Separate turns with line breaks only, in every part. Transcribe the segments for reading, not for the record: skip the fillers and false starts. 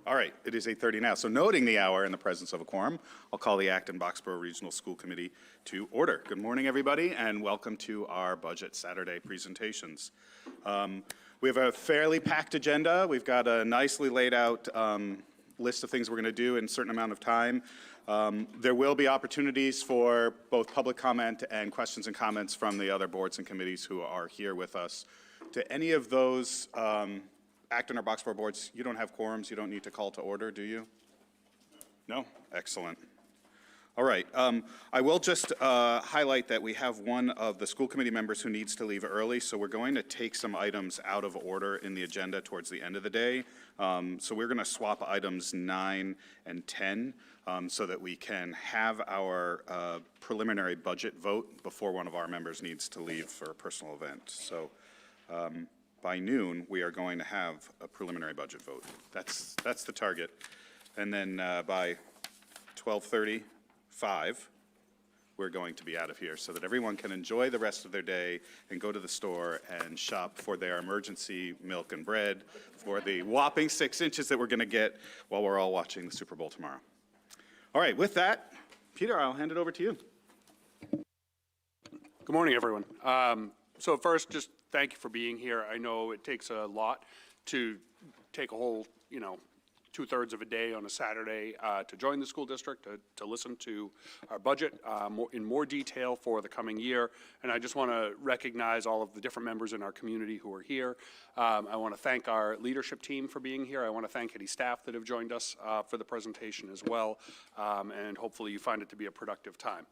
All right, it is 8:30 now. So noting the hour in the presence of a quorum, I'll call the Acton-Boxborough Regional School Committee to order. Good morning, everybody, and welcome to our Budget Saturday presentations. We have a fairly packed agenda. We've got a nicely laid out list of things we're going to do in a certain amount of time. There will be opportunities for both public comment and questions and comments from the other boards and committees who are here with us. To any of those Acton or Boxborough boards, you don't have quorums, you don't need to call to order, do you? No? Excellent. All right, I will just highlight that we have one of the school committee members who needs to leave early, so we're going to take some items out of order in the agenda towards the end of the day. So we're going to swap items 9 and 10 so that we can have our preliminary budget vote before one of our members needs to leave for a personal event. So by noon, we are going to have a preliminary budget vote. That's the target. And then by 12:35, we're going to be out of here so that everyone can enjoy the rest of their day and go to the store and shop for their emergency milk and bread for the whopping 6 inches that we're going to get while we're all watching the Super Bowl tomorrow. All right, with that, Peter, I'll hand it over to you.
Good morning, everyone. So first, just thank you for being here. I know it takes a lot to take a whole, 2/3 of a day on a Saturday to join the school district, to listen to our budget in more detail for the coming year. And I just want to recognize all of the different members in our community who are here. I want to thank our leadership team for being here. I want to thank any staff that have joined us for the presentation as well. And hopefully you find it to be a productive time.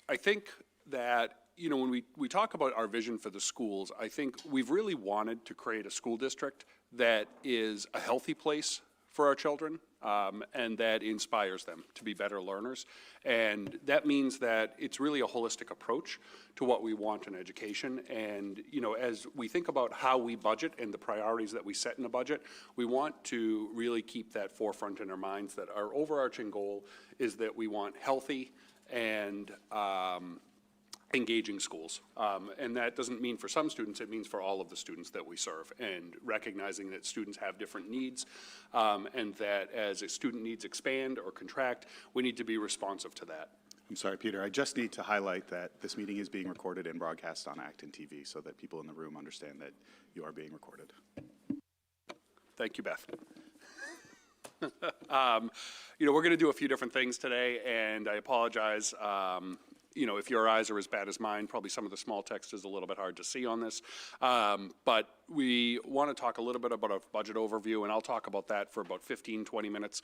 I think that when we talk about our vision for the schools, I think we've really wanted to create a school district that is a healthy place for our children and that inspires them to be better learners. And that means that it's really a holistic approach to what we want in education. And as we think about how we budget and the priorities that we set in a budget, we want to really keep that forefront in our minds that our overarching goal is that we want healthy and engaging schools. And that doesn't mean for some students, it means for all of the students that we serve, and recognizing that students have different needs and that as a student needs expand or contract, we need to be responsive to that.
I'm sorry, Peter, I just need to highlight that this meeting is being recorded and broadcast on ActonTV so that people in the room understand that you are being recorded.
Thank you, Beth. We're going to do a few different things today, and I apologize. If your eyes are as bad as mine, probably some of the small text is a little bit hard to see on this. But we want to talk a little bit about a budget overview, and I'll talk about that for about 15, 20 minutes.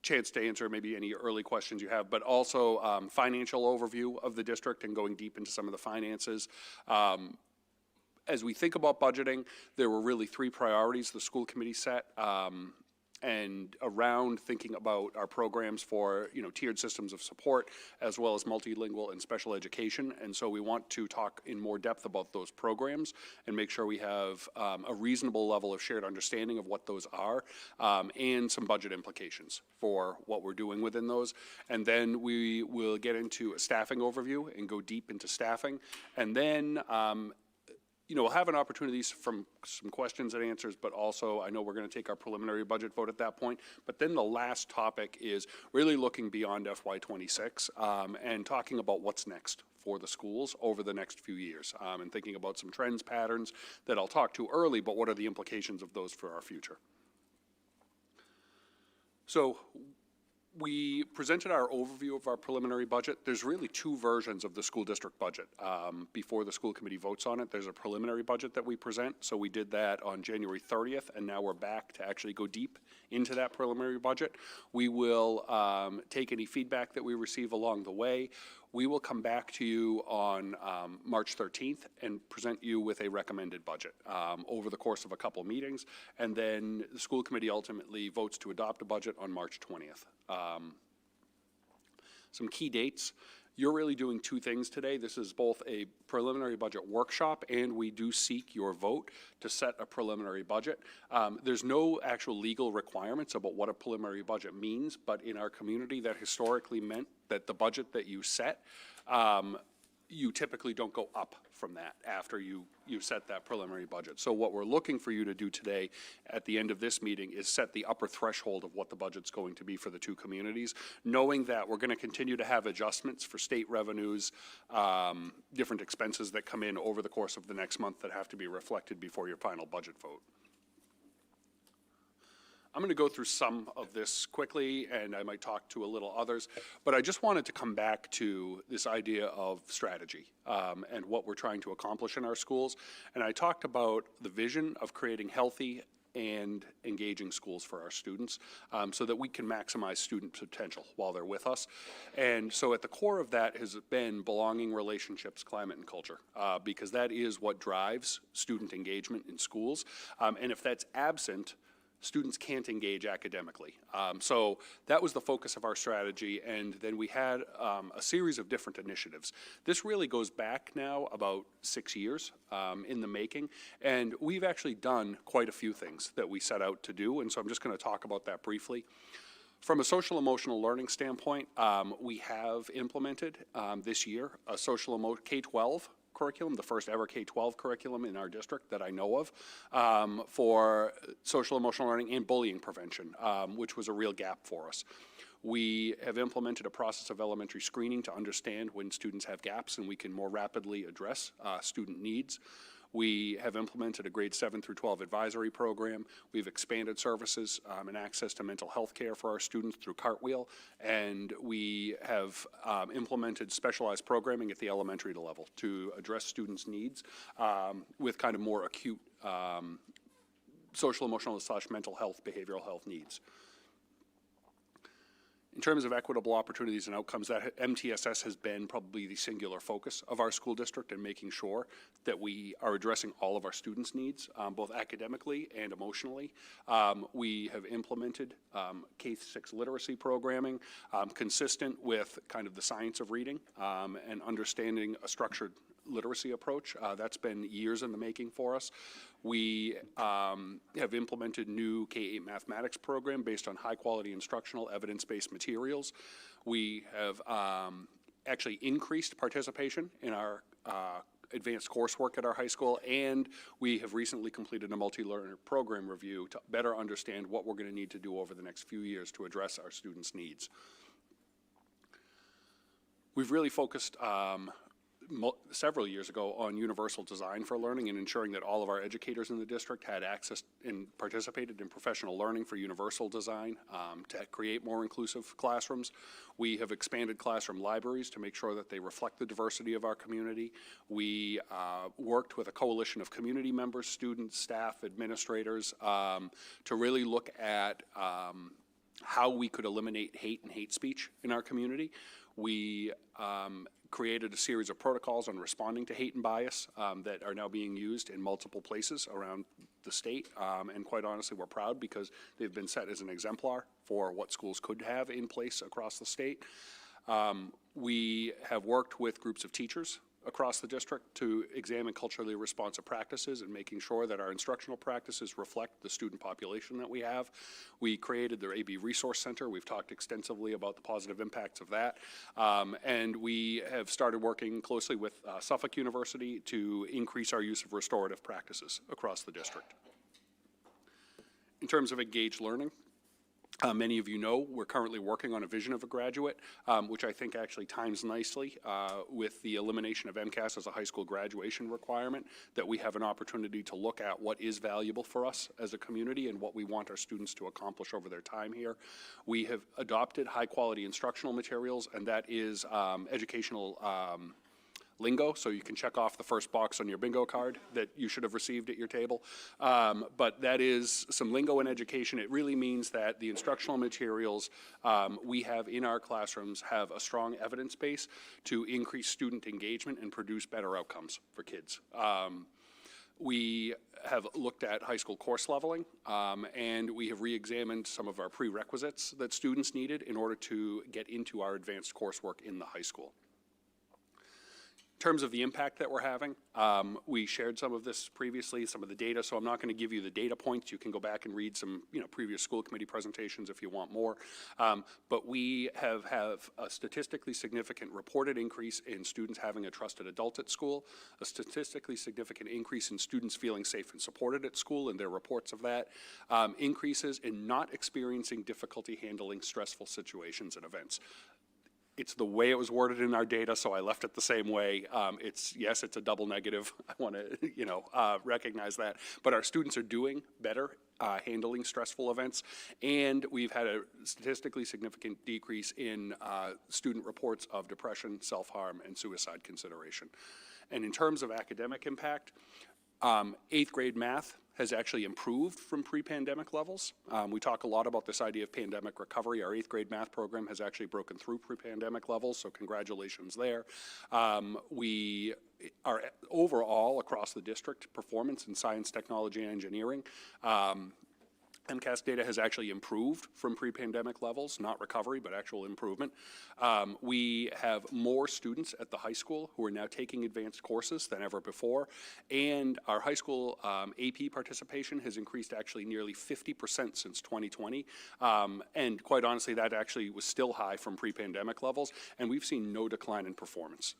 Chance to answer maybe any early questions you have, but also financial overview of the district and going deep into some of the finances. As we think about budgeting, there were really 3 priorities the school committee set. And around thinking about our programs for, tiered systems of support, as well as multilingual and special education. And so we want to talk in more depth about those programs and make sure we have a reasonable level of shared understanding of what those are and some budget implications for what we're doing within those. And then we will get into a staffing overview and go deep into staffing. And then we'll have an opportunity from some questions and answers, but also I know we're going to take our preliminary budget vote at that point. But then the last topic is really looking beyond FY26 and talking about what's next for the schools over the next few years and thinking about some trends, patterns that I'll talk to early, but what are the implications of those for our future? So we presented our overview of our preliminary budget. There's really 2 versions of the school district budget. Before the school committee votes on it, there's a preliminary budget that we present. So we did that on January 30th, and now we're back to actually go deep into that preliminary budget. We will take any feedback that we receive along the way. We will come back to you on March 13th and present you with a recommended budget over the course of a couple meetings. And then the school committee ultimately votes to adopt a budget on March 20th. Some key dates. You're really doing 2 things today. This is both a preliminary budget workshop, and we do seek your vote to set a preliminary budget. There's no actual legal requirements about what a preliminary budget means, but in our community that historically meant that the budget that you set you typically don't go up from that after you set that preliminary budget. So what we're looking for you to do today at the end of this meeting is set the upper threshold of what the budget's going to be for the two communities, knowing that we're going to continue to have adjustments for state revenues, different expenses that come in over the course of the next month that have to be reflected before your final budget vote. I'm going to go through some of this quickly, and I might talk to a little others, but I just wanted to come back to this idea of strategy and what we're trying to accomplish in our schools. And I talked about the vision of creating healthy and engaging schools for our students so that we can maximize student potential while they're with us. And so at the core of that has been belonging, relationships, climate, and culture, because that is what drives student engagement in schools. And if that's absent, students can't engage academically. So that was the focus of our strategy, and then we had a series of different initiatives. This really goes back now about 6 years in the making, and we've actually done quite a few things that we set out to do, and so I'm just going to talk about that briefly. From a social emotional learning standpoint, we have implemented this year a K-12 curriculum, the first ever K-12 curriculum in our district that I know of, for social emotional learning and bullying prevention, which was a real gap for us. We have implemented a process of elementary screening to understand when students have gaps and we can more rapidly address student needs. We have implemented a grade 7 through 12 advisory program. We've expanded services and access to mental health care for our students through Cartwheel, and we have implemented specialized programming at the elementary level to address students' needs with kind of more acute social, emotional / mental health, behavioral health needs. In terms of equitable opportunities and outcomes, that MTSS has been probably the singular focus of our school district in making sure that we are addressing all of our students' needs, both academically and emotionally. We have implemented K-6 literacy programming consistent with kind of the science of reading and understanding a structured literacy approach. That's been years in the making for us. We have implemented new K-8 mathematics program based on high quality instructional evidence-based materials. We have actually increased participation in our advanced coursework at our high school, and we have recently completed a multi-learner program review to better understand what we're going to need to do over the next few years to address our students' needs. We've really focused several years ago on universal design for learning and ensuring that all of our educators in the district had access and participated in professional learning for universal design to create more inclusive classrooms. We have expanded classroom libraries to make sure that they reflect the diversity of our community. We worked with a coalition of community members, students, staff, administrators to really look at how we could eliminate hate and hate speech in our community. We created a series of protocols on responding to hate and bias that are now being used in multiple places around the state, and quite honestly we're proud because they've been set as an exemplar for what schools could have in place across the state. We have worked with groups of teachers across the district to examine culturally responsive practices and making sure that our instructional practices reflect the student population that we have. We created the AB Resource Center. We've talked extensively about the positive impacts of that. And we have started working closely with Suffolk University to increase our use of restorative practices across the district. In terms of engaged learning, many of you know we're currently working on a vision of a graduate, which I think actually times nicely with the elimination of MCAS as a high school graduation requirement, that we have an opportunity to look at what is valuable for us as a community and what we want our students to accomplish over their time here. We have adopted high quality instructional materials, and that is educational lingo, so you can check off the first box on your bingo card that you should have received at your table. But that is some lingo in education. It really means that the instructional materials we have in our classrooms have a strong evidence base to increase student engagement and produce better outcomes for kids. We have looked at high school course leveling, and we have re-examined some of our prerequisites that students needed in order to get into our advanced coursework in the high school. terms of the impact that we're having, we shared some of this previously, some of the data, so I'm not going to give you the data points. You can go back and read some, previous school committee presentations if you want more. But we have a statistically significant reported increase in students having a trusted adult at school, a statistically significant increase in students feeling safe and supported at school and their reports of that, increases in not experiencing difficulty handling stressful situations and events. It's the way it was worded in our data, so I left it the same way. Yes, it's a double negative. I want to, recognize that. But our students are doing better handling stressful events, and we've had a statistically significant decrease in student reports of depression, self-harm, and suicide consideration. And in terms of academic impact, 8th grade math has actually improved from pre-pandemic levels. We talk a lot about this idea of pandemic recovery. Our 8th grade math program has actually broken through pre-pandemic levels, so congratulations there. We are overall across the district performance in science, technology, and engineering. MCAS data has actually improved from pre-pandemic levels, not recovery, but actual improvement. We have more students at the high school who are now taking advanced courses than ever before, and our high school AP participation has increased actually nearly 50% since 2020, and quite honestly, that actually was still high from pre-pandemic levels, and we've seen no decline in performance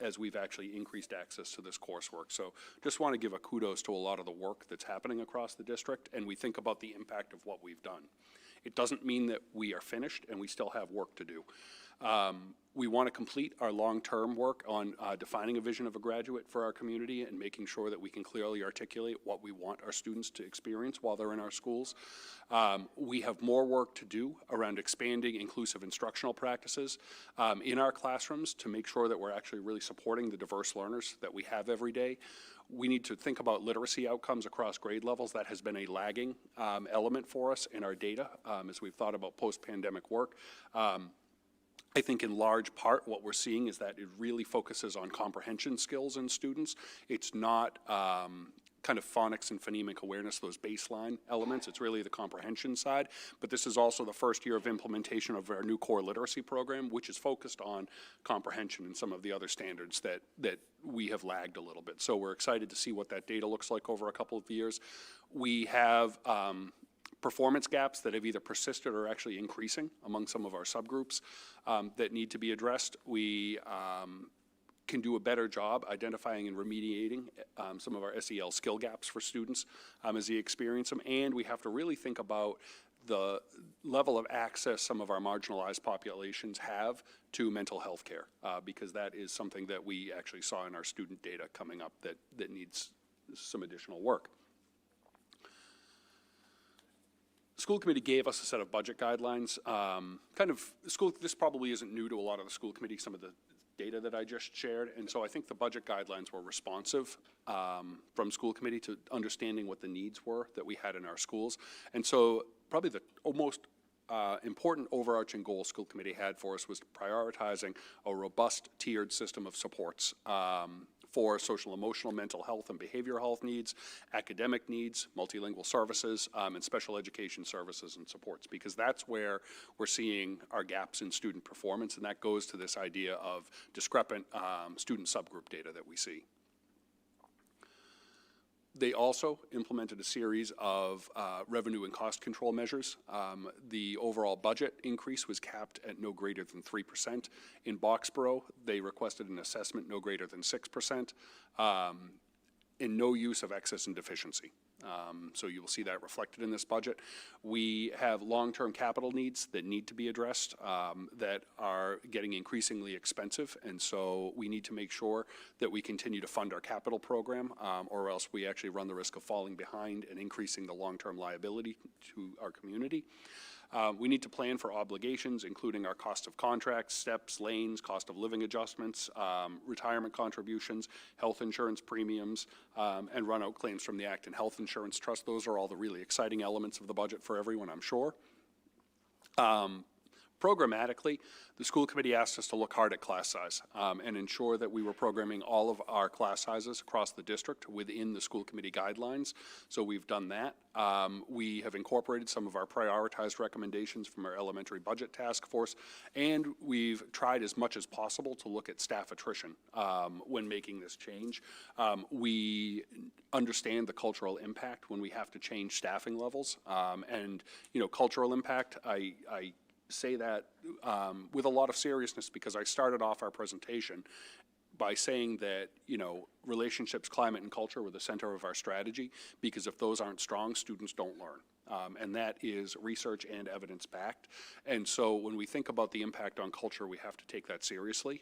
as we've actually increased access to this coursework. So just want to give a kudos to a lot of the work that's happening across the district, and we think about the impact of what we've done. It doesn't mean that we are finished and we still have work to do. We want to complete our long-term work on defining a vision of a graduate for our community and making sure that we can clearly articulate what we want our students to experience while they're in our schools. We have more work to do around expanding inclusive instructional practices in our classrooms to make sure that we're actually really supporting the diverse learners that we have every day. We need to think about literacy outcomes across grade levels. That has been a lagging element for us in our data as we've thought about post-pandemic work. I think in large part what we're seeing is that it really focuses on comprehension skills in students. It's not kind of phonics and phonemic awareness, those baseline elements. It's really the comprehension side. But this is also the first year of implementation of our new core literacy program, which is focused on comprehension and some of the other standards that we have lagged a little bit. So we're excited to see what that data looks like over a couple of years. We have performance gaps that have either persisted or actually increasing among some of our subgroups that need to be addressed. We can do a better job identifying and remediating some of our SEL skill gaps for students as they experience them. And we have to really think about the level of access some of our marginalized populations have to mental health care, because that is something that we actually saw in our student data coming up that needs some additional work. School committee gave us a set of budget guidelines. This probably isn't new to a lot of the school committee, some of the data that I just shared, and so I think the budget guidelines were responsive from school committee to understanding what the needs were that we had in our schools. And so probably the most important overarching goal school committee had for us was prioritizing a robust tiered system of supports for social, emotional, mental health, and behavioral health needs, academic needs, multilingual services, and special education services and supports, because that's where we're seeing our gaps in student performance, and that goes to this idea of discrepant student subgroup data that we see. They also implemented a series of revenue and cost control measures. The overall budget increase was capped at no greater than 3%. In Boxborough, they requested an assessment no greater than 6%, and no use of excess and deficiency. So you will see that reflected in this budget. We have long-term capital needs that need to be addressed that are getting increasingly expensive, and so we need to make sure that we continue to fund our capital program, or else we actually run the risk of falling behind and increasing the long-term liability to our community. We need to plan for obligations, including our cost of contracts, steps, lanes, cost of living adjustments, retirement contributions, health insurance premiums, and run out claims from the Acton Health Insurance Trust. Those are all the really exciting elements of the budget for everyone, I'm sure. Programmatically, the school committee asked us to look hard at class size and ensure that we were programming all of our class sizes across the district within the school committee guidelines. So we've done that. We have incorporated some of our prioritized recommendations from our elementary budget task force, and we've tried as much as possible to look at staff attrition when making this change. We understand the cultural impact when we have to change staffing levels, and cultural impact, I say that with a lot of seriousness, because I started off our presentation by saying that, relationships, climate, and culture were the center of our strategy, because if those aren't strong, students don't learn. And that is research and evidence-backed. And so when we think about the impact on culture, we have to take that seriously.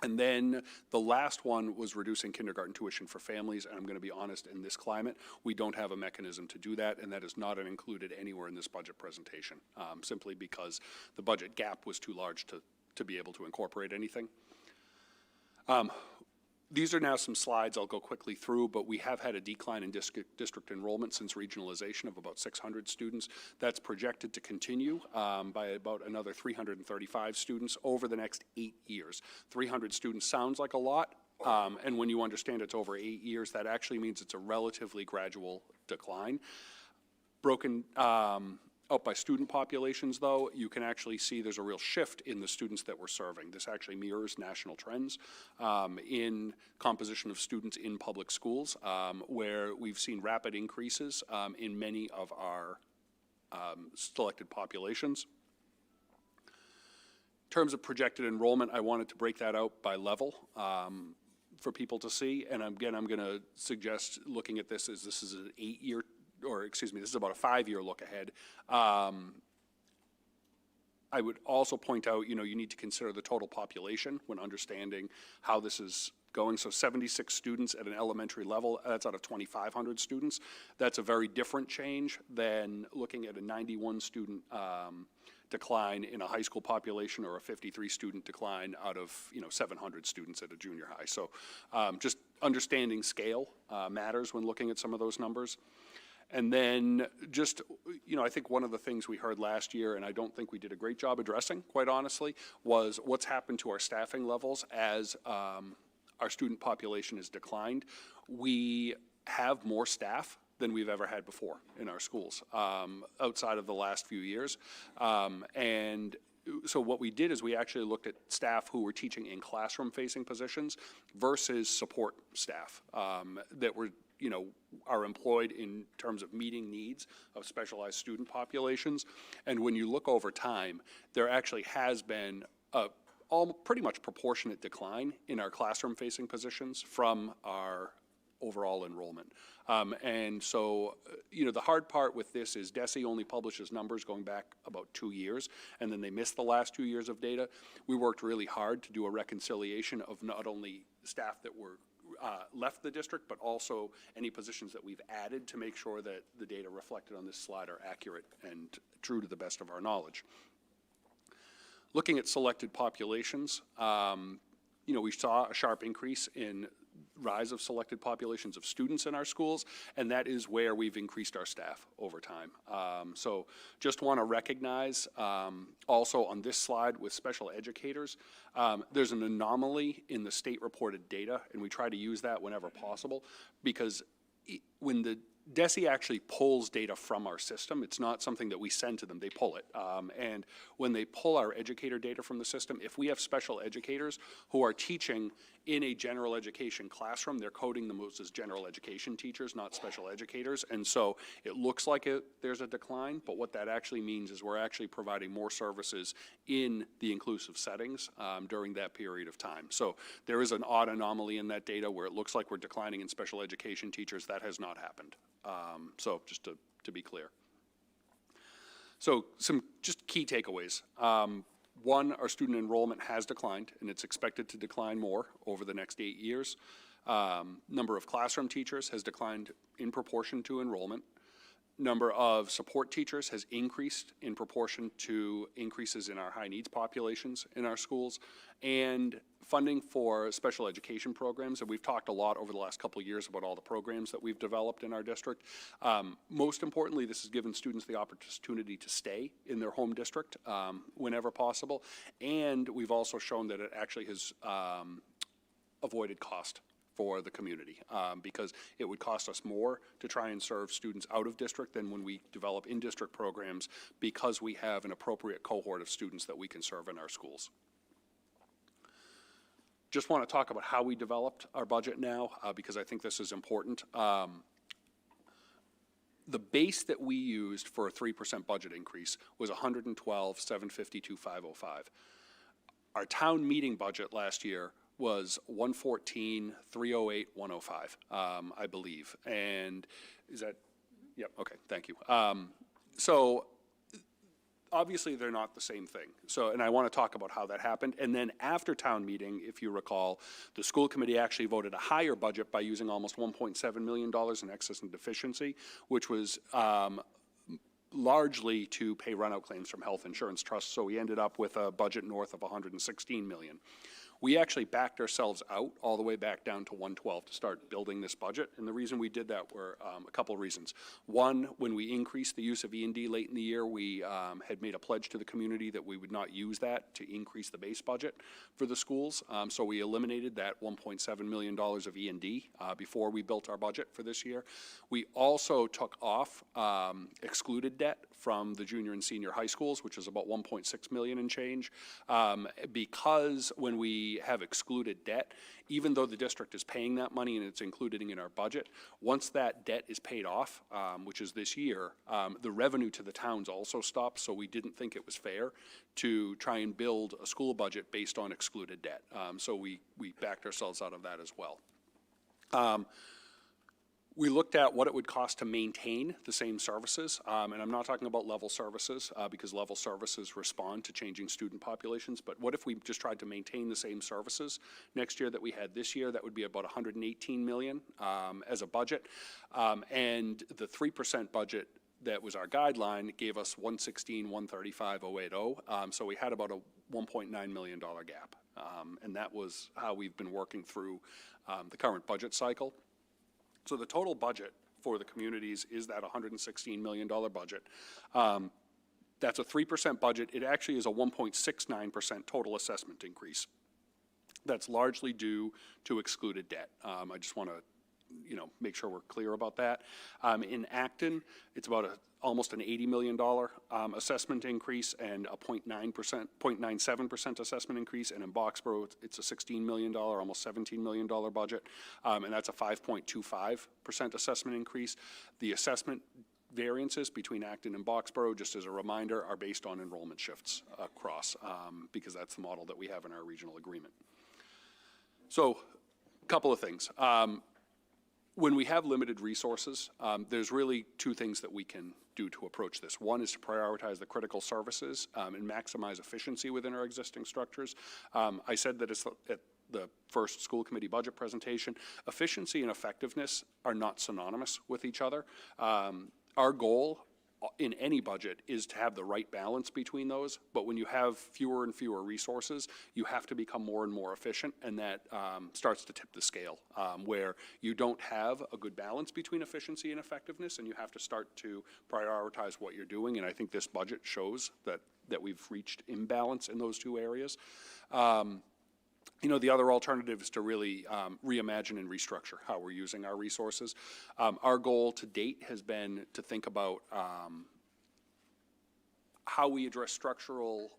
And then the last one was reducing kindergarten tuition for families, and I'm going to be honest, in this climate, we don't have a mechanism to do that, and that is not included anywhere in this budget presentation, simply because the budget gap was too large to be able to incorporate anything. These are now some slides I'll go quickly through, but we have had a decline in district enrollment since regionalization of about 600 students. That's projected to continue by about another 335 students over the next 8 years. 300 students sounds like a lot, and when you understand it's over 8 years, that actually means it's a relatively gradual decline. Broken out by student populations, though, you can actually see there's a real shift in the students that we're serving. This actually mirrors national trends in composition of students in public schools, where we've seen rapid increases in many of our selected populations. In terms of projected enrollment, I wanted to break that out by level for people to see. And again, I'm going to suggest looking at this as this is an 8-year, or excuse me, this is about a 5-year look ahead. I would also point out, you need to consider the total population when understanding how this is going. So 76 students at an elementary level, that's out of 2,500 students. That's a very different change than looking at a 91 student decline in a high school population, or a 53 student decline out of 700 students at a junior high. So just understanding scale matters when looking at some of those numbers. And then just, I think one of the things we heard last year, and I don't think we did a great job addressing, quite honestly, was what's happened to our staffing levels as our student population has declined. We have more staff than we've ever had before in our schools outside of the last few years. And so what we did is we actually looked at staff who were teaching in classroom-facing positions versus support staff that were are employed in terms of meeting needs of specialized student populations. And when you look over time, there actually has been a pretty much proportionate decline in our classroom-facing positions from our overall enrollment. And so, the hard part with this is DESE only publishes numbers going back about 2 years, and then they missed the last 2 years of data. We worked really hard to do a reconciliation of not only staff that were left the district, but also any positions that we've added to make sure that the data reflected on this slide are accurate and true to the best of our knowledge. Looking at selected populations, we saw a sharp increase in rise of selected populations of students in our schools, and that is where we've increased our staff over time. So just want to recognize also on this slide with special educators, there's an anomaly in the state reported data, and we try to use that whenever possible, because when the DESE actually pulls data from our system. It's not something that we send to them, they pull it. And when they pull our educator data from the system, if we have special educators who are teaching in a general education classroom, they're coding them as general education teachers, not special educators. And so it looks like there's a decline, but what that actually means is we're actually providing more services in the inclusive settings during that period of time. So there is an odd anomaly in that data where it looks like we're declining in special education teachers. That has not happened. So just to be clear. So some just key takeaways. One, our student enrollment has declined, and it's expected to decline more over the next 8 years. Number of classroom teachers has declined in proportion to enrollment. number of support teachers has increased in proportion to increases in our high needs populations in our schools, and funding for special education programs. And we've talked a lot over the last couple of years about all the programs that we've developed in our district. Most importantly, this has given students the opportunity to stay in their home district whenever possible. And we've also shown that it actually has avoided cost for the community, because it would cost us more to try and serve students out of district than when we develop in-district programs, because we have an appropriate cohort of students that we can serve in our schools. Just want to talk about how we developed our budget now, because I think this is important. The base that we used for a 3% budget increase was $112,752,505. Our town meeting budget last year was $114,308,105, I believe. And is that, yep, okay, thank you. So obviously they're not the same thing. So, and I want to talk about how that happened. And then after town meeting, if you recall, the school committee actually voted a higher budget by using almost $1.7 million in excess and deficiency, which was largely to pay runout claims from health insurance trusts. So we ended up with a budget north of $116 million. We actually backed ourselves out all the way back down to 112 to start building this budget. And the reason we did that were a couple of reasons. One, when we increased the use of E&D late in the year, we had made a pledge to the community that we would not use that to increase the base budget for the schools. So we eliminated that $1.7 million of E&D before we built our budget for this year. We also took off excluded debt from the junior and senior high schools, which is about $1.6 million and change, because when we have excluded debt, even though the district is paying that money and it's included in our budget, once that debt is paid off, which is this year, the revenue to the towns also stops. So we didn't think it was fair to try and build a school budget based on excluded debt. So we backed ourselves out of that as well. We looked at what it would cost to maintain the same services, and I'm not talking about level services because level services respond to changing student populations, but what if we just tried to maintain the same services next year that we had this year? That would be about $118 million as a budget, and the 3% budget that was our guideline gave us $116,135,080, so we had about a $1.9 million gap, and that was how we've been working through the current budget cycle. So the total budget for the communities is that $116 million budget. That's a 3% budget. It actually is a 1.69% total assessment increase. That's largely due to excluded debt. I just want to make sure we're clear about that. In Acton, it's about almost an $80 million assessment increase and a 0.97% assessment increase. And in Boxborough, it's a $16 million, almost $17 million budget. And that's a 5.25% assessment increase. The assessment variances between Acton and Boxborough, just as a reminder, are based on enrollment shifts across, because that's the model that we have in our regional agreement. So, a couple of things. When we have limited resources, there's really two things that we can do to approach this. One is to prioritize the critical services and maximize efficiency within our existing structures. I said that it's at the first school committee budget presentation. Efficiency and effectiveness are not synonymous with each other. Our goal in any budget is to have the right balance between those, but when you have fewer and fewer resources, you have to become more and more efficient, and that starts to tip the scale, where you don't have a good balance between efficiency and effectiveness, and you have to start to prioritize what you're doing, and I think this budget shows that we've reached imbalance in those two areas. The other alternative is to really reimagine and restructure how we're using our resources. Our goal to date has been to think about how we address structural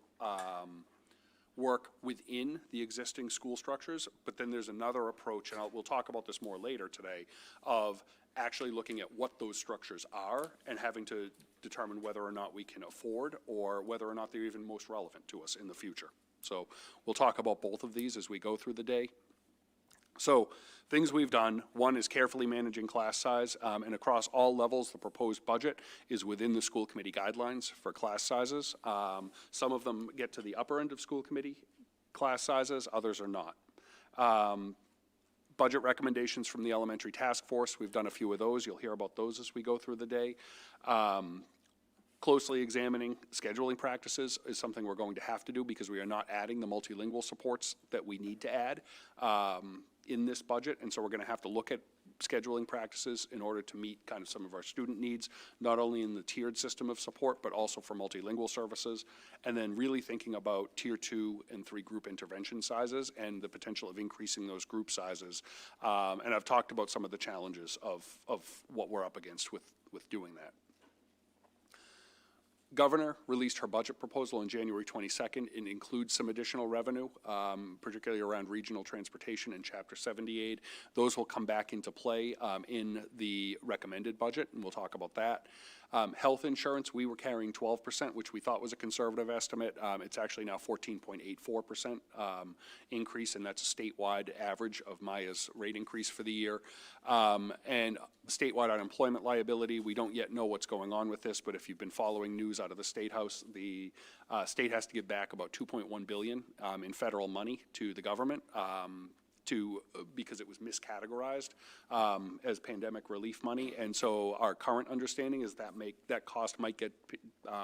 work within the existing school structures, but then there's another approach, and we'll talk about this more later today, of actually looking at what those structures are and having to determine whether or not we can afford or whether or not they're even most relevant to us in the future. So we'll talk about both of these as we go through the day. So things we've done, one is carefully managing class size, and across all levels, the proposed budget is within the school committee guidelines for class sizes. Some of them get to the upper end of school committee class sizes, others are not. budget recommendations from the elementary task force. We've done a few of those. You'll hear about those as we go through the day. Closely examining scheduling practices is something we're going to have to do because we are not adding the multilingual supports that we need to add in this budget. And so we're going to have to look at scheduling practices in order to meet kind of some of our student needs, not only in the tiered system of support, but also for multilingual services. And then really thinking about tier 2 and 3 group intervention sizes and the potential of increasing those group sizes. And I've talked about some of the challenges of what we're up against with doing that. Governor released her budget proposal on January 22nd. It includes some additional revenue, particularly around regional transportation and Chapter 70 aid. Those will come back into play in the recommended budget, and we'll talk about that. Health insurance, we were carrying 12%, which we thought was a conservative estimate. It's actually now 14.84% increase, and that's a statewide average of Maya's rate increase for the year. And statewide unemployment liability, we don't yet know what's going on with this, but if you've been following news out of the State House, the state has to give back about $2.1 billion in federal money to the government. Because it was miscategorized as pandemic relief money, and so our current understanding is that cost might get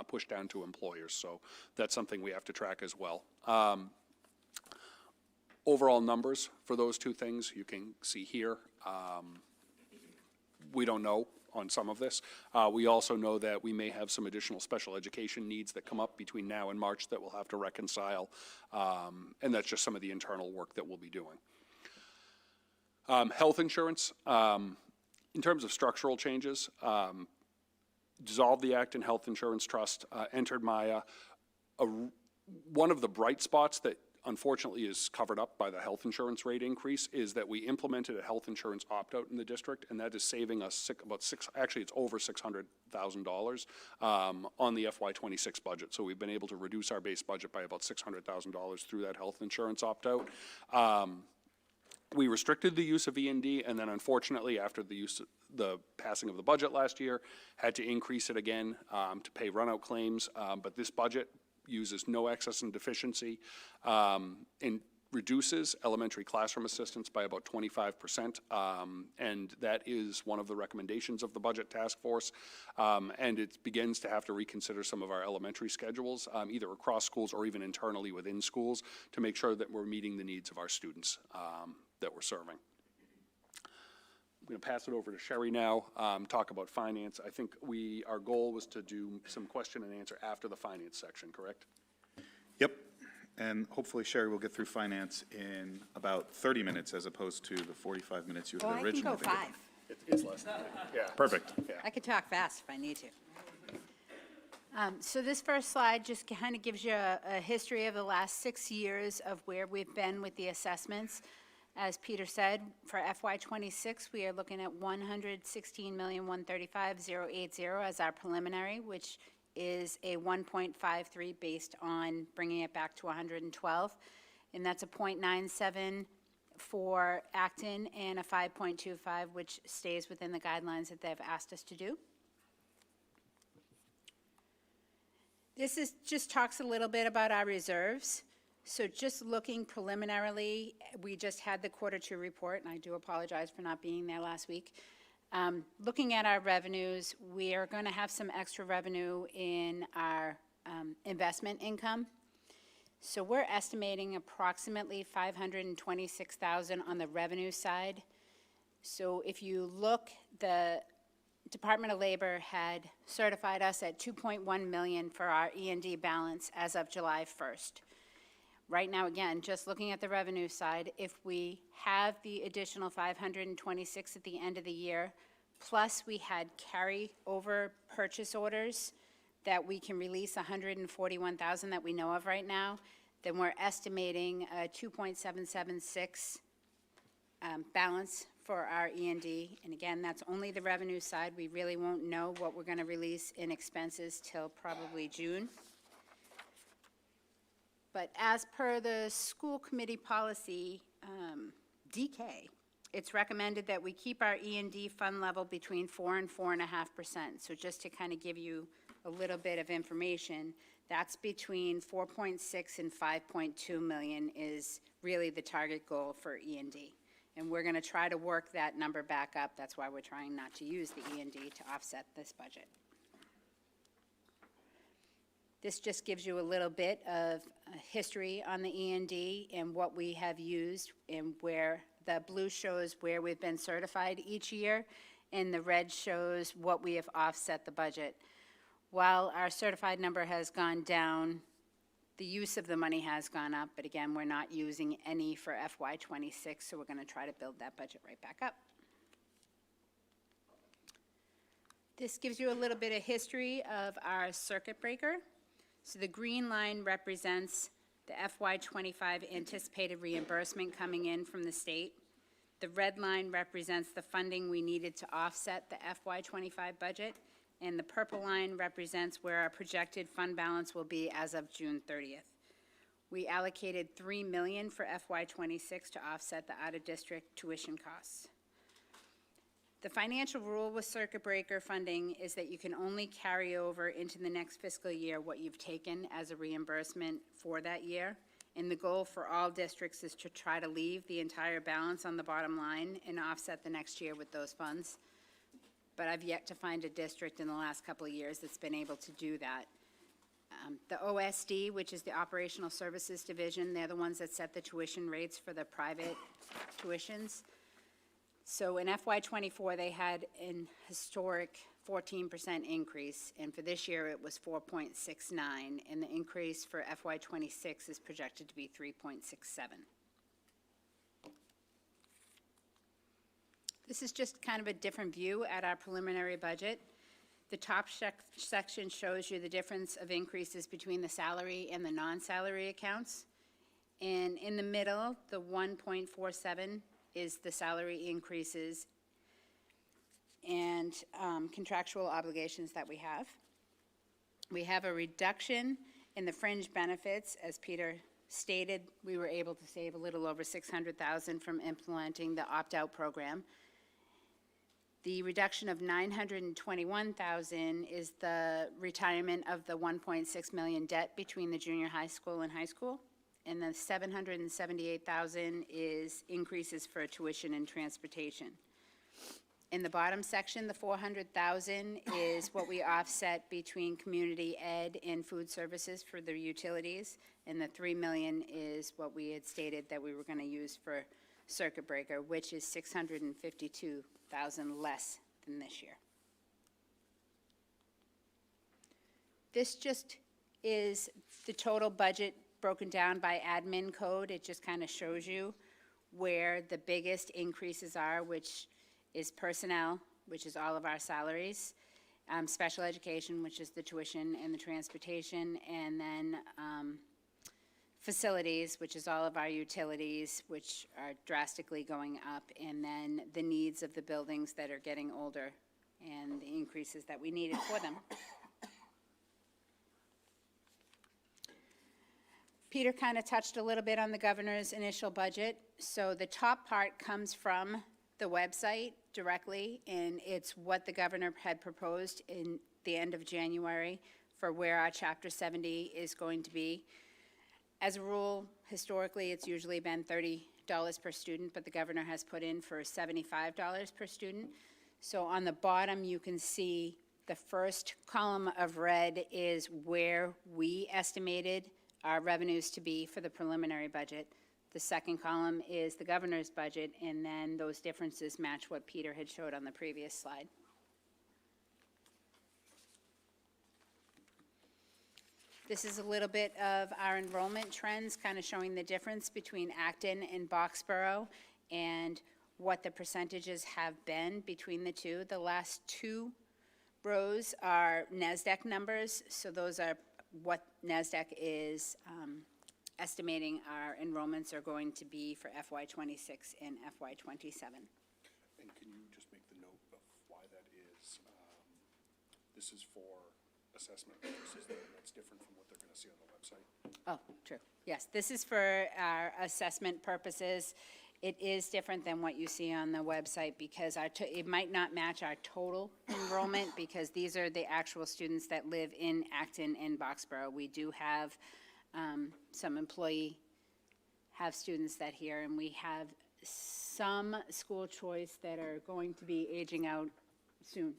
pushed down to employers. So that's something we have to track as well. Overall numbers for those two things you can see here. We don't know on some of this. We also know that we may have some additional special education needs that come up between now and March that we'll have to reconcile, and that's just some of the internal work that we'll be doing. Health insurance, in terms of structural changes, dissolved the Acton Health Insurance Trust, entered Maya. One of the bright spots that unfortunately is covered up by the health insurance rate increase is that we implemented a health insurance opt-out in the district, and that is saving us actually it's over $600,000 on the FY26 budget. So we've been able to reduce our base budget by about $600,000 through that health insurance opt-out. We restricted the use of E&D, and then unfortunately, after the passing of the budget last year, had to increase it again to pay runout claims. But this budget uses no excess and deficiency and reduces elementary classroom assistance by about 25%. And that is one of the recommendations of the budget task force. And it begins to have to reconsider some of our elementary schedules, either across schools or even internally within schools, to make sure that we're meeting the needs of our students that we're serving. I'm going to pass it over to Sherry now, talk about finance. I think our goal was to do some question and answer after the finance section, correct?
Yep. And hopefully Sherry will get through finance in about 30 minutes as opposed to the 45 minutes you had originally.
I can go 5.
It's less than that. Yeah.
Perfect.
Yeah.
I could talk fast if I need to. So this first slide just kind of gives you a history of the last 6 years of where we've been with the assessments. As Peter said, for FY26, we are looking at $116,135,080 as our preliminary, which is a 1.53 based on bringing it back to 112. And that's a 0.97 for Acton and a 5.25, which stays within the guidelines that they've asked us to do. This just talks a little bit about our reserves. So just looking preliminarily, we just had the Q2 report, and I do apologize for not being there last week. Looking at our revenues, we are going to have some extra revenue in our investment income. So we're estimating approximately $526,000 on the revenue side. So if you look, the Department of Labor had certified us at $2.1 million for our E&D balance as of July 1st. Right now, again, just looking at the revenue side, if we have the additional 526 at the end of the year, plus we had carry over purchase orders that we can release 141,000 that we know of right now, then we're estimating a 2.776 balance for our E&D. And again, that's only the revenue side. We really won't know what we're going to release in expenses till probably June. But as per the school committee policy, DK, it's recommended that we keep our E&D fund level between 4 and 4.5%. So just to kind of give you a little bit of information, that's between 4.6 and 5.2 million is really the target goal for E&D. And we're going to try to work that number back up. That's why we're trying not to use the E&D to offset this budget. This just gives you a little bit of history on the E&D and what we have used, and where the blue shows where we've been certified each year, and the red shows what we have offset the budget. While our certified number has gone down, the use of the money has gone up, but again, we're not using any for FY26, so we're going to try to build that budget right back up. This gives you a little bit of history of our circuit breaker. So the green line represents the FY25 anticipated reimbursement coming in from the state. The red line represents the funding we needed to offset the FY25 budget, and the purple line represents where our projected fund balance will be as of June 30th. We allocated $3 million for FY26 to offset the out-of-district tuition costs. The financial rule with circuit breaker funding is that you can only carry over into the next fiscal year what you've taken as a reimbursement for that year. And the goal for all districts is to try to leave the entire balance on the bottom line and offset the next year with those funds. But I've yet to find a district in the last couple of years that's been able to do that. The OSD, which is the Operational Services Division, they're the ones that set the tuition rates for the private tuitions. So in FY24, they had an historic 14% increase, and for this year it was 4.69, and the increase for FY26 is projected to be 3.67. This is just kind of a different view at our preliminary budget. The top section shows you the difference of increases between the salary and the non-salary accounts. And in the middle, the 1.47 is the salary increases and contractual obligations that we have. We have a reduction in the fringe benefits. As Peter stated, we were able to save a little over $600,000 from implementing the opt-out program. The reduction of $921,000 is the retirement of the $1.6 million debt between the junior high school and high school. And the $778,000 is increases for tuition and transportation. In the bottom section, the $400,000 is what we offset between community ed and food services for the utilities, and the $3 million is what we had stated that we were going to use for circuit breaker, which is $652,000 less than this year. This just is the total budget broken down by admin code. It just kind of shows you where the biggest increases are, which is personnel, which is all of our salaries, special education, which is the tuition and the transportation, and then facilities, which is all of our utilities, which are drastically going up, and then the needs of the buildings that are getting older and the increases that we needed for them. Peter kind of touched a little bit on the governor's initial budget. So the top part comes from the website directly, and it's what the governor had proposed in the end of January for where our Chapter 70 is going to be. As a rule, historically, it's usually been $30 per student, but the governor has put in for $75 per student. So on the bottom, you can see the first column of red is where we estimated our revenues to be for the preliminary budget. The second column is the governor's budget, and then those differences match what Peter had showed on the previous slide. This is a little bit of our enrollment trends, kind of showing the difference between Acton and Boxborough and what the percentages have been between the two. The last two rows are NASDAQ numbers, so those are what NASDAQ is estimating our enrollments are going to be for FY26 and FY27.
And can you just make the note of why that is? This is for assessment purposes, that's different from what they're going to see on the website.
Oh, true. Yes, this is for our assessment purposes. It is different than what you see on the website because it might not match our total enrollment because these are the actual students that live in Acton and Boxborough. We do have some students that here, and we have some school choice that are going to be aging out soon.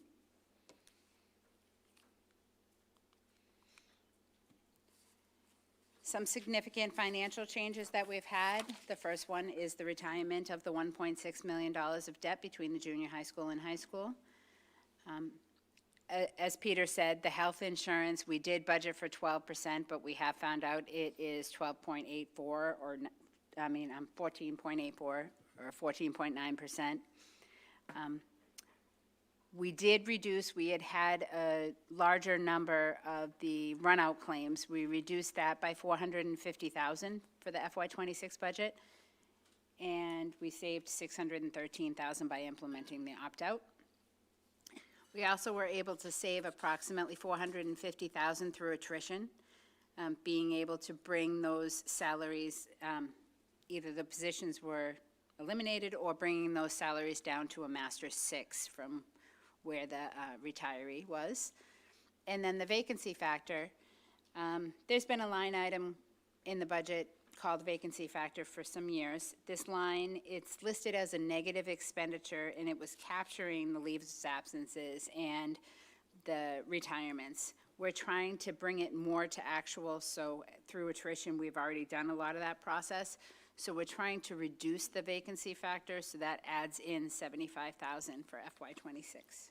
Some significant financial changes that we've had. The first one is the retirement of the $1.6 million of debt between the junior high school and high school. As Peter said, the health insurance, we did budget for 12%, but we have found out it is 12.84 or, 14.84 or 14.9%. We did reduce, we had a larger number of the run-out claims. We reduced that by $450,000 for the FY26 budget, and we saved $613,000 by implementing the opt-out. We also were able to save approximately $450,000 through attrition, being able to bring those salaries, either the positions were eliminated or bringing those salaries down to a master 6 from where the retiree was. And then the vacancy factor, there's been a line item in the budget called vacancy factor for some years. This line, it's listed as a negative expenditure, and it was capturing the leaves of absences and the retirements. We're trying to bring it more to actual, so through attrition, we've already done a lot of that process. So we're trying to reduce the vacancy factor, so that adds in $75,000 for FY26.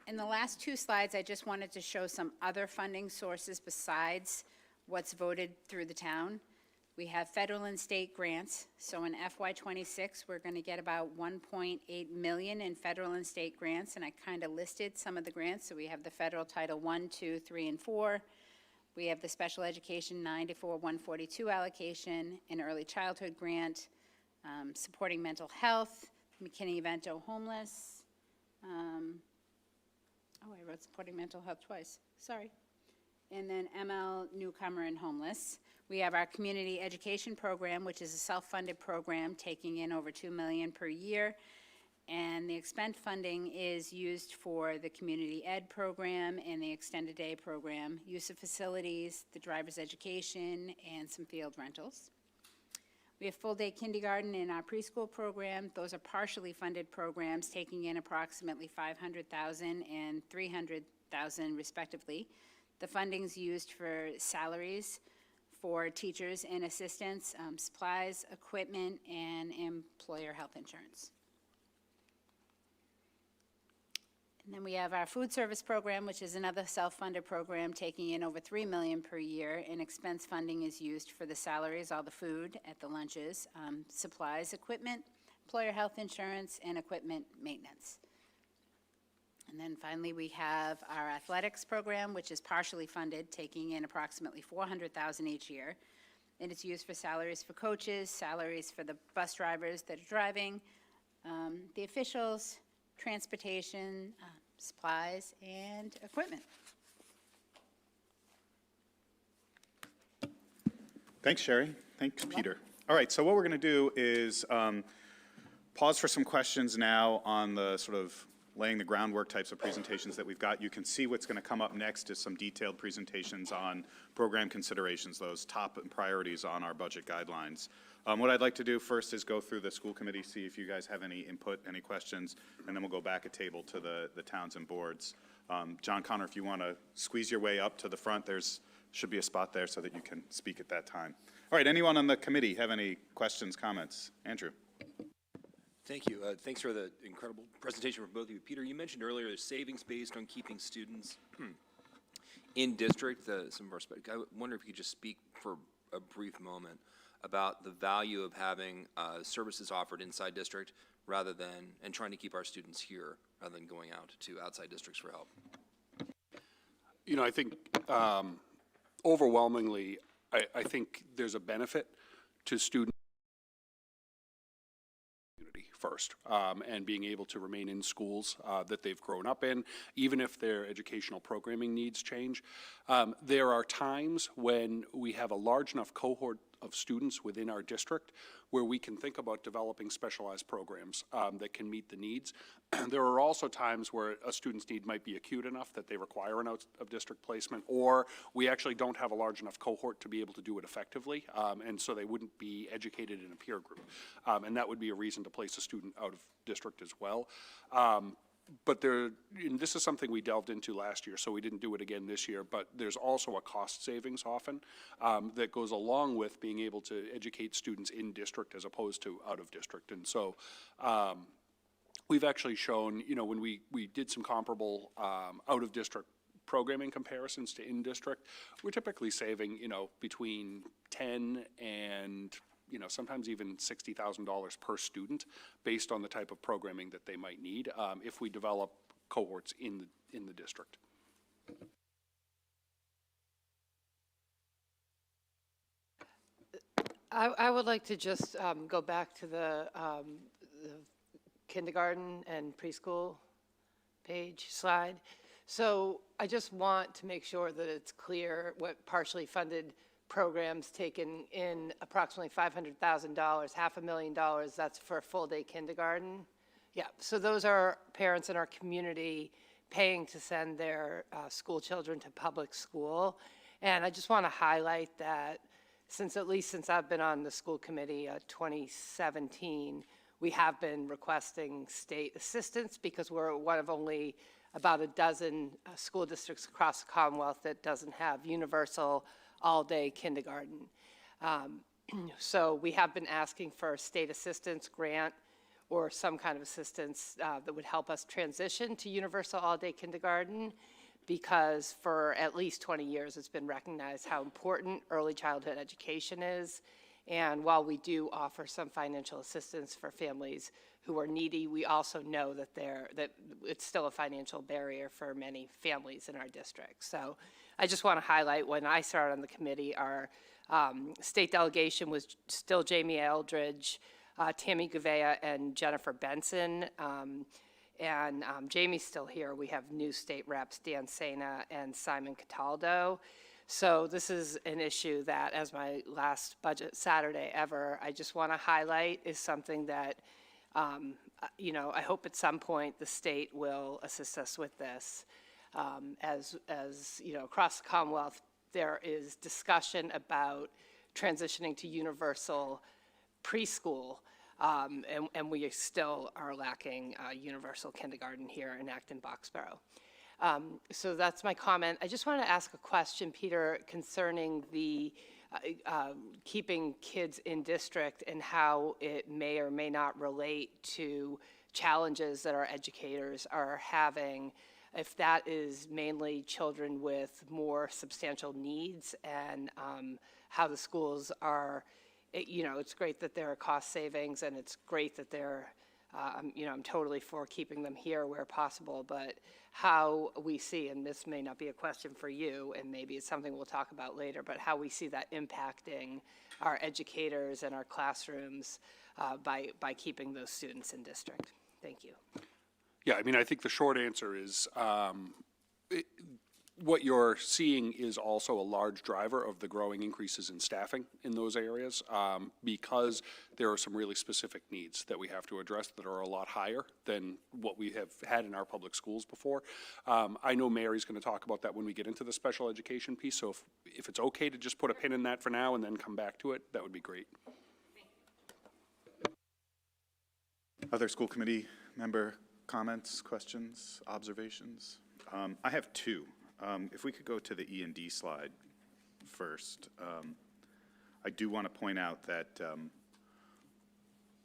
In the last two slides, I just wanted to show some other funding sources besides what's voted through the town. We have federal and state grants. So in FY26, we're going to get about $1.8 million in federal and state grants, and I kind of listed some of the grants. So we have the federal Title I, II, III, and IV. We have the Special Education 94-142 allocation, an early childhood grant, supporting mental health, McKinney-Vento homeless. I wrote supporting mental health twice, sorry. And then ML newcomer and homeless. We have our community education program, which is a self-funded program taking in over $2 million per year. And the expense funding is used for the community ed program and the extended day program, use of facilities, the driver's education, and some field rentals. We have full day kindergarten in our preschool program. Those are partially funded programs taking in approximately $500,000 and $300,000 respectively. The funding's used for salaries for teachers and assistants, supplies, equipment, and employer health insurance. And then we have our food service program, which is another self-funded program taking in over $3 million per year, and expense funding is used for the salaries, all the food at the lunches, supplies, equipment, employer health insurance, and equipment maintenance. And then finally, we have our athletics program, which is partially funded, taking in approximately $400,000 each year. And it's used for salaries for coaches, salaries for the bus drivers that are driving, the officials, transportation, supplies, and equipment.
Thanks, Sherry. Thanks, Peter. All right, so what we're going to do is pause for some questions now on the sort of laying the groundwork types of presentations that we've got. You can see what's going to come up next is some detailed presentations on program considerations, those top priorities on our budget guidelines. What I'd like to do first is go through the school committee, see if you guys have any input, any questions, and then we'll go back a table to the towns and boards. John Connor, if you want to squeeze your way up to the front, there's should be a spot there so that you can speak at that time. All right, anyone on the committee have any questions, comments? Andrew.
Thank you. Thanks for the incredible presentation from both of you. Peter, you mentioned earlier the savings based on keeping students in district. Some of our, I wonder if you could just speak for a brief moment about the value of having services offered inside district rather than, and trying to keep our students here rather than going out to outside districts for help.
You know, I think overwhelmingly, I think there's a benefit to students first, and being able to remain in schools that they've grown up in, even if their educational programming needs change. There are times when we have a large enough cohort of students within our district where we can think about developing specialized programs that can meet the needs. There are also times where a student's need might be acute enough that they require an out-of-district placement, or we actually don't have a large enough cohort to be able to do it effectively, and so they wouldn't be educated in a peer group. And that would be a reason to place a student out of district as well. But and this is something we delved into last year, so we didn't do it again this year, but there's also a cost savings often that goes along with being able to educate students in district as opposed to out of district. And so we've actually shown, when we did some comparable out of district programming comparisons to in district, we're typically saving, between 10 and sometimes even $60,000 per student based on the type of programming that they might need if we develop cohorts in the district.
I would like to just go back to the kindergarten and preschool slide. So I just want to make sure that it's clear what partially funded programs taken in approximately $500,000, $500,000, that's for a full-day kindergarten. Yeah, so those are parents in our community paying to send their school children to public school. And I just want to highlight that since I've been on the school committee, 2017, we have been requesting state assistance because we're one of only about a dozen school districts across the Commonwealth that doesn't have universal all-day kindergarten. So we have been asking for a state assistance grant or some kind of assistance that would help us transition to universal all-day kindergarten, because for at least 20 years it's been recognized how important early childhood education is. And while we do offer some financial assistance for families who are needy, we also know that it's still a financial barrier for many families in our district. So I just want to highlight, when I started on the committee, our state delegation was still Jamie Eldridge, Tammy Gouveia, and Jennifer Benson. And Jamie's still here. We have new state reps, Dan Sena and Simon Cataldo. So this is an issue that, as my last budget Saturday ever, I just want to highlight is something that, I hope at some point the state will assist us with this. As across the Commonwealth, there is discussion about transitioning to universal preschool, and we still are lacking universal kindergarten here in Acton-Boxborough. So that's my comment. I just want to ask a question, Peter, concerning the keeping kids in district and how it may or may not relate to challenges that our educators are having, if that is mainly children with more substantial needs, and how the schools are, it's great that there are cost savings, and it's great that they're, I'm totally for keeping them here where possible, but how we see, and this may not be a question for you, and maybe it's something we'll talk about later, but how we see that impacting our educators and our classrooms by keeping those students in district. Thank you.
Yeah, I think the short answer is what you're seeing is also a large driver of the growing increases in staffing in those areas, because there are some really specific needs that we have to address that are a lot higher than what we have had in our public schools before. I know Mary's going to talk about that when we get into the special education piece, so if it's okay to just put a pin in that for now and then come back to it, that would be great.
Other school committee member comments, questions, observations? I have two. If we could go to the E&D slide first. I do want to point out that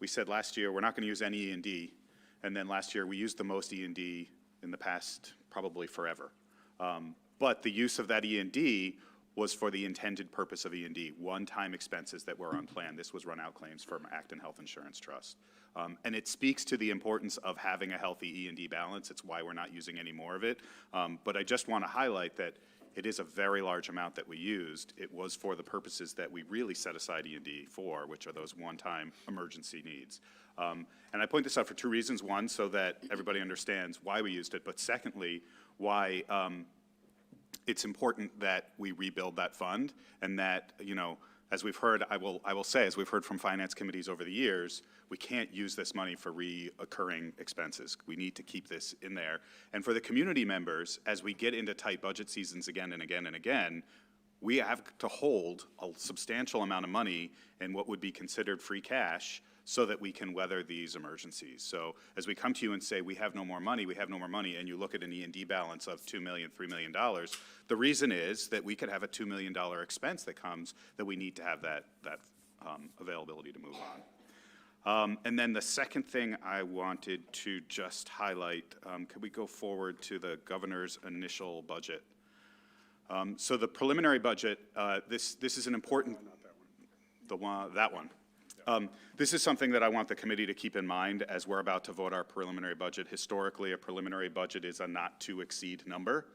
we said last year we're not going to use any E&D, and then last year we used the most E&D in the past probably forever. But the use of that E&D was for the intended purpose of E&D, one-time expenses that were on plan. This was run-out claims from Acton Health Insurance Trust. And it speaks to the importance of having a healthy E&D balance. It's why we're not using any more of it. But I just want to highlight that it is a very large amount that we used. It was for the purposes that we really set aside E&D for, which are those one-time emergency needs. And I point this out for two reasons. One, so that everybody understands why we used it, but secondly, why it's important that we rebuild that fund, and that, as we've heard, I will say, as we've heard from finance committees over the years, we can't use this money for reoccurring expenses. We need to keep this in there. And for the community members, as we get into tight budget seasons again and again and again, we have to hold a substantial amount of money in what would be considered free cash so that we can weather these emergencies. So as we come to you and say, we have no more money, and you look at an E&D balance of $2 million, $3 million, the reason is that we could have a $2 million expense that comes that we need to have that availability to move on. And then the second thing I wanted to just highlight, could we go forward to the governor's initial budget? So the preliminary budget, this is an important, that one. This is something that I want the committee to keep in mind as we're about to vote our preliminary budget. Historically, a preliminary budget is a not to exceed number.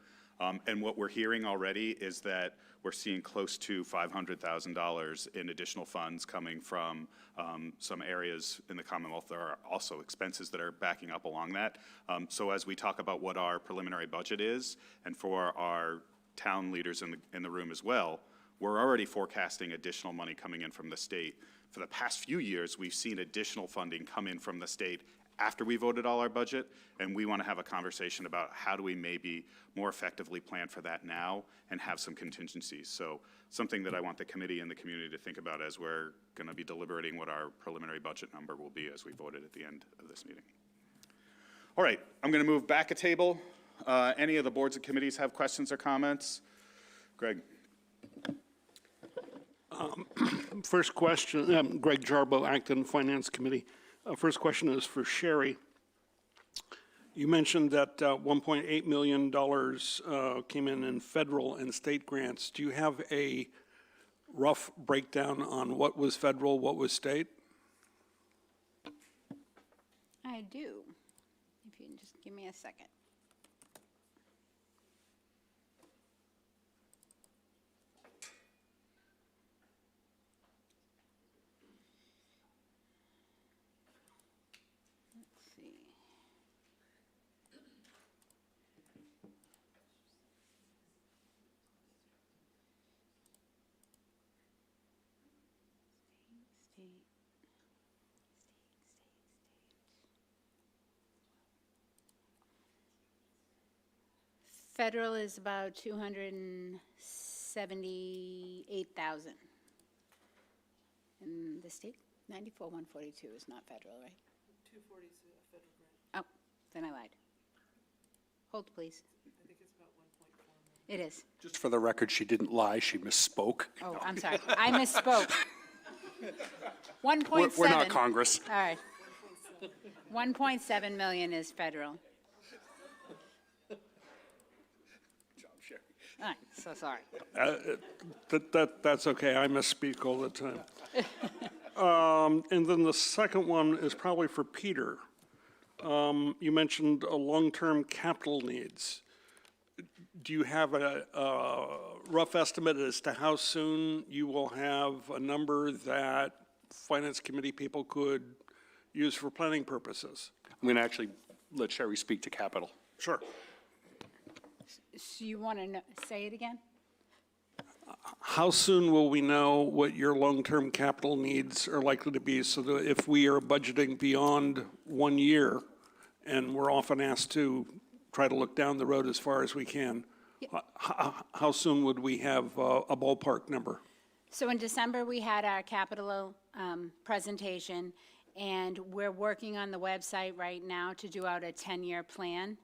And what we're hearing already is that we're seeing close to $500,000 in additional funds coming from some areas in the Commonwealth. There are also expenses that are backing up along that. So as we talk about what our preliminary budget is, and for our town leaders in the room as well, we're already forecasting additional money coming in from the state. For the past few years, we've seen additional funding come in from the state after we voted all our budget, and we want to have a conversation about how do we maybe more effectively plan for that now and have some contingencies. So something that I want the committee and the community to think about as we're going to be deliberating what our preliminary budget number will be as we vote it at the end of this meeting. All right, I'm going to move back a table. Any of the boards and committees have questions or comments? Greg.
First question, Greg Jarbo, Acton Finance Committee. First question is for Sherry. You mentioned that $1.8 million came in federal and state grants. Do you have a rough breakdown on what was federal, what was state?
I do. If you can just give me a second. Let's see. State. Federal is about 278,000. And the state, 94,142 is not federal, right?
240 is a federal grant.
Oh, then I lied. Hold, please.
I think it's about 1.4 million.
It is.
Just for the record, she didn't lie, she misspoke.
Oh, I'm sorry. I misspoke. 1.7.
We're not Congress.
All right. 1.7 million is federal. All right, so sorry.
That's okay, I misspeak all the time. And then the second one is probably for Peter. You mentioned long-term capital needs. Do you have a rough estimate as to how soon you will have a number that Finance Committee people could use for planning purposes?
I'm going to actually let Sherry speak to capital.
Sure.
So you want to say it again?
How soon will we know what your long-term capital needs are likely to be, so that if we are budgeting beyond 1 year, and we're often asked to try to look down the road as far as we can, how soon would we have a ballpark number?
So in December, we had our capital presentation, and we're working on the website right now to do out a 10-year plan.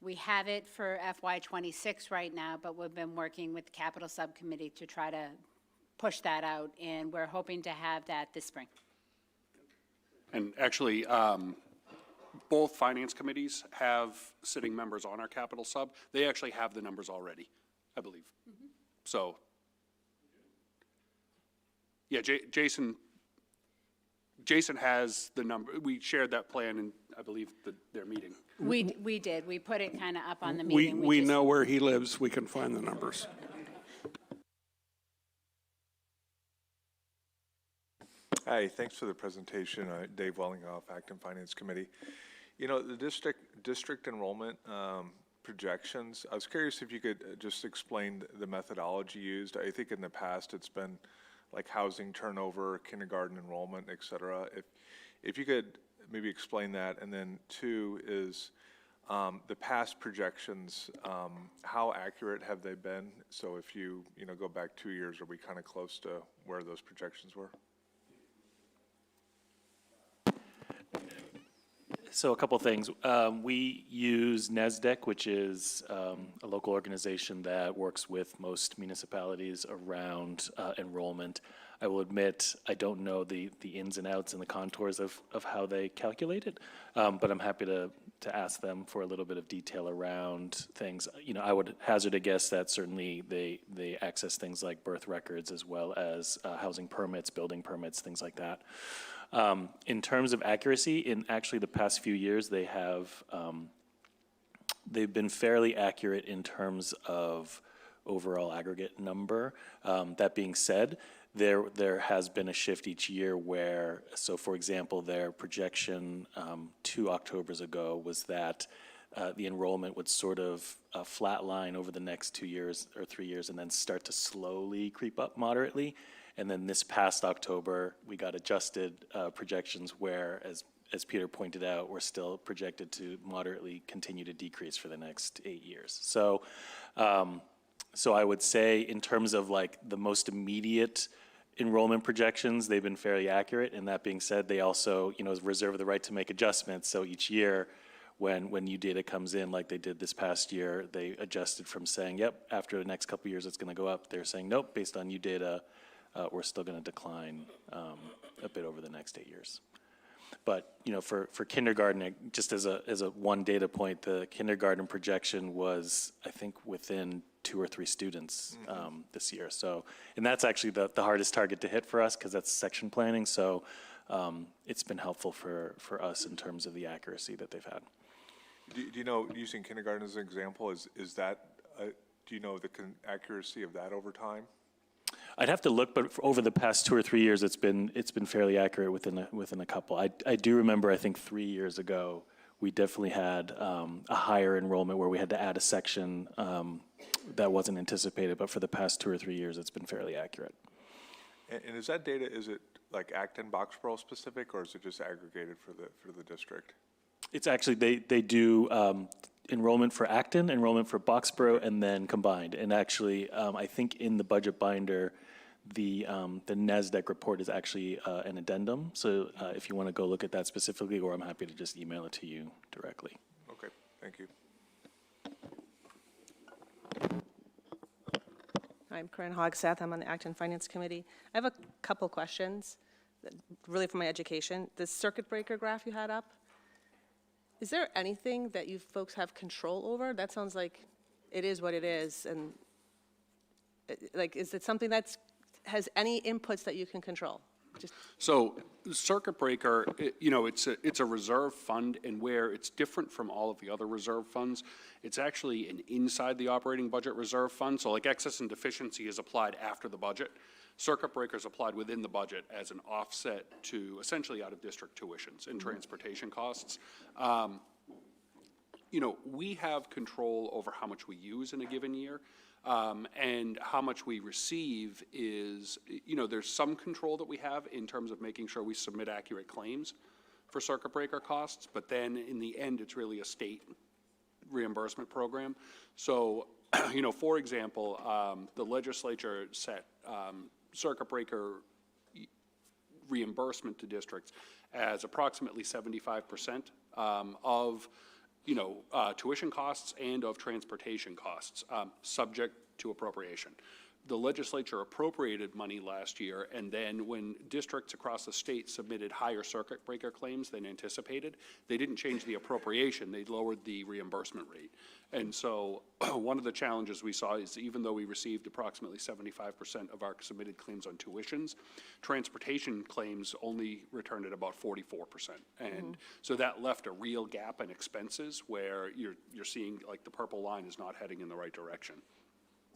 We have it for FY26 right now, but we've been working with the capital subcommittee to try to push that out, and we're hoping to have that this spring.
And actually, both finance committees have sitting members on our capital sub. They actually have the numbers already, I believe. So, yeah, Jason has the number. We shared that plan in, I believe, their meeting.
We did. We put it kind of up on the meeting.
We
just-
know where he lives, we can find the numbers.
Hi, thanks for the presentation. Dave Wellinghoff, Acton Finance Committee. You know, the district enrollment projections, I was curious if you could just explain the methodology used. I think in the past it's been like housing turnover, kindergarten enrollment, et cetera. If you could maybe explain that. And then two is the past projections, how accurate have they been? So if you go back 2 years, are we kind of close to where those projections were?
So a couple things. We use NASDAQ, which is a local organization that works with most municipalities around enrollment. I will admit, I don't know the ins and outs and the contours of how they calculate it, but I'm happy to ask them for a little bit of detail around things. I would hazard a guess that certainly they access things like birth records as well as housing permits, building permits, things like that. In terms of accuracy, in actually the past few years, they've been fairly accurate in terms of overall aggregate number. That being said, there has been a shift each year where, so for example, their projection 2 Octobers ago was that the enrollment would sort of flatline over the next 2 years or 3 years and then start to slowly creep up moderately. And then this past October, we got adjusted projections where, as Peter pointed out, we're still projected to moderately continue to decrease for the next 8 years. So, so I would say in terms of like the most immediate enrollment projections, they've been fairly accurate. And that being said, they also, reserve the right to make adjustments. So each year, when new data comes in, like they did this past year, they adjusted from saying, yep, after the next couple of years, it's going to go up. They're saying, nope, based on new data, we're still going to decline a bit over the next 8 years. But for kindergarten, just as a one data point, the kindergarten projection was, I think, within 2 or 3 students this year. So, and that's actually the hardest target to hit for us because that's section planning. So it's been helpful for us in terms of the accuracy that they've had.
Do you know, using kindergarten as an example, is that, do you know the accuracy of that over time?
I'd have to look, but over the past 2 or 3 years, it's been fairly accurate within a couple. I do remember, I think 3 years ago, we definitely had a higher enrollment where we had to add a section that wasn't anticipated, but for the past 2 or 3 years, it's been fairly accurate.
And is that data, is it like Acton, Boxborough specific, or is it just aggregated for the district?
It's actually, they do enrollment for Acton, enrollment for Boxborough, and then combined. And actually, I think in the budget binder, the NASDAQ report is actually an addendum. So if you want to go look at that specifically, or I'm happy to just email it to you directly.
Okay, thank you.
I'm Corinne Hogseth. I'm on the Acton Finance Committee. I have a couple questions, really for my education. The circuit breaker graph you had up, is there anything that you folks have control over? That sounds like it is what it is. And like, is it something that's has any inputs that you can control?
So circuit breaker, it's a reserve fund, and where it's different from all of the other reserve funds, it's actually an inside the operating budget reserve fund. So like excess and deficiency is applied after the budget. Circuit breaker is applied within the budget as an offset to essentially out-of-district tuitions and transportation costs. We have control over how much we use in a given year. And how much we receive is, there's some control that we have in terms of making sure we submit accurate claims for circuit breaker costs, but then in the end, it's really a state reimbursement program. So, for example, the legislature set circuit breaker reimbursement to districts as approximately 75% of tuition costs and of transportation costs, subject to appropriation. The legislature appropriated money last year, and then when districts across the state submitted higher circuit breaker claims than anticipated, they didn't change the appropriation, they lowered the reimbursement rate. And so one of the challenges we saw is even though we received approximately 75% of our submitted claims on tuitions, transportation claims only returned at about 44%. And so that left a real gap in expenses where you're seeing like the purple line is not heading in the right direction.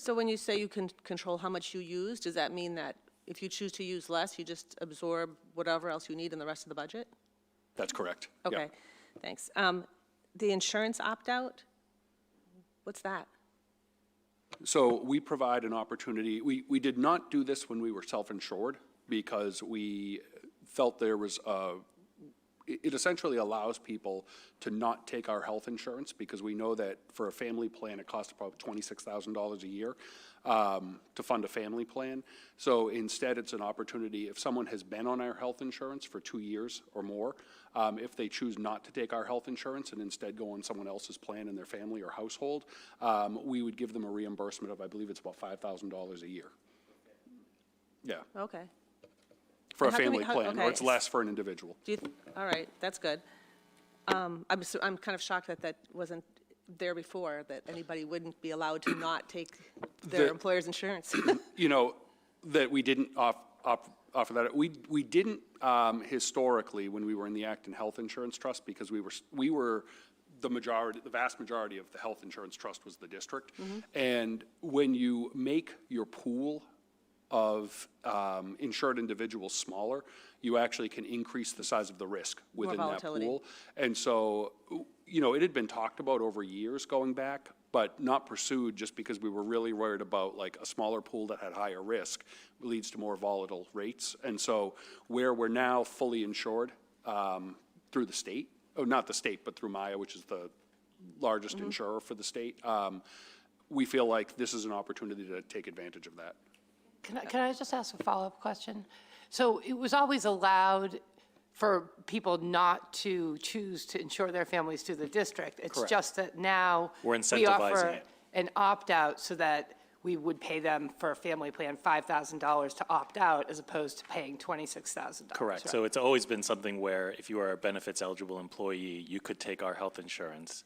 So when you say you can control how much you use, does that mean that if you choose to use less, you just absorb whatever else you need in the rest of the budget?
That's correct. Yep.
Okay, thanks. The insurance opt-out, what's that?
So we provide an opportunity. We did not do this when we were self-insured because we felt there was it essentially allows people to not take our health insurance because we know that for a family plan, it costs about $26,000 a year to fund a family plan. So instead, it's an opportunity, if someone has been on our health insurance for 2 years or more, if they choose not to take our health insurance and instead go on someone else's plan in their family or household, we would give them a reimbursement of, I believe it's about $5,000 a year. Yeah,
Okay.
for a
And how can we-
family plan, or
okay.
it's less for an individual.
All right, that's good. I'm kind of shocked that that wasn't there before, that anybody wouldn't be allowed to not take their
The-
employer's insurance.
You know, that we didn't offer that. We didn't historically when we were in the Acton Health Insurance Trust because we were the vast majority of the health insurance trust was the district. And when you make your pool of insured individuals smaller, you actually can increase the size of the risk within that
volatility.
pool. And so, you know, it had been talked about over years going back, but not pursued just because we were really worried about like a smaller pool that had higher risk leads to more volatile rates. And so where we're now fully insured through the state, not the state, but through Maya, which is the largest insurer for the state, we feel like this is an opportunity to take advantage of that.
Can I just ask a follow-up question? So it was always allowed for people not to choose to insure their families through the district. It's
Correct.
just that now
We're
we
incentivizing
offer
it.
an opt-out so that we would pay them for a family plan $5,000 to opt out as opposed to paying $26,000.
Correct.
right?
So it's always been something where if you are a benefits eligible employee, you could take our health insurance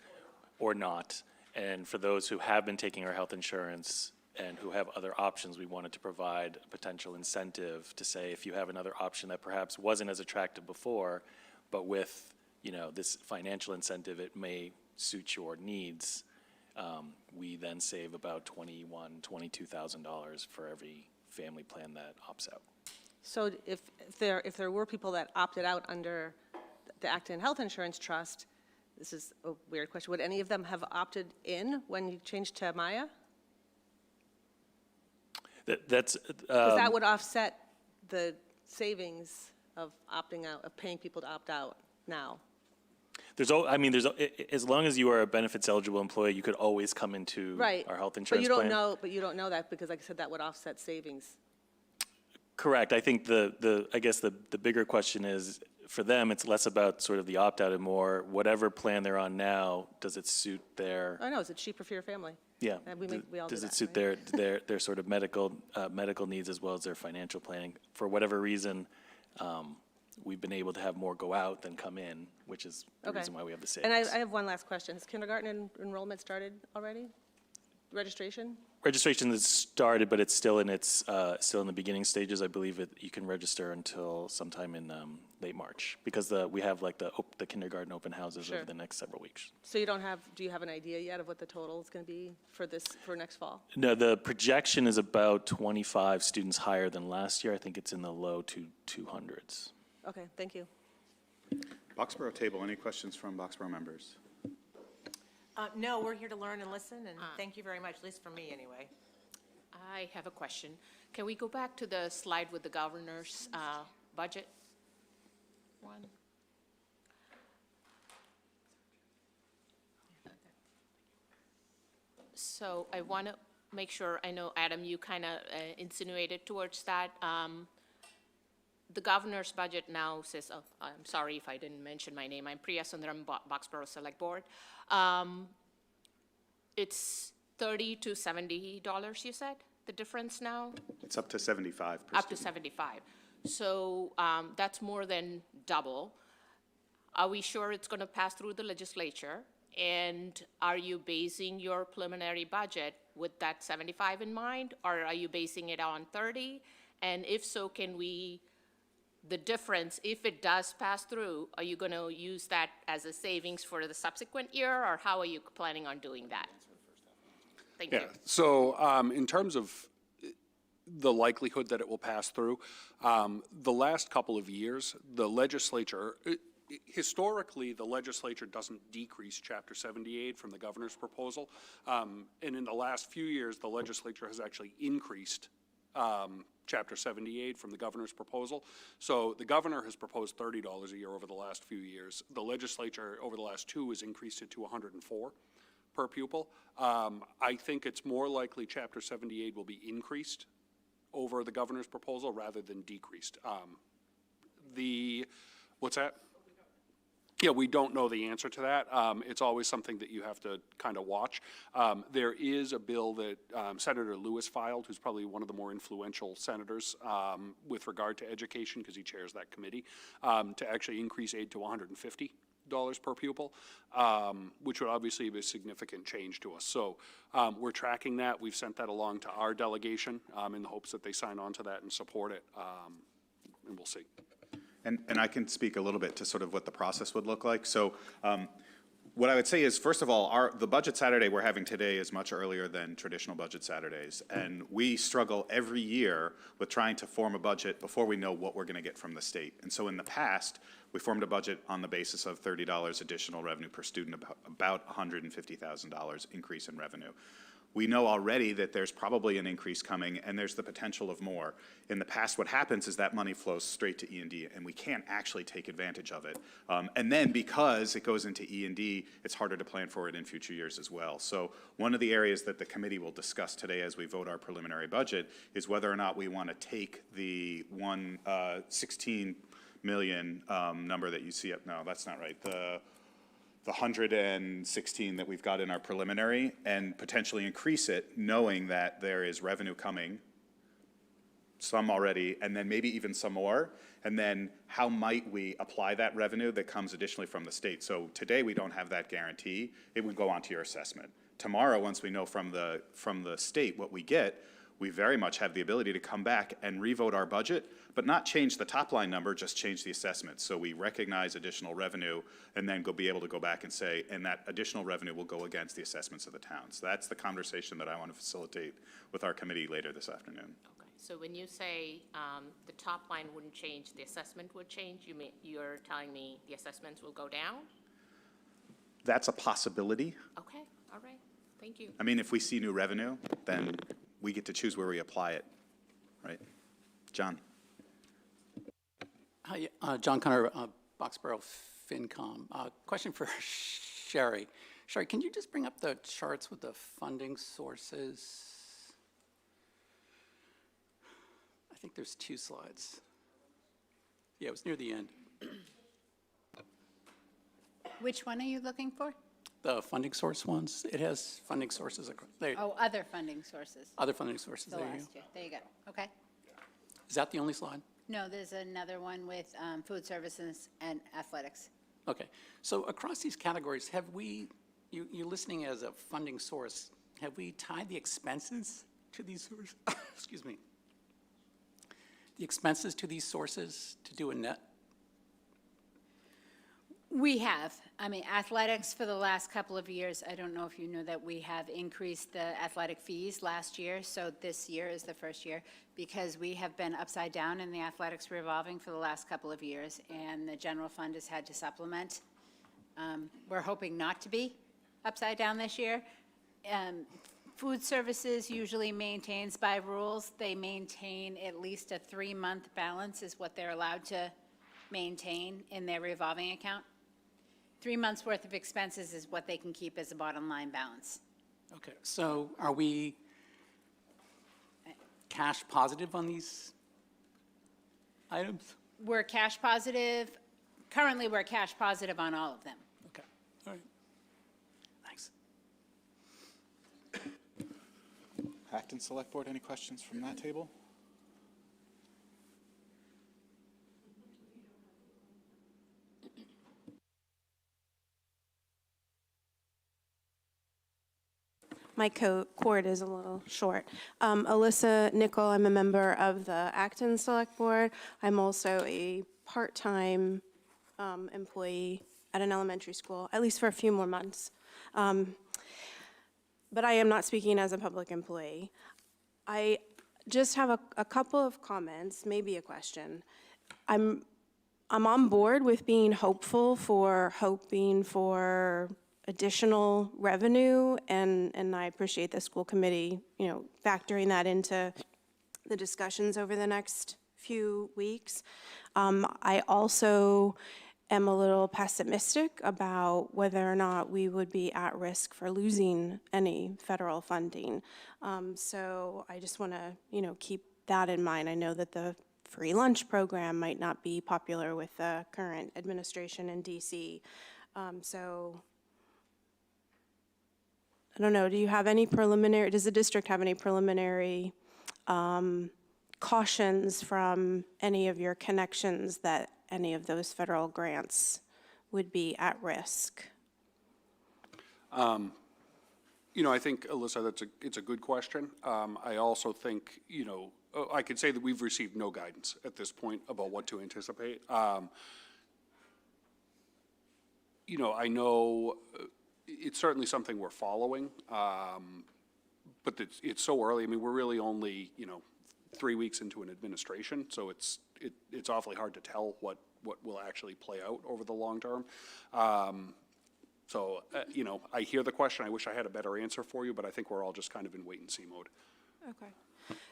or not. And for those who have been taking our health insurance and who have other options, we wanted to provide a potential incentive to say if you have another option that perhaps wasn't as attractive before, but with, you know, this financial incentive, it may suit your needs. We then save about $21,000, $22,000 for every family plan that opts out.
So if there were people that opted out under the Acton Health Insurance Trust, this is a weird question, would any of them have opted in when you changed to Maya?
That's,
Because that would offset the savings of opting out, of paying people to opt out now.
as long as you are a benefits eligible employee, you could always come into
Right.
our health insurance plan.
But you don't know that because, like I said, that would offset savings.
Correct. I think I guess the bigger question is, for them, it's less about sort of the opt-out and more, whatever plan they're on now, does it suit their,
I know, is it cheaper for your family?
yeah.
We all do
Does it
that,
suit
right?
their sort of medical needs as well as their financial planning? For whatever reason, we've been able to have more go out than come in, which is the
Okay.
reason why we have the
And
savings.
I have one last question. Has kindergarten enrollment started already? Registration?
Registration has started, but it's still in the beginning stages. I believe you can register until sometime in late March, because we have like the kindergarten open houses over
Sure.
the next several weeks.
So do you have an idea yet of what the total is going to be for next fall?
No, the projection is about 25 students higher than last year. I think it's in the low 200s.
Okay, thank you.
Boxborough table, any questions from Boxborough members?
No, we're here to learn and listen, and thank you very much, at least for me, anyway.
I have a question. Can we go back to the slide with the governor's budget one? So I want to make sure, I know, Adam, you kind of insinuated towards that. The governor's budget now says, I'm sorry if I didn't mention my name, I'm Priya Sundaram, Boxborough Select Board. It's $30 to $70, you said, the difference now?
It's up to 75 per
Up to
student.
75. So that's more than double. Are we sure it's going to pass through the legislature? And are you basing your preliminary budget with that 75 in mind, or are you basing it on 30? And if so, the difference, if it does pass through, are you going to use that as a savings for the subsequent year, or how are you planning on doing that? Thank you.
Yeah, so in terms of the likelihood that it will pass through, the last couple of years, the legislature, historically, the legislature doesn't decrease Chapter 70 aid from the governor's proposal. And in the last few years, the legislature has actually increased Chapter 70 aid from the governor's proposal. So the governor has proposed $30 a year over the last few years. The legislature over the last 2 has increased it to $104 per pupil. I think it's more likely Chapter 70 aid will be increased over the governor's proposal rather than decreased. What's that? Yeah, we don't know the answer to that. It's always something that you have to kind of watch. There is a bill that Senator Lewis filed, who's probably one of the more influential senators with regard to education, because he chairs that committee, to actually increase aid to $150 per pupil, which would obviously be a significant change to us. So we're tracking that. We've sent that along to our delegation in the hopes that they sign on to that and support it, and we'll see.
And I can speak a little bit to sort of what the process would look like. So what I would say is, first of all, the budget Saturday we're having today is much earlier than traditional budget Saturdays. And we struggle every year with trying to form a budget before we know what we're going to get from the state. And so in the past, we formed a budget on the basis of $30 additional revenue per student, about $150,000 increase in revenue. We know already that there's probably an increase coming, and there's the potential of more. In the past, what happens is that money flows straight to E&D, and we can't actually take advantage of it. And then because it goes into E&D, it's harder to plan for it in future years as well. So one of the areas that the committee will discuss today as we vote our preliminary budget is whether or not we want to take the 16 million number that you see up. No, that's not right. The 116 that we've got in our preliminary and potentially increase it, knowing that there is revenue coming, some already, and then maybe even some more. And then how might we apply that revenue that comes additionally from the state? So today we don't have that guarantee. It would go onto your assessment. Tomorrow, once we know from the state what we get, we very much have the ability to come back and revote our budget, but not change the top line number, just change the assessment. So we recognize additional revenue and then be able to go back and say, and that additional revenue will go against the assessments of the towns. That's the conversation that I want to facilitate with our committee later this afternoon.
Okay, so when you say the top line wouldn't change, the assessment would change, you're telling me the assessments will go down?
That's a possibility.
Okay, all right, thank you.
I mean, if we see new revenue, then we get to choose where we apply it, right? John.
Hi, John Connor, Boxborough FinCom. Question for Sherry. Sherry, can you just bring up the charts with the funding sources? I think there's 2 slides. Yeah, it was near the end.
Which one are you looking for?
The funding source ones, it has funding sources. There,
Oh, other funding sources.
other funding sources,
The
there you
last
go.
two. There you go. Okay.
Is that the only slide?
No, there's another one with food services and athletics.
Okay, so across these categories, have we, you're listening as a funding source, have we tied the expenses to these sources? Excuse me. The expenses to these sources to do a net?
We have. I mean, athletics for the last couple of years, I don't know if you know that we have increased the athletic fees last year, so this year is the first year, because we have been upside down in the athletics revolving for the last couple of years, and the general fund has had to supplement. We're hoping not to be upside down this year. Food services usually maintains by rules. They maintain at least a 3-month balance is what they're allowed to maintain in their revolving account. 3 months' worth of expenses is what they can keep as a bottom line balance.
Okay, so are we cash positive on these items?
We're cash positive. Currently, we're cash positive on all of them.
Okay, all right. Thanks.
Acton Select Board, any questions from that table?
My cord is a little short. Alyssa Nickel, I'm a member of the Acton Select Board. I'm also a part-time employee at an elementary school, at least for a few more months. But I am not speaking as a public employee. I just have a couple of comments, maybe a question. I'm I'm on board with being hoping for additional revenue, and I appreciate the school committee, factoring that into the discussions over the next few weeks. I also am a little pessimistic about whether or not we would be at risk for losing any federal funding. So I just want to, keep that in mind. I know that the free lunch program might not be popular with the current administration in DC. So I don't know, does the district have any preliminary cautions from any of your connections that any of those federal grants would be at risk?
I think, Alyssa, it's a good question. I also think, I could say that we've received no guidance at this point about what to anticipate. I know it's certainly something we're following, but it's so early. I mean, we're really only, 3 weeks into an administration, so it's awfully hard to tell what will actually play out over the long term. So, I hear the question. I wish I had a better answer for you, but I think we're all just kind of in wait-and-see mode.
Okay.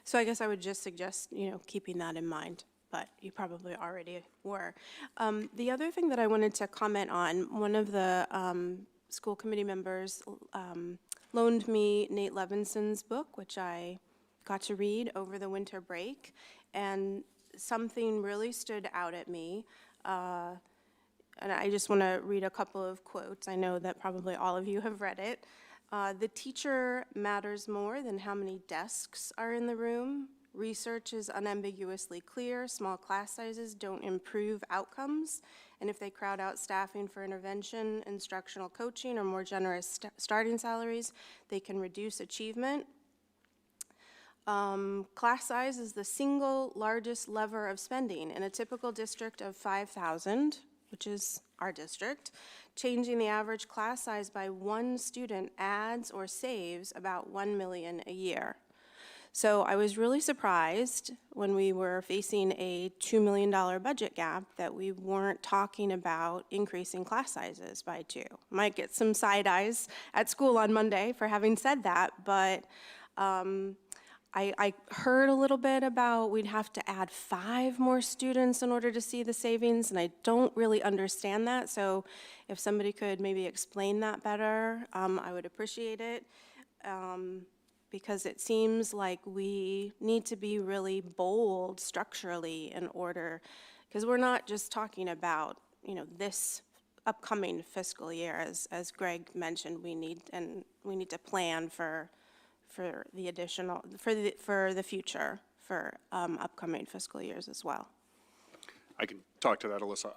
So I guess I would just suggest, keeping that in mind, but you probably already were. The other thing that I wanted to comment on, one of the school committee members loaned me Nate Levinson's book, which I got to read over the winter break, and something really stood out at me. And I just want to read a couple of quotes. I know that probably all of you have read it. The teacher matters more than how many desks are in the room. Research is unambiguously clear. Small class sizes don't improve outcomes. And if they crowd out staffing for intervention, instructional coaching, or more generous starting salaries, they can reduce achievement. Class size is the single largest lever of spending. In a typical district of 5,000, which is our district, changing the average class size by 1 student adds or saves about $1 million a year. So I was really surprised when we were facing a $2 million budget gap that we weren't talking about increasing class sizes by 2. Might get some side eyes at school on Monday for having said that, but I heard a little bit about we'd have to add 5 more students in order to see the savings, and I don't really understand that. So if somebody could maybe explain that better, I would appreciate it. Because it seems like we need to be really bold structurally in order, because we're not just talking about, this upcoming fiscal year, as Greg mentioned, we need to plan for the additional, for the future, for upcoming fiscal years as well.
I can talk to that, Alyssa.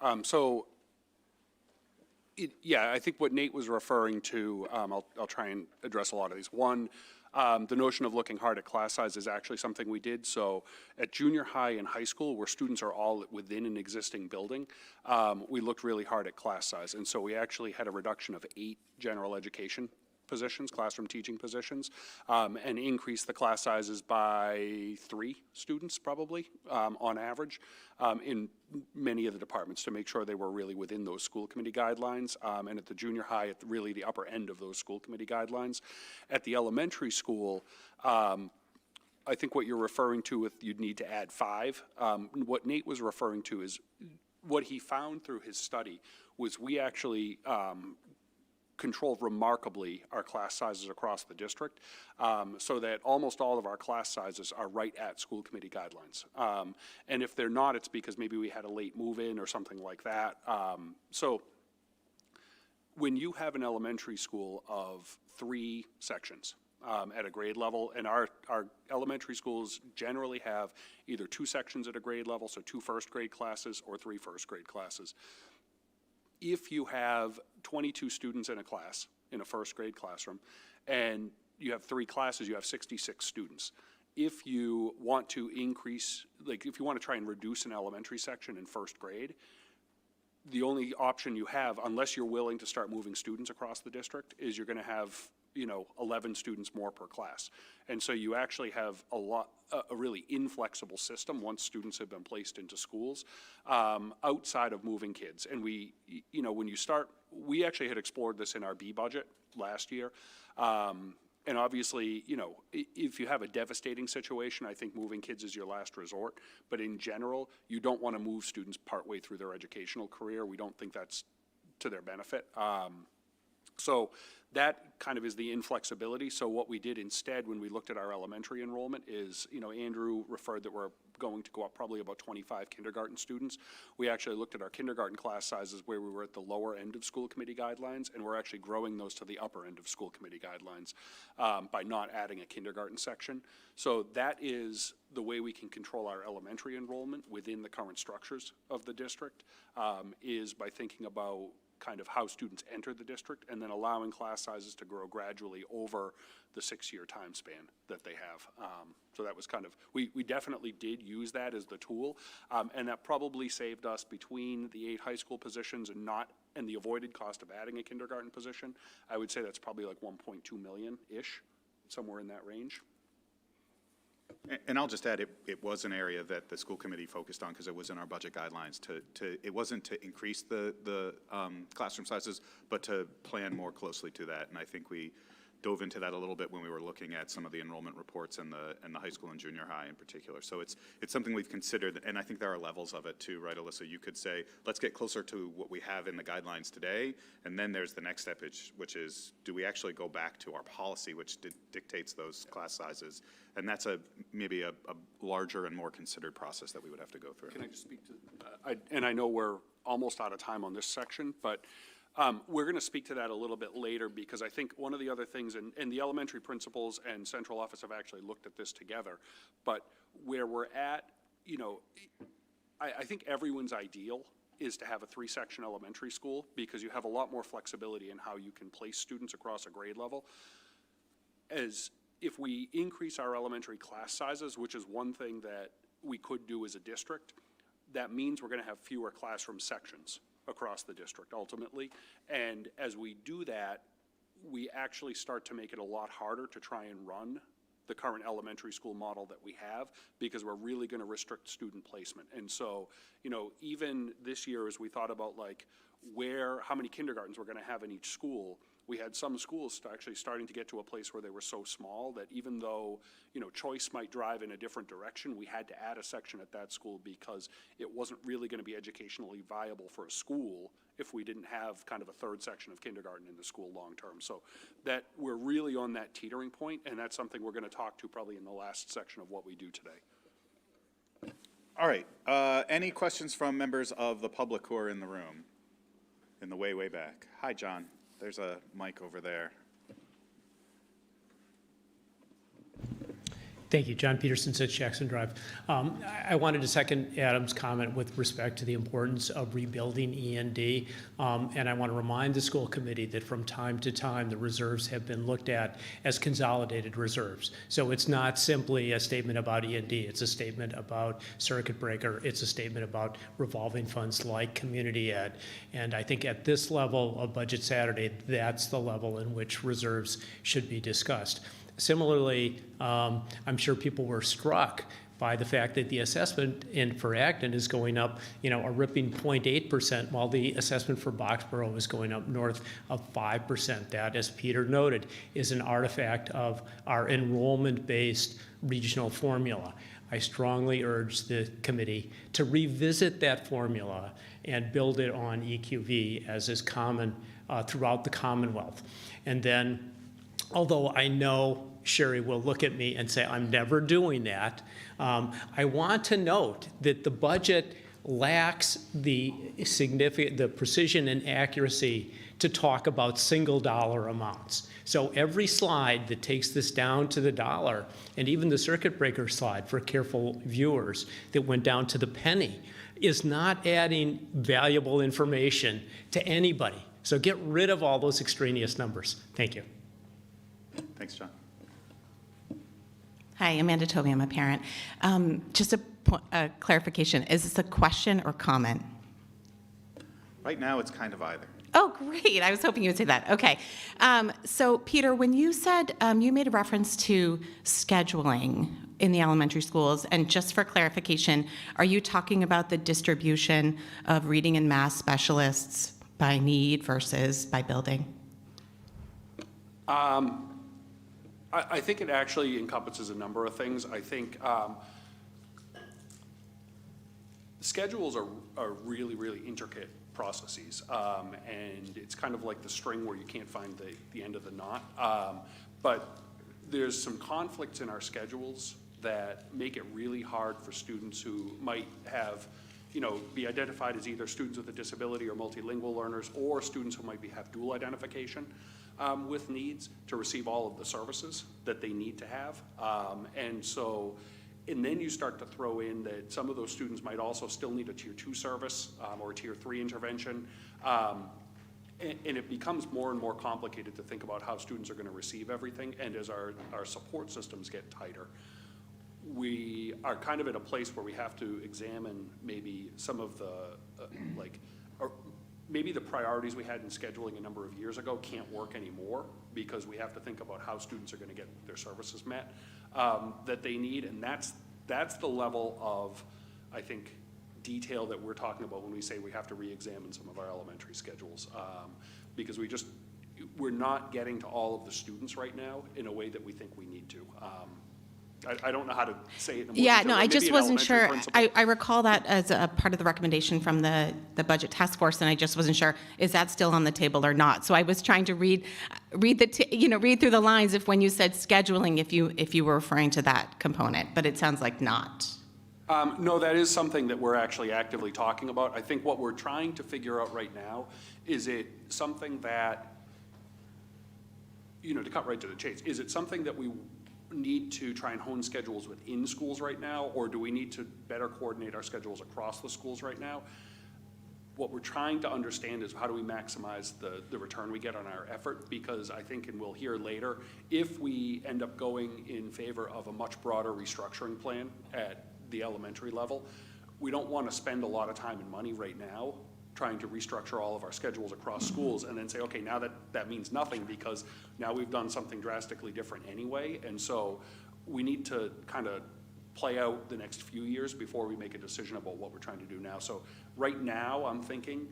I think what Nate was referring to, I'll try and address a lot of these. One, the notion of looking hard at class size is actually something we did. So at junior high and high school, where students are all within an existing building, we looked really hard at class size. And so we actually had a reduction of 8 general education positions, classroom teaching positions, and increased the class sizes by 3 students probably on average in many of the departments to make sure they were really within those school committee guidelines, and at the junior high at really the upper end of those school committee guidelines. At the elementary school, I think what you're referring to with you'd need to add 5, what Nate was referring to is what he found through his study was we actually controlled remarkably our class sizes across the district, so that almost all of our class sizes are right at school committee guidelines. And if they're not, it's because maybe we had a late move-in or something like that. So when you have an elementary school of 3 sections at a grade level, and our elementary schools generally have either 2 sections at a grade level, so 2 first grade classes or 3 first grade classes. If you have 22 students in a class, in a first grade classroom, and you have 3 classes, you have 66 students. If you want to increase, if you want to try and reduce an elementary section in first grade, the only option you have, unless you're willing to start moving students across the district, is you're going to have 11 students more per class. And so you actually have a really inflexible system once students have been placed into schools outside of moving kids. And when you start, we actually had explored this in our B budget last year. And obviously, if you have a devastating situation, I think moving kids is your last resort. But in general, you don't want to move students partway through their educational career. We don't think that's to their benefit. So that kind of is the inflexibility. So what we did instead when we looked at our elementary enrollment is, Andrew referred that we're going to go up probably about 25 kindergarten students. We actually looked at our kindergarten class sizes where we were at the lower end of school committee guidelines, and we're actually growing those to the upper end of school committee guidelines by not adding a kindergarten section. So that is the way we can control our elementary enrollment within the current structures of the district, is by thinking about kind of how students enter the district and then allowing class sizes to grow gradually over the 6-year time span that they have. So that was kind of, we definitely did use that as the tool, and that probably saved us between the 8 high school positions and the avoided cost of adding a kindergarten position. I would say that's probably like 1.2 million-ish, somewhere in that range.
And I'll just add, it was an area that the school committee focused on because it was in our budget guidelines it wasn't to increase the classroom sizes, but to plan more closely to that. And I think we dove into that a little bit when we were looking at some of the enrollment reports in the high school and junior high in particular. So it's something we've considered, and I think there are levels of it too, right, Alyssa? You could say, let's get closer to what we have in the guidelines today, and then there's the next step, which is, do we actually go back to our policy, which dictates those class sizes? And that's maybe a larger and more considered process that we would have to go through.
Can I just speak to, and I know we're almost out of time on this section, but we're going to speak to that a little bit later, because I think one of the other things, and the elementary principals and central office have actually looked at this together, but where we're at, I think everyone's ideal is to have a 3-section elementary school, because you have a lot more flexibility in how you can place students across a grade level. If we increase our elementary class sizes, which is one thing that we could do as a district, that means we're going to have fewer classroom sections across the district ultimately. And as we do that, we actually start to make it a lot harder to try and run the current elementary school model that we have, because we're really going to restrict student placement. And so, even this year, as we thought about how many kindergartens we're going to have in each school, we had some schools actually starting to get to a place where they were so small that even though, choice might drive in a different direction, we had to add a section at that school because it wasn't really going to be educationally viable for a school if we didn't have kind of a 3rd section of kindergarten in the school long term. So that we're really on that teetering point, and that's something we're going to talk to probably in the last section of what we do today.
All right. Any questions from members of the public who are in the room? In the way back. Hi, John. There's a mic over there.
Thank you. John Peterson, 6 Jackson Drive. I wanted to second Adam's comment with respect to the importance of rebuilding E&D. And I want to remind the school committee that from time to time, the reserves have been looked at as consolidated reserves. So it's not simply a statement about E&D. It's a statement about circuit breaker. It's a statement about revolving funds like community ed. And I think at this level of Budget Saturday, that's the level in which reserves should be discussed. Similarly, I'm sure people were struck by the fact that the assessment for Acton is going up, a ripping 0.8%, while the assessment for Boxborough is going up north of 5%. That, as Peter noted, is an artifact of our enrollment-based regional formula. I strongly urge the committee to revisit that formula and build it on EQV, as is common throughout the Commonwealth. And then, although I know Sherry will look at me and say, I'm never doing that, I want to note that the budget lacks the precision and accuracy to talk about single dollar amounts. So every slide that takes this down to the dollar, and even the circuit breaker slide for careful viewers that went down to the penny, is not adding valuable information to anybody. So get rid of all those extraneous numbers. Thank you.
Thanks, John.
Hi, Amanda Toby, I'm a parent. Just a clarification, is this a question or comment?
Right now, it's kind of either.
Oh, great. I was hoping you would say that. Okay. So, Peter, when you said you made a reference to scheduling in the elementary schools, and just for clarification, are you talking about the distribution of reading and math specialists by need versus by building?
I think it actually encompasses a number of things. I think schedules are really, really intricate processes, and it's kind of like the string where you can't find the end of the knot. But there's some conflicts in our schedules that make it really hard for students who might have, be identified as either students with a disability or multilingual learners, or students who might have dual identification with needs to receive all of the services that they need to have. And then you start to throw in that some of those students might also still need a Tier 2 service or a Tier 3 intervention. And it becomes more and more complicated to think about how students are going to receive everything. And as our support systems get tighter, we are kind of at a place where we have to examine maybe some of the, maybe the priorities we had in scheduling a number of years ago can't work anymore, because we have to think about how students are going to get their services met that they need. And that's the level of, I think, detail that we're talking about when we say we have to re-examine some of our elementary schedules, because we're not getting to all of the students right now in a way that we think we need to. I don't know how to say it in a more
Yeah,
detailed
no,
way.
I
Maybe
just
an
wasn't
elementary
sure.
principal.
I recall that as a part of the recommendation from the budget task force, and I just wasn't sure, is that still on the table or not? So I was trying to read through the lines if when you said scheduling, if you were referring to that component, but it sounds like not.
No, that is something that we're actually actively talking about. I think what we're trying to figure out right now, is it something that, to cut right to the chase, is it something that we need to try and hone schedules within schools right now, or do we need to better coordinate our schedules across the schools right now? What we're trying to understand is how do we maximize the return we get on our effort, because I think, and we'll hear later, if we end up going in favor of a much broader restructuring plan at the elementary level, we don't want to spend a lot of time and money right now trying to restructure all of our schedules across schools and then say, okay, now that means nothing, because now we've done something drastically different anyway. And so we need to kind of play out the next few years before we make a decision about what we're trying to do now. So right now, I'm thinking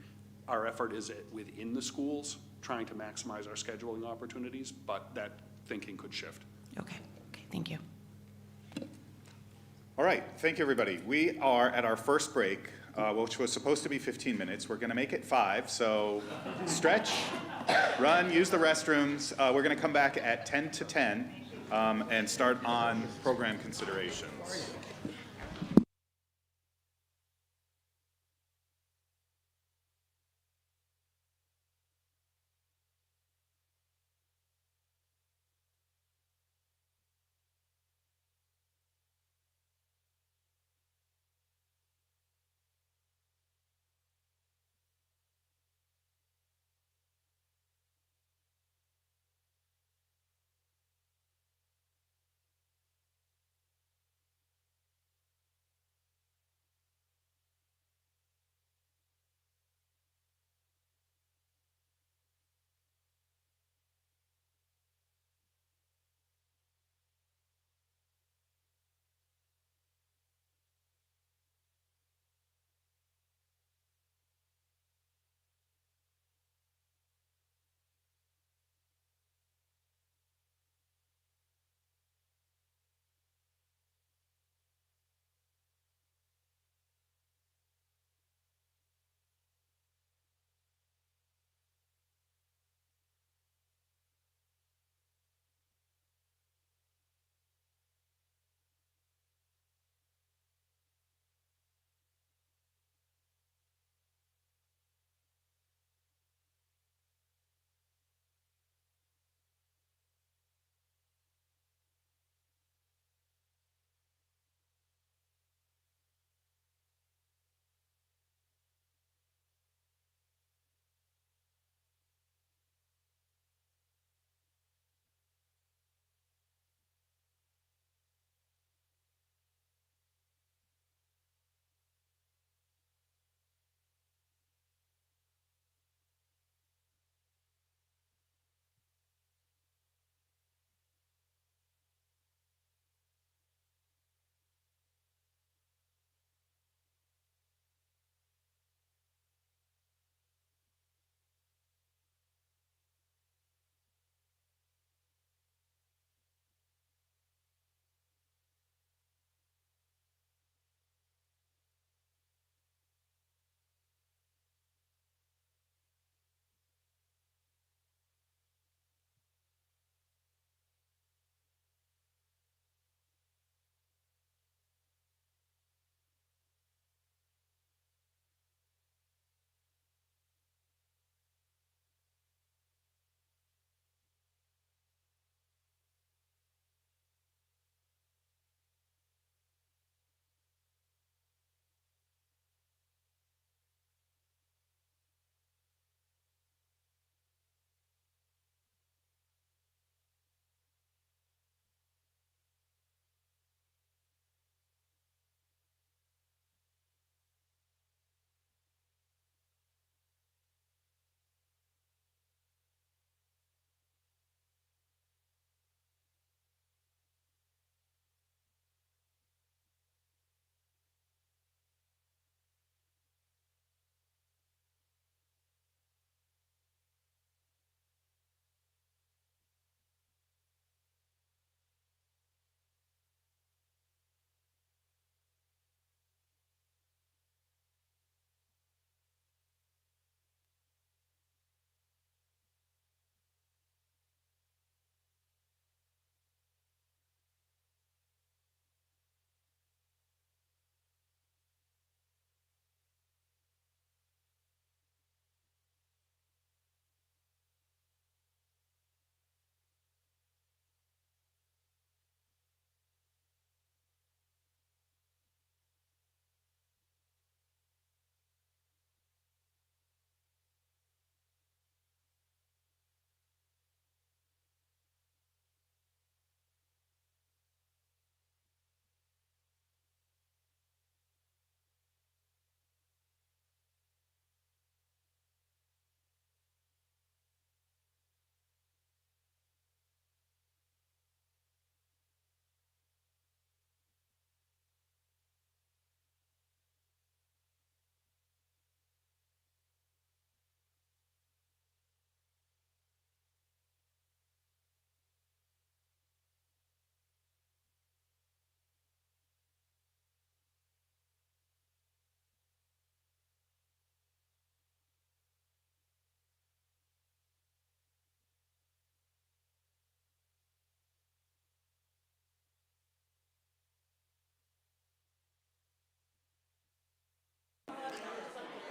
our effort is within the schools, trying to maximize our scheduling opportunities, but that thinking could shift.
Okay, thank you.
All right, thank you, everybody. We are at our first break, which was supposed to be 15 minutes. We're going to make it 5, so stretch, run, use the restrooms. We're going to come back at 10 to 10 and start on program considerations.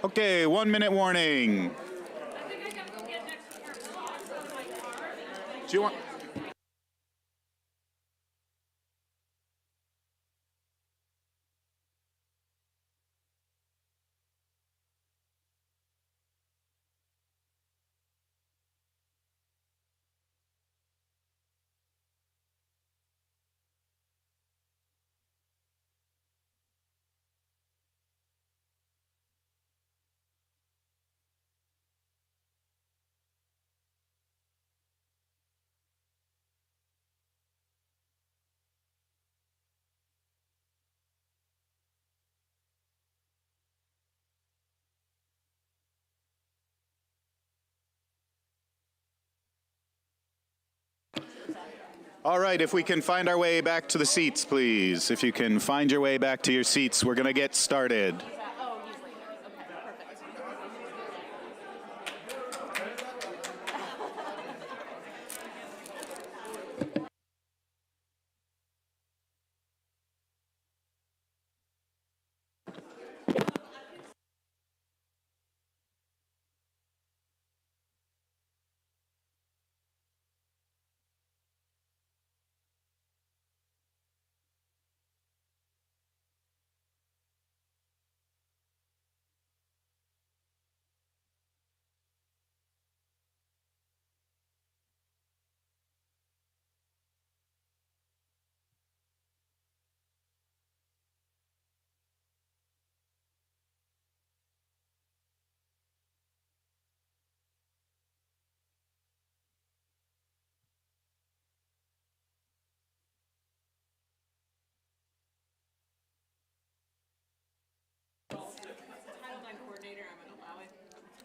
Okay, 1 minute warning. Do you want? All right, if we can find our way back to the seats, please. If you can find your way back to your seats, we're going to get started.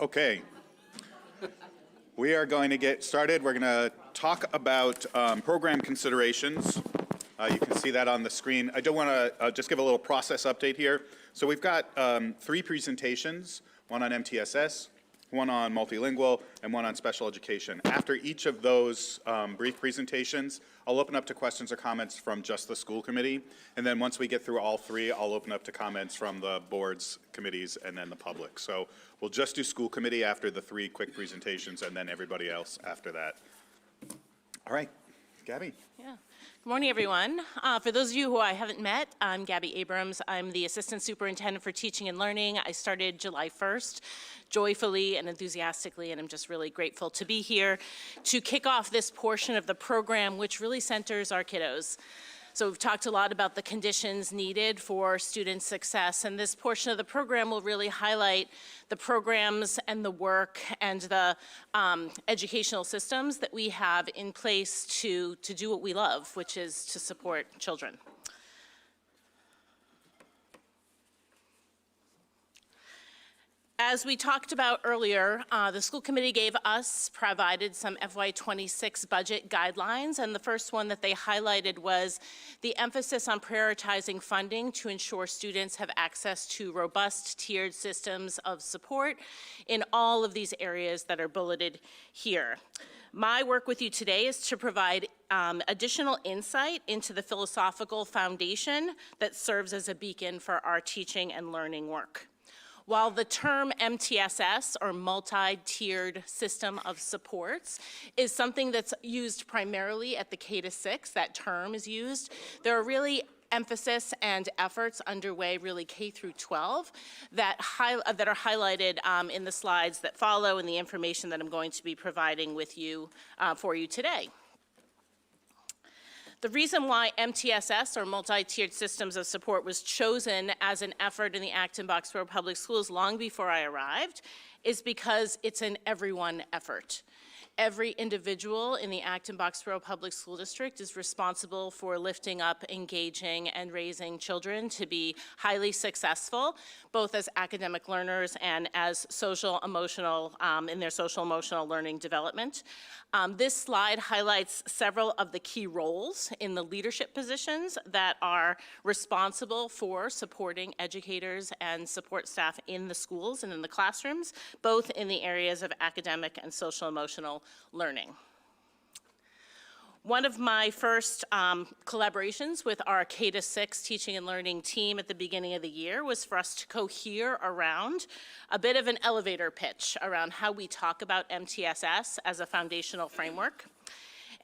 Okay. We are going to get started. We're going to talk about program considerations. You can see that on the screen. I do want to just give a little process update here. So we've got 3 presentations, one on MTSS, one on multilingual, and one on special education. After each of those brief presentations, I'll open up to questions or comments from just the school committee. And then once we get through all 3, I'll open up to comments from the boards, committees, and then the public. So we'll just do school committee after the 3 quick presentations, and then everybody else after that. All right, Gabby.
Yeah. Good morning, everyone. For those of you who I haven't met, I'm Gabby Abrams. I'm the Assistant Superintendent for Teaching and Learning. I started July 1st, joyfully and enthusiastically, and I'm just really grateful to be here to kick off this portion of the program, which really centers our kiddos. So we've talked a lot about the conditions needed for student success, and this portion of the program will really highlight the programs and the work and the educational systems that we have in place to do what we love, which is to support children. As we talked about earlier, the school committee provided some FY26 budget guidelines, and the first one that they highlighted was the emphasis on prioritizing funding to ensure students have access to robust tiered systems of support in all of these areas that are bulleted here. My work with you today is to provide additional insight into the philosophical foundation that serves as a beacon for our teaching and learning work. While the term MTSS, or multi-tiered system of supports, is something that's used primarily at the K-6, that term is used, there are really emphasis and efforts underway, really K through 12, that are highlighted in the slides that follow and the information that I'm going to be providing with you for you today. The reason why MTSS, or multi-tiered systems of support, was chosen as an effort in the Acton-Boxborough Public Schools long before I arrived is because it's an everyone effort. Every individual in the Acton-Boxborough Public School District is responsible for lifting up, engaging, and raising children to be highly successful, both as academic learners and as social-emotional, in their social-emotional learning development. This slide highlights several of the key roles in the leadership positions that are responsible for supporting educators and support staff in the schools and in the classrooms, both in the areas of academic and social-emotional learning. One of my first collaborations with our K-6 teaching and learning team at the beginning of the year was for us to cohere around a bit of an elevator pitch around how we talk about MTSS as a foundational framework.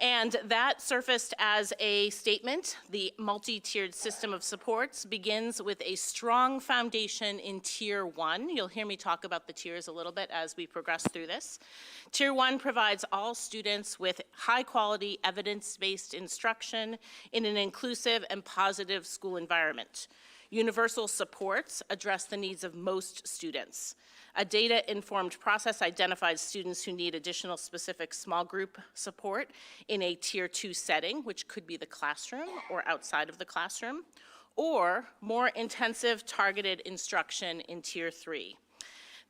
And that surfaced as a statement. The multi-tiered system of supports begins with a strong foundation in Tier 1. You'll hear me talk about the tiers a little bit as we progress through this. Tier 1 provides all students with high-quality, evidence-based instruction in an inclusive and positive school environment. Universal supports address the needs of most students. A data-informed process identifies students who need additional specific small group support in a Tier 2 setting, which could be the classroom or outside of the classroom, or more intensive targeted instruction in Tier 3.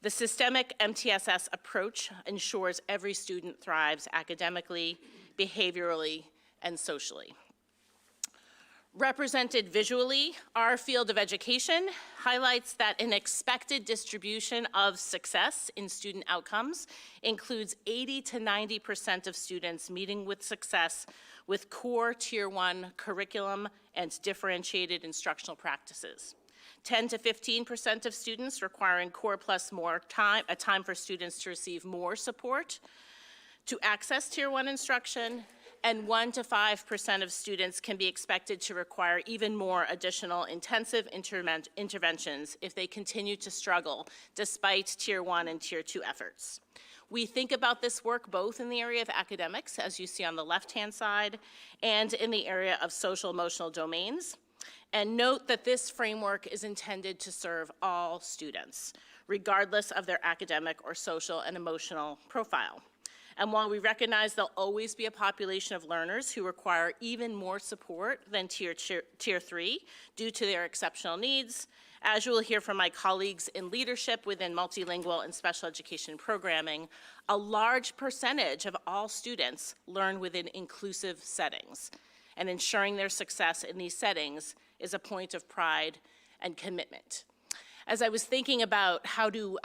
The systemic MTSS approach ensures every student thrives academically, behaviorally, and socially. Represented visually, our field of education highlights that an expected distribution of success in student outcomes includes 80 to 90% of students meeting with success with core Tier 1 curriculum and differentiated instructional practices. 10 to 15% of students requiring core plus more time, a time for students to receive more support to access Tier 1 instruction, and 1 to 5% of students can be expected to require even more additional intensive interventions if they continue to struggle despite Tier 1 and Tier 2 efforts. We think about this work both in the area of academics, as you see on the left-hand side, and in the area of social-emotional domains. And note that this framework is intended to serve all students, regardless of their academic or social and emotional profile. And while we recognize there'll always be a population of learners who require even more support than Tier 3 due to their exceptional needs, as you will hear from my colleagues in leadership within multilingual and special education programming, a large percentage of all students learn within inclusive settings. And ensuring their success in these settings is a point of pride and commitment. As I was thinking about how to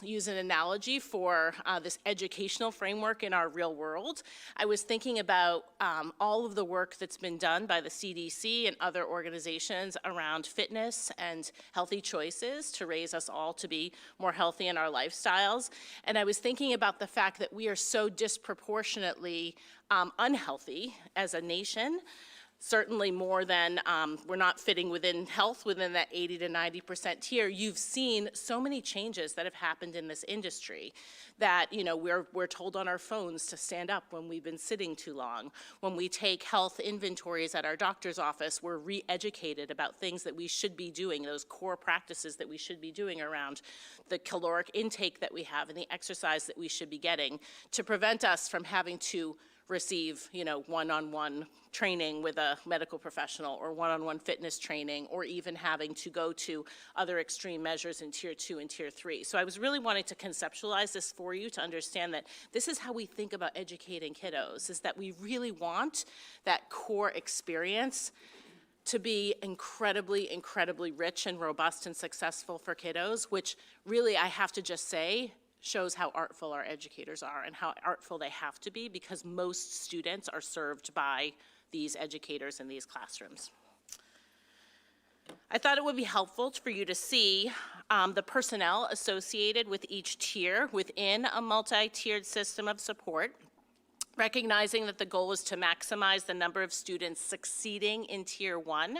use an analogy for this educational framework in our real world, I was thinking about all of the work that's been done by the CDC and other organizations around fitness and healthy choices to raise us all to be more healthy in our lifestyles. And I was thinking about the fact that we are so disproportionately unhealthy as a nation. Certainly more than we're not fitting within health within that 80 to 90% tier. You've seen so many changes that have happened in this industry that, you know, we're told on our phones to stand up when we've been sitting too long. When we take health inventories at our doctor's office, we're re-educated about things that we should be doing, those core practices that we should be doing around the caloric intake that we have and the exercise that we should be getting to prevent us from having to receive, you know, one-on-one training with a medical professional or one-on-one fitness training, or even having to go to other extreme measures in Tier 2 and Tier 3. So I was really wanting to conceptualize this for you to understand that this is how we think about educating kiddos, is that we really want that core experience to be incredibly, incredibly rich and robust and successful for kiddos, which really, I have to just say, shows how artful our educators are and how artful they have to be, because most students are served by these educators in these classrooms. I thought it would be helpful for you to see the personnel associated with each tier within a multi-tiered system of support, recognizing that the goal is to maximize the number of students succeeding in Tier 1.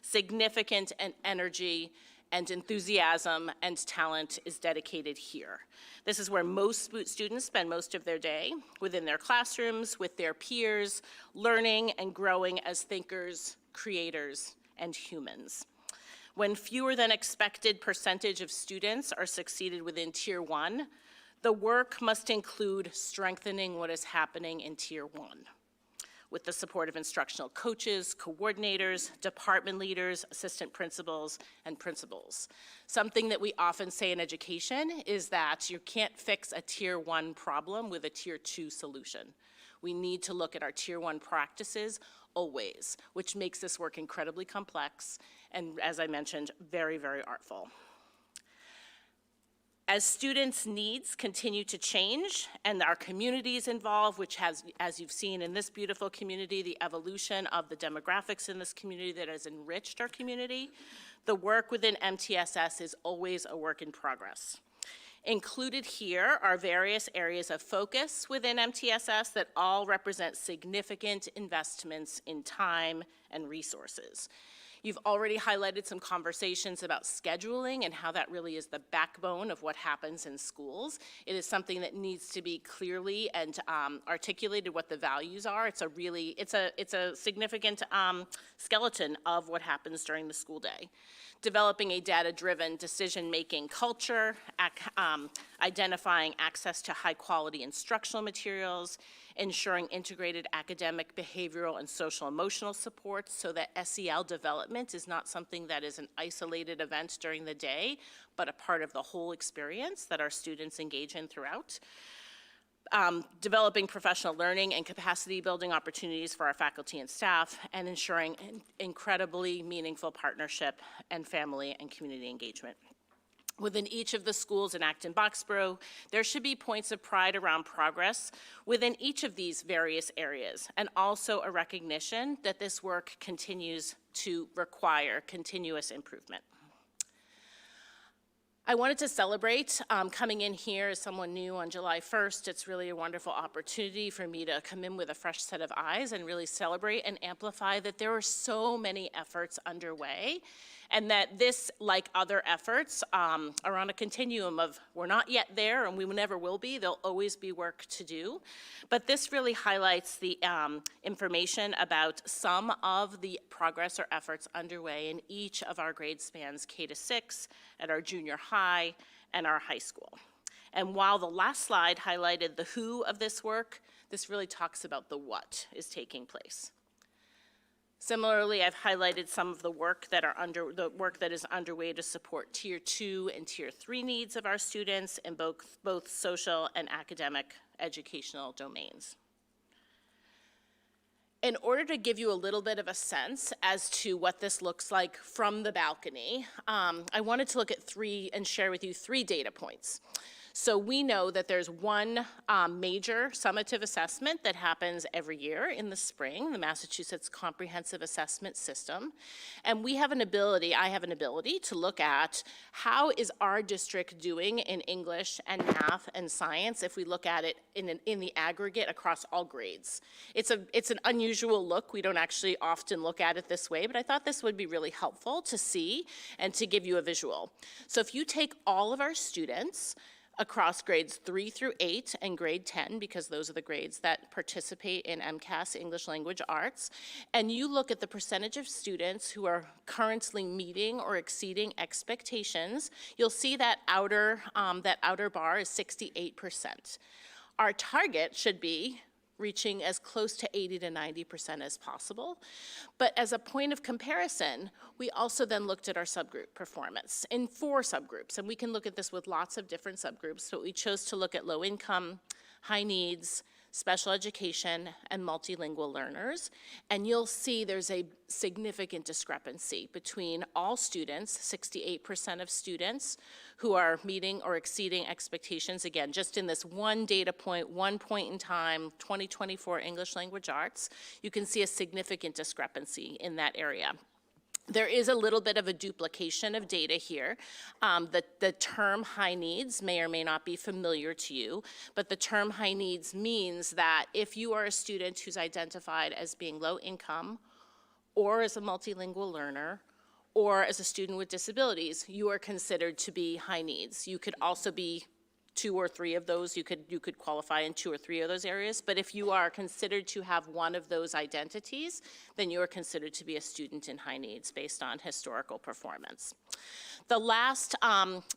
Significant and energy and enthusiasm and talent is dedicated here. This is where most students spend most of their day, within their classrooms, with their peers, learning and growing as thinkers, creators, and humans. When fewer than expected percentage of students are succeeded within Tier 1, the work must include strengthening what is happening in Tier 1. With the support of instructional coaches, coordinators, department leaders, assistant principals, and principals. Something that we often say in education is that you can't fix a Tier 1 problem with a Tier 2 solution. We need to look at our Tier 1 practices always, which makes this work incredibly complex and, as I mentioned, very, very artful. As students' needs continue to change and our communities involve, which has, as you've seen in this beautiful community, the evolution of the demographics in this community that has enriched our community, the work within MTSS is always a work in progress. Included here are various areas of focus within MTSS that all represent significant investments in time and resources. You've already highlighted some conversations about scheduling and how that really is the backbone of what happens in schools. It is something that needs to be clearly and articulated what the values are. It's a significant skeleton of what happens during the school day. Developing a data-driven decision-making culture, identifying access to high-quality instructional materials, ensuring integrated academic, behavioral, and social-emotional support so that SEL development is not something that is an isolated event during the day, but a part of the whole experience that our students engage in throughout. Developing professional learning and capacity building opportunities for our faculty and staff, and ensuring incredibly meaningful partnership and family and community engagement. Within each of the schools in Acton-Boxborough, there should be points of pride around progress within each of these various areas, and also a recognition that this work continues to require continuous improvement. I wanted to celebrate coming in here as someone new on July 1st. It's really a wonderful opportunity for me to come in with a fresh set of eyes and really celebrate and amplify that there are so many efforts underway, and that this, like other efforts, are on a continuum of we're not yet there and we never will be. There'll always be work to do. But this really highlights the information about some of the progress or efforts underway in each of our grade spans, K to 6, at our junior high, and our high school. And while the last slide highlighted the who of this work, this really talks about the what is taking place. Similarly, I've highlighted some of the work that is underway to support Tier 2 and Tier 3 needs of our students in both social and academic educational domains. In order to give you a little bit of a sense as to what this looks like from the balcony, I wanted to look at and share with you 3 data points. So we know that there's one major summative assessment that happens every year in the spring, the Massachusetts Comprehensive Assessment System. And I have an ability to look at how is our district doing in English and math and science if we look at it in the aggregate across all grades. It's an unusual look. We don't actually often look at it this way, but I thought this would be really helpful to see and to give you a visual. So if you take all of our students across grades 3 through 8 and grade 10, because those are the grades that participate in MCAS, English Language Arts, and you look at the percentage of students who are currently meeting or exceeding expectations, you'll see that outer bar is 68%. Our target should be reaching as close to 80 to 90% as possible. But as a point of comparison, we also then looked at our subgroup performance in 4 subgroups, and we can look at this with lots of different subgroups. So we chose to look at low income, high needs, special education, and multilingual learners. And you'll see there's a significant discrepancy between all students, 68% of students who are meeting or exceeding expectations. Again, just in this one data point, one point in time, 2024 English Language Arts, you can see a significant discrepancy in that area. There is a little bit of a duplication of data here. The term high needs may or may not be familiar to you, but the term high needs means that if you are a student who's identified as being low income, or as a multilingual learner, or as a student with disabilities, you are considered to be high needs. You could also be 2 or 3 of those. You could qualify in 2 or 3 of those areas, but if you are considered to have one of those identities, then you are considered to be a student in high needs based on historical performance. The last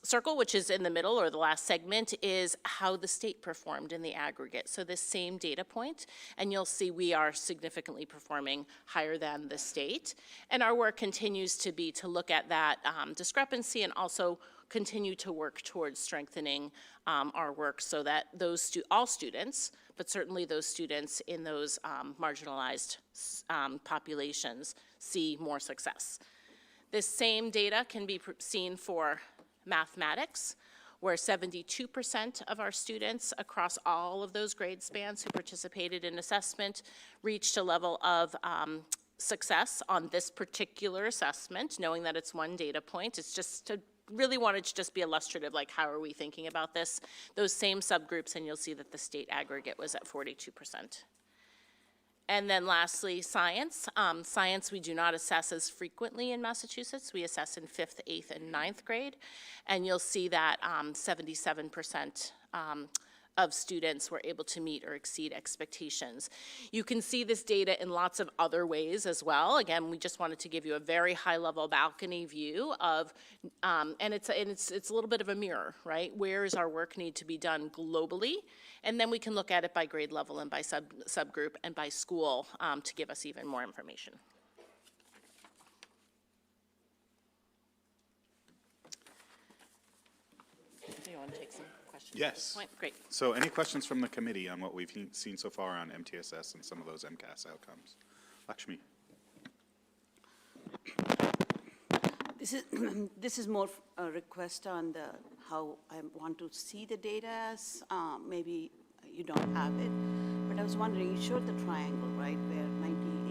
circle, which is in the middle, or the last segment, is how the state performed in the aggregate. So this same data point, and you'll see we are significantly performing higher than the state. And our work continues to be to look at that discrepancy and also continue to work towards strengthening our work so that all students, but certainly those students in those marginalized populations, see more success. This same data can be seen for mathematics, where 72% of our students across all of those grade spans who participated in assessment reached a level of success on this particular assessment, knowing that it's one data point. It's just to really wanted to just be illustrative, like how are we thinking about this? Those same subgroups, and you'll see that the state aggregate was at 42%. And then lastly, science. Science we do not assess as frequently in Massachusetts. We assess in 5th, 8th, and 9th grade. And you'll see that 77% of students were able to meet or exceed expectations. You can see this data in lots of other ways as well. Again, we just wanted to give you a very high-level balcony view of, and it's a little bit of a mirror, right? Where is our work need to be done globally? And then we can look at it by grade level and by subgroup and by school to give us even more information. Do you want to take some questions? At this
Yes.
point? Great.
So any questions from the committee on what we've seen so far on MTSS and some of those MCAS outcomes? Lakshmi?
This is more a request on how I want to see the data as. Maybe you don't have it, but I was wondering, you showed the triangle, right, where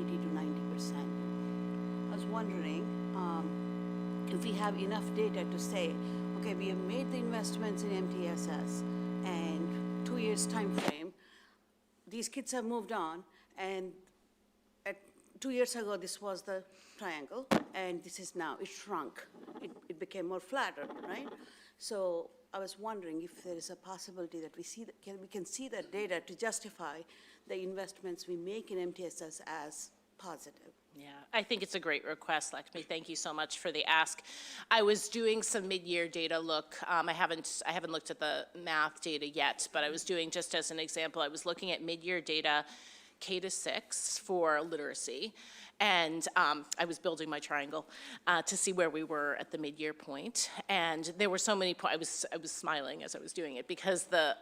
80 to 90%. I was wondering if we have enough data to say, okay, we have made the investments in MTSS, and 2 years time frame, these kids have moved on, and 2 years ago, this was the triangle, and this is now, it shrunk. It became more flatter, right? So I was wondering if there is a possibility that we can see that data to justify the investments we make in MTSS as positive.
Yeah, I think it's a great request, Lakshmi. Thank you so much for the ask. I was doing some mid-year data look. I haven't looked at the math data yet, but I was doing, just as an example, I was looking at mid-year data K-6 for literacy, and I was building my triangle to see where we were at the mid-year point, and there were so many points. I was smiling as I was doing it because the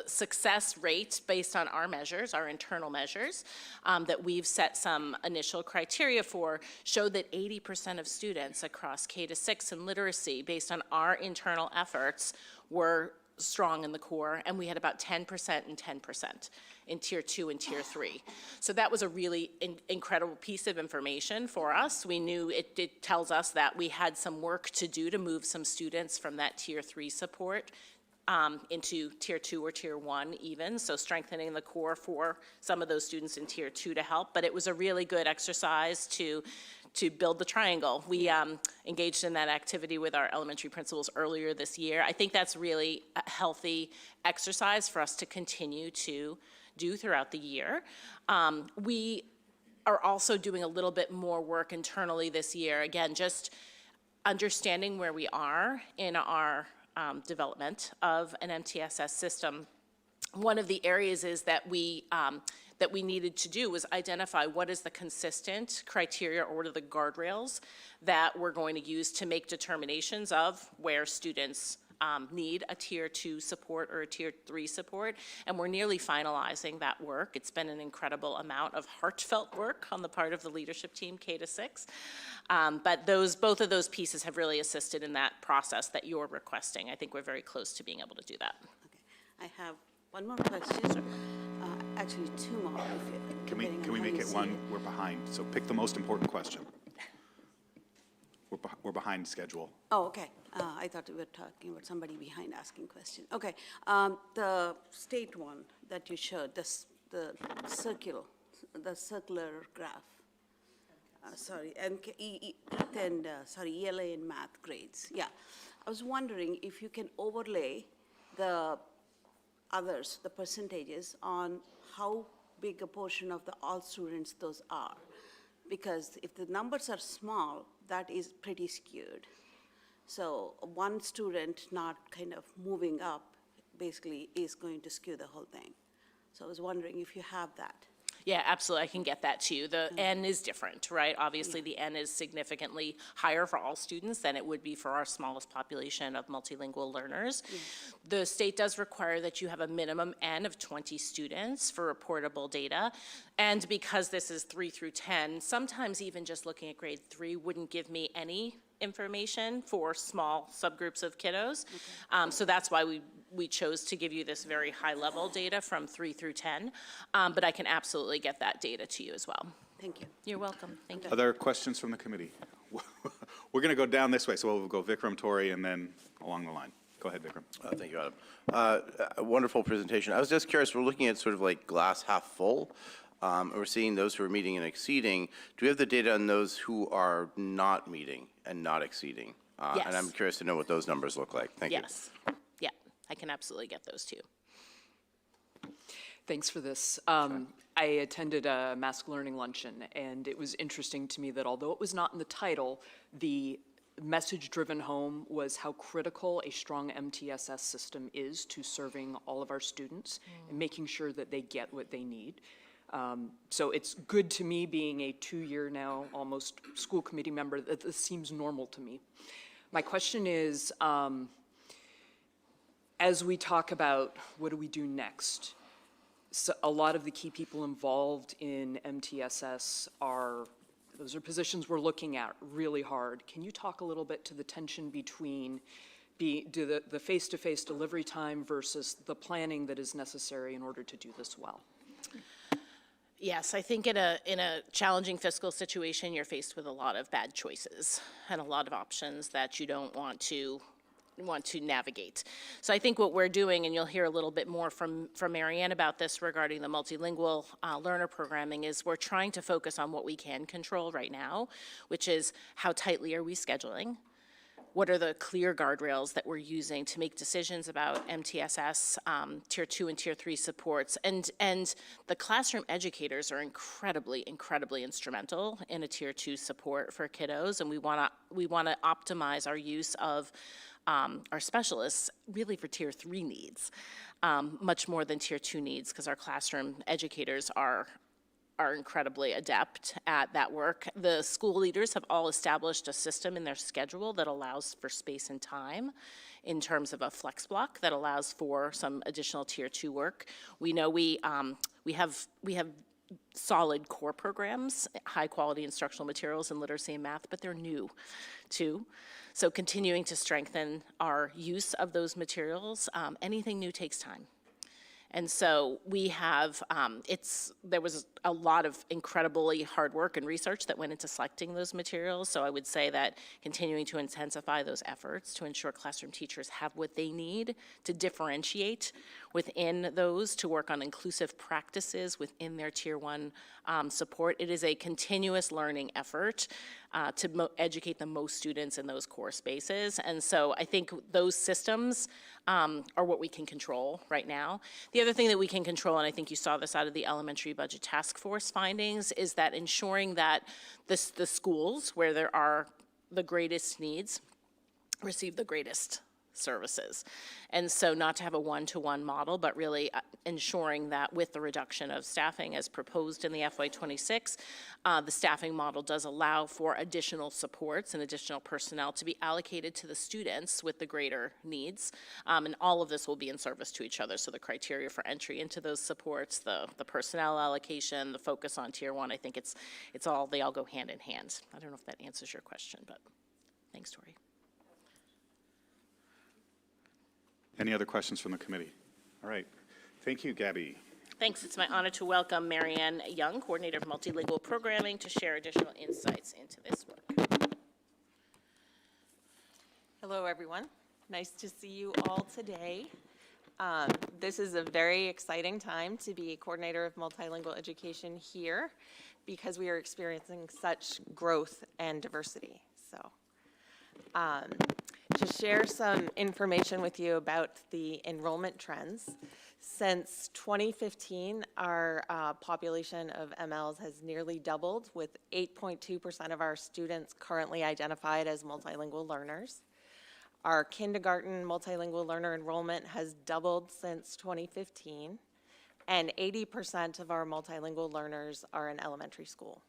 success rate based on our measures, our internal measures, that we've set some initial criteria for, showed that 80% of students across K-6 in literacy, based on our internal efforts, were strong in the core, and we had about 10% and 10% in Tier 2 and Tier 3. So that was a really incredible piece of information for us. We knew it tells us that we had some work to do to move some students from that Tier 3 support into Tier 2 or Tier 1 even, so strengthening the core for some of those students in Tier 2 to help. But it was a really good exercise to build the triangle. We engaged in that activity with our elementary principals earlier this year. I think that's really a healthy exercise for us to continue to do throughout the year. We are also doing a little bit more work internally this year. Again, just understanding where we are in our development of an MTSS system. One of the areas is that we needed to do was identify what is the consistent criteria or what are the guardrails that we're going to use to make determinations of where students need a Tier 2 support or a Tier 3 support, and we're nearly finalizing that work. It's been an incredible amount of heartfelt work on the part of the leadership team, K-6. But both of those pieces have really assisted in that process that you're requesting. I think we're very close to being able to do that.
Okay, I have one more question. Actually, two more.
Can we make it one? We're behind, so pick the most important question. We're behind schedule.
Oh, okay. I thought we were talking about somebody behind asking questions. Okay, the state one that you showed, the circular graph. Sorry, ELA and math grades. Yeah, I was wondering if you can overlay the others, the percentages, on how big a portion of the all students those are. Because if the numbers are small, that is pretty skewed. So one student not kind of moving up basically is going to skew the whole thing. So I was wondering if you have that.
Yeah, absolutely, I can get that to you. The N is different, right? Obviously, the N is significantly higher for all students than it would be for our smallest population of multilingual learners. The state does require that you have a minimum N of 20 students for reportable data. And because this is 3 through 10, sometimes even just looking at grade 3 wouldn't give me any information for small subgroups of kiddos. So that's why we chose to give you this very high-level data from 3 through 10, but I can absolutely get that data to you as well.
Thank you.
You're welcome. Thank you.
Other questions from the committee? We're going to go down this way, so we'll go Vikram, Tori, and then along the line. Go ahead, Vikram.
Thank you, Adam. A wonderful presentation. I was just curious, we're looking at sort of like glass half full. We're seeing those who are meeting and exceeding. Do we have the data on those who are not meeting and not exceeding?
Yes.
And I'm curious to know what those numbers look like. Thank you.
Yes. Yeah, I can absolutely get those to you.
Thanks for this. I attended a Mask Learning Luncheon, and it was interesting to me that although it was not in the title, the message driven home was how critical a strong MTSS system is to serving all of our students and making sure that they get what they need. So it's good to me, being a 2-year now, almost school committee member, that this seems normal to me. My question is, as we talk about what do we do next, so a lot of the key people involved in MTSS those are positions we're looking at really hard. Can you talk a little bit to the tension between the face-to-face delivery time versus the planning that is necessary in order to do this well?
Yes, I think in a challenging fiscal situation, you're faced with a lot of bad choices and a lot of options that you don't want to navigate. So I think what we're doing, and you'll hear a little bit more from Marianne about this regarding the multilingual learner programming, is we're trying to focus on what we can control right now, which is how tightly are we scheduling? What are the clear guardrails that we're using to make decisions about MTSS, Tier 2 and Tier 3 supports? And the classroom educators are incredibly instrumental in a Tier 2 support for kiddos, and we want to optimize our use of our specialists really for Tier 3 needs, much more than Tier 2 needs, because our classroom educators are incredibly adept at that work. The school leaders have all established a system in their schedule that allows for space and time in terms of a flex block that allows for some additional Tier 2 work. We know we have solid core programs, high quality instructional materials in literacy and math, but they're new too. So continuing to strengthen our use of those materials, anything new takes time. And so we have, there was a lot of incredibly hard work and research that went into selecting those materials. So I would say that continuing to intensify those efforts to ensure classroom teachers have what they need to differentiate within those, to work on inclusive practices within their Tier 1 support. It is a continuous learning effort to educate the most students in those core spaces. And so I think those systems are what we can control right now. The other thing that we can control, and I think you saw this out of the elementary budget task force findings, is that ensuring that the schools where there are the greatest needs receive the greatest services. And so not to have a one-to-one model, but really ensuring that with the reduction of staffing as proposed in the FY26, the staffing model does allow for additional supports and additional personnel to be allocated to the students with the greater needs. And all of this will be in service to each other. So the criteria for entry into those supports, the personnel allocation, the focus on Tier 1, I think they all go hand in hand. I don't know if that answers your question, but thanks, Tori.
Any other questions from the committee? All right. Thank you, Gabby.
Thanks. It's my honor to welcome Marianne Young, Coordinator of Multilingual Programming, to share additional insights into this work.
Hello, everyone. Nice to see you all today. This is a very exciting time to be Coordinator of Multilingual Education here, because we are experiencing such growth and diversity. So, to share some information with you about the enrollment trends. Since 2015, our population of MLs has nearly doubled, with 8.2% of our students currently identified as multilingual learners. Our kindergarten multilingual learner enrollment has doubled since 2015, and 80% of our multilingual learners are in elementary school.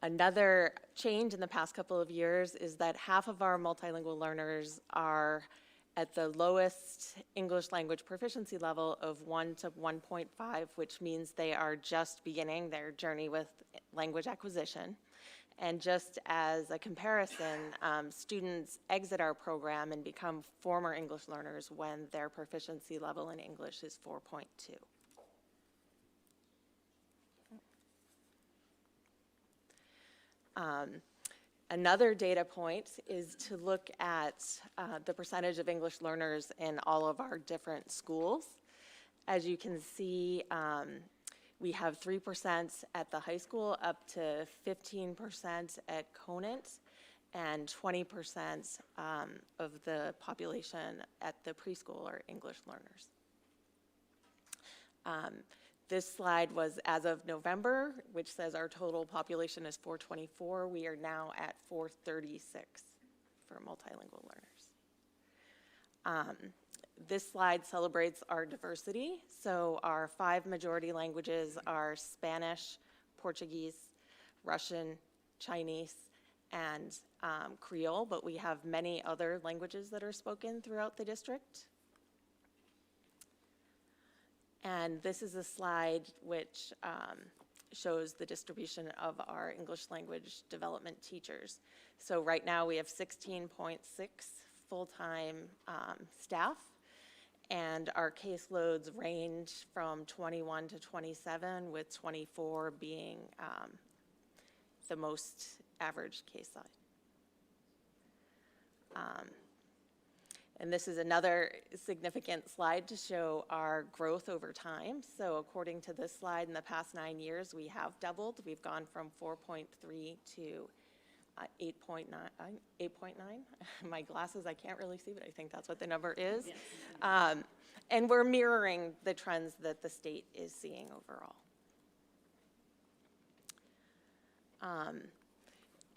Another change in the past couple of years is that half of our multilingual learners are at the lowest English language proficiency level of 1 to 1.5, which means they are just beginning their journey with language acquisition. And just as a comparison, students exit our program and become former English learners when their proficiency level in English is 4.2. Another data point is to look at the percentage of English learners in all of our different schools. As you can see, we have 3% at the high school, up to 15% at Conant, and 20% of the population at the preschool are English learners. This slide was as of November, which says our total population is 424. We are now at 436 for multilingual learners. This slide celebrates our diversity. So our 5 majority languages are Spanish, Portuguese, Russian, Chinese, and Creole, but we have many other languages that are spoken throughout the district. And this is a slide which shows the distribution of our English language development teachers. So right now we have 16.6 full-time staff, and our caseloads range from 21 to 27, with 24 being the most average case size. And this is another significant slide to show our growth over time. So according to this slide, in the past 9 years, we have doubled. We've gone from 4.3 to 8.9. My glasses, I can't really see, but I think that's what the number is. Yes. And we're mirroring the trends that the state is seeing overall.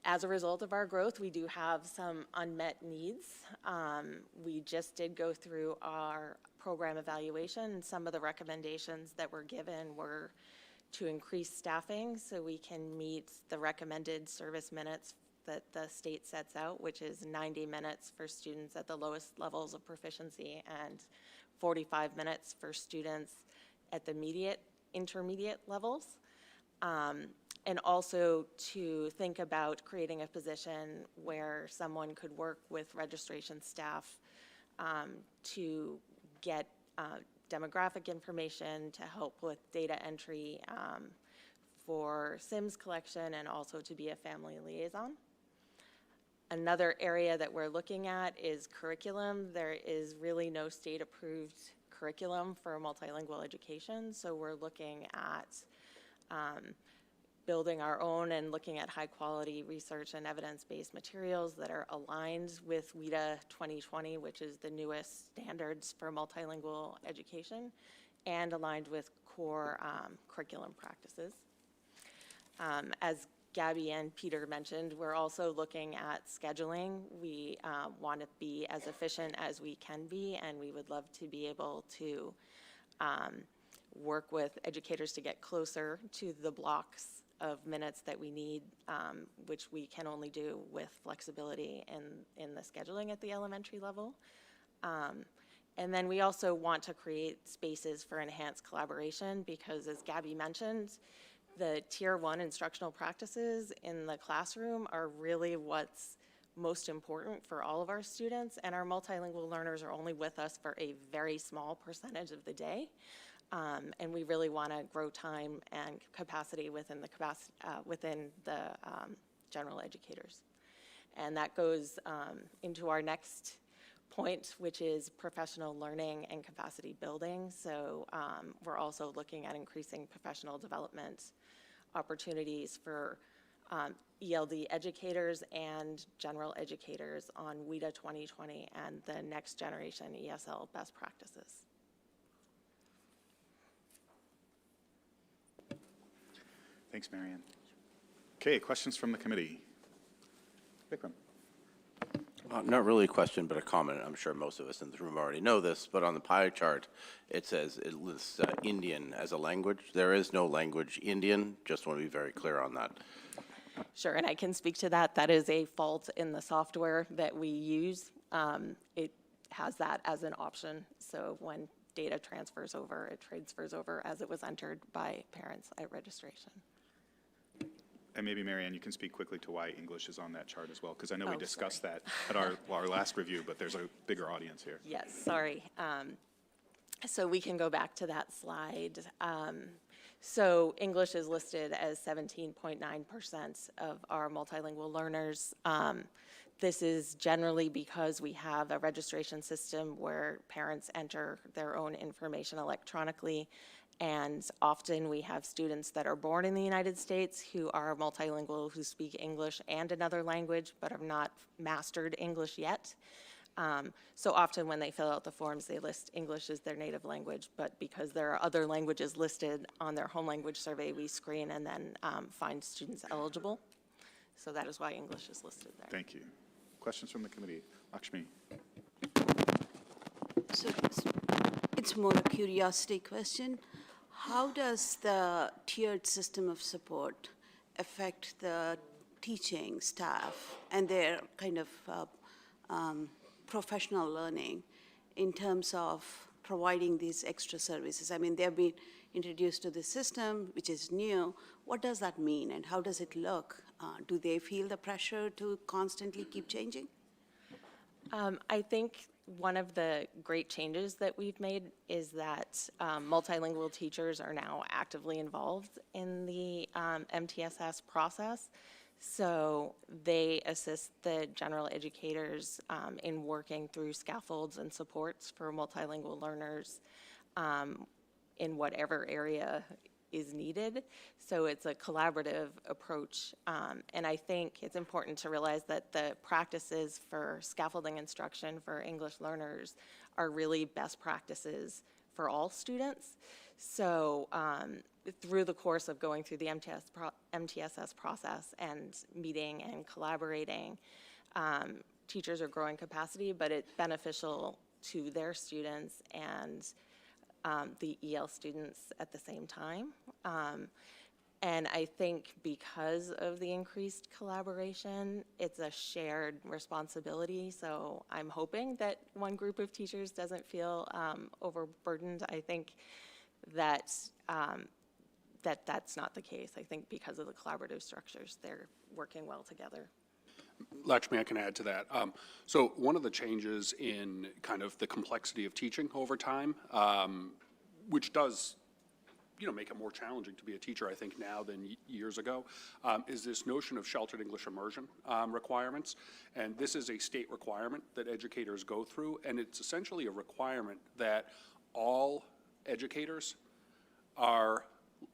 As a result of our growth, we do have some unmet needs. We just did go through our program evaluation. Some of the recommendations that were given were to increase staffing so we can meet the recommended service minutes that the state sets out, which is 90 minutes for students at the lowest levels of proficiency and 45 minutes for students at the intermediate levels. And also to think about creating a position where someone could work with registration staff to get demographic information, to help with data entry for SIMS collection, and also to be a family liaison. Another area that we're looking at is curriculum. There is really no state-approved curriculum for multilingual education, so we're looking at building our own and looking at high-quality research and evidence-based materials that are aligned with WIDA 2020, which is the newest standards for multilingual education, and aligned with core curriculum practices. As Gabby and Peter mentioned, we're also looking at scheduling. We want to be as efficient as we can be, and we would love to be able to work with educators to get closer to the blocks of minutes that we need, which we can only do with flexibility in the scheduling at the elementary level. And then we also want to create spaces for enhanced collaboration because, as Gabby mentioned, the Tier 1 instructional practices in the classroom are really what's most important for all of our students, and our multilingual learners are only with us for a very small percentage of the day. And we really want to grow time and capacity within the general educators. And that goes into our next point, which is professional learning and capacity building. So we're also looking at increasing professional development opportunities for ELD educators and general educators on WIDA 2020 and the next generation ESL best practices.
Thanks, Marianne. Okay, questions from the committee? Vikram.
Not really a question, but a comment. I'm sure most of us in the room already know this, but on the pie chart, it says it lists Indian as a language. There is no language Indian. Just want to be very clear on that.
Sure, and I can speak to that. That is a fault in the software that we use. It has that as an option. So when data transfers over, it transfers over as it was entered by parents at registration.
And maybe, Marianne, you can speak quickly to why English is on that chart as well, because I know we
Oh,
discussed that at our last review, but there's a bigger audience here.
Yes, sorry. So we can go back to that slide. So English is listed as 17.9% of our multilingual learners. This is generally because we have a registration system where parents enter their own information electronically, and often we have students that are born in the United States who are multilingual, who speak English and another language, but have not mastered English yet. So often when they fill out the forms, they list English as their native language, but because there are other languages listed on their home language survey, we screen and then find students eligible. So that is why English is listed there.
Thank you. Questions from the committee? Lakshmi.
So it's more a curiosity question. How does the tiered system of support affect the teaching staff and their kind of professional learning in terms of providing these extra services? I mean, they've been introduced to the system, which is new. What does that mean, and how does it look? Do they feel the pressure to constantly keep changing?
I think one of the great changes that we've made is that multilingual teachers are now actively involved in the MTSS process. So they assist the general educators in working through scaffolds and supports for multilingual learners in whatever area is needed. So it's a collaborative approach. And I think it's important to realize that the practices for scaffolding instruction for English learners are really best practices for all students. So through the course of going through the MTSS process and meeting and collaborating, teachers are growing capacity, but it's beneficial to their students and the EL students at the same time. And I think because of the increased collaboration, it's a shared responsibility. So I'm hoping that one group of teachers doesn't feel overburdened. I think that that's not the case. I think because of the collaborative structures, they're working well together.
Lakshmi, I can add to that. So one of the changes in kind of the complexity of teaching over time, which does, make it more challenging to be a teacher, I think, now than years ago, is this notion of sheltered English immersion requirements. And this is a state requirement that educators go through, and it's essentially a requirement that all educators are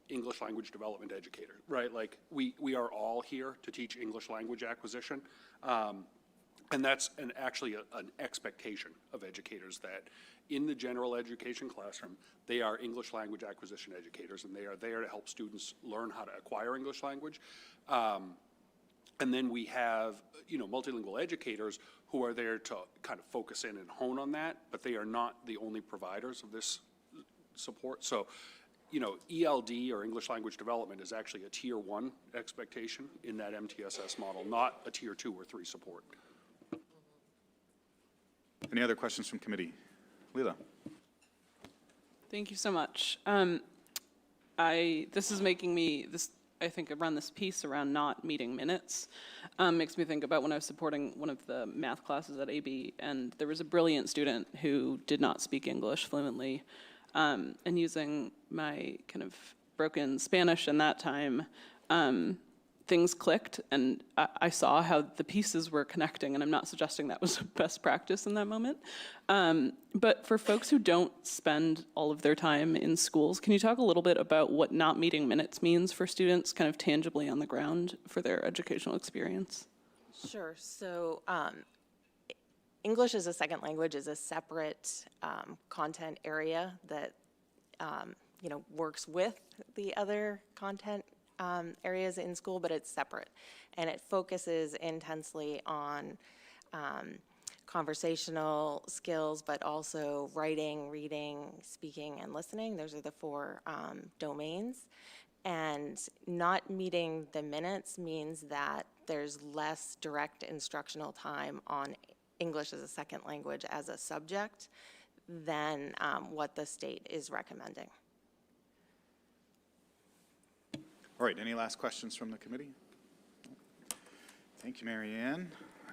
English language development educator, right? Like we are all here to teach English language acquisition. And that's actually an expectation of educators that in the general education classroom, they are English language acquisition educators, and they are there to help students learn how to acquire English language. And then we have, multilingual educators who are there to kind of focus in and hone on that, but they are not the only providers of this support. So, ELD, or English language development, is actually a tier 1 expectation in that MTSS model, not a tier 2 or 3 support.
Any other questions from committee? Leela.
Thank you so much. This is making me, I think around this piece around not meeting minutes, makes me think about when I was supporting one of the math classes at AB, and there was a brilliant student who did not speak English fluently, and using my kind of broken Spanish in that time, things clicked, and I saw how the pieces were connecting, and I'm not suggesting that was best practice in that moment. But for folks who don't spend all of their time in schools, can you talk a little bit about what not meeting minutes means for students kind of tangibly on the ground for their educational experience?
Sure. So English as a second language is a separate content area that works with the other content areas in school, but it's separate. And it focuses intensely on conversational skills, but also writing, reading, speaking, and listening. Those are the 4 domains. And not meeting the minutes means that there's less direct instructional time on English as a second language as a subject than what the state is recommending.
All right, any last questions from the committee? Thank you, Mary Ann.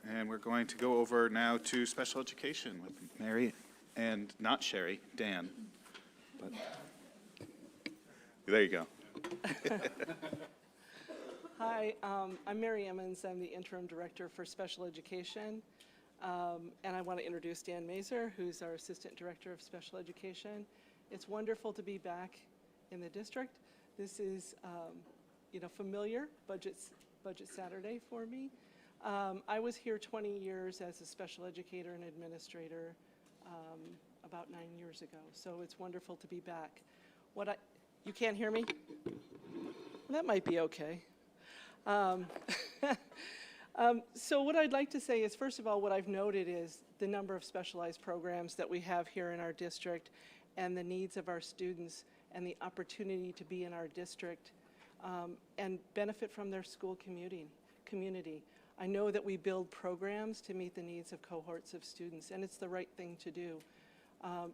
And we're going to go over now to special education with Mary and not Sherry, Dan. But there you go.
Hi, I'm Mary Emmons. I'm the interim director for special education. And I want to introduce Dan Mazur, who's our assistant director of special education. It's wonderful to be back in the district. This is, familiar, Budget Saturday for me. I was here 20 years as a special educator and administrator about 9 years ago, so it's wonderful to be back. You can't hear me? That might be okay. So what I'd like to say is, first of all, what I've noted is the number of specialized programs that we have here in our district and the needs of our students and the opportunity to be in our district and benefit from their school community. I know that we build programs to meet the needs of cohorts of students, and it's the right thing to do.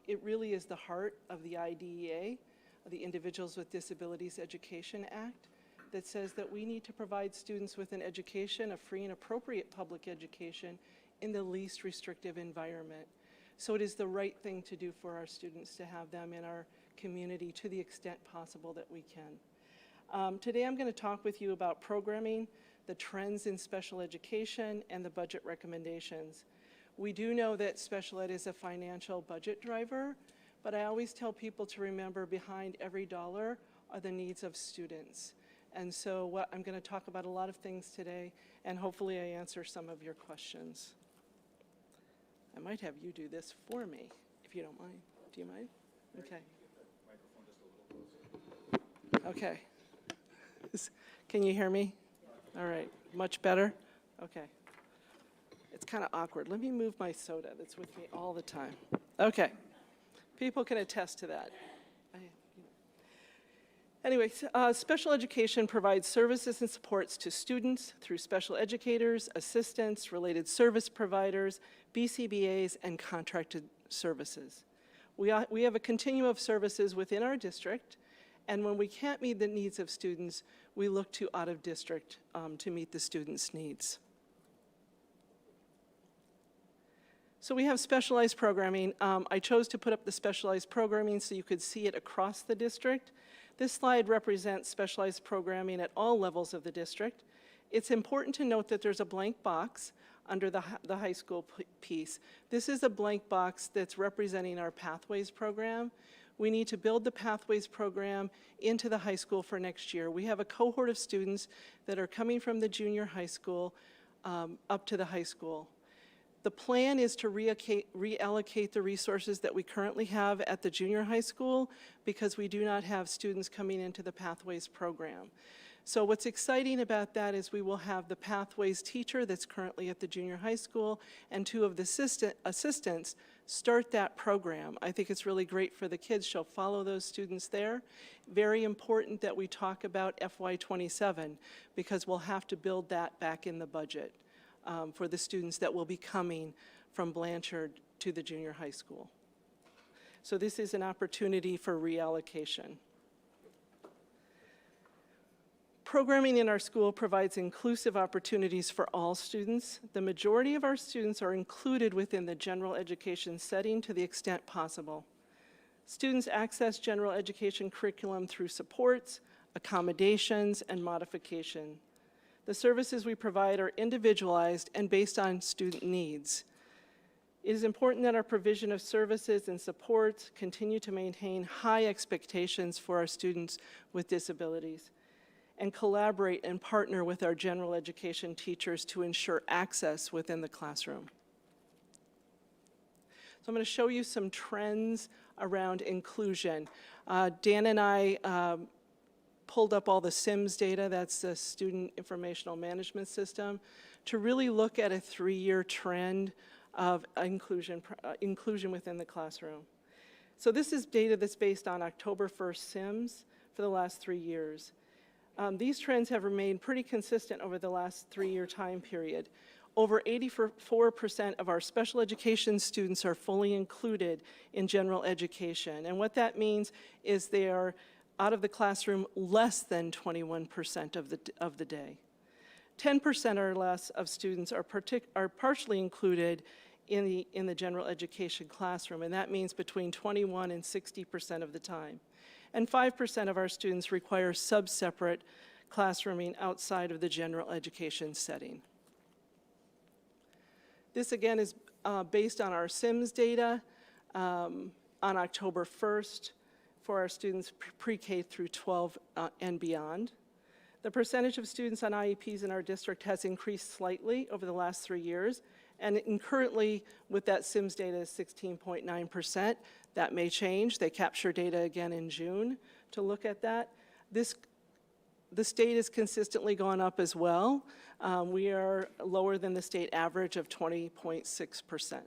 It really is the heart of the IDEA, the Individuals with Disabilities Education Act, that says that we need to provide students with an education, a free and appropriate public education, in the least restrictive environment. So it is the right thing to do for our students to have them in our community to the extent possible that we can. Today I'm going to talk with you about programming, the trends in special education, and the budget recommendations. We do know that special ed is a financial budget driver, but I always tell people to remember behind every dollar are the needs of students. And so I'm going to talk about a lot of things today, and hopefully I answer some of your questions. I might have you do this for me, if you don't mind. Do you mind? Okay. Okay. Can you hear me? All right. Much better? Okay. It's kind of awkward. Let me move my soda that's with me all the time. Okay. People can attest to that. Anyway, special education provides services and supports to students through special educators, assistants, related service providers, BCBAs, and contracted services. We have a continuum of services within our district, and when we can't meet the needs of students, we look to out of district to meet the students' needs. So we have specialized programming. I chose to put up the specialized programming so you could see it across the district. This slide represents specialized programming at all levels of the district. It's important to note that there's a blank box under the high school piece. This is a blank box that's representing our Pathways program. We need to build the Pathways program into the high school for next year. We have a cohort of students that are coming from the junior high school up to the high school. The plan is to reallocate the resources that we currently have at the junior high school because we do not have students coming into the Pathways program. So what's exciting about that is we will have the Pathways teacher that's currently at the junior high school and 2 of the assistants start that program. I think it's really great for the kids. She'll follow those students there. Very important that we talk about FY27 because we'll have to build that back in the budget. For the students that will be coming from Blanchard to the junior high school. So this is an opportunity for reallocation. Programming in our school provides inclusive opportunities for all students. The majority of our students are included within the general education setting to the extent possible. Students access general education curriculum through supports, accommodations, and modification. The services we provide are individualized and based on student needs. It is important that our provision of services and supports continue to maintain high expectations for our students with disabilities and collaborate and partner with our general education teachers to ensure access within the classroom. So I'm going to show you some trends around inclusion. Dan and I pulled up all the SIMS data, that's the Student Informational Management System, to really look at a 3-year trend of inclusion within the classroom. So this is data that's based on October 1st SIMS for the last 3 years. These trends have remained pretty consistent over the last 3-year time period. Over 84% of our special education students are fully included in general education. And what that means is they are out of the classroom less than 21% of the day. 10% or less of students are partially included in the general education classroom, and that means between 21 and 60% of the time. And 5% of our students require sub-separate classrooming outside of the general education setting. This again is based on our SIMS data on October 1st for our students pre-K through 12 and beyond. The percentage of students on IEPs in our district has increased slightly over the last 3 years, and currently with that SIMS data is 16.9%. That may change. They capture data again in June to look at that. The state has consistently gone up as well. We are lower than the state average of 20.6%.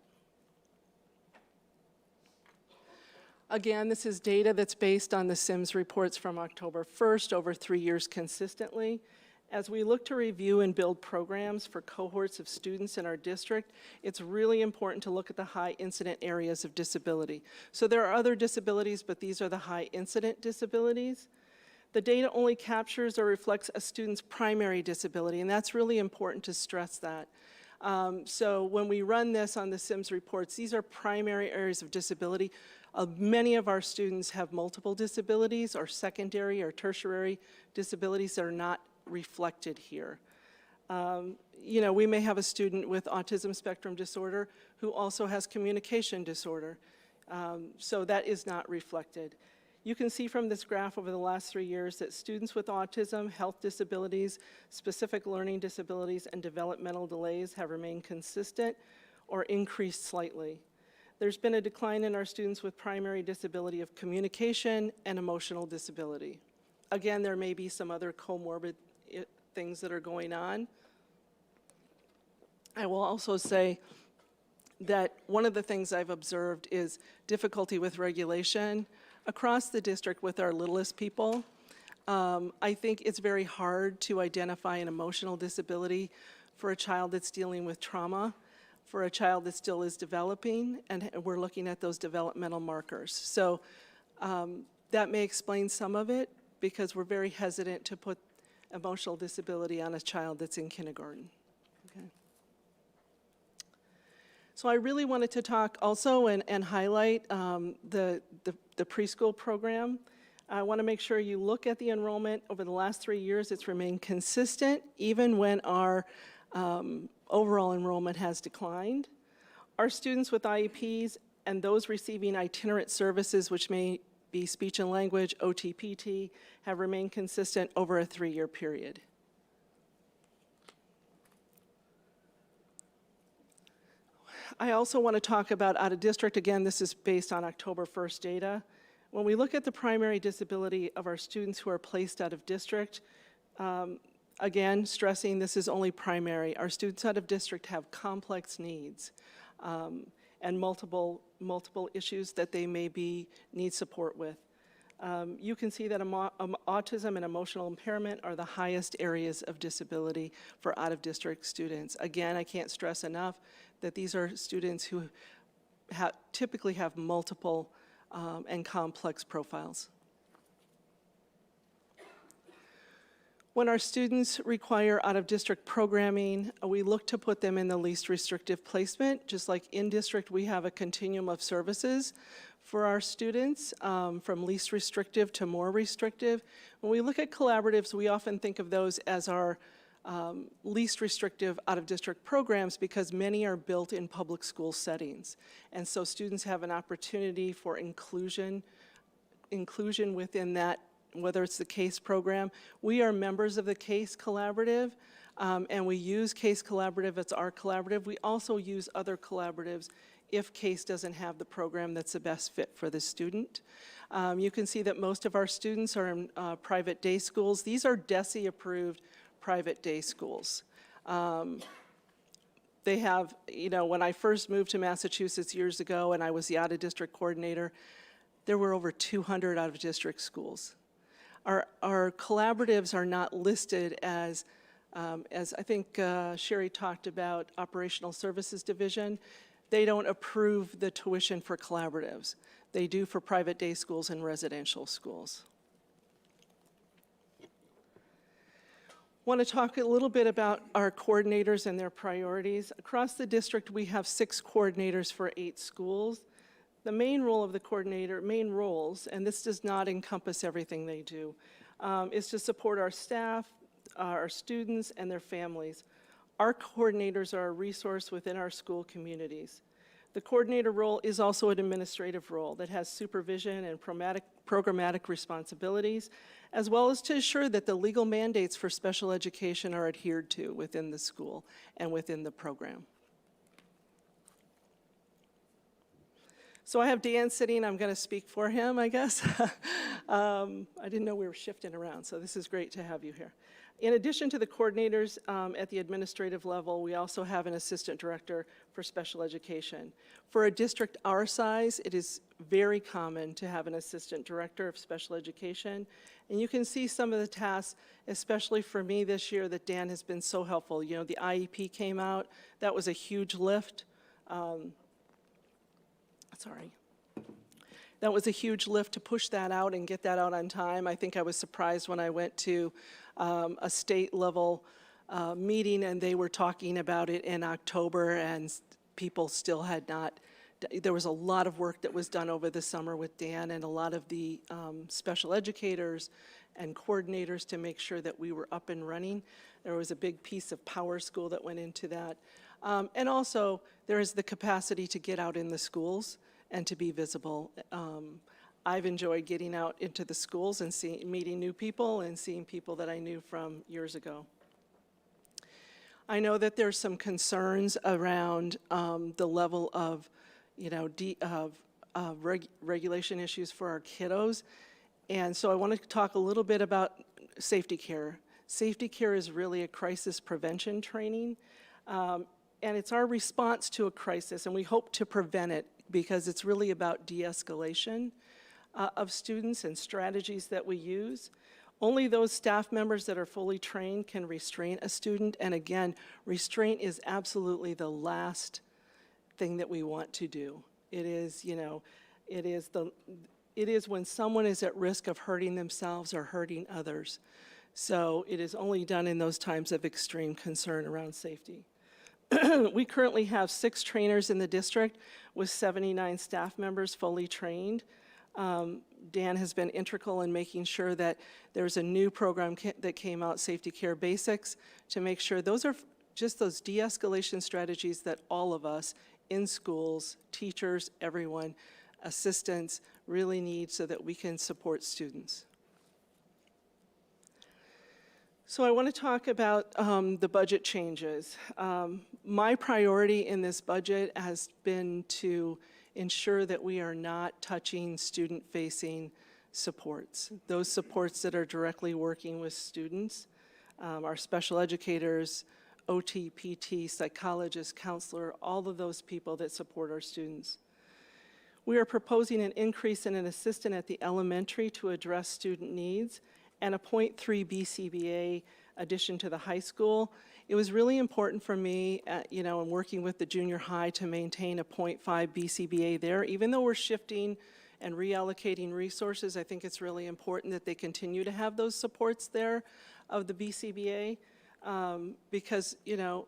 Again, this is data that's based on the SIMS reports from October 1st over 3 years consistently. As we look to review and build programs for cohorts of students in our district, it's really important to look at the high incident areas of disability. So there are other disabilities, but these are the high incident disabilities. The data only captures or reflects a student's primary disability, and that's really important to stress that. So when we run this on the SIMS reports, these are primary areas of disability. Many of our students have multiple disabilities or secondary or tertiary disabilities that are not reflected here. You know, we may have a student with autism spectrum disorder who also has communication disorder. So that is not reflected. You can see from this graph over the last 3 years that students with autism, health disabilities, specific learning disabilities, and developmental delays have remained consistent or increased slightly. There's been a decline in our students with primary disability of communication and emotional disability. Again, there may be some other comorbid things that are going on. I will also say that one of the things I've observed is difficulty with regulation across the district with our littlest people. I think it's very hard to identify an emotional disability for a child that's dealing with trauma, for a child that still is developing, and we're looking at those developmental markers. So that may explain some of it, because we're very hesitant to put emotional disability on a child that's in kindergarten. Okay. So I really wanted to talk also and highlight the preschool program. I want to make sure you look at the enrollment over the last 3 years. It's remained consistent even when our overall enrollment has declined. Our students with IEPs and those receiving itinerant services, which may be speech and language, OTPT, have remained consistent over a 3-year period. I also want to talk about out of district. Again, this is based on October 1st data. When we look at the primary disability of our students who are placed out of district, again, stressing this is only primary. Our students out of district have complex needs and multiple issues that they may need support with. You can see that autism and emotional impairment are the highest areas of disability for out-of-district students. Again, I can't stress enough that these are students who typically have multiple and complex profiles. When our students require out-of-district programming, we look to put them in the least restrictive placement. Just like in district, we have a continuum of services for our students, from least restrictive to more restrictive. When we look at collaboratives, we often think of those as our least restrictive out-of-district programs because many are built in public school settings. And so students have an opportunity for inclusion within that, whether it's the CASE program. We are members of the CASE collaborative, and we use CASE collaborative. It's our collaborative. We also use other collaboratives if CASE doesn't have the program that's the best fit for the student. You can see that most of our students are in private day schools. These are DESE-approved private day schools. They have, you know, when I first moved to Massachusetts years ago and I was the out-of-district coordinator, there were over 200 out-of-district schools. Our collaboratives are not listed as I think Sherry talked about Operational Services Division. They don't approve the tuition for collaboratives. They do for private day schools and residential schools. Want to talk a little bit about our coordinators and their priorities. Across the district, we have 6 coordinators for 8 schools. The main role of the coordinator, main roles, and this does not encompass everything they do, is to support our staff, our students, and their families. Our coordinators are a resource within our school communities. The coordinator role is also an administrative role that has supervision and programmatic responsibilities, as well as to ensure that the legal mandates for special education are adhered to within the school and within the program. So I have Dan sitting, I'm going to speak for him, I guess. I didn't know we were shifting around, so this is great to have you here. In addition to the coordinators at the administrative level, we also have an assistant director for special education. For a district our size, it is very common to have an assistant director of special education. And you can see some of the tasks, especially for me this year, that Dan has been so helpful. You know, the IEP came out. That was a huge lift. That was a huge lift to push that out and get that out on time. I think I was surprised when I went to a state level meeting and they were talking about it in October and people still had not. There was a lot of work that was done over the summer with Dan and a lot of the special educators and coordinators to make sure that we were up and running. There was a big piece of Power School that went into that. And also, there is the capacity to get out in the schools and to be visible. I've enjoyed getting out into the schools and meeting new people and seeing people that I knew from years ago. I know that there's some concerns around the level of, you know, regulation issues for our kiddos. And so I want to talk a little bit about safety care. Safety care is really a crisis prevention training. And it's our response to a crisis, and we hope to prevent it because it's really about de-escalation of students and strategies that we use. Only those staff members that are fully trained can restrain a student, and again, restraint is absolutely the last thing that we want to do. It is, you know, it is when someone is at risk of hurting themselves or hurting others. So it is only done in those times of extreme concern around safety. We currently have 6 trainers in the district with 79 staff members fully trained. Dan has been integral in making sure that there's a new program that came out, Safety Care Basics, to make sure those are just those de-escalation strategies that all of us in schools, teachers, everyone, assistants really need so that we can support students. So I want to talk about the budget changes. My priority in this budget has been to ensure that we are not touching student-facing supports, those supports that are directly working with students, our special educators, OT, PT, psychologists, counselor, all of those people that support our students. We are proposing an increase in an assistant at the elementary to address student needs and a 0.3 BCBA addition to the high school. It was really important for me, you know, in working with the junior high to maintain a 0.5 BCBA there. Even though we're shifting and reallocating resources, I think it's really important that they continue to have those supports there of the BCBA because, you know,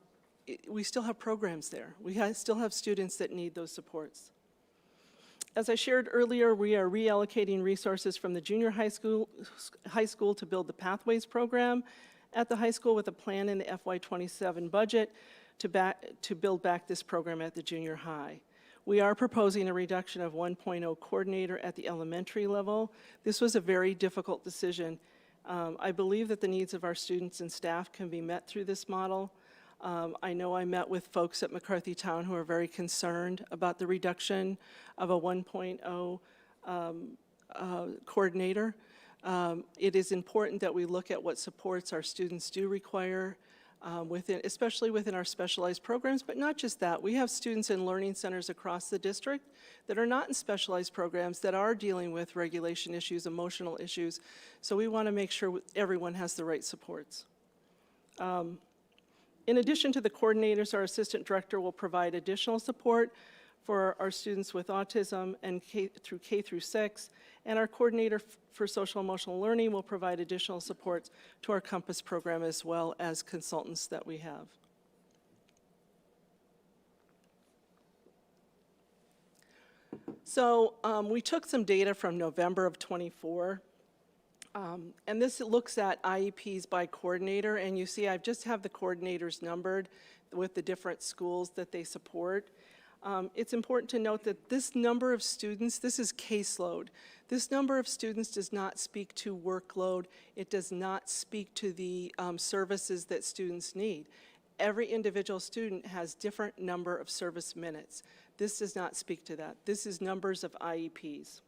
we still have programs there. We still have students that need those supports. As I shared earlier, we are reallocating resources from the junior high school to build the Pathways program at the high school with a plan in the FY27 budget to build back this program at the junior high. We are proposing a reduction of 1.0 coordinator at the elementary level. This was a very difficult decision. I believe that the needs of our students and staff can be met through this model. I know I met with folks at McCarthy Town who are very concerned about the reduction of a 1.0 coordinator. It is important that we look at what supports our students do require, especially within our specialized programs, but not just that. We have students in learning centers across the district that are not in specialized programs that are dealing with regulation issues, emotional issues, so we want to make sure everyone has the right supports. In addition to the coordinators, our assistant director will provide additional support for our students with autism and through K through 6, And our coordinator for social emotional learning will provide additional supports to our Compass program as well as consultants that we have. So we took some data from November of '24, and this looks at IEPs by coordinator, and you see I just have the coordinators numbered with the different schools that they support. It's important to note that this number of students, this is caseload. This number of students does not speak to workload. It does not speak to the services that students need. Every individual student has different number of service minutes. This does not speak to that. This is numbers of IEPs.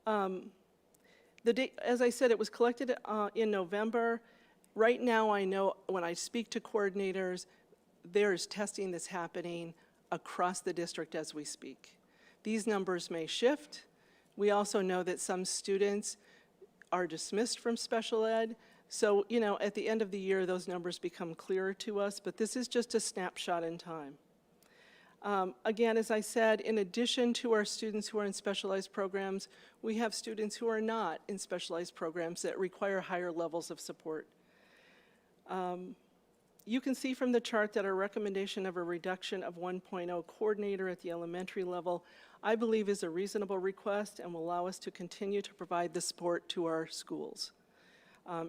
As I said, it was collected in November. Right now, I know when I speak to coordinators, there is testing that's happening across the district as we speak. These numbers may shift. We also know that some students are dismissed from special ed. So, you know, at the end of the year, those numbers become clearer to us, but this is just a snapshot in time. Again, as I said, in addition to our students who are in specialized programs, we have students who are not in specialized programs that require higher levels of support. You can see from the chart that our recommendation of a reduction of 1.0 coordinator at the elementary level, I believe is a reasonable request and will allow us to continue to provide the support to our schools.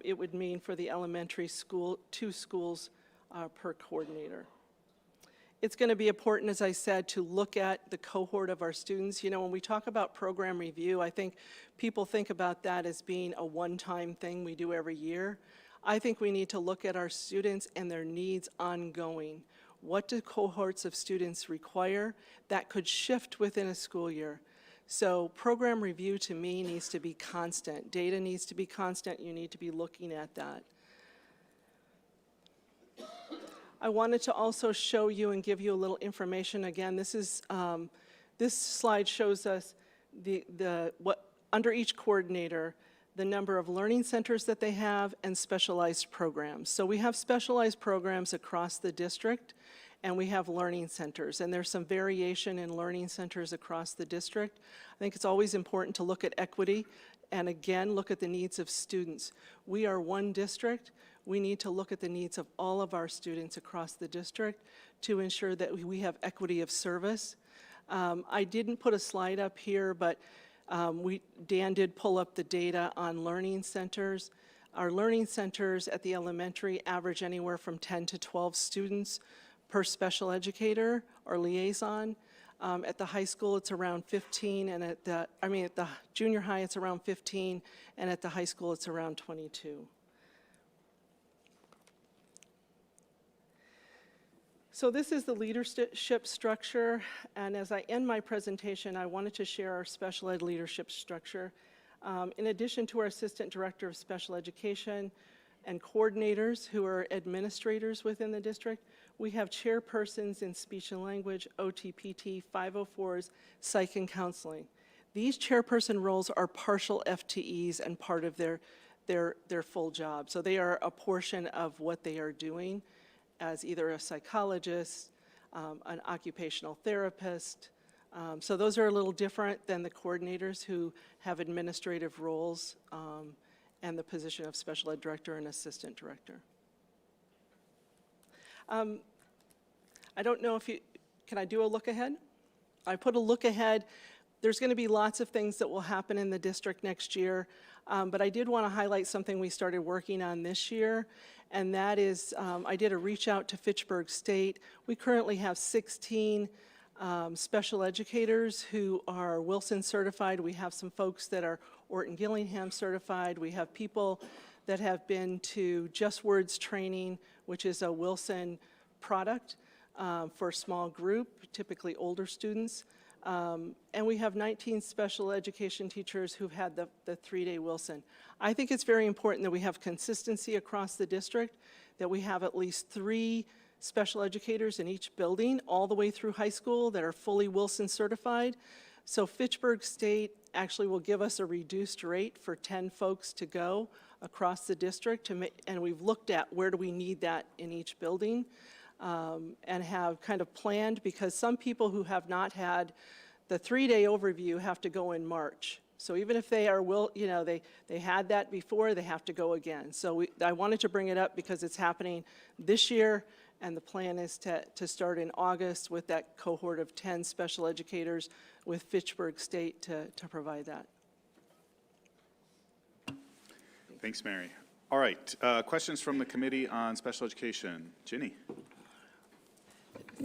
It would mean for the elementary school, 2 schools per coordinator. It's going to be important, as I said, to look at the cohort of our students. You know, when we talk about program review, I think people think about that as being a one-time thing we do every year. I think we need to look at our students and their needs ongoing. What do cohorts of students require? That could shift within a school year. So program review to me needs to be constant. Data needs to be constant. You need to be looking at that. I wanted to also show you and give you a little information. Again, this is this slide shows us what under each coordinator, the number of learning centers that they have and specialized programs. So we have specialized programs across the district, and we have learning centers, and there's some variation in learning centers across the district. I think it's always important to look at equity and again look at the needs of students. We are one district. We need to look at the needs of all of our students across the district to ensure that we have equity of service. I didn't put a slide up here, but Dan did pull up the data on learning centers. Our learning centers at the elementary average anywhere from 10 to 12 students per special educator or liaison. At the high school, it's around 15, and at the junior high, it's around 15, and at the high school, it's around 22. So this is the leadership structure, and as I end my presentation, I wanted to share our special ed leadership structure. In addition to our Assistant Director of Special Education and coordinators who are administrators within the district, we have chairpersons in speech and language, OT/PT, 504s, psych and counseling. These chairperson roles are partial FTEs and part of their full job. So they are a portion of what they are doing as either a psychologist, an occupational therapist. So those are a little different than the coordinators who have administrative roles and the position of special ed director and assistant director. I don't know if can I do a look ahead? I put a look ahead. There's going to be lots of things that will happen in the district next year, but I did want to highlight something we started working on this year, and that is I did a reach out to Fitchburg State. We currently have 16 special educators who are Wilson certified. We have some folks that are Orton Gillingham certified. We have people that have been to Just Words training, which is a Wilson product for a small group, typically older students. And we have 19 special education teachers who've had the 3-day Wilson. I think it's very important that we have consistency across the district, that we have at least 3 special educators in each building all the way through high school that are fully Wilson certified. So Fitchburg State actually will give us a reduced rate for 10 folks to go across the district, and we've looked at where do we need that in each building. And have kind of planned, because some people who have not had The 3-day overview have to go in March. So even if they are, they had that before, they have to go again. So I wanted to bring it up because it's happening this year, and the plan is to start in August with that cohort of 10 special educators with Fitchburg State to provide that.
Thanks, Mary. All right, questions from the Committee on Special Education. Ginny?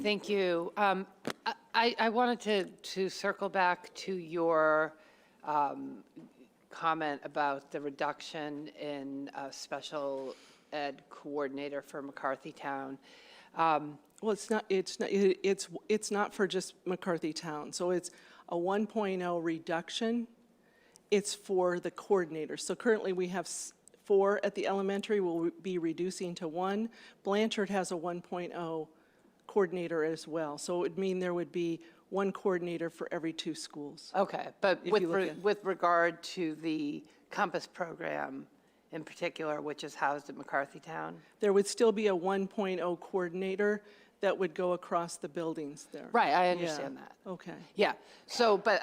Thank you. I wanted to circle back to your comment about the reduction in special ed coordinator for McCarthytown.
Well, it's not for just McCarthytown. So it's a 1.0 reduction. It's for the coordinators. So currently we have 4 at the elementary. We'll be reducing to 1. Blanchard has a 1.0 coordinator as well. So it would mean there would be 1 coordinator for every 2 schools.
Okay, but with regard to the Compass program in particular, which is housed at McCarthytown?
There would still be a 1.0 coordinator that would go across the buildings there.
Right, I understand that.
Okay.
Yeah, so, but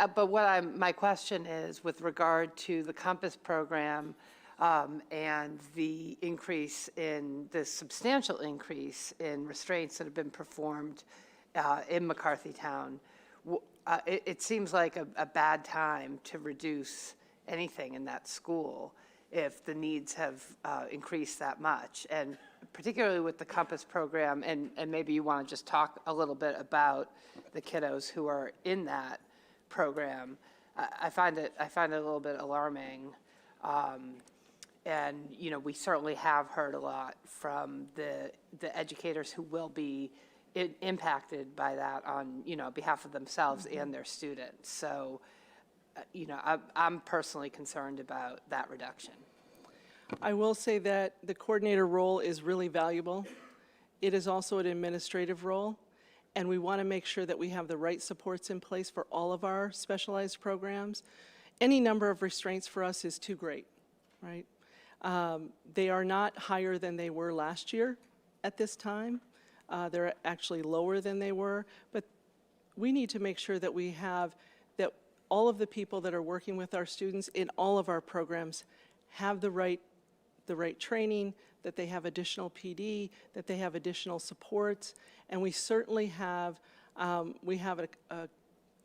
my question is with regard to the Compass program and the substantial increase in restraints that have been performed in McCarthytown, it seems like a bad time to reduce anything in that school if the needs have increased that much. And particularly with the Compass program, and maybe you want to just talk a little bit about the kiddos who are in that program. I find it a little bit alarming. And, we certainly have heard a lot from the educators who will be impacted by that on, behalf of themselves and their students. So, I'm personally concerned about that reduction.
I will say that the coordinator role is really valuable. It is also an administrative role, and we want to make sure that we have the right supports in place for all of our specialized programs. Any number of restraints for us is too great, right? They are not higher than they were last year at this time. They're actually lower than they were, but we need to make sure that we have, that all of the people that are working with our students in all of our programs have the right training, that they have additional PD, that they have additional supports, and we certainly have,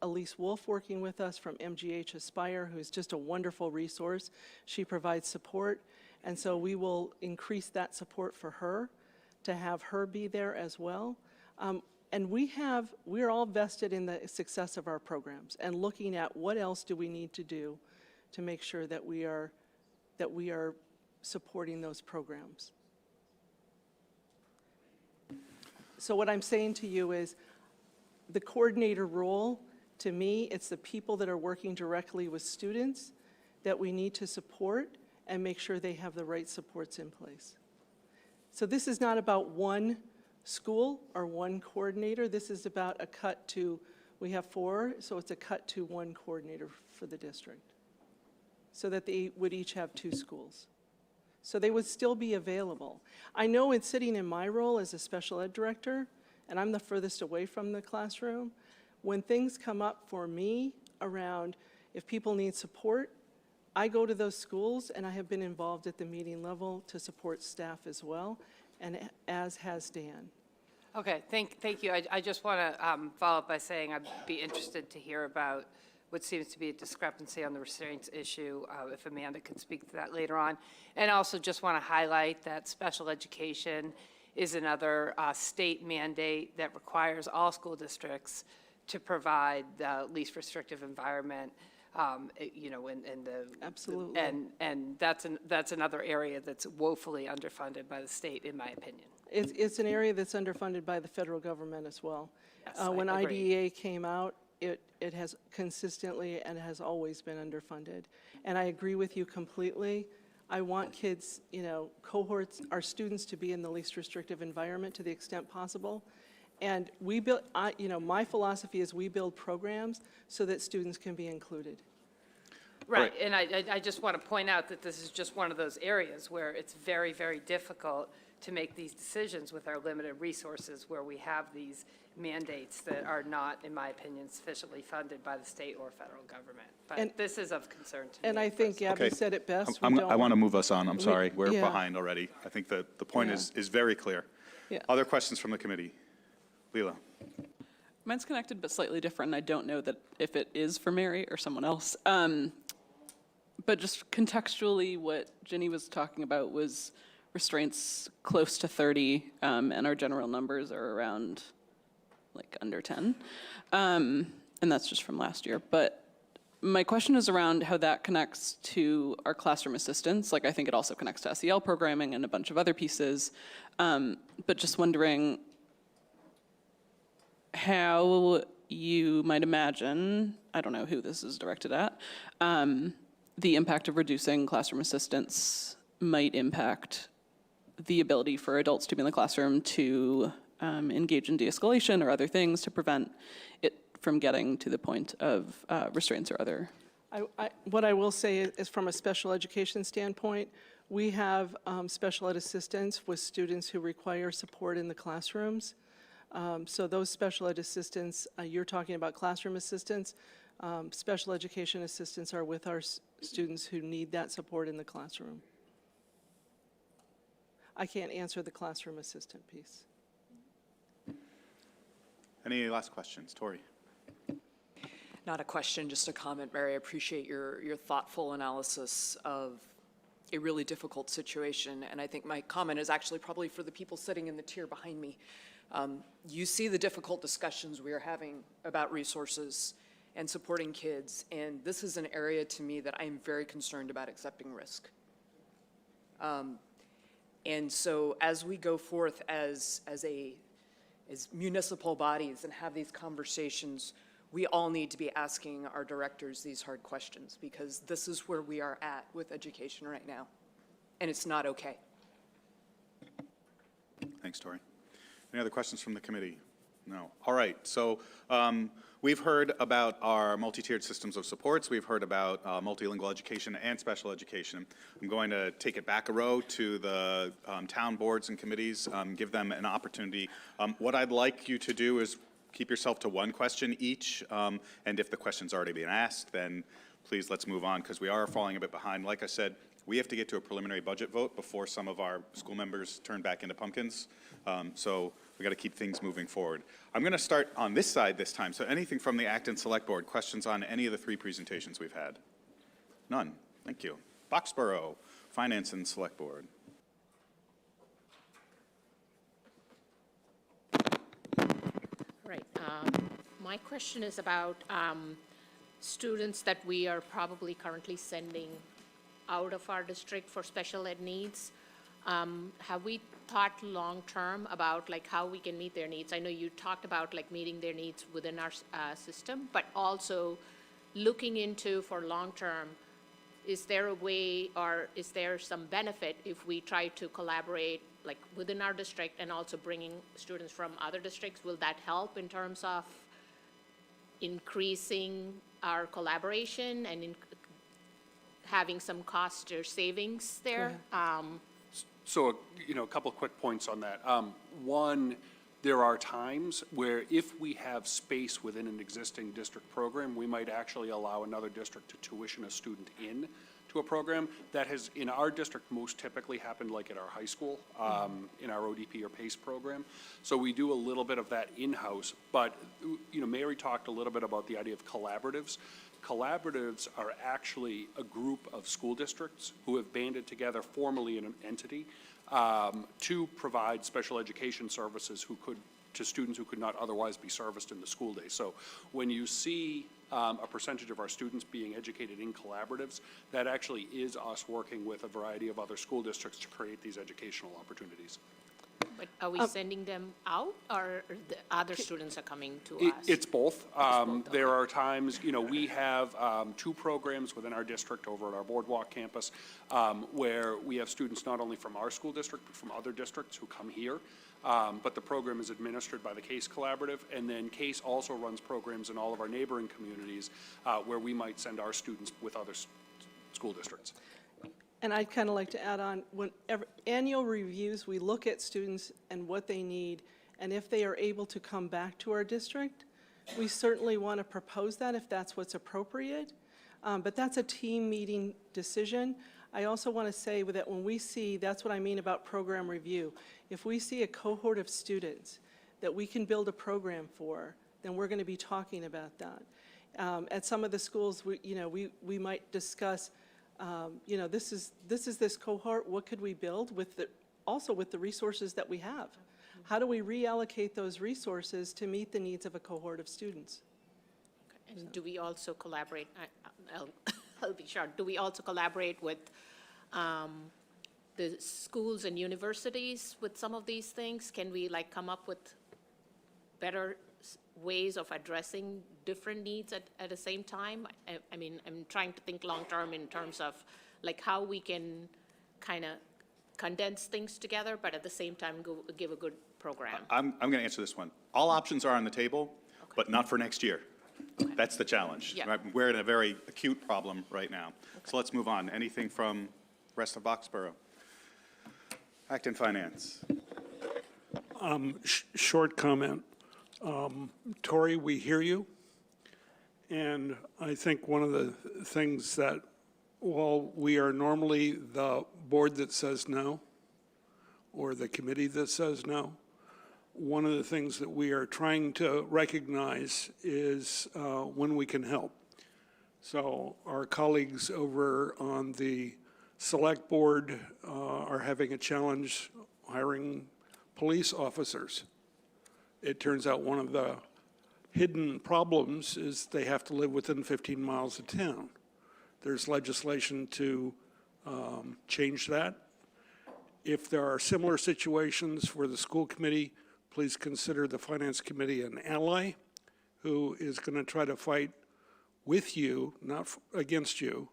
Elise Wolf working with us from MGH Aspire, who's just a wonderful resource. She provides support, and so we will increase that support for her, to have her be there as well. And we're all vested in the success of our programs and looking at what else do we need to do to make sure that we are supporting those programs. So what I'm saying to you is the coordinator role, to me, it's the people that are working directly with students that we need to support and make sure they have the right supports in place. So this is not about one school or one coordinator. This is about a cut to, we have 4, so it's a cut to 1 coordinator for the district, so that they would each have 2 schools. So they would still be available. I know it's sitting in my role as a special ed director, and I'm the furthest away from the classroom. When things come up for me around if people need support, I go to those schools, and I have been involved at the meeting level to support staff as well, and as has Dan.
Okay, thank you. I just want to follow up by saying I'd be interested to hear about what seems to be a discrepancy on the restraints issue, if Amanda could speak to that later on. And also just want to highlight that special education is another state mandate that requires all school districts to provide the least restrictive environment, in the.
Absolutely.
And that's another area that's woefully underfunded by the state, in my opinion.
It's an area that's underfunded by the federal government as well.
Yes,
When
I agree.
IDEA came out, it has consistently and has always been underfunded. And I agree with you completely. I want kids, cohorts, our students to be in the least restrictive environment to the extent possible. And we build, my philosophy is we build programs so that students can be included.
Right, and I just want to point out that this is just one of those areas where it's very, very difficult to make these decisions with our limited resources where we have these mandates that are not, in my opinion, sufficiently funded by the state or federal government.
And-
But this is of concern to me.
And I think Gabby
Okay.
said it best.
I want to move us on. I'm sorry, we're
yeah.
behind already. I think that the point is very clear.
Yeah.
Other questions from the committee? Leela?
Mine's connected but slightly different. I don't know that if it is for Mary or someone else. But just contextually, what Ginny was talking about was restraints close to 30, and our general numbers are around like under 10. And that's just from last year. But my question is around how that connects to our classroom assistants. Like, I think it also connects to SEL programming and a bunch of other pieces. But just wondering how you might imagine, I don't know who this is directed at, the impact of reducing classroom assistants might impact the ability for adults to be in the classroom to engage in de-escalation or other things to prevent it from getting to the point of restraints or other.
What I will say is from a special education standpoint, we have special ed assistants with students who require support in the classrooms. So those special ed assistants, you're talking about classroom assistants, special education assistants are with our students who need that support in the classroom. I can't answer the classroom assistant piece.
Any last questions? Tori?
Not a question, just a comment, Mary. I appreciate your thoughtful analysis of a really difficult situation, and I think my comment is actually probably for the people sitting in the tier behind me. You see the difficult discussions we are having about resources and supporting kids, and this is an area to me that I am very concerned about accepting risk. And so as we go forth as municipal bodies and have these conversations, we all need to be asking our directors these hard questions, because this is where we are at with education right now, and it's not okay.
Thanks, Tori. Any other questions from the committee? No. All right. So we've heard about our multi-tiered systems of supports. We've heard about multilingual education and special education. I'm going to take it back a row to the town boards and committees, give them an opportunity. What I'd like you to do is keep yourself to one question each, and if the question's already been asked, then please let's move on, because we are falling a bit behind. Like I said, we have to get to a preliminary budget vote before some of our school members turn back into pumpkins. So we got to keep things moving forward. I'm going to start on this side this time. So anything from the Acton Select Board, questions on any of the three presentations we've had? None. Thank you. Boxborough, Finance and Select Board.
Right. My question is about students that we are probably currently sending out of our district for special ed needs. Have we thought long-term about like how we can meet their needs? I know you talked about like meeting their needs within our system, but also looking into for long-term, is there a way or is there some benefit if we try to collaborate like within our district and also bringing students from other districts? Will that help in terms of increasing our collaboration and having some cost or savings there?
So, a couple of quick points on that. One, there are times where if we have space within an existing district program, we might actually allow another district to tuition a student in to a program. That has, in our district, most typically happened like at our high school, in our ODP or PACE program. So we do a little bit of that in-house, but, Mary talked a little bit about the idea of collaboratives. Collaboratives are actually a group of school districts who have banded together formally in an entity to provide special education services to students who could not otherwise be serviced in the school day. So when you see a percentage of our students being educated in collaboratives, that actually is us working with a variety of other school districts to create these educational opportunities.
But are we sending them out, or the other students are coming to us?
It's both. There are times, we have 2 programs within our district over at our Boardwalk campus where we have students not only from our school district, but from other districts who come here. But the program is administered by the CASE Collaborative, and then CASE also runs programs in all of our neighboring communities where we might send our students with other school districts.
And I'd kind of like to add on, annual reviews, we look at students and what they need, and if they are able to come back to our district, we certainly want to propose that if that's what's appropriate. But that's a team meeting decision. I also want to say that when we see, that's what I mean about program review. If we see a cohort of students that we can build a program for, then we're going to be talking about that. At some of the schools, we might discuss, this is this cohort, what could we build also with the resources that we have? How do we reallocate those resources to meet the needs of a cohort of students?
And do we also collaborate, I'll be short, do we also collaborate with the schools and universities with some of these things? Can we come up with better ways of addressing different needs at the same time? I mean, I'm trying to think long-term in terms of how we can kind of condense things together, but at the same time give a good program.
I'm going to answer this one. All options are on the table, but not for next year. Okay. That's the challenge.
Yeah.
Right? We're in a very acute problem right now. Okay. So let's move on. Anything from rest of Boxborough? Acton Finance.
Short comment. Tori, we hear you. And I think one of the things that, while we are normally the board that says no, or the committee that says no, one of the things that we are trying to recognize is when we can help. So our colleagues over on the select board are having a challenge hiring police officers. It turns out one of the hidden problems is they have to live within 15 miles of town. There's legislation to change that. If there are similar situations for the school committee, please consider the finance committee an ally who is going to try to fight with you, not against you,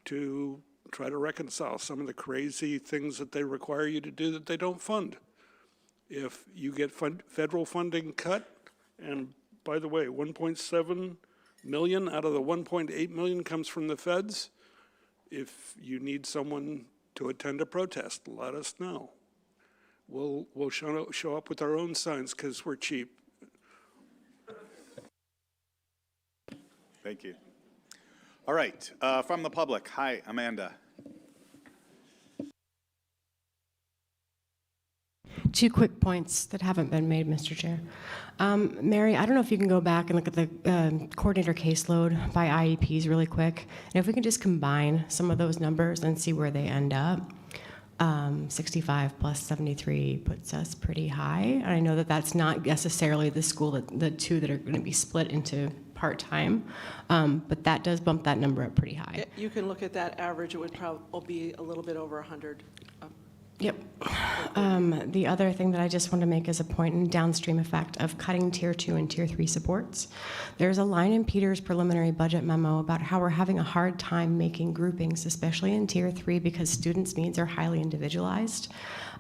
to try to reconcile some of the crazy things that they require you to do that they don't fund. If you get federal funding cut, and by the way, 1.7 million out of the 1.8 million comes from the feds, if you need someone to attend a protest, let us know. We'll show up with our own signs because we're cheap.
Thank you. All right, from the public. Hi, Amanda.
Two quick points that haven't been made, Mr. Chair. Mary, I don't know if you can go back and look at the coordinator caseload by IEPs really quick. And if we can just combine some of those numbers and see where they end up. 65 plus 73 puts us pretty high. And I know that that's not necessarily the school, the two that are going to be split into part-time, but that does bump that number up pretty high.
You can look at that average, it would probably be a little bit over 100.
Yep. The other thing that I just want to make is a point in downstream effect of cutting Tier 2 and Tier 3 supports. There's a line in Peter's preliminary budget memo about how we're having a hard time making groupings, especially in Tier 3, because students' needs are highly individualized.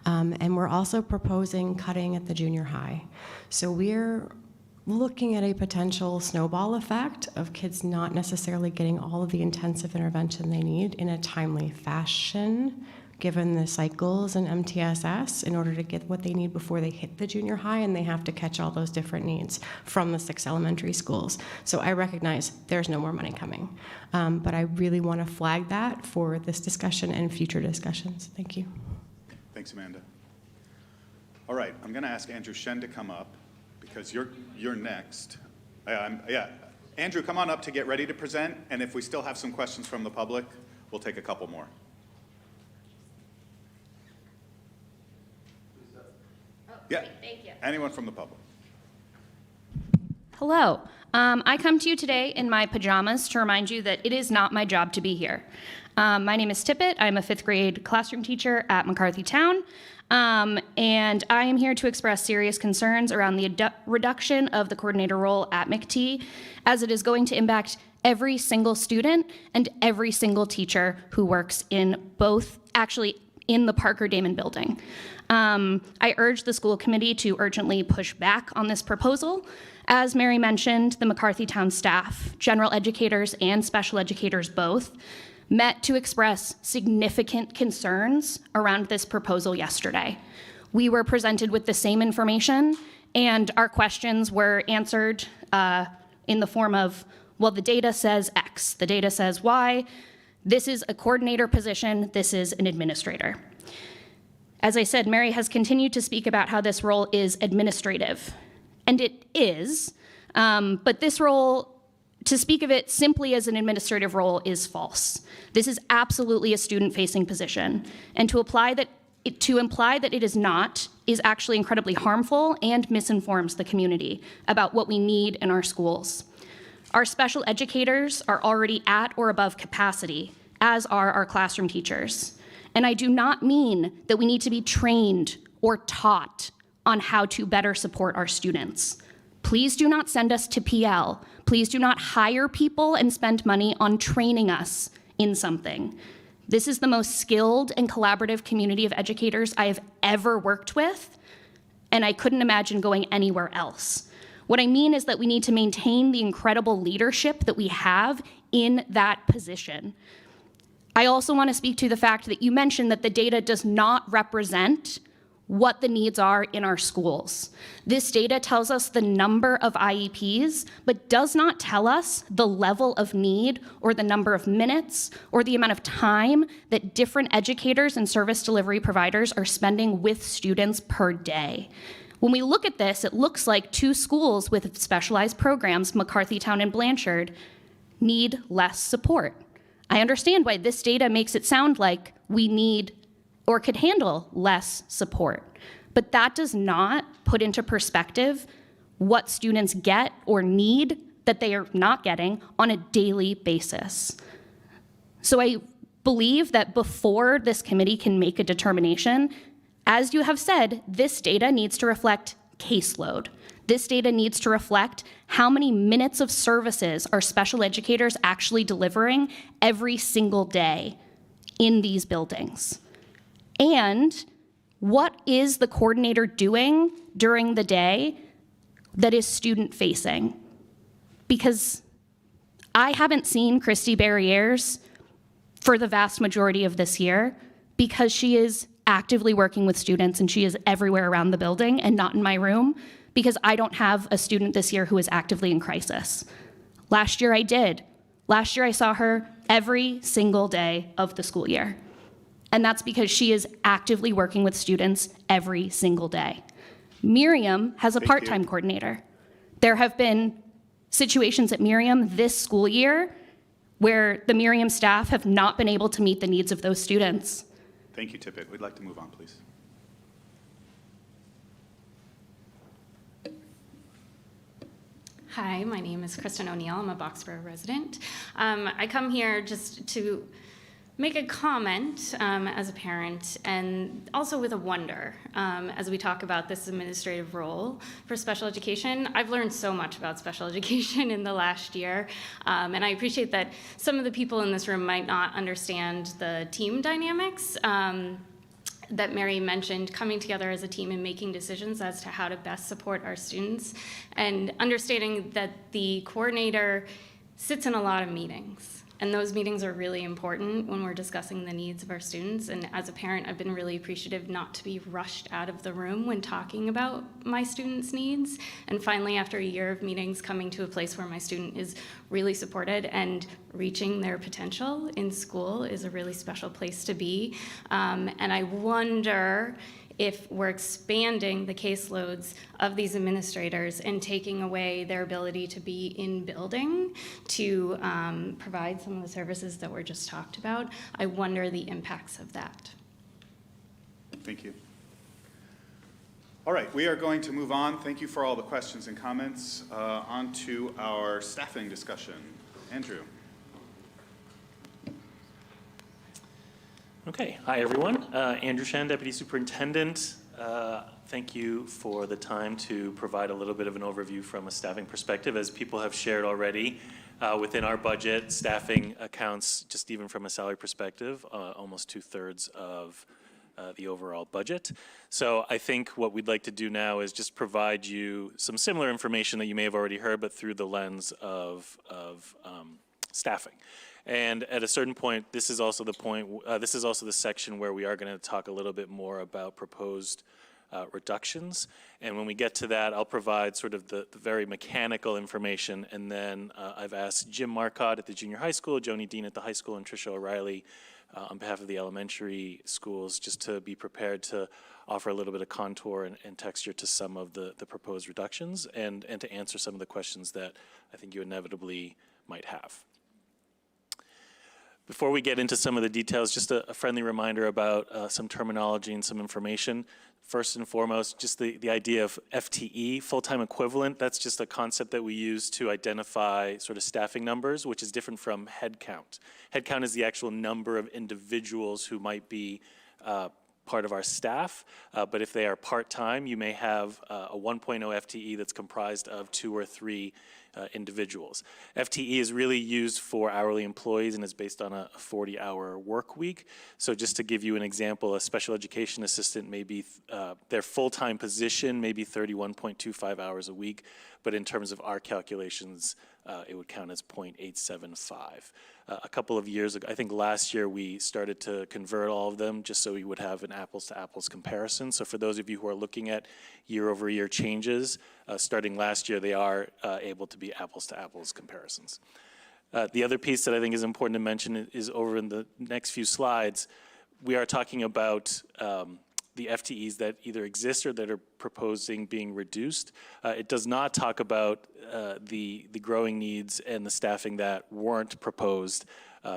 And we're also proposing cutting at the junior high. So we're looking at a potential snowball effect of kids not necessarily getting all of the intensive intervention they need in a timely fashion, given the cycles in MTSS, in order to get what they need before they hit the junior high, and they have to catch all those different needs from the 6 elementary schools. So I recognize there's no more money coming, but I really want to flag that for this discussion and future discussions. Thank you.
Thanks, Amanda. All right, I'm going to ask Andrew Shen to come up because you're next. Yeah, Andrew, come on up to get ready to present, and if we still have some questions from the public, we'll take a couple more. Yeah.
Thank you.
Anyone from the public?
Hello. I come to you today in my pajamas to remind you that it is not my job to be here. My name is Tippett. I'm a 5th grade classroom teacher at McCarthy Town. And I am here to express serious concerns around the reduction of the coordinator role at McT, as it is going to impact every single student and every single teacher who works in both, actually in the Parker Damon building. I urge the school committee to urgently push back on this proposal. As Mary mentioned, the McCarthy Town staff, general educators and special educators both, met to express significant concerns around this proposal yesterday. We were presented with the same information, and our questions were answered in the form of, well, the data says X, the data says Y, this is a coordinator position, this is an administrator. As I said, Mary has continued to speak about how this role is administrative, and it is, but this role, to speak of it simply as an administrative role, is false. This is absolutely a student-facing position, and to imply that it is not is actually incredibly harmful and misinforms the community about what we need in our schools. Our special educators are already at or above capacity, as are our classroom teachers. And I do not mean that we need to be trained or taught on how to better support our students. Please do not send us to PL. Please do not hire people and spend money on training us in something. This is the most skilled and collaborative community of educators I have ever worked with, and I couldn't imagine going anywhere else. What I mean is that we need to maintain the incredible leadership that we have in that position. I also want to speak to the fact that you mentioned that the data does not represent what the needs are in our schools. This data tells us the number of IEPs, but does not tell us the level of need or the number of minutes or the amount of time that different educators and service delivery providers are spending with students per day. When we look at this, it looks like 2 schools with specialized programs, McCarthytown and Blanchard, need less support. I understand why this data makes it sound like we need or could handle less support, but that does not put into perspective what students get or need that they are not getting on a daily basis. So I believe that before this committee can make a determination, as you have said, this data needs to reflect caseload. This data needs to reflect how many minutes of services are special educators actually delivering every single day in these buildings. And what is the coordinator doing during the day that is student-facing? Because I haven't seen Christy Barriers for the vast majority of this year because she is actively working with students and she is everywhere around the building and not in my room because I don't have a student this year who is actively in crisis. Last year I did. Last year I saw her every single day of the school year. And that's because she is actively working with students every single day. Miriam has a part-time coordinator. There have been situations at Miriam this school year where the Miriam staff have not been able to meet the needs of those students.
Thank you, Tippett. We'd like to move on, please.
Hi, my name is Kristen O'Neill. I'm a Boxborough resident. I come here just to make a comment as a parent and also with a wonder as we talk about this administrative role for special education. I've learned so much about special education in the last year, and I appreciate that some of the people in this room might not understand the team dynamics that Mary mentioned, coming together as a team and making decisions as to how to best support our students, and understanding that the coordinator sits in a lot of meetings. And those meetings are really important when we're discussing the needs of our students. And as a parent, I've been really appreciative not to be rushed out of the room when talking about my students' needs. And finally, after a year of meetings, coming to a place where my student is really supported and reaching their potential in school is a really special place to be. And I wonder if we're expanding the caseloads of these administrators and taking away their ability to be in building to provide some of the services that were just talked about, I wonder the impacts of that.
Thank you. All right, we are going to move on. Thank you for all the questions and comments. On to our staffing discussion. Andrew.
Okay, hi everyone. Andrew Shen, Deputy Superintendent. Thank you for the time to provide a little bit of an overview from a staffing perspective. As people have shared already, within our budget, staffing accounts, just even from a salary perspective, almost 2/3 of the overall budget. So I think what we'd like to do now is just provide you some similar information that you may have already heard, but through the lens of staffing. And at a certain point, this is also the point, this is also the section where we are going to talk a little bit more about proposed reductions. And when we get to that, I'll provide sort of the very mechanical information. And then I've asked Jim Marcotte at the junior high school, Joni Dean at the high school, and Tricia O'Reilly on behalf of the elementary schools, just to be prepared to offer a little bit of contour and texture to some of the proposed reductions and to answer some of the questions that I think you inevitably might have. Before we get into some of the details, just a friendly reminder about some terminology and some information. First and foremost, just the idea of FTE, full-time equivalent. That's just a concept that we use to identify sort of staffing numbers, which is different from headcount. Headcount is the actual number of individuals who might be part of our staff, but if they are part-time, you may have a 1.0 FTE that's comprised of 2 or 3 individuals. FTE is really used for hourly employees and is based on a 40-hour work week. So just to give you an example, a special education assistant may be, their full-time position may be 31.25 hours a week, but in terms of our calculations, it would count as 0.875. A couple of years ago, I think last year, we started to convert all of them just so we would have an apples-to-apples comparison. So for those of you who are looking at year-over-year changes, starting last year, they are able to be apples-to-apples comparisons. The other piece that I think is important to mention is over in the next few slides, we are talking about the FTEs that either exist or that are proposing being reduced. It does not talk about the growing needs and the staffing that weren't proposed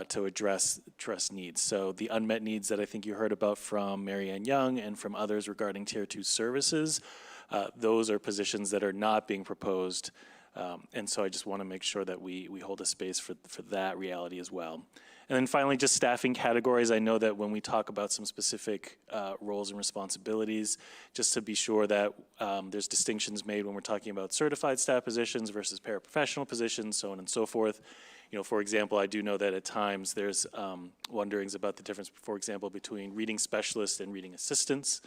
to address needs. So the unmet needs that I think you heard about from Mary Ann Young and from others regarding Tier 2 services, those are positions that are not being proposed. And so I just want to make sure that we hold a space for that reality as well. And then finally, just staffing categories. I know that when we talk about some specific roles and responsibilities, just to be sure that there's distinctions made when we're talking about certified staff positions versus paraprofessional positions, so on and so forth. You know, for example, I do know that at times there's wonderings about the difference, for example, between reading specialists and reading assistants.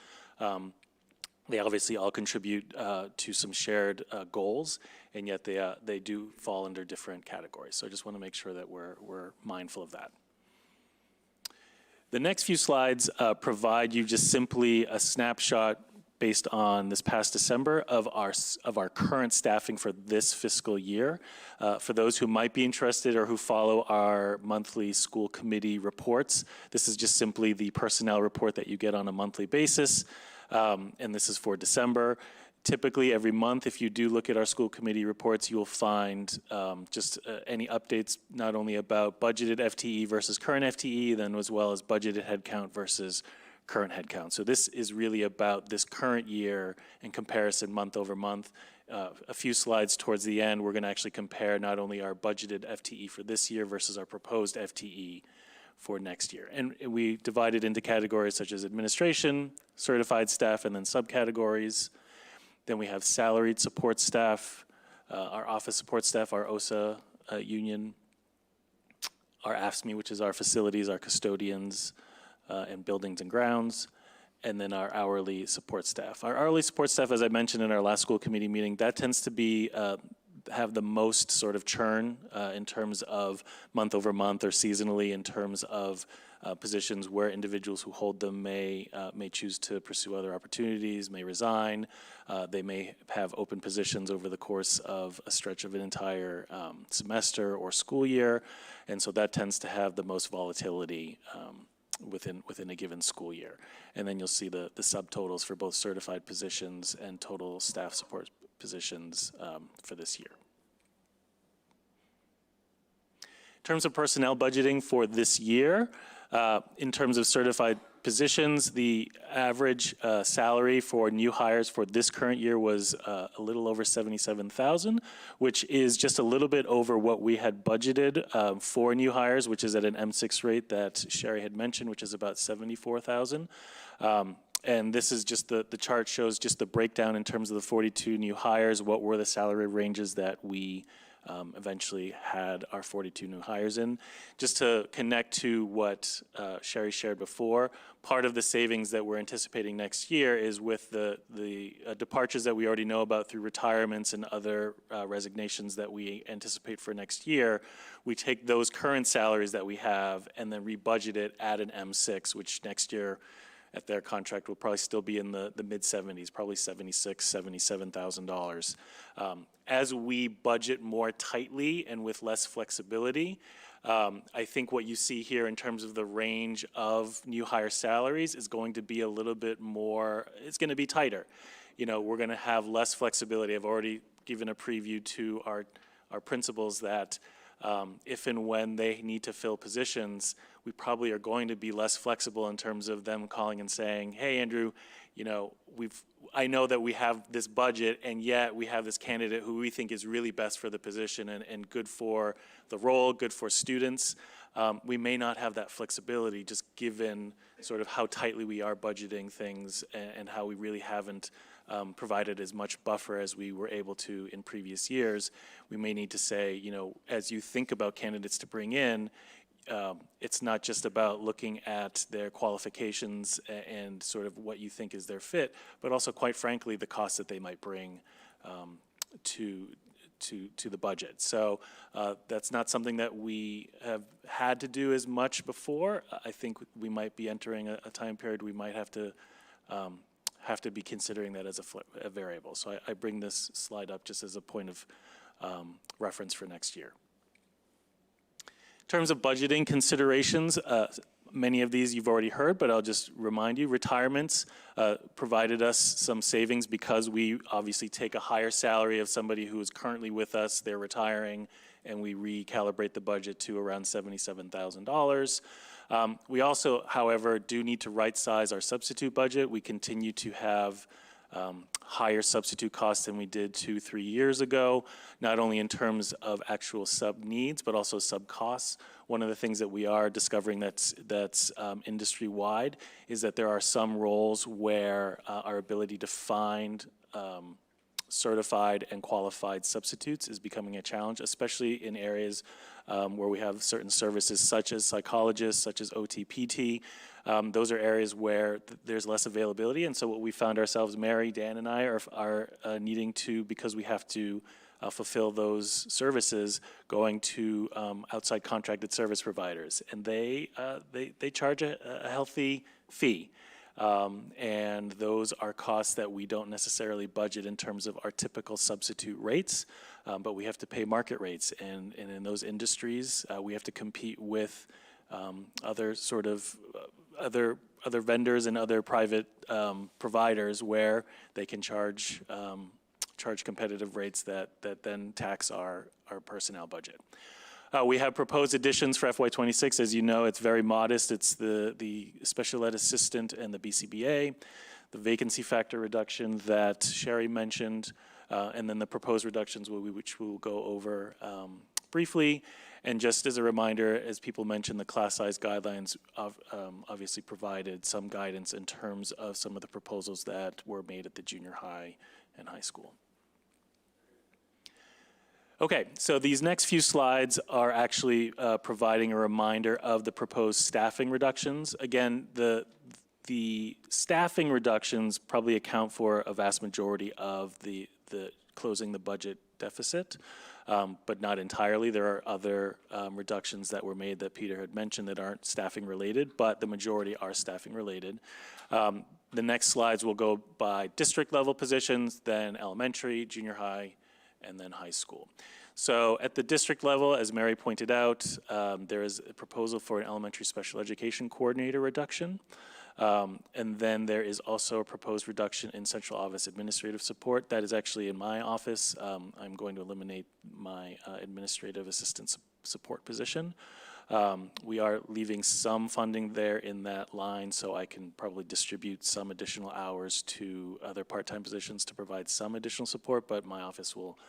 They obviously all contribute to some shared goals, and yet they do fall under different categories. So I just want to make sure that we're mindful of that. The next few slides provide you just simply a snapshot based on this past December of our current staffing for this fiscal year. For those who might be interested or who follow our monthly school committee reports, this is just simply the personnel report that you get on a monthly basis. And this is for December. Typically, every month, if you do look at our school committee reports, you will find just any updates, not only about budgeted FTE versus current FTE, then as well as budgeted headcount versus current headcount. So this is really about this current year in comparison month over month. A few slides towards the end, we're going to actually compare not only our budgeted FTE for this year versus our proposed FTE for next year. And we divide it into categories such as administration, certified staff, and then subcategories. Then we have salaried support staff, our office support staff, our OSA union, our AFSCME, which is our facilities, our custodians, and buildings and grounds, and then our hourly support staff. Our hourly support staff, as I mentioned in our last school committee meeting, that tends to be have the most sort of churn in terms of month over month or seasonally in terms of positions where individuals who hold them may choose to pursue other opportunities, may resign. They may have open positions over the course of a stretch of an entire semester or school year. And so that tends to have the most volatility within a given school year. And then you'll see the subtotals for both certified positions and total staff support positions for this year. In terms of personnel budgeting for this year, in terms of certified positions, the average salary for new hires for this current year was a little over $77,000, which is just a little bit over what we had budgeted for new hires, which is at an M6 rate that Sherry had mentioned, which is about $74,000. And this is just the chart shows just the breakdown in terms of the 42 new hires. What were the salary ranges that we eventually had our 42 new hires in. Just to connect to what Sherry shared before, part of the savings that we're anticipating next year is with the departures that we already know about through retirements and other resignations that we anticipate for next year. We take those current salaries that we have and then rebudget it at an M6, which next year at their contract will probably still be in the mid-70s, probably $76,000, $77,000. As we budget more tightly and with less flexibility, I think what you see here in terms of the range of new hire salaries is going to be a little bit more, it's going to be tighter. You know, we're going to have less flexibility. I've already given a preview to our principals that if and when they need to fill positions, we probably are going to be less flexible in terms of them calling and saying, hey, Andrew, you know, I know that we have this budget and yet we have this candidate who we think is really best for the position and good for the role, good for students. We may not have that flexibility just given sort of how tightly we are budgeting things and how we really haven't provided as much buffer as we were able to in previous years. We may need to say, you know, as you think about candidates to bring in, it's not just about looking at their qualifications and sort of what you think is their fit, but also, quite frankly, the cost that they might bring to the budget. So that's not something that we have had to do as much before. I think we might be entering a time period we might have to be considering that as a variable. So I bring this slide up just as a point of reference for next year. In terms of budgeting considerations, many of these you've already heard, but I'll just remind you, retirements provided us some savings because we obviously take a higher salary of somebody who is currently with us, they're retiring, and we recalibrate the budget to around $77,000. We also, however, do need to right-size our substitute budget. We continue to have higher substitute costs than we did 2-3 years ago, not only in terms of actual sub needs, but also sub costs. One of the things that we are discovering that's industry-wide is that there are some roles where our ability to find certified and qualified substitutes is becoming a challenge, especially in areas where we have certain services such as psychologists, such as OT-PT. Those are areas where there's less availability, and so what we found ourselves, Mary, Dan, and I are needing to, because we have to fulfill those services, going to outside contracted service providers, and they charge a healthy fee. And those are costs that we don't necessarily budget in terms of our typical substitute rates, but we have to pay market rates. And in those industries, we have to compete with other sort of other vendors and other private providers where they can charge competitive rates that then tax our personnel budget. We have proposed additions for FY26. As you know, it's very modest. It's the special ed assistant and the BCBA, the vacancy factor reduction that Sherry mentioned, and then the proposed reductions which we'll go over briefly. And just as a reminder, as people mentioned, the class size guidelines obviously provided some guidance in terms of some of the proposals that were made at the junior high and high school. Okay, so these next few slides are actually providing a reminder of the proposed staffing reductions. Again, the staffing reductions probably account for a vast majority of the closing the budget deficit, but not entirely. There are other reductions that were made that Peter had mentioned that aren't staffing related, but the majority are staffing related. The next slides will go by district level positions, then elementary, junior high, and then high school. So at the district level, as Mary pointed out, there is a proposal for an elementary special education coordinator reduction. And then there is also a proposed reduction in central office administrative support. That is actually in my office. I'm going to eliminate my administrative assistant support position. We are leaving some funding there in that line, so I can probably distribute some additional hours to other part-time positions to provide some additional support, but my office will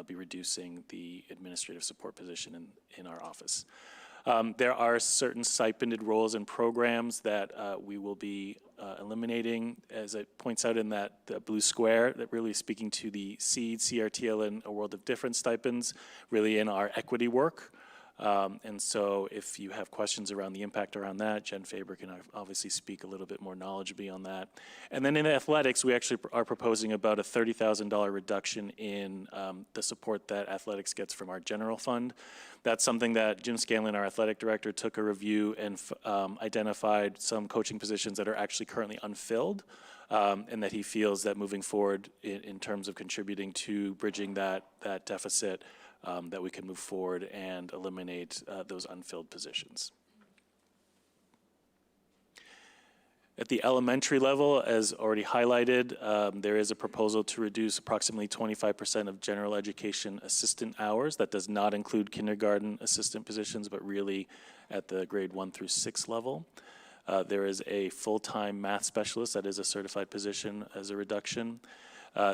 be reducing the administrative support position in our office. There are certain stipended roles and programs that we will be eliminating, as it points out in that blue square, that really is speaking to the SEED, CRTL, and A World of Difference stipends, really in our equity work. And so if you have questions around the impact around that, Jen Faber can obviously speak a little bit more knowledgeably on that. And then in athletics, we actually are proposing about a $30,000 reduction in the support that athletics gets from our general fund. That's something that Jim Scanlon, our athletic director, took a review and identified some coaching positions that are actually currently unfilled, and that he feels that moving forward in terms of contributing to bridging that deficit, that we can move forward and eliminate those unfilled positions. At the elementary level, as already highlighted, there is a proposal to reduce approximately 25% of general education assistant hours. That does not include kindergarten assistant positions, but really at the grade 1 through 6 level. There is a full-time math specialist that is a certified position as a reduction.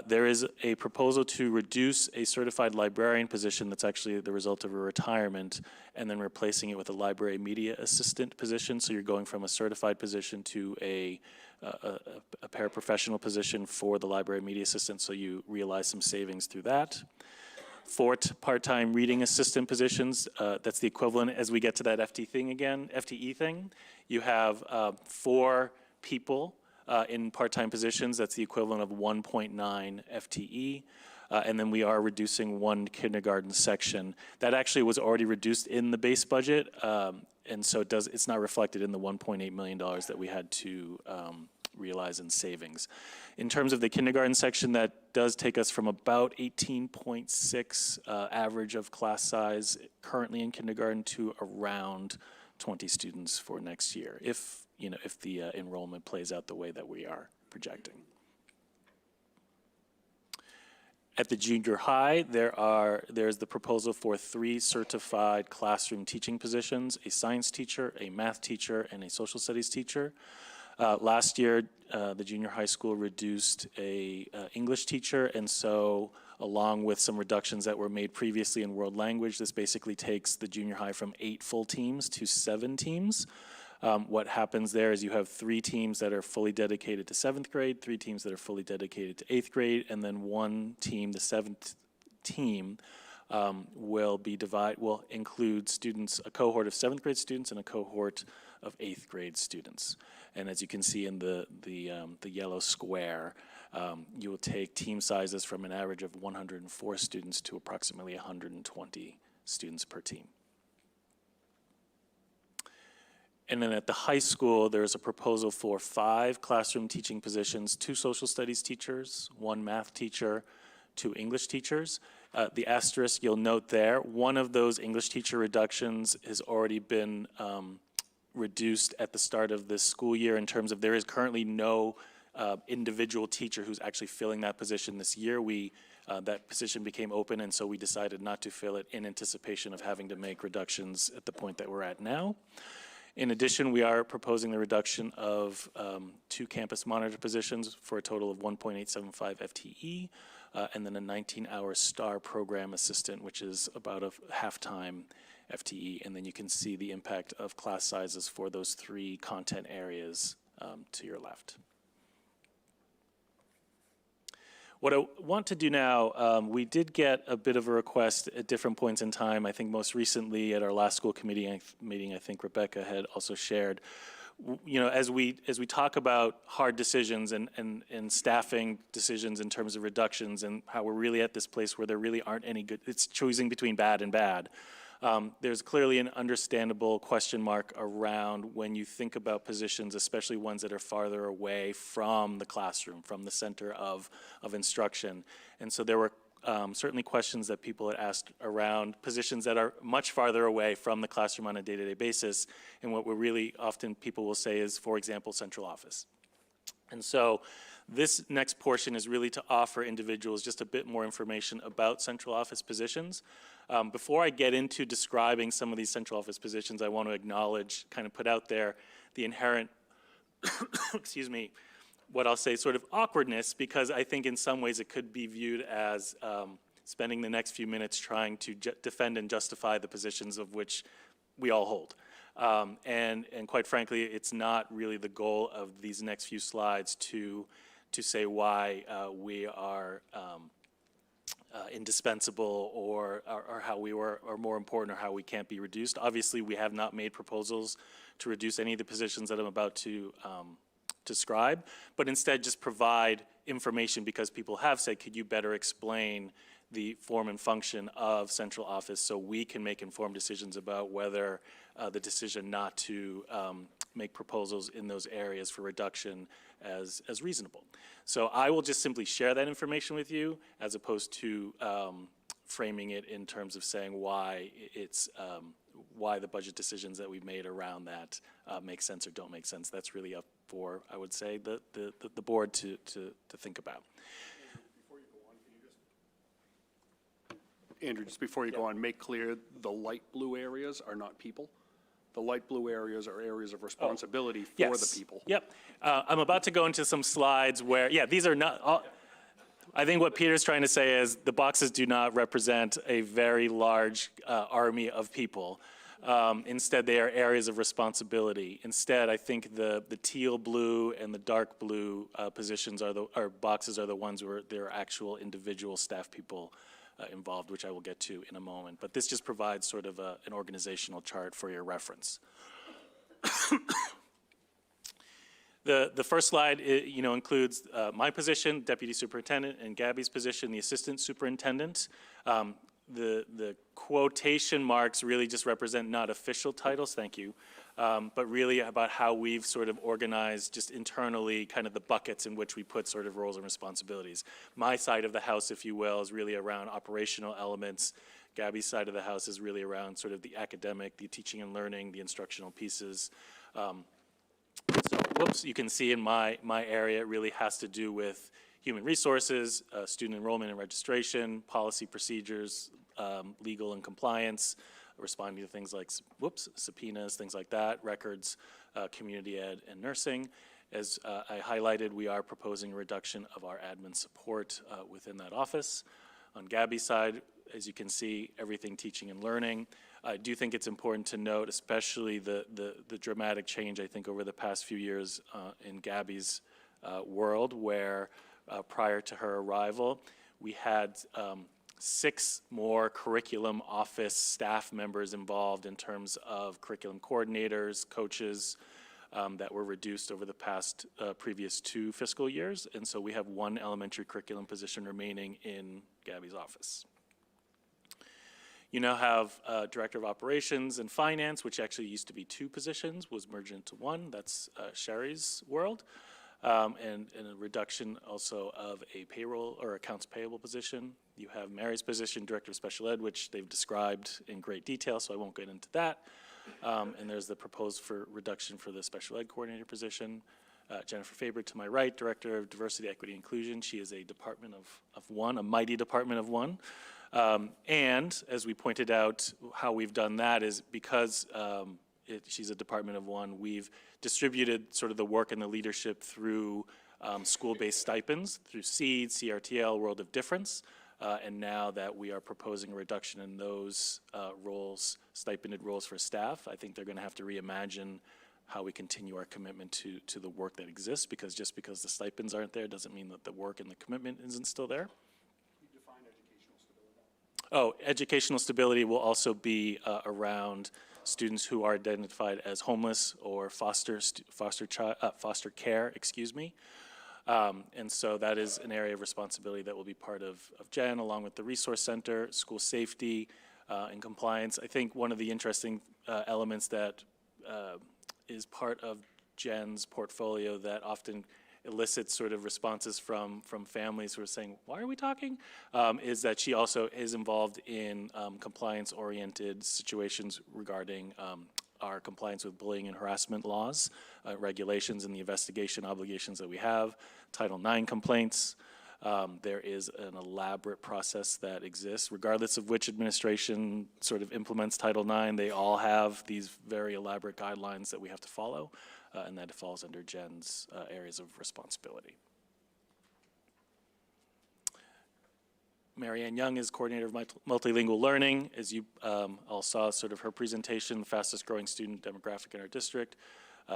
There is a proposal to reduce a certified librarian position that's actually the result of a retirement, and then replacing it with a library media assistant position. So you're going from a certified position to a paraprofessional position for the library media assistant, so you realize some savings through that. 4 part-time reading assistant positions, that's the equivalent as we get to that FTE thing. You have 4 people in part-time positions. That's the equivalent of 1.9 FTE. And then we are reducing 1 kindergarten section. That actually was already reduced in the base budget, and so it's not reflected in the $1.8 million that we had to realize in savings. In terms of the kindergarten section, that does take us from about 18.6 average of class size currently in kindergarten to around 20 students for next year, if the enrollment plays out the way that we are projecting. At the junior high, there's the proposal for 3 certified classroom teaching positions: a science teacher, a math teacher, and a social studies teacher. Last year, the junior high school reduced a English teacher, and so along with some reductions that were made previously in world language, this basically takes the junior high from 8 full teams to 7 teams. What happens there is you have 3 teams that are fully dedicated to 7th grade, 3 teams that are fully dedicated to 8th grade, and then 1 team, the 7th team, will include students, a cohort of 7th grade students and a cohort of 8th grade students. And as you can see in the yellow square, you will take team sizes from an average of 104 students to approximately 120 students per team. And then at the high school, there's a proposal for 5 classroom teaching positions: 2 social studies teachers, 1 math teacher, 2 English teachers. The asterisk you'll note there, one of those English teacher reductions has already been reduced at the start of this school year, in terms of there is currently no individual teacher who's actually filling that position this year. That position became open, and so we decided not to fill it in anticipation of having to make reductions at the point that we're at now. In addition, we are proposing the reduction of 2 campus monitor positions for a total of 1.875 FTE, and then a 19-hour STAR program assistant, which is about a half-time FTE. And then you can see the impact of class sizes for those 3 content areas to your left. What I want to do now, we did get a bit of a request at different points in time. I think most recently at our last school committee meeting, I think Rebecca had also shared, as we talk about hard decisions and staffing decisions in terms of reductions, and how we're really at this place where there really aren't any good, it's choosing between bad and bad. There's clearly an understandable question mark around when you think about positions, especially ones that are farther away from the classroom, from the center of instruction. And so there were certainly questions that people had asked around positions that are much farther away from the classroom on a day-to-day basis. And what we're really often people will say is, for example, central office. And so this next portion is really to offer individuals just a bit more information about central office positions. Before I get into describing some of these central office positions, I want to acknowledge, kind of put out there, the inherent, excuse me, what I'll say sort of awkwardness, because I think in some ways it could be viewed as spending the next few minutes trying to defend and justify the positions of which we all hold. And quite frankly, it's not really the goal of these next few slides to say why we are indispensable or how we are more important or how we can't be reduced. Obviously, we have not made proposals to reduce any of the positions that I'm about to describe, but instead just provide information because people have said, could you better explain the form and function of central office so we can make informed decisions about whether the decision not to make proposals in those areas for reduction as reasonable. So I will just simply share that information with you as opposed to framing it in terms of saying why it's why the budget decisions that we've made around that make sense or don't make sense. That's really up for, I would say, the board to think about.
Andrew, just before you go on, make clear the light blue areas are not people. The light blue areas are areas of responsibility for the people.
Yep. I'm about to go into some slides where, these are not, I think what Peter's trying to say is the boxes do not represent a very large army of people. Instead, they are areas of responsibility. Instead, I think the teal blue and the dark blue positions or boxes are the ones where there are actual individual staff people involved, which I will get to in a moment. But this just provides sort of an organizational chart for your reference. The first slide, includes my position, deputy superintendent, and Gabby's position, the assistant superintendent. The quotation marks really just represent not official titles, thank you, but really about how we've sort of organized just internally kind of the buckets in which we put sort of roles and responsibilities. My side of the house, if you will, is really around operational elements. Gabby's side of the house is really around sort of the academic, the teaching and learning, the instructional pieces. So, you can see in my area, it really has to do with human resources, student enrollment and registration, policy procedures, legal and compliance, responding to things like, subpoenas, things like that, records, community ed, and nursing. As I highlighted, we are proposing a reduction of our admin support within that office. On Gabby's side, as you can see, everything teaching and learning. I do think it's important to note, especially the dramatic change, I think, over the past few years in Gabby's world, where prior to her arrival, we had 6 more curriculum office staff members involved in terms of curriculum coordinators, coaches, that were reduced over the past previous 2 fiscal years. And so we have 1 elementary curriculum position remaining in Gabby's office. You now have Director of Operations and Finance, which actually used to be 2 positions, was merged into 1. That's Sherry's world. And a reduction also of a payroll or accounts payable position. You have Mary's position, Director of Special Ed, which they've described in great detail, so I won't get into that. And there's the proposed for reduction for the Special Ed Coordinator position. Jennifer Faber to my right, Director of Diversity, Equity, Inclusion. She is a department of 1, a mighty department of 1. And as we pointed out, how we've done that is because she's a department of 1, we've distributed sort of the work and the leadership through school-based stipends, through SEED, CRTL, World of Difference. And now that we are proposing a reduction in those roles, stipended roles for staff, I think they're going to have to reimagine how we continue our commitment to the work that exists, because just because the stipends aren't there doesn't mean that the work and the commitment isn't still there. Educational stability will also be around students who are identified as homeless or foster care, and so that is an area of responsibility that will be part of Jen, along with the Resource Center, school safety, and compliance. I think one of the interesting elements that is part of Jen's portfolio that often elicits sort of responses from families who are saying, why are we talking? Is that she also is involved in compliance-oriented situations regarding our compliance with bullying and harassment laws, regulations, and the investigation obligations that we have, Title IX complaints. There is an elaborate process that exists. Regardless of which administration sort of implements Title IX, they all have these very elaborate guidelines that we have to follow. And that falls under Jen's areas of responsibility. Marianne Young is coordinator of multilingual learning. As you all saw, sort of her presentation, the fastest growing student demographic in our district.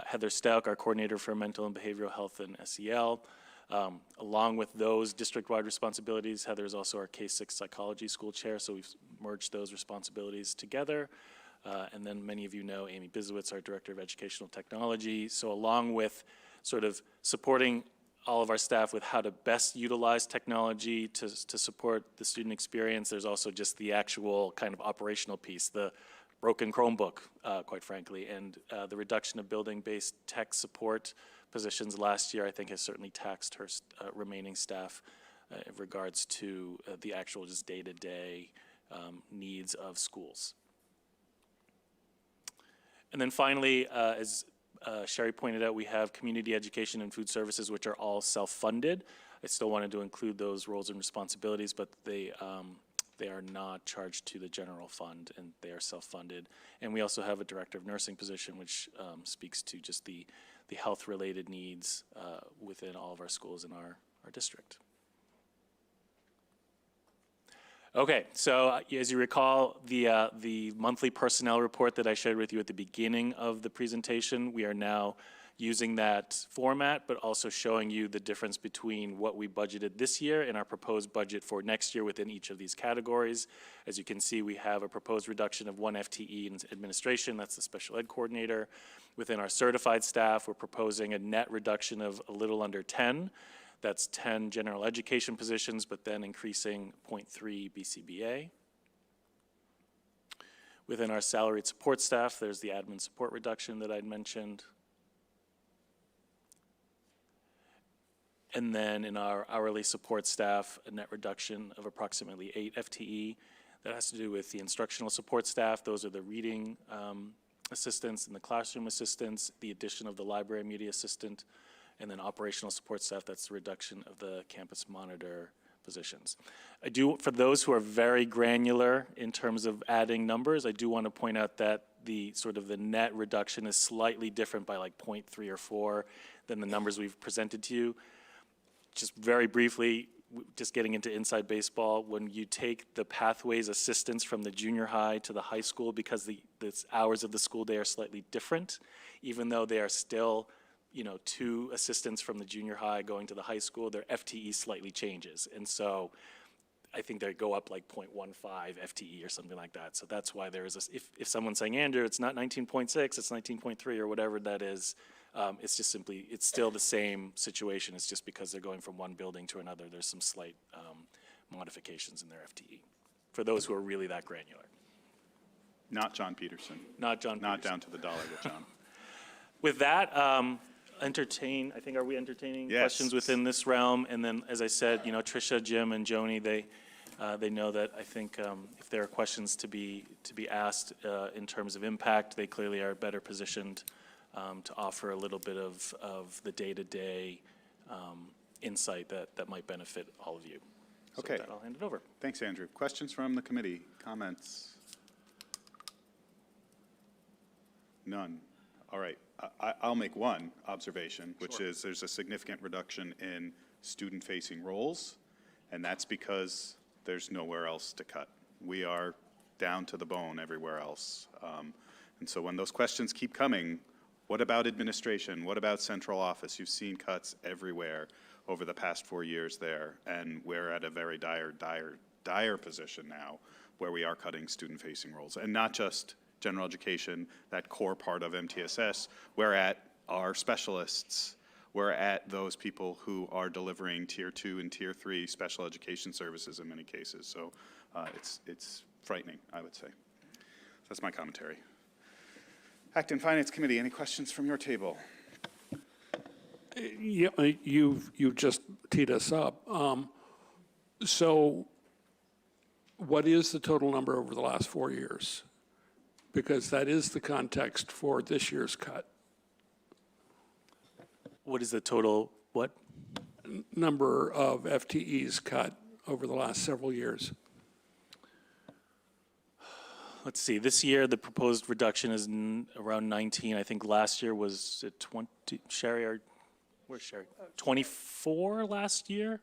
Heather Stout, our coordinator for mental and behavioral health and SEL. Along with those district-wide responsibilities, Heather is also our K-6 psychology school chair, so we've merged those responsibilities together. And then many of you know Amy Bizowitz, our director of educational technology. So along with sort of supporting all of our staff with how to best utilize technology to support the student experience, there's also just the actual kind of operational piece, the broken Chromebook, quite frankly, and the reduction of building-based tech support positions last year, I think, has certainly taxed her remaining staff in regards to the actual just day-to-day needs of schools. And then finally, as Sherry pointed out, we have community education and food services, which are all self-funded. I still wanted to include those roles and responsibilities, but they are not charged to the general fund, and they are self-funded. And we also have a director of nursing position, which speaks to just the health-related needs within all of our schools in our district. Okay, so as you recall, the monthly personnel report that I shared with you at the beginning of the presentation, we are now using that format, but also showing you the difference between what we budgeted this year and our proposed budget for next year within each of these categories. As you can see, we have a proposed reduction of 1 FTE in administration, that's the special ed coordinator. Within our certified staff, we're proposing a net reduction of a little under 10. That's 10 general education positions, but then increasing 0.3 BCBA. Within our salaried support staff, there's the admin support reduction that I'd mentioned. And then in our hourly support staff, a net reduction of approximately 8 FTE. That has to do with the instructional support staff. Those are the reading assistants and the classroom assistants, the addition of the library media assistant, and then operational support staff, that's the reduction of the campus monitor positions. I do, for those who are very granular in terms of adding numbers, I do want to point out that the sort of the net reduction is slightly different by like 0.3 or 4 than the numbers we've presented to you. Just very briefly, just getting into inside baseball, when you take the pathways assistance from the junior high to the high school, because the hours of the school day are slightly different, even though they are still, you know, 2 assistants from the junior high going to the high school, their FTE slightly changes. And so I think they go up like 0.15 FTE or something like that. So that's why there is a, if someone's saying, Andrew, it's not 19.6, it's 19.3 or whatever that is, it's just simply, it's still the same situation. It's just because they're going from one building to another, there's some slight modifications in their FTE, for those who are really that granular.
Not John Peterson.
Not John Peterson.
Not down to the dollar with John.
With that, entertain, I think, are we entertaining questions within this realm? And then, as I said, you know, Tricia, Jim, and Joni, they know that I think if there are questions to be asked in terms of impact, they clearly are better positioned to offer a little bit of the day-to-day insight that might benefit all of you. So
Okay.
with that, I'll hand it over.
Thanks, Andrew. Questions from the committee? Comments? None. All right. I'll make one observation, which is there's a significant reduction in student-facing roles, and that's because there's nowhere else to cut. We are down to the bone everywhere else. And so when those questions keep coming, what about administration? What about central office? You've seen cuts everywhere over the past 4 years there, and we're at a very dire position now where we are cutting student-facing roles, and not just general education, that core part of MTSS. We're at our specialists. We're at those people who are delivering Tier 2 and Tier 3 special education services in many cases. So it's frightening, I would say. That's my commentary. Acton Finance Committee, any questions from your table?
Yeah, you've just teed us up. So what is the total number over the last 4 years? Because that is the context for this year's cut.
What is the total, what?
Number of FTEs cut over the last several years.
Let's see, this year the proposed reduction is around 19. I think last year was at 20, Sherry, where's Sherry? 24 last year?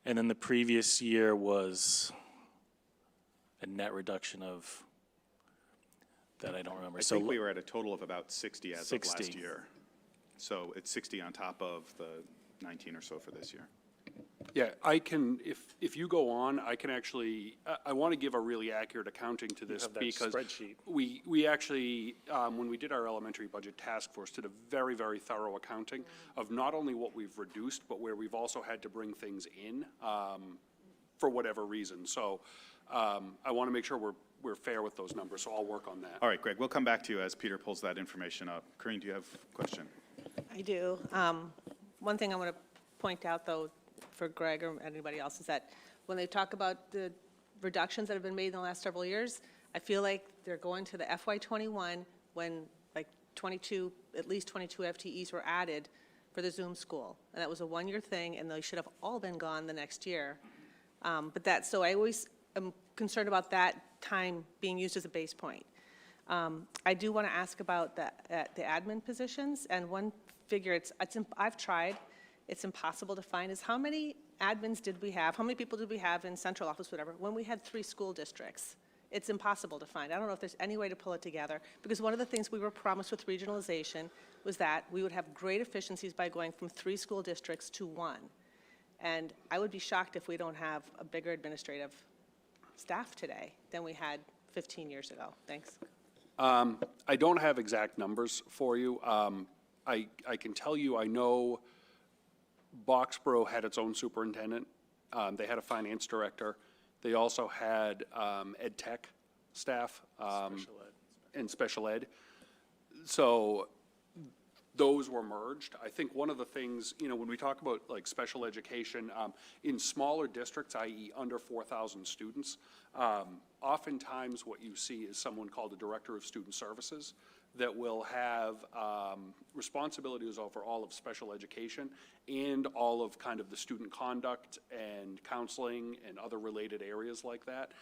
And then the previous year was a net reduction of, that I don't remember.
I
So
think we were at a total of about 60 as of
60.
last year. So it's 60 on top of the 19 or so for this year.
Yeah, I can, if you go on, I can actually, I want to give a really accurate accounting to this
have that
because
spreadsheet.
we actually, when we did our elementary budget task force, did a very, very thorough accounting of not only what we've reduced, but where we've also had to bring things in for whatever reason. So I want to make sure we're fair with those numbers, so I'll work on that.
All right, Greg, we'll come back to you as Peter pulls that information up. Corinne, do you have a question?
I do. One thing I want to point out, though, for Greg or anybody else, is that when they talk about the reductions that have been made in the last several years, I feel like they're going to the FY21 when like 22, at least 22 FTEs were added for the Zoom school. And that was a one-year thing, and they should have all been gone the next year. So I always am concerned about that time being used as a base point. I do want to ask about the admin positions, and one figure I've tried, it's impossible to find, is how many admins did we have, how many people did we have in central office, whatever, when we had 3 school districts? It's impossible to find. I don't know if there's any way to pull it together, because one of the things we were promised with regionalization was that we would have great efficiencies by going from 3 school districts to 1. And I would be shocked if we don't have a bigger administrative staff today than we had 15 years ago. Thanks.
I don't have exact numbers for you. I can tell you, I know Boxborough had its own superintendent. They had a finance director. They also had ed tech staff and special ed. So those were merged. I think one of the things, when we talk about like special education, in smaller districts, i.e. under 4,000 students, oftentimes what you see is someone called a director of student services that will have responsibilities over all of special education and all of kind of the student conduct and counseling and other related areas like that.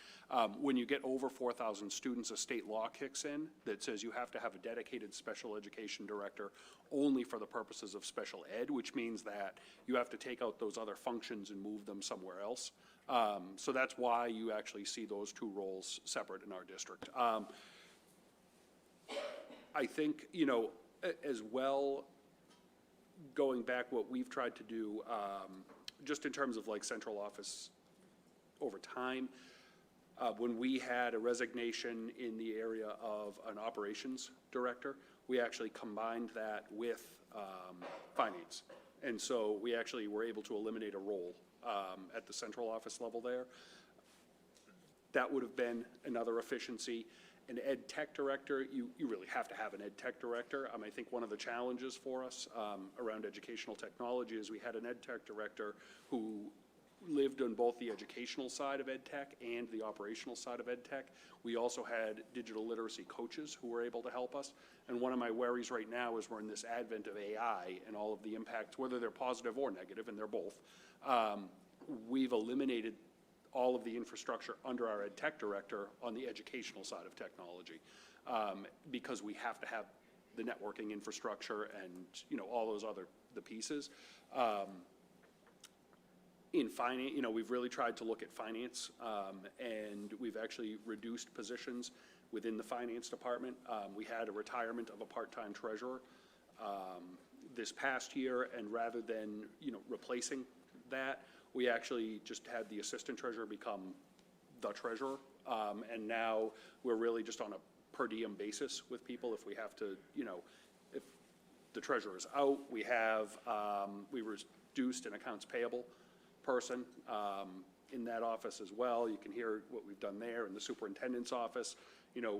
When you get over 4,000 students, a state law kicks in that says you have to have a dedicated special education director only for the purposes of special ed, which means that you have to take out those other functions and move them somewhere else. So that's why you actually see those 2 roles separate in our district. I think, as well, going back, what we've tried to do, just in terms of like central office over time, when we had a resignation in the area of an operations director, we actually combined that with finance. And so we actually were able to eliminate a role at the central office level there. That would have been another efficiency. An ed tech director, you really have to have an ed tech director. I think one of the challenges for us around educational technology is we had an ed tech director who lived on both the educational side of ed tech and the operational side of ed tech. We also had digital literacy coaches who were able to help us. And one of my worries right now is we're in this advent of AI and all of the impacts, whether they're positive or negative, and they're both. We've eliminated all of the infrastructure under our ed tech director on the educational side of technology, because we have to have the networking infrastructure and all those other pieces. In finance, we've really tried to look at finance, and we've actually reduced positions within the finance department. We had a retirement of a part-time treasurer this past year, and rather than replacing that, we actually just had the assistant treasurer become the treasurer, and now we're really just on a per diem basis with people. If we have to, if the treasurer is out, we reduced an accounts payable person in that office as well. You can hear what we've done there in the superintendent's office.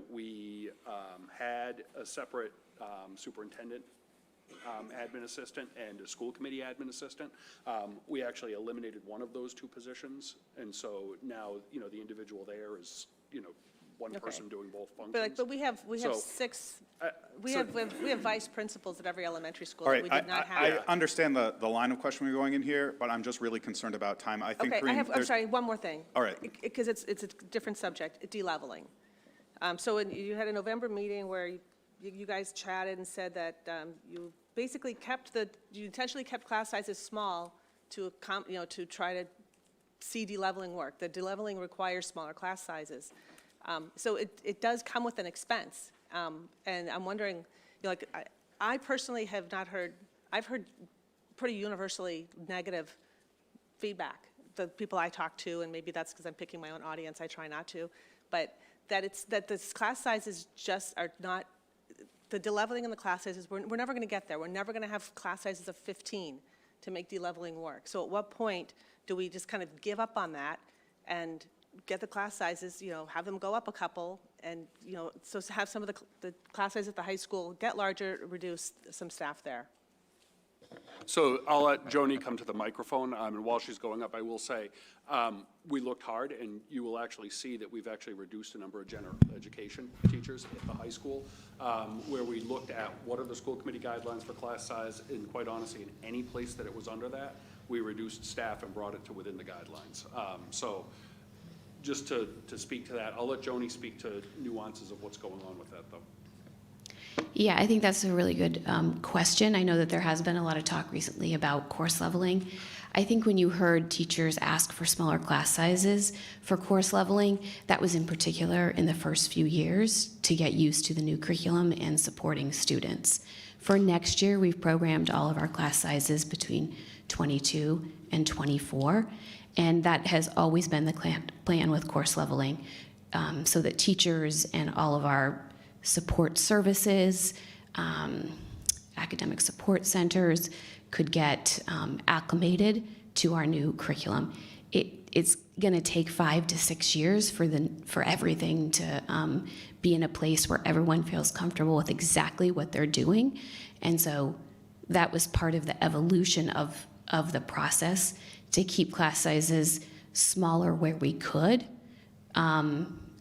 We had a separate superintendent admin assistant and a school committee admin assistant. We actually eliminated one of those 2 positions, and so now the individual there is one person doing both functions.
But we have
So,
6. We have vice principals at every elementary school
All
that
right,
we did not have.
I understand the line of question we're going in here, but I'm just really concerned about time. I think,
Okay,
Corinne,
I'm sorry, one more thing.
All right.
Because it's a different subject, de-leveling. So you had a November meeting where you guys chatted and said that you basically you intentionally kept class sizes small to try to
see de-leveling work. The de-leveling requires smaller class sizes. So it does come with an expense. And I'm wondering, you know, like, I personally have not heard, I've heard pretty universally negative feedback. The people I talk to, and maybe that's because I'm picking my own audience, I try not to, but that the class sizes just are not, the de-leveling in the class sizes, we're never going to get there. We're never going to have class sizes of 15 to make de-leveling work. So at what point do we just kind of give up on that and get the class sizes, you know, have them go up a couple, and, you know, so have some of the class sizes at the high school get larger, reduce some staff there?
So I'll let Joni come to the microphone, and while she's going up, I will say, we looked hard, and you will actually see that we've actually reduced the number of general education teachers at the high school, where we looked at what are the school committee guidelines for class size, and quite honestly, in any place that it was under that, we reduced staff and brought it to within the guidelines. So just to speak to that, I'll let Joni speak to nuances of what's going on with that, though.
Yeah, I think that's a really good question. I know that there has been a lot of talk recently about course leveling. I think when you heard teachers ask for smaller class sizes for course leveling, that was in particular in the first few years to get used to the new curriculum and supporting students. For next year, we've programmed all of our class sizes between 22 and 24, and that has always been the plan with course leveling, so that teachers and all of our support services, academic support centers could get acclimated to our new curriculum. It's going to take 5 to 6 years for everything to be in a place where everyone feels comfortable with exactly what they're doing. And so that was part of the evolution of the process, to keep class sizes smaller where we could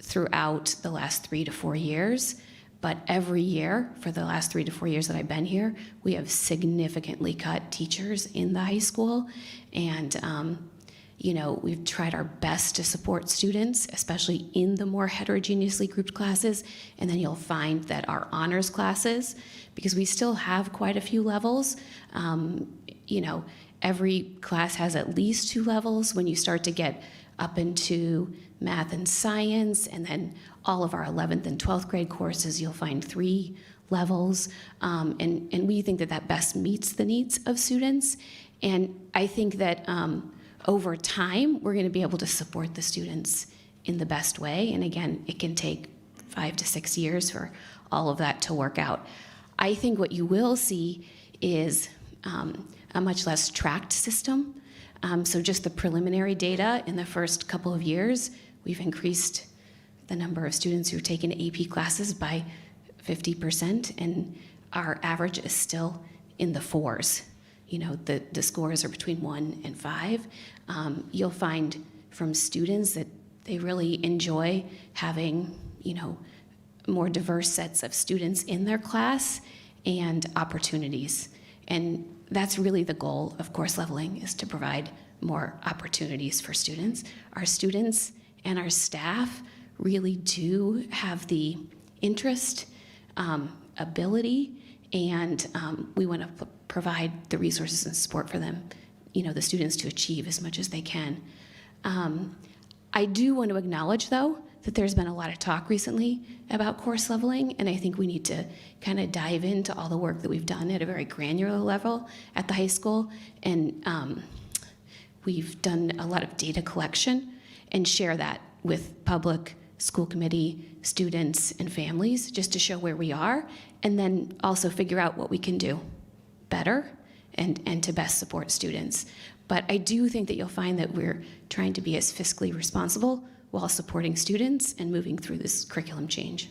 throughout the last 3 to 4 years. But every year for the last 3 to 4 years that I've been here, we have significantly cut teachers in the high school. And, you know, we've tried our best to support students, especially in the more heterogeneously grouped classes. And then you'll find that our honors classes, because we still have quite a few levels, you know, every class has at least 2 levels. When you start to get up into math and science, and then all of our 11th and 12th grade courses, you'll find 3 levels. And we think that that best meets the needs of students. And I think that over time, we're going to be able to support the students in the best way. And again, it can take 5 to 6 years for all of that to work out. I think what you will see is a much less tracked system. So just the preliminary data in the first couple of years, we've increased the number of students who've taken AP classes by 50%, and our average is still in the 4s. You know, the scores are between 1 and 5. You'll find from students that they really enjoy having, you know, more diverse sets of students in their class and opportunities. And that's really the goal of course leveling, is to provide more opportunities for students. Our students and our staff really do have the interest, ability, and we want to provide the resources and support for them, you know, the students, to achieve as much as they can. I do want to acknowledge, though, that there's been a lot of talk recently about course leveling, and I think we need to kind of dive into all the work that we've done at a very granular level at the high school. And we've done a lot of data collection and share that with public, school committee, students, and families, just to show where we are, and then also figure out what we can do better and to best support students. But I do think that you'll find that we're trying to be as fiscally responsible while supporting students and moving through this curriculum change.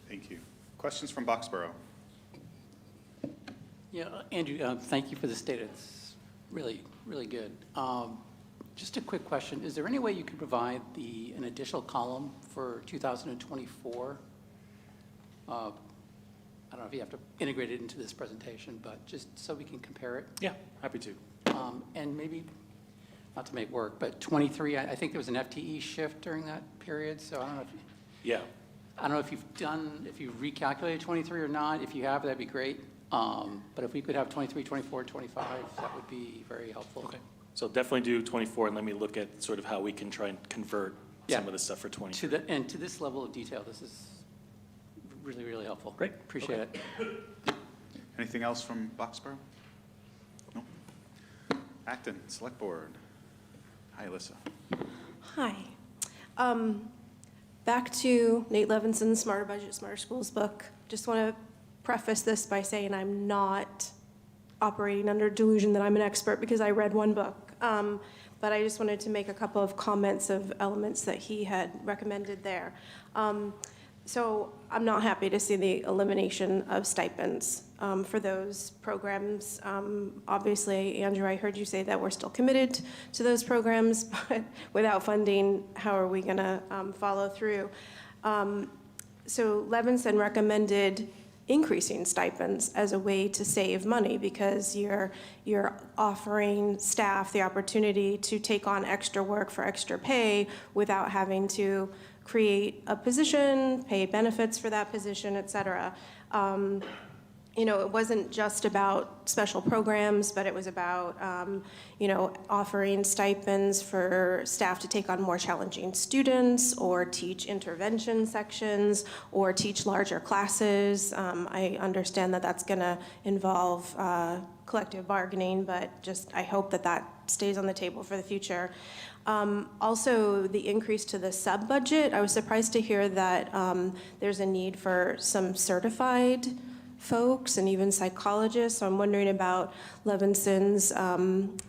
Thank you. Questions from Boxborough?
Yeah, Andrew, thank you for this data. It's really, really good. Just a quick question. Is there any way you could provide an additional column for 2024? I don't know if you have to integrate it into this presentation, but just so we can compare it.
Yeah, happy to.
And maybe, not to make work, but 23, I think there was an FTE shift during that period, so I don't know if I don't know if you've recalculated 23 or not. If you have, that'd be great. But if we could have 23, 24, 25, that would be very helpful.
Okay. So definitely do 24, and let me look at sort of how we can try and convert some of the stuff for 23.
And to this level of detail, this is really, really helpful.
Great.
Appreciate it.
Anything else from Boxborough? No? Acton, Select Board. Hi, Alyssa.
Hi. Back to Nate Levinson's Smarter Budget, Smarter Schools book. Just want to preface this by saying I'm not operating under delusion that I'm an expert because I read one book. But I just wanted to make a couple of comments of elements that he had recommended there. So I'm not happy to see the elimination of stipends for those programs. Obviously, Andrew, I heard you say that we're still committed to those programs, but without funding, how are we going to follow through? So Levinson recommended increasing stipends as a way to save money because you're offering staff the opportunity to take on extra work for extra pay without having to create a position, pay benefits for that position, et cetera. You know, it wasn't just about special programs, but it was about, you know, offering stipends for staff to take on more challenging students or teach intervention sections or teach larger classes. I understand that that's going to involve collective bargaining, but just I hope that that stays on the table for the future. Also, the increase to the sub-budget, I was surprised to hear that there's a need for some certified folks and even psychologists. So I'm wondering about Levinson's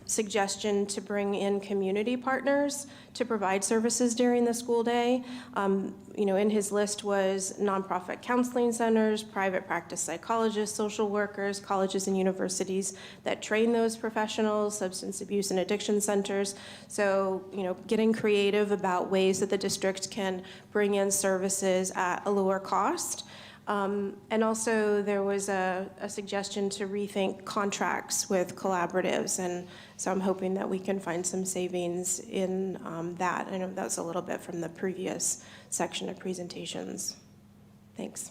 suggestion to bring in community partners to provide services during the school day. You know, in his list was nonprofit counseling centers, private practice psychologists, social workers, colleges and universities that train those professionals, substance abuse and addiction centers. So, you know, getting creative about ways that the district can bring in services at a lower cost. And also there was a suggestion to rethink contracts with collaboratives, and so I'm hoping that we can find some savings in that. I know that's a little bit from the previous section of presentations. Thanks.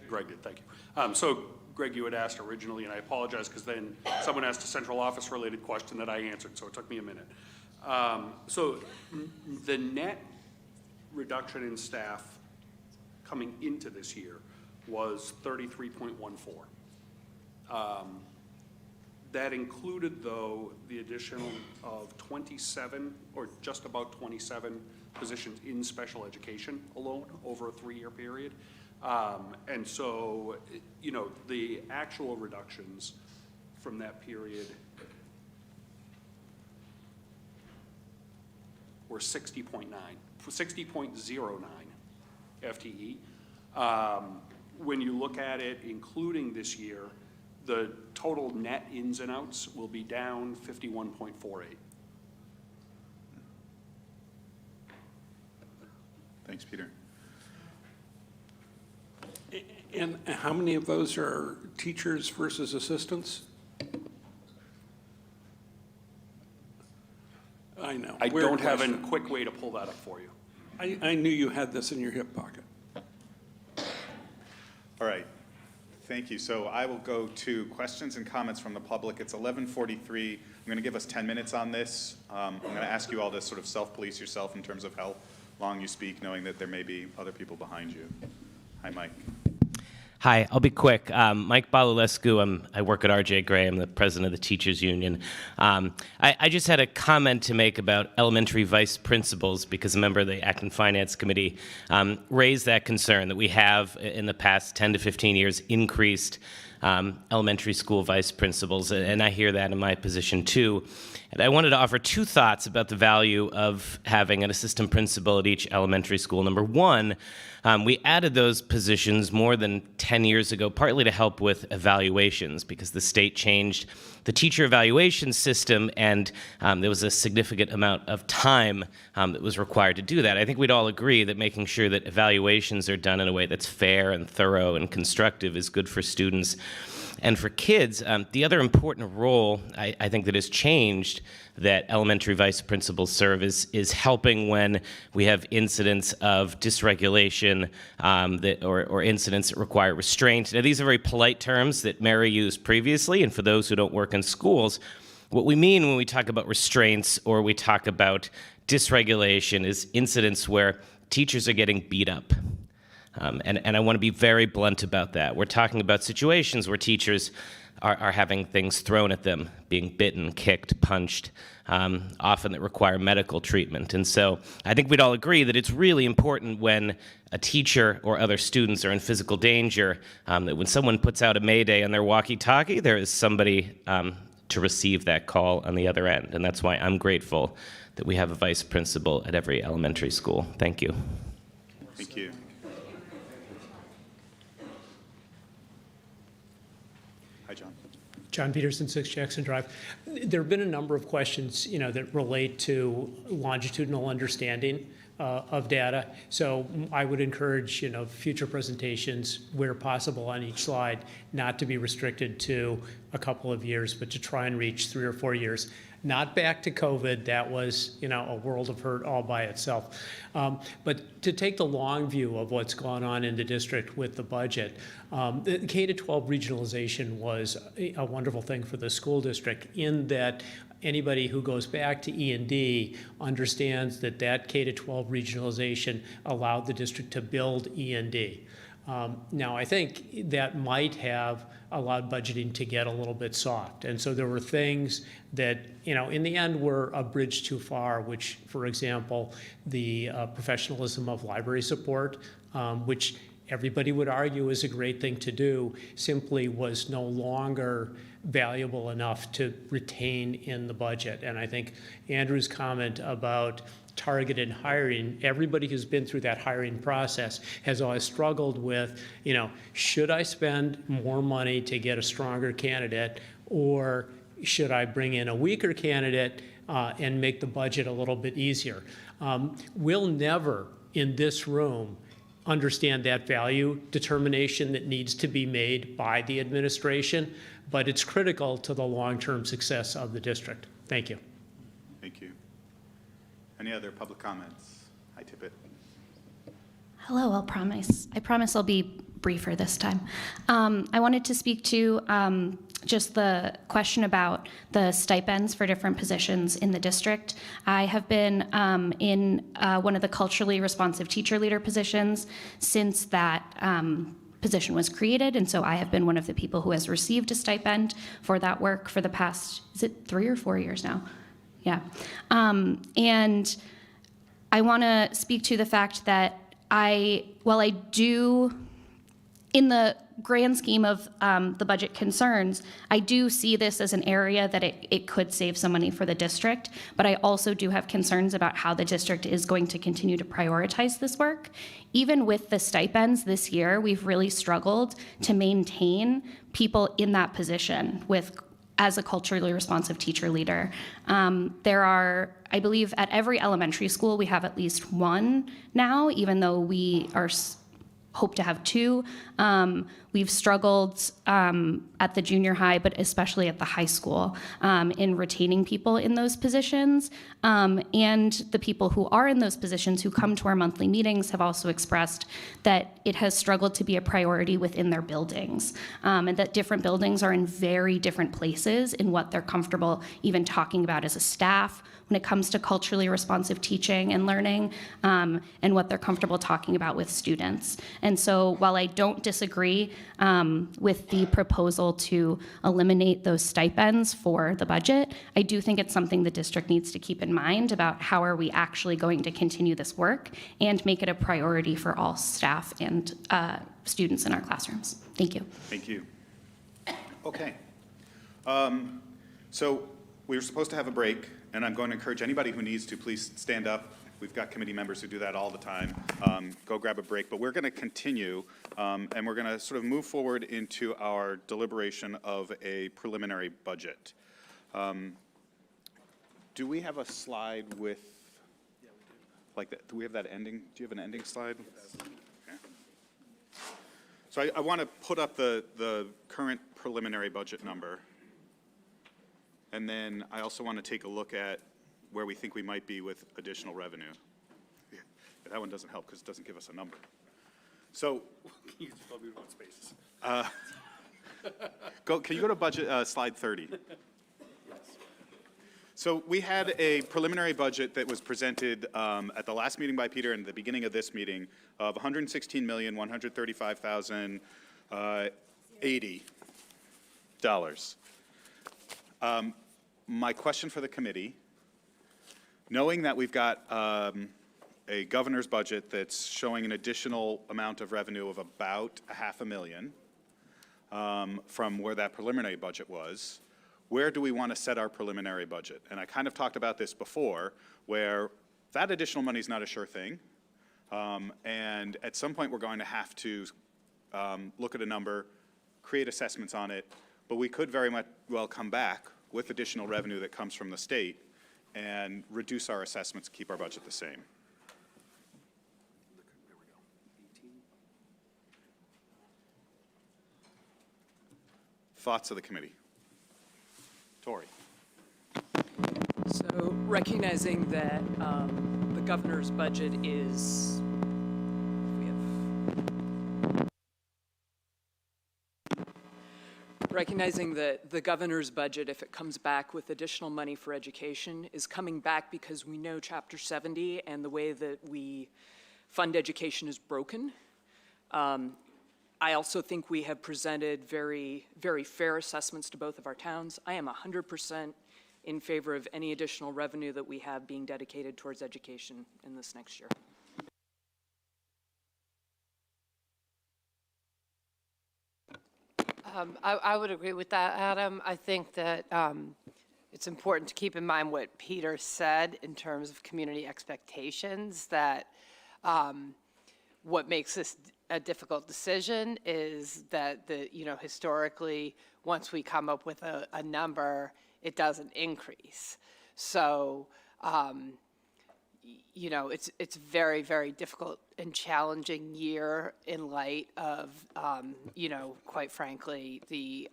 Greg did, thank you. So Greg, you had asked originally, and I apologize because then someone asked a central office related question that I answered, so it took me a minute. So the net reduction in staff coming into this year was 33.14. That included, though, the addition of 27 or just about 27 positions in special education alone over a 3-year period. And so, you know, the actual reductions from that period were 60.09 FTE. When you look at it, including this year, the total net ins and outs will be down 51.48.
Thanks, Peter.
And how many of those are teachers versus assistants? I know.
I
Weird
don't have a
question.
quick way to pull that up for you.
I knew you had this in your hip pocket.
All right. Thank you. So I will go to questions and comments from the public. It's 11:43. I'm going to give us 10 minutes on this. I'm going to ask you all to sort of self-police yourself in terms of how long you speak, knowing that there may be other people behind you. Hi, Mike.
Hi, I'll be quick. Mike Balulescu, I work at RJ Gray. I'm the president of the Teachers Union. I just had a comment to make about elementary vice principals because a member of the Acton Finance Committee raised that concern that we have in the past 10 to 15 years increased elementary school vice principals, and I hear that in my position too. And I wanted to offer 2 thoughts about the value of having an assistant principal at each elementary school. Number one, we added those positions more than 10 years ago, partly to help with evaluations because the state changed the teacher evaluation system, and there was a significant amount of time that was required to do that. I think we'd all agree that making sure that evaluations are done in a way that's fair and thorough and constructive is good for students And for kids, the other important role I think that has changed that elementary vice principals serve is helping when we have incidents of dysregulation or incidents that require restraint. Now, these are very polite terms that Mary used previously, and for those who don't work in schools, what we mean when we talk about restraints or we talk about dysregulation is incidents where teachers are getting beat up. And I want to be very blunt about that. We're talking about situations where teachers are having things thrown at them, being bitten, kicked, punched, often that require medical treatment. And so I think we'd all agree that it's really important when a teacher or other students are in physical danger, that when someone puts out a mayday on their walkie-talkie, there is somebody to receive that call on the other end. And that's why I'm grateful that we have a vice principal at every elementary school. Thank you.
Thank you. Hi, John.
John Peterson, 6 Jackson Drive. There have been a number of questions, that relate to longitudinal understanding of data. So I would encourage, future presentations where possible on each slide, not to be restricted to a couple of years, but to try and reach 3 or 4 years. Not back to COVID, that was, a world of hurt all by itself. But to take the long view of what's gone on in the district with the budget, the K-12 regionalization was a wonderful thing for the school district in that anybody who goes back to E&D understands that K-12 regionalization allowed the district to build E&D. Now, I think that might have allowed budgeting to get a little bit soft. And so there were things that, in the end were a bridge too far, which, for example, the professionalism of library support, which everybody would argue is a great thing to do, simply was no longer valuable enough to retain in the budget. And I think Andrew's comment about targeted hiring, everybody who's been through that hiring process has always struggled with, should I spend more money to get a stronger candidate, or should I bring in a weaker candidate and make the budget a little bit easier? We'll never in this room understand that value determination that needs to be made by the administration, but it's critical to the long-term success of the district. Thank you.
Thank you. Any other public comments? Hi, Tippett.
Hello, I promise I'll be briefer this time. I wanted to speak to just the question about the stipends for different positions in the district. I have been in one of the culturally responsive teacher leader positions since that position was created, and so I have been one of the people who has received a stipend for that work for the past, is it 3 or 4 years now? Yeah. And I want to speak to the fact that while I do, in the grand scheme of the budget concerns, I do see this as an area that it could save some money for the district, but I also do have concerns about how the district is going to continue to prioritize this work. Even with the stipends this year, we've really struggled to maintain people in that position as a culturally responsive teacher leader. There are, I believe, at every elementary school, we have at least one now, even though we hope to have 2. We've struggled at the junior high, but especially at the high school, in retaining people in those positions. And the people who are in those positions who come to our monthly meetings have also expressed that it has struggled to be a priority within their buildings, and that different buildings are in very different places in what they're comfortable even talking about as a staff when it comes to culturally responsive teaching and learning, and what they're comfortable talking about with students. And so while I don't disagree with the proposal to eliminate those stipends for the budget, I do think it's something the district needs to keep in mind about how are we actually going to continue this work and make it a priority for all staff and students in our classrooms. Thank you.
Thank you. Okay. So we were supposed to have a break, and I'm going to encourage anybody who needs to please stand up. We've got committee members who do that all the time. Go grab a break, but we're going to continue, and we're going to sort of move forward into our deliberation of a preliminary budget. Do we have a slide with, like that? Do we have that ending? Do you have an ending slide? Okay. So I want to put up the current preliminary budget number. And then I also want to take a look at where we think we might be with additional revenue. Yeah, that one doesn't help because it doesn't give us a number. So, spaces. Can you go to budget slide 30? So we had a preliminary budget that was presented at the last meeting by Peter and the beginning of this meeting of $116,135,080. My question for the committee, knowing that we've got a governor's budget that's showing an additional amount of revenue of about $500,000 from where that preliminary budget was, where do we want to set our preliminary budget? And I kind of talked about this before, where that additional money is not a sure thing. And at some point, we're going to have to look at a number, create assessments on it, but we could very much well come back with additional revenue that comes from the state and reduce our assessments, keep our budget the same. Thoughts of the committee? Tori.
So recognizing that the governor's budget is, recognizing that the governor's budget, if it comes back with additional money for education, is coming back because we know Chapter 70 and the way that we fund education is broken. I also think we have presented very, very fair assessments to both of our towns. I am 100% in favor of any additional revenue that we have being dedicated towards education in this next year.
I would agree with that, Adam. I think that it's important to keep in mind what Peter said in terms of community expectations, that what makes this a difficult decision is that historically, once we come up with a number, it doesn't increase. So, it's very, very difficult and challenging year in light of, quite frankly, the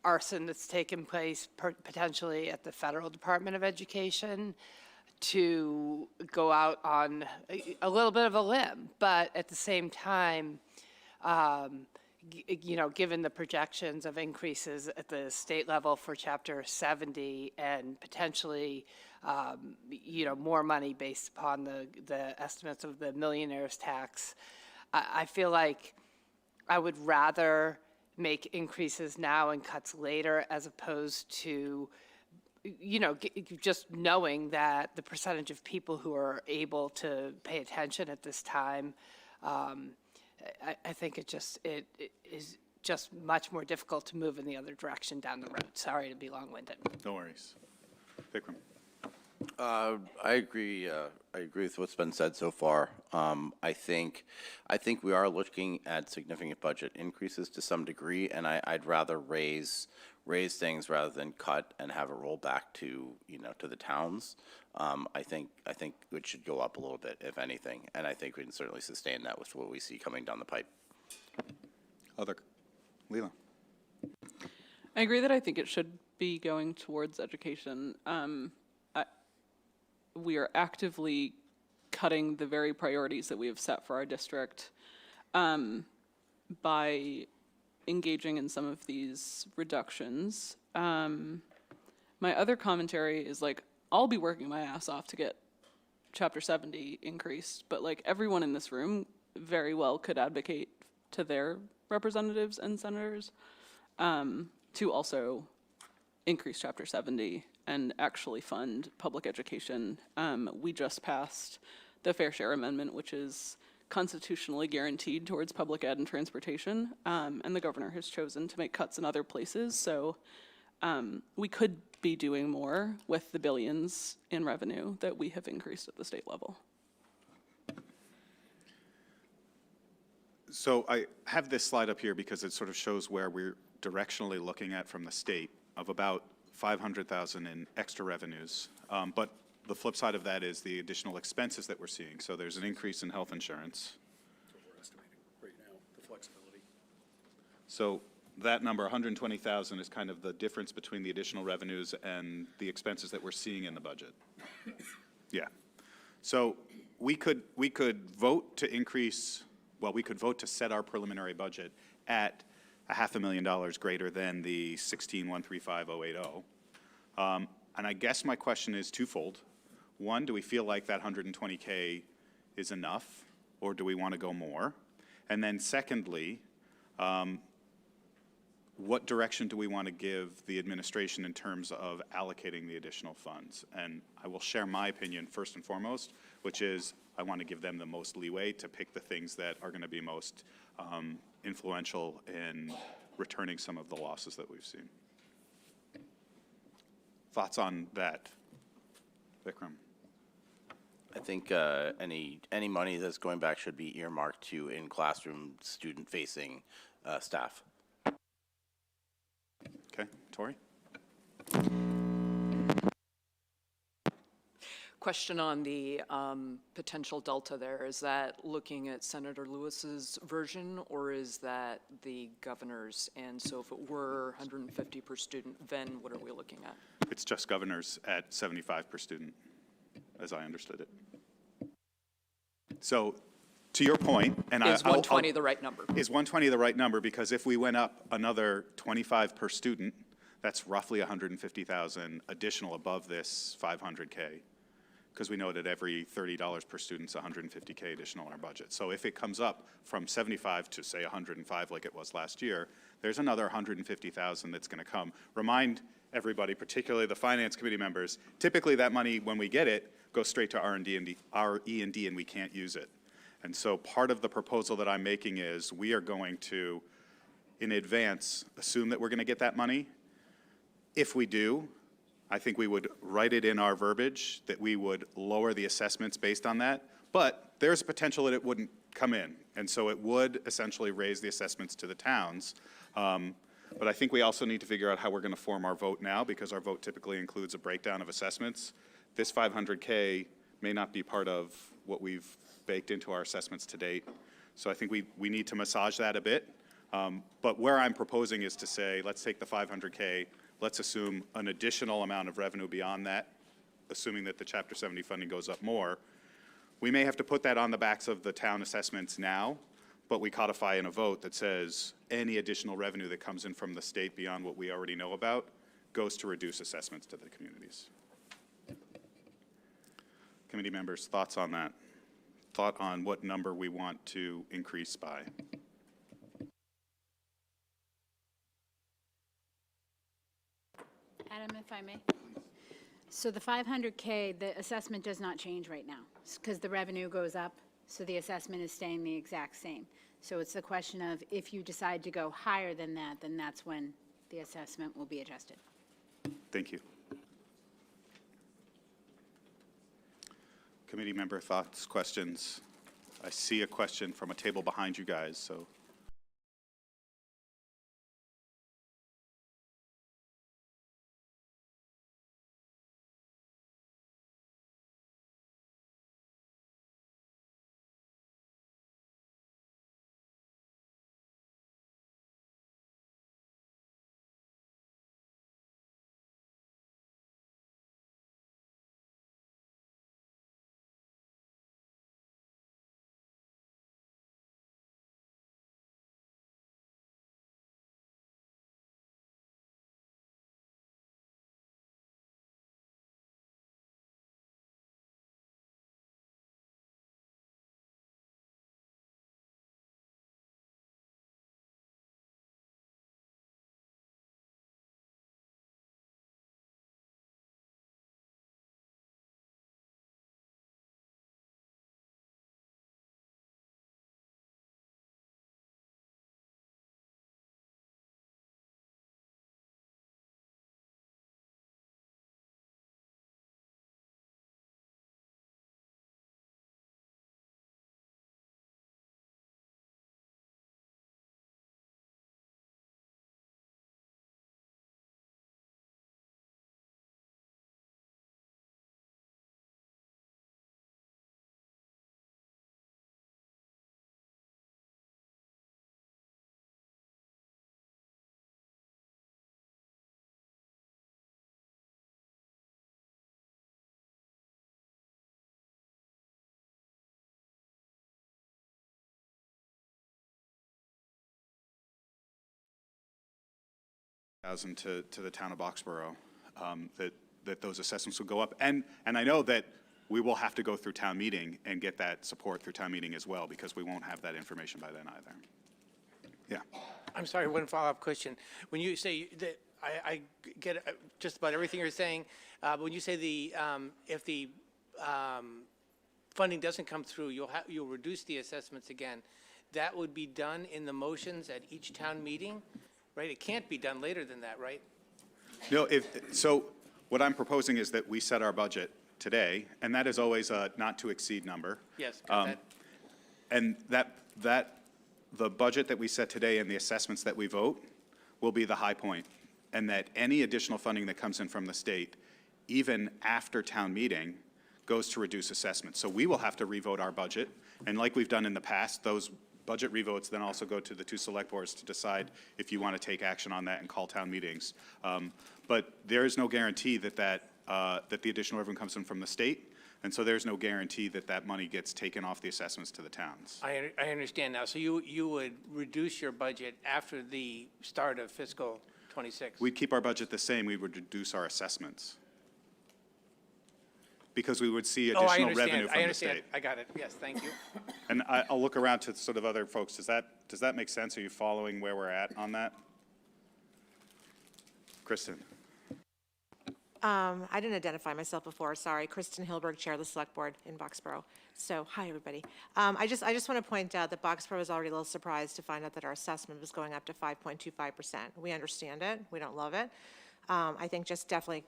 arson that's taken place potentially at the Federal Department of Education, to go out on a little bit of a limb. But at the same time, given the projections of increases at the state level for Chapter 70 and potentially, more money based upon the estimates of the millionaire's tax, I feel like I would rather make increases now and cuts later, as opposed to just knowing that the percentage of people who are able to pay attention at this time, I think it is just much more difficult to move in the other direction down the road. Sorry to be long-winded.
No worries. Vikram.
I agree. I agree with what's been said so far. I think we are looking at significant budget increases to some degree, and I'd rather raise things rather than cut and have it roll back to to the towns. I think it should go up a little bit, if anything, and I think we can certainly sustain that with what we see coming down the pipe.
Leela.
I agree that I think it should be going towards education. We are actively cutting the very priorities that we have set for our district by engaging in some of these reductions. My other commentary is I'll be working my ass off to get Chapter 70 increased, but everyone in this room very well could advocate to their representatives and senators to also increase Chapter 70 and actually fund public education. We just passed the Fair Share Amendment, which is constitutionally guaranteed towards public ed and transportation, and the governor has chosen to make cuts in other places. So we could be doing more with the billions in revenue that we have increased at the state level.
So I have this slide up here because it sort of shows where we're directionally looking at from the state of about 500,000 in extra revenues. But the flip side of that is the additional expenses that we're seeing. So there's an increase in health insurance.
That's what we're estimating right now, the
So that number, 120,000, is kind of the difference between the additional revenues and the expenses that we're seeing in the budget. Yeah. So we could vote to increase, well, we could vote to set our preliminary budget at $500,000 greater than the 16,135,080. And I guess my question is twofold. One, do we feel like that 120K is enough, or do we want to go more? And then secondly, what direction do we want to give the administration in terms of allocating the additional funds? And I will share my opinion first and foremost, which is I want to give them the most leeway to pick the things that are going to be most influential in returning some of the losses that we've seen. Thoughts on that, Vikram?
I think any money that's going back should be earmarked to in-classroom student-facing staff.
Okay, Tori?
Question on the potential delta there. Is that looking at Senator Lewis's version, or is that the governor's? And so if it were 150 per student, then what are we looking at?
It's just governors at 75 per student, as I understood it. So, to your point, and
Is 120 the right number?
Is 120 the right number? Because if we went up another 25 per student, that's roughly 150,000 additional above this 500K. Because we know that every $30 per student is 150K additional in our budget. So if it comes up from 75 to say 105 like it was last year, there's another 150,000 that's going to come. Remind everybody, particularly the finance committee members, typically that money, when we get it, goes straight to R&D and we can't use it. And so part of the proposal that I'm making is we are going to, in advance, assume that we're going to get that money. If we do, I think we would write it in our verbiage that we would lower the assessments based on that, but there's a potential that it wouldn't come in. And so it would essentially raise the assessments to the towns. But I think we also need to figure out how we're going to form our vote now, because our vote typically includes a breakdown of assessments. This 500K may not be part of what we've baked into our assessments to date. So I think we need to massage that a bit. But where I'm proposing is to say, let's take the 500K, let's assume an additional amount of revenue beyond that, assuming that the Chapter 70 funding goes up more. We may have to put that on the backs of the town assessments now, but we codify in a vote that says any additional revenue that comes in from the state beyond what we already know about goes to reduce assessments to the communities. Committee members, thoughts on that? Thought on what number we want to increase by?
Adam, if I may. So the 500K, the assessment does not change right now because the revenue goes up, so the assessment is staying the exact same. So it's the question of if you decide to go higher than that, then that's when the assessment will be adjusted.
Thank you. Committee member thoughts, questions? I see a question from a table behind you guys, so. 1,000 to the town of Boxborough, that those assessments will go up. And I know that we will have to go through town meeting and get that support through town meeting as well, because we won't have that information by then either. Yeah.
I'm sorry, one follow-up question. When you say that, I get just about everything you're saying. When you say if the funding doesn't come through, you'll reduce the assessments again. That would be done in the motions at each town meeting, right? It can't be done later than that, right?
No, so what I'm proposing is that we set our budget today, and that is always a not to exceed number.
Yes, got that.
And the budget that we set today and the assessments that we vote will be the high point, and that any additional funding that comes in from the state, even after town meeting, goes to reduce assessments. So we will have to revote our budget, and like we've done in the past, those budget revotes then also go to the two select boards to decide if you want to take action on that and call town meetings. But there is no guarantee that the additional revenue comes in from the state, and so there's no guarantee that that money gets taken off the assessments to the towns.
I understand now. So you would reduce your budget after the start of fiscal 26?
We'd keep our budget the same. We would reduce our assessments, because we would see additional revenue from the state.
I got it. Yes, thank you.
And I'll look around to sort of other folks. Does that make sense? Are you following where we're at on that? Kristen?
I didn't identify myself before, sorry. Kristen Hilberg, Chair of the Select Board in Boxborough. So, hi, everybody. I just want to point out that Boxborough was already a little surprised to find out that our assessment was going up to 5.25%. We understand it. We don't love it. I think just definitely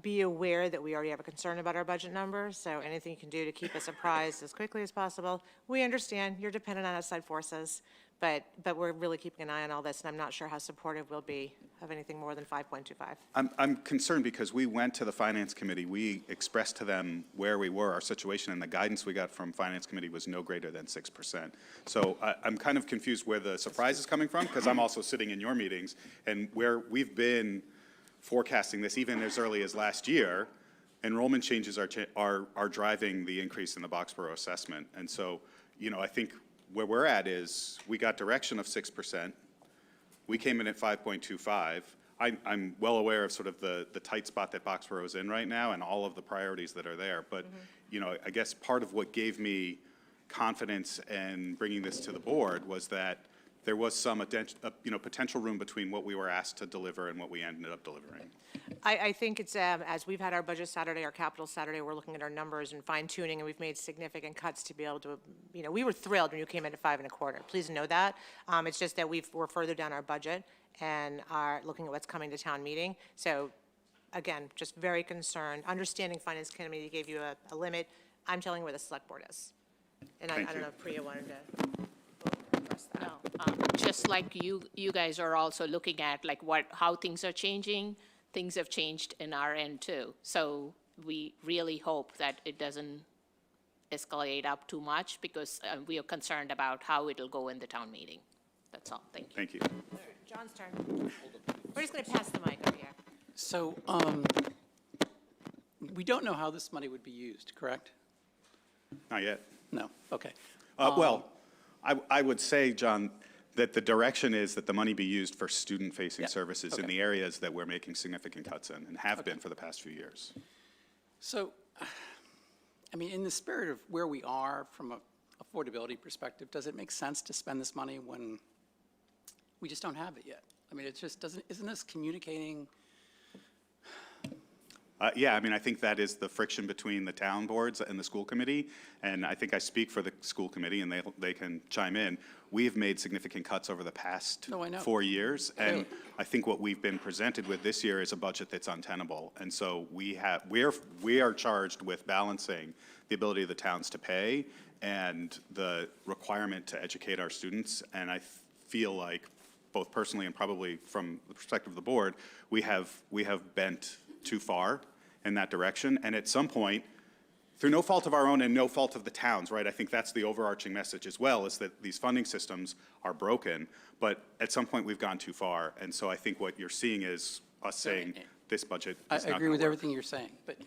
be aware that we already have a concern about our budget numbers, so anything you can do to keep us apprised as quickly as possible. We understand you're dependent on outside forces, but we're really keeping an eye on all this, and I'm not sure how supportive we'll be of anything more than 5.25.
I'm concerned because we went to the Finance Committee. We expressed to them where we were, our situation, and the guidance we got from Finance Committee was no greater than 6%. So I'm kind of confused where the surprise is coming from, because I'm also sitting in your meetings, and where we've been forecasting this even as early as last year. Enrollment changes are driving the increase in the Boxborough assessment. And so, I think where we're at is we got direction of 6%. We came in at 5.25. I'm well aware of sort of the tight spot that Boxborough is in right now and all of the priorities that are there. But, I guess part of what gave me confidence in bringing this to the board was that there was some potential room between what we were asked to deliver and what we ended up delivering.
I think it's, as we've had our budget Saturday, our capital Saturday, we're looking at our numbers and fine tuning, and we've made significant cuts to be able to, we were thrilled when you came in at 5.25. Please know that. It's just that we're further down our budget and are looking at what's coming to town meeting. So again, just very concerned. Understanding Finance Committee gave you a limit. I'm telling you where the select board is. And I don't know if Priya wanted to address that.
No, just like you guys are also looking at like how things are changing. Things have changed in our end too. So we really hope that it doesn't escalate up too much, because we are concerned about how it'll go in the town meeting. That's all. Thank you.
Thank you.
John's turn. We're just going to pass the mic over here.
So we don't know how this money would be used, correct?
Not yet.
No, okay.
Well, I would say, John, that the direction is that the money be used for student-facing services in the areas that we're making significant cuts in and have been for the past few years.
So, I mean, in the spirit of where we are from an affordability perspective, does it make sense to spend this money when we just don't have it yet? I mean, it just doesn't, isn't this communicating?
Yeah, I mean, I think that is the friction between the town boards and the school committee, and I think I speak for the school committee, and they can chime in. We have made significant cuts over the past 4 years, and I think what we've been presented with this year is a budget that's untenable. And so we are charged with balancing the ability of the towns to pay and the requirement to educate our students. And I feel like, both personally and probably from the perspective of the board, we have bent too far in that direction. And at some point, through no fault of our own and no fault of the towns, right? I think that's the overarching message as well, is that these funding systems are broken, but at some point we've gone too far. And so I think what you're seeing is us saying this budget is not
I agree
gonna
with
work.
everything you're saying, but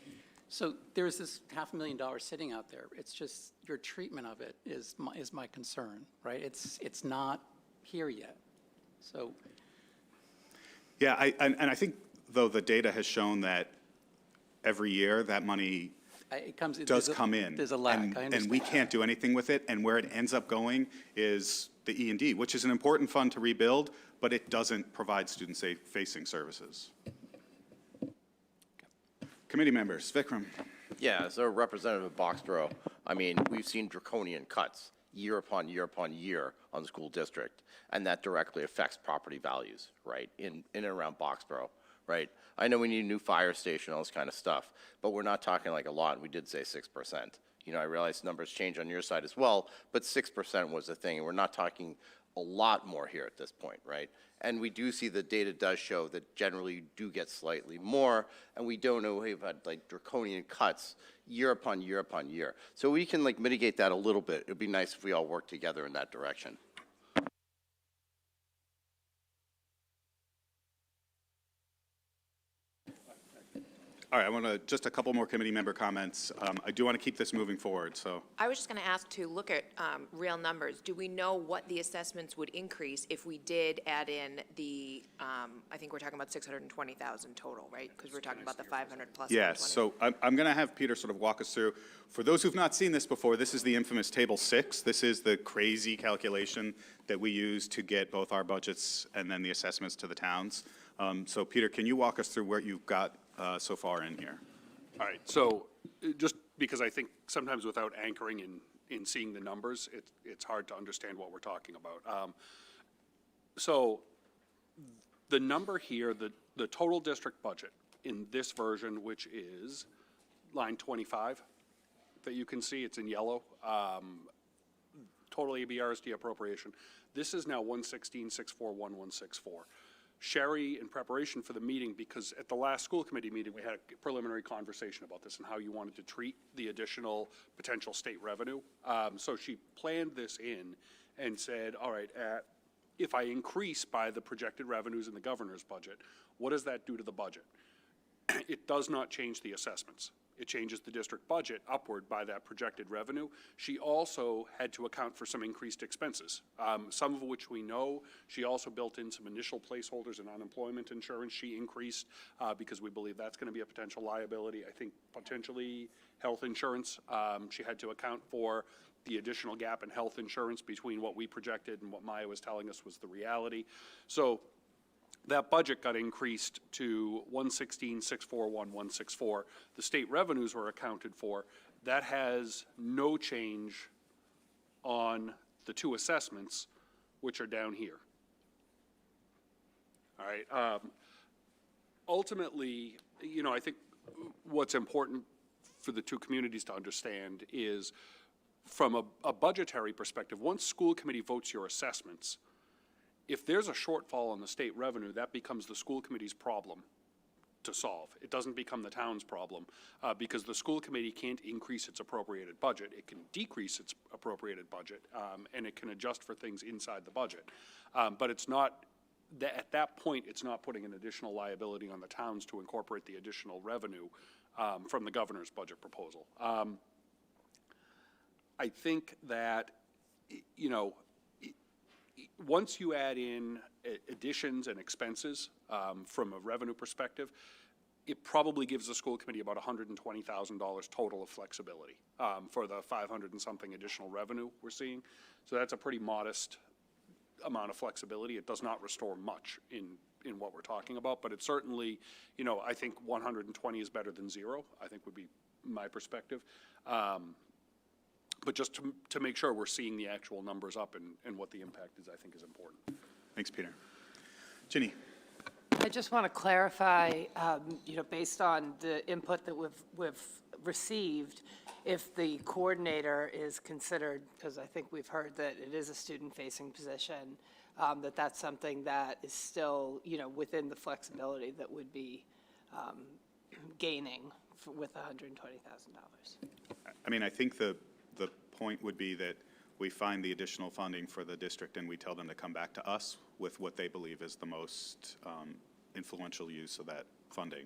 so there's this $500,000 sitting out there. It's just your treatment of it is my concern, right? It's not here yet. So
Yeah, and I think, though, the data has shown that every year that money
It comes,
does come in.
There's a lag, I
And
understand.
we can't do anything with it, and where it ends up going is the E&D, which is an important fund to rebuild, but it doesn't provide student-facing services. Committee members, Vikram.
Yeah, so Representative of Boxborough, I mean, we've seen draconian cuts year upon year upon year on the school district, and that directly affects property values, right, in and around Boxborough, right? I know we need a new fire station, all this kind of stuff, but we're not talking like a lot. We did say 6%. You know, I realize numbers change on your side as well, but 6% was the thing, and we're not talking a lot more here at this point, right? And we do see the data does show that generally you do get slightly more, and we don't know, we've had like draconian cuts year upon year upon year. So we can like mitigate that a little bit. It'd be nice if we all work together in that direction.
All right, I want to, just a couple more committee member comments. I do want to keep this moving forward, so.
I was just going to ask to look at real numbers. Do we know what the assessments would increase if we did add in the, I think we're talking about 620,000 total, right? Because we're talking about the 500 plus.
Yes, so I'm going to have Peter sort of walk us through. For those who've not seen this before, this is the infamous Table 6. This is the crazy calculation that we use to get both our budgets and then the assessments to the towns. So Peter, can you walk us through what you've got so far in here?
All right, so just because I think sometimes without anchoring in seeing the numbers, it's hard to understand what we're talking about. So the number here, the total district budget in this version, which is line 25, that you can see, it's in yellow, total ABRSD appropriation. This is now 116,641,164. Sherry, in preparation for the meeting, because at the last school committee meeting, we had a preliminary conversation about this and how you wanted to treat the additional potential state revenue. So she planned this in and said, all right, if I increase by the projected revenues in the governor's budget, what does that do to the budget? It does not change the assessments. It changes the district budget upward by that projected revenue. She also had to account for some increased expenses, some of which we know. She also built in some initial placeholders in unemployment insurance. She increased because we believe that's going to be a potential liability. I think potentially health insurance. She had to account for the additional gap in health insurance between what we projected and what Maya was telling us was the reality. So that budget got increased to 116,641,164. The state revenues were accounted for. That has no change on the two assessments, which are down here. All right. Ultimately, you know, I think what's important for the two communities to understand is from a budgetary perspective, once school committee votes your assessments, if there's a shortfall on the state revenue, that becomes the school committee's problem to solve. It doesn't become the town's problem because the school committee can't increase its appropriated budget. It can decrease its appropriated budget and it can adjust for things inside the budget. But it's not, at that point, it's not putting an additional liability on the towns to incorporate the additional revenue from the governor's budget proposal. I think that, you know, once you add in additions and expenses from a revenue perspective, it probably gives the school committee about $120,000 total of flexibility for the 500 and something additional revenue we're seeing. So that's a pretty modest amount of flexibility. It does not restore much in what we're talking about, but it certainly, you know, I think 120 is better than zero, I think would be my perspective. But just to make sure we're seeing the actual numbers up and what the impact is, I think is important.
Thanks, Peter. Ginny.
I just want to clarify, you know, based on the input that we've received, if the coordinator is considered, because I think we've heard that it is a student-facing position, that's something that is still, you know, within the flexibility that would be gaining with $120,000.
I mean, I think the point would be that we find the additional funding for the district and we tell them to come back to us with what they believe is the most influential use of that funding.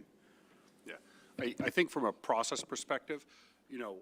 Yeah, I think from a process perspective, you know,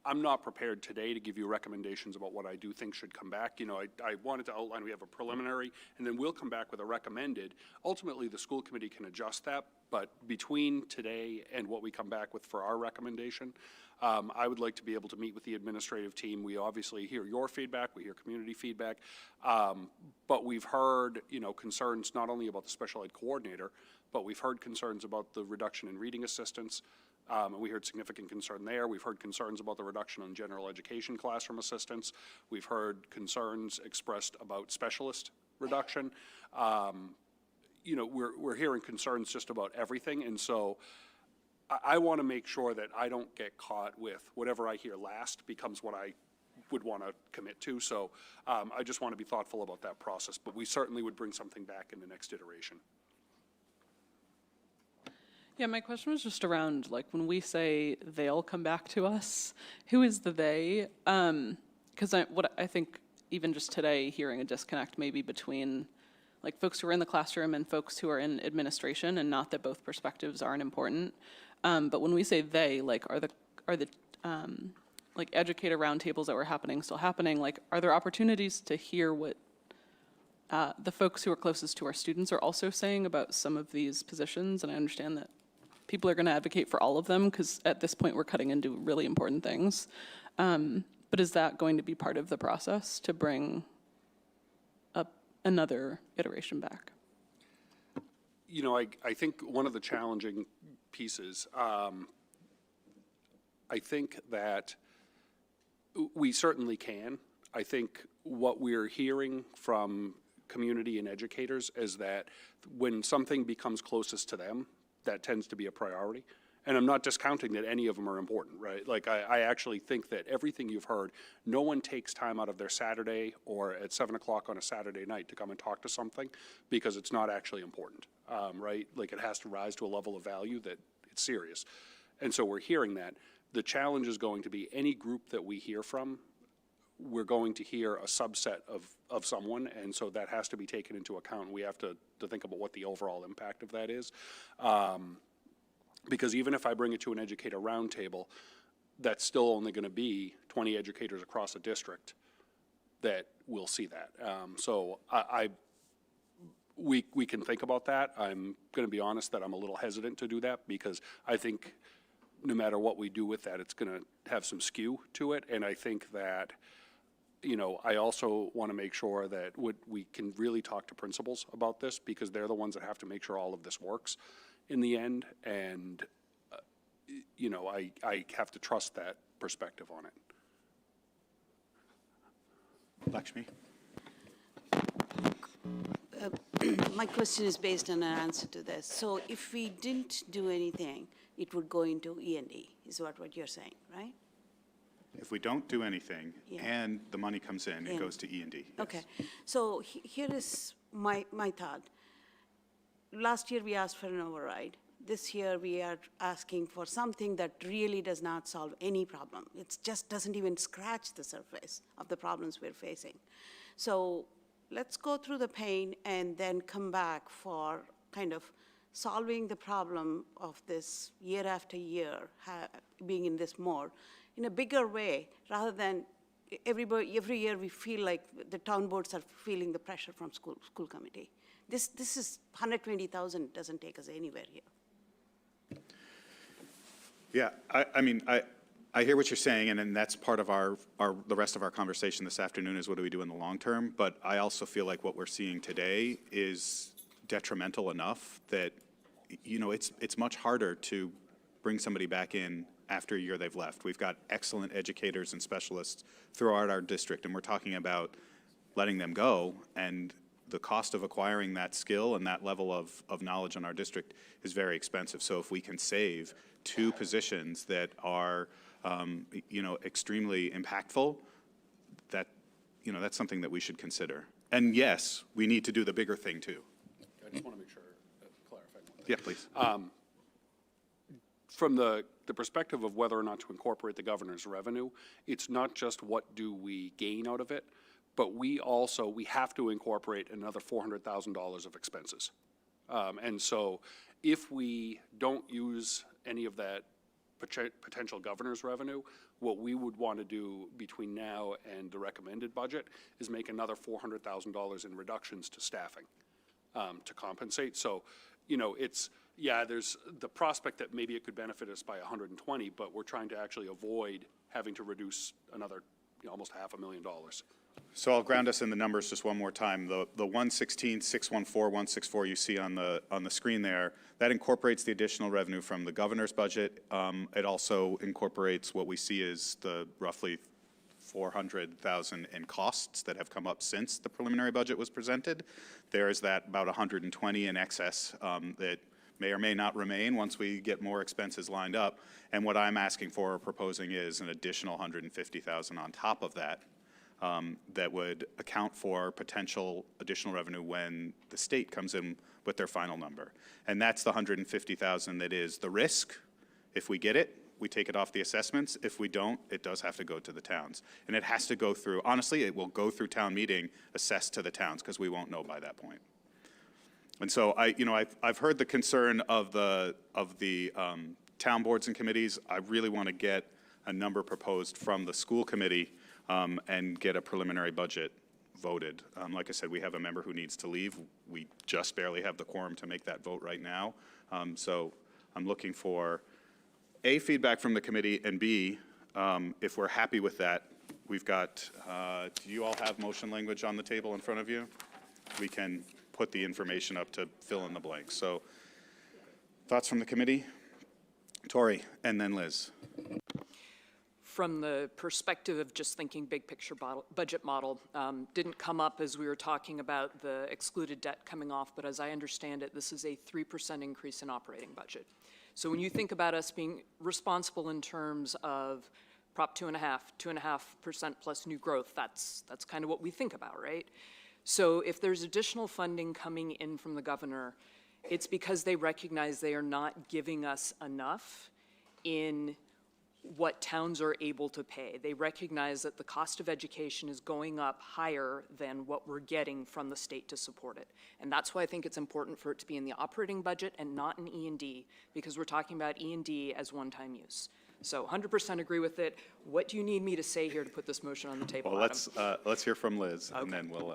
I'm not prepared today to give you recommendations about what I do think should come back. You know, I wanted to outline, we have a preliminary, and then we'll come back with a recommended. Ultimately, the school committee can adjust that, but between today and what we come back with for our recommendation, I would like to be able to meet with the administrative team. We obviously hear your feedback, we hear community feedback, but we've heard, you know, concerns not only about the special ed coordinator, but we've heard concerns about the reduction in reading assistants. And we heard significant concern there. We've heard concerns about the reduction in general education classroom assistants. We've heard concerns expressed about specialist reduction. You know, we're hearing concerns just about everything, and so I want to make sure that I don't get caught with whatever I hear last becomes what I would want to commit to. So I just want to be thoughtful about that process, but we certainly would bring something back in the next iteration.
Yeah, my question was just around, like, when we say they'll come back to us, who is the they? Because what I think even just today, hearing a disconnect maybe between, like, folks who are in the classroom and folks who are in administration, and not that both perspectives aren't important. But when we say they, like, are the like, educator roundtables that were happening still happening? Like, are there opportunities to hear what the folks who are closest to our students are also saying about some of these positions? And I understand that people are going to advocate for all of them, because at this point we're cutting into really important things. But is that going to be part of the process to bring up another iteration back?
You know, I think one of the challenging pieces, I think that we certainly can. I think what we're hearing from community and educators is that when something becomes closest to them, that tends to be a priority. And I'm not discounting that any of them are important, right? Like, I actually think that everything you've heard, no one takes time out of their Saturday or at 7 o'clock on a Saturday night to come and talk to something because it's not actually important, right? Like, it has to rise to a level of value that it's serious. And so we're hearing that. The challenge is going to be any group that we hear from, we're going to hear a subset of someone, and so that has to be taken into account. We have to think about what the overall impact of that is. Because even if I bring it to an educator roundtable, that's still only going to be 20 educators across a district that will see that. So we can think about that. I'm going to be honest that I'm a little hesitant to do that, because I think no matter what we do with that, it's going to have some skew to it. And I think that, you know, I also want to make sure that we can really talk to principals about this, because they're the ones that have to make sure all of this works in the end. And, you know, I have to trust that perspective on it.
Lakshmi?
My question is based on an answer to this. So if we didn't do anything, it would go into E&D, is what you're saying, right?
If we don't do anything
Yeah.
and the money comes in, it
Yeah.
goes to E&D. Yes.
Okay, so here is my thought. Last year, we asked for an override. This year, we are asking for something that really does not solve any problem. It just doesn't even scratch the surface of the problems we're facing. So let's go through the pain and then come back for kind of solving the problem of this year after year, being in this mode, in a bigger way, rather than every year we feel like the town boards are feeling the pressure from school committee. This is 120,000 doesn't take us anywhere here.
Yeah, I mean, I hear what you're saying, and then that's part of the rest of our conversation this afternoon is what do we do in the long term. But I also feel like what we're seeing today is detrimental enough that, you know, it's much harder to bring somebody back in after a year they've left. We've got excellent educators and specialists throughout our district, and we're talking about letting them go, and the cost of acquiring that skill and that level of knowledge in our district is very expensive. So if we can save 2 positions that are, you know, extremely impactful, that, you know, that's something that we should consider. And yes, we need to do the bigger thing too.
I just want to make sure clarify one thing.
Yeah, please.
From the perspective of whether or not to incorporate the governor's revenue, it's not just what do we gain out of it, but we have to incorporate another $400,000 of expenses. And so if we don't use any of that potential governor's revenue, what we would want to do between now and the recommended budget is make another $400,000 in reductions to staffing to compensate. So, you know, it's, yeah, there's the prospect that maybe it could benefit us by 120, but we're trying to actually avoid having to reduce another, you know, almost $500,000.
So I'll ground us in the numbers just one more time. The 116, 614, 164 you see on the screen there, that incorporates the additional revenue from the governor's budget. It also incorporates what we see as the roughly $400,000 in costs that have come up since the preliminary budget was presented. There is that about 120 in excess that may or may not remain once we get more expenses lined up. And what I'm asking for or proposing is an additional 150,000 on top of that. That would account for potential additional revenue when the state comes in with their final number. And that's the 150,000 that is the risk. If we get it, we take it off the assessments. If we don't, it does have to go to the towns. And it has to go through, honestly, it will go through town meeting, assessed to the towns, because we won't know by that point. And so I've heard the concern of the town boards and committees. I really want to get a number proposed from the school committee and get a preliminary budget voted. Like I said, we have a member who needs to leave. We just barely have the quorum to make that vote right now. So I'm looking for A, feedback from the committee, and B, if we're happy with that, we've got, do you all have motion language on the table in front of you? We can put the information up to fill in the blanks. So thoughts from the committee? Tori, and then Liz.
From the perspective of just thinking big picture budget model, didn't come up as we were talking about the excluded debt coming off, but as I understand it, this is a 3% increase in operating budget. So when you think about us being responsible in terms of Prop 2.5% plus new growth, that's kind of what we think about, right? So if there's additional funding coming in from the governor, it's because they recognize they are not giving us enough in what towns are able to pay. They recognize that the cost of education is going up higher than what we're getting from the state to support it. And that's why I think it's important for it to be in the operating budget and not in E&D, because we're talking about E&D as one-time use. So 100% agree with it. What do you need me to say here to put this motion on the table,
Well,
Adam?
let's hear from Liz, and then we'll...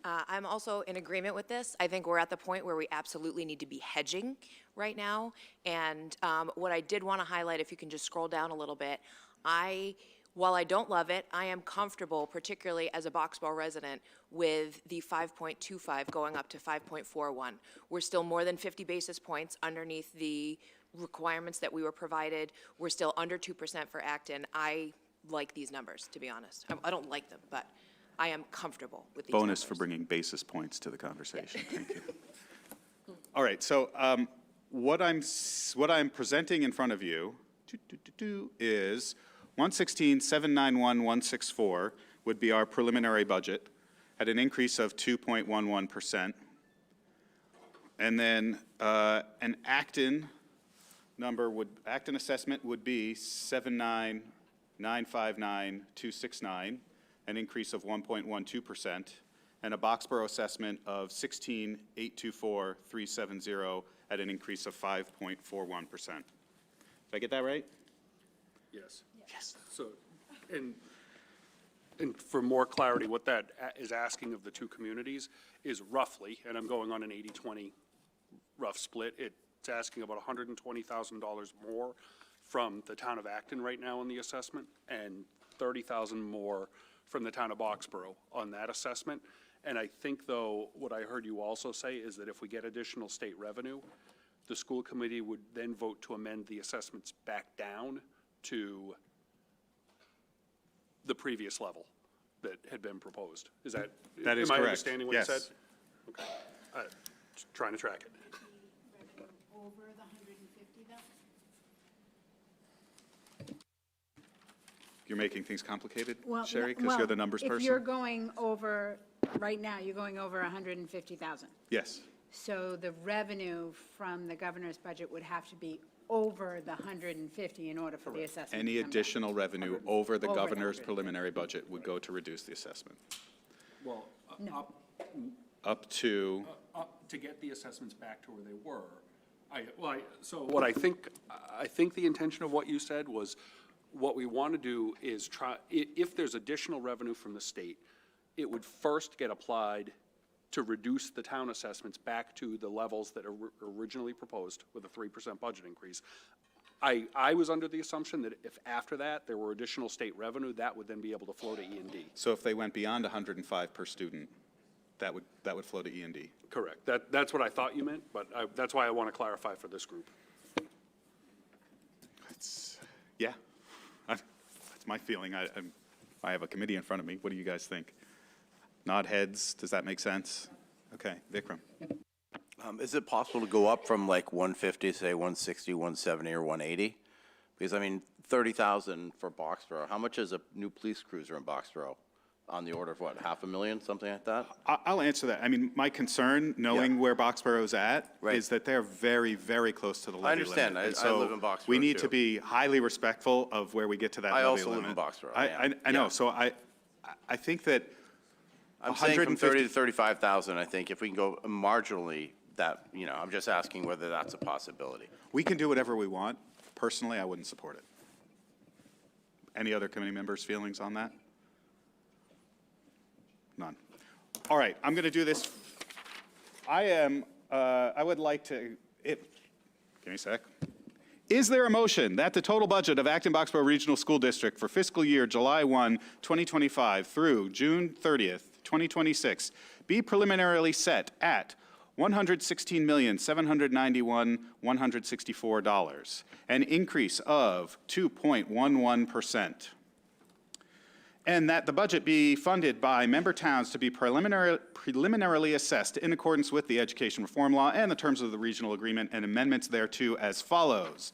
I'm also in agreement with this. I think we're at the point where we absolutely need to be hedging right now. And what I did want to highlight, if you can just scroll down a little bit, while I don't love it, I am comfortable, particularly as a Boxborough resident, with the 5.25 going up to 5.41. We're still more than 50 basis points underneath the requirements that we were provided. We're still under 2% for Acton. I like these numbers, to be honest. I don't like them, but I am comfortable with these
Bonus
numbers.
for bringing basis points to the conversation. Thank you. All right, so what I'm presenting in front of you is 116,791,164 would be our preliminary budget at an increase of 2.11%. And then an Acton Acton assessment would be 79,959,269. An increase of 1.12%, and a Boxborough assessment of 16,824,370 at an increase of 5.41%. Did I get that right?
Yes. Yes. So, and for more clarity, what that is asking of the two communities is roughly, and I'm going on an 80-20 rough split, it's asking about $120,000 more from the town of Acton right now on the assessment, and $30,000 more from the town of Boxborough on that assessment. And I think, though, what I heard you also say is that if we get additional state revenue, the school committee would then vote to amend the assessments back down to the previous level that had been proposed. Is that
is
am I
correct.
understanding what
Yes.
you said? Okay. Just trying to track it.
Over the 150 though?
You're making things complicated,
Well,
Sherry, because you're the numbers person?
If you're going over, right now, you're going over 150,000.
Yes.
So the revenue from the governor's budget would have to be over the 150 in order for the assessment
Any
to come down.
additional revenue over the
Over the
governor's
150.
preliminary budget would go to reduce the assessment.
Well,
No.
Up to,
to get the assessments back to where they were, So what I think the intention of what you said was, what we want to do is try, if there's additional revenue from the state, it would first get applied to reduce the town assessments back to the levels that are originally proposed with a 3% budget increase. I was under the assumption that if after that there were additional state revenue, that would then be able to flow to E&D.
So if they went beyond 105 per student, that would flow to E&D.
Correct. That's what I thought you meant, but that's why I want to clarify for this group.
Yeah, that's my feeling. I have a committee in front of me. What do you guys think? Nod heads. Does that make sense? Okay, Vikram.
Is it possible to go up from like 150, say 160, 170, or 180? Because I mean, 30,000 for Boxborough. How much is a new police cruiser in Boxborough? On the order of what, $500,000, something like that?
I'll answer that. I mean, my concern, knowing where Boxborough's at, is that they're very, very close to the levy limit.
I understand.
And
I live in Boxborough,
we need
too.
to be highly respectful of where we get to that
I
levy
also live
limit.
in Boxborough,
I know. So I think that
I'm saying from 30 to 35,000, I think, if we can go marginally, that, you know, I'm just asking whether that's a possibility.
we can do whatever we want. Personally, I wouldn't support it. Any other committee members' feelings on that? None. All right, I'm going to do this. I would like to, give me a sec. Is there a motion that the total budget of Acton-Boxborough Regional School District for fiscal year July 1, 2025 through June 30th, 2026 be preliminarily set at $116,791,164, an increase of 2.11%? And that the budget be funded by member towns to be preliminarily assessed in accordance with the education reform law and the terms of the regional agreement and amendments thereto as follows.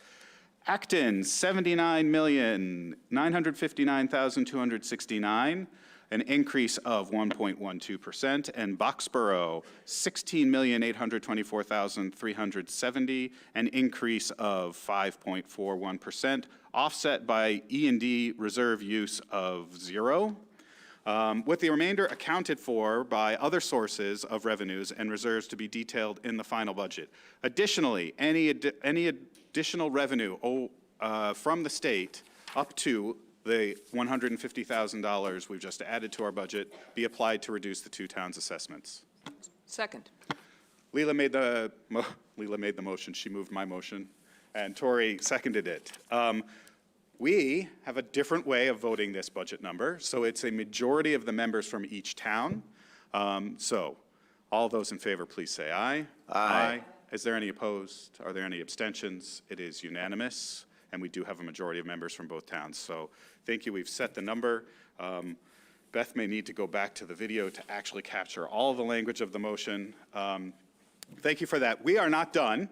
Acton, $79,959,269, an increase of 1.12%, and Boxborough, $16,824,370, an increase of 5.41%, offset by E&D reserve use of 0, with the remainder accounted for by other sources of revenues and reserves to be detailed in the final budget. Additionally, any additional revenue from the state up to the $150,000 we've just added to our budget be applied to reduce the two towns' assessments.
Second.
Leila made the motion. She moved my motion, and Tori seconded it. We have a different way of voting this budget number, so it's a majority of the members from each town. So all those in favor, please say aye.
Aye.
Is there any opposed? Are there any abstentions? It is unanimous, and we do have a majority of members from both towns. So thank you. We've set the number. Beth may need to go back to the video to actually capture all the language of the motion. Thank you for that. We are not done.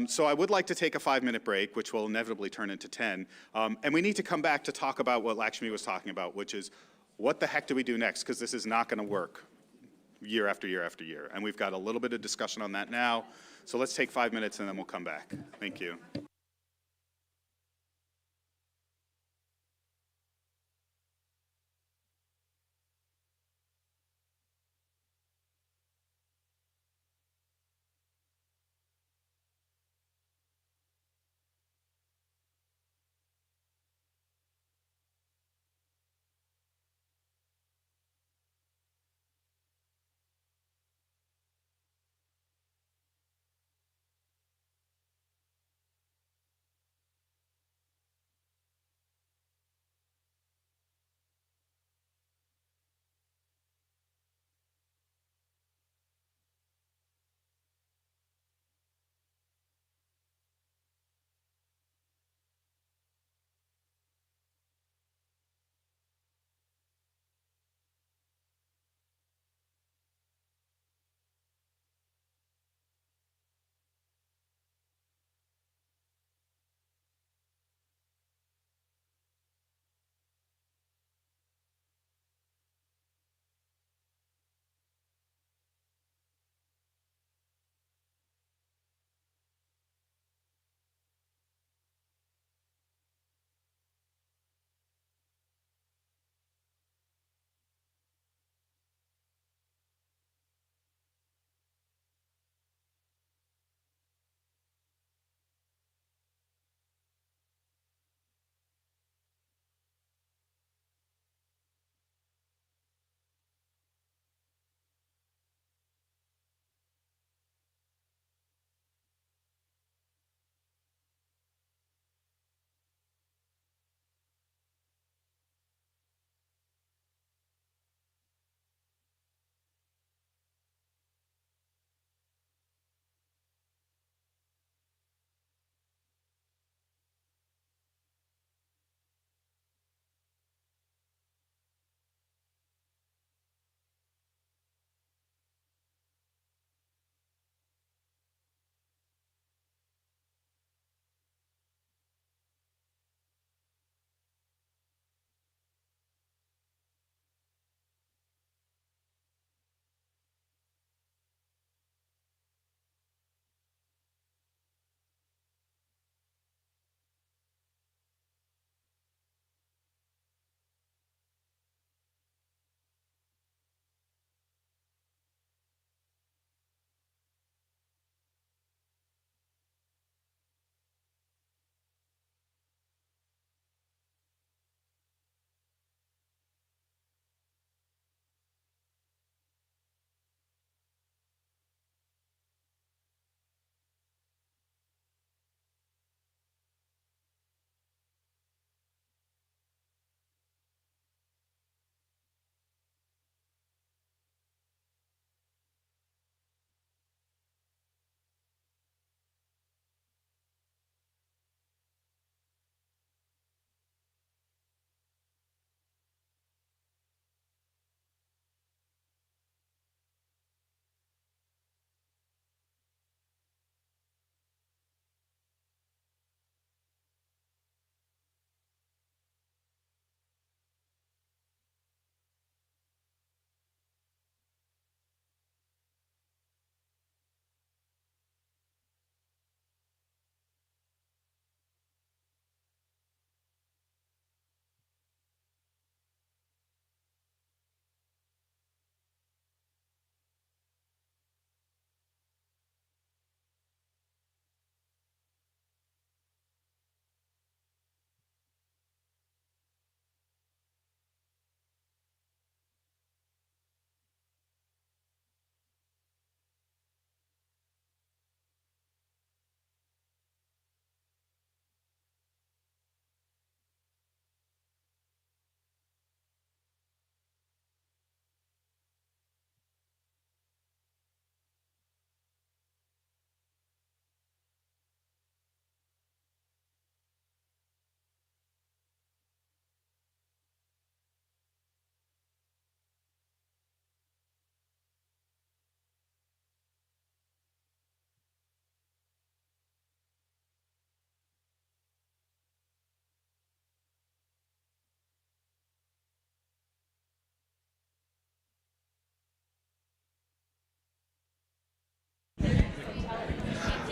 So I would like to take a 5-minute break, which will inevitably turn into 10. And we need to come back to talk about what Lakshmi was talking about, which is what the heck do we do next? Because this is not going to work year after year after year. And we've got a little bit of discussion on that now. So let's take 5 minutes and then we'll come back. Thank you.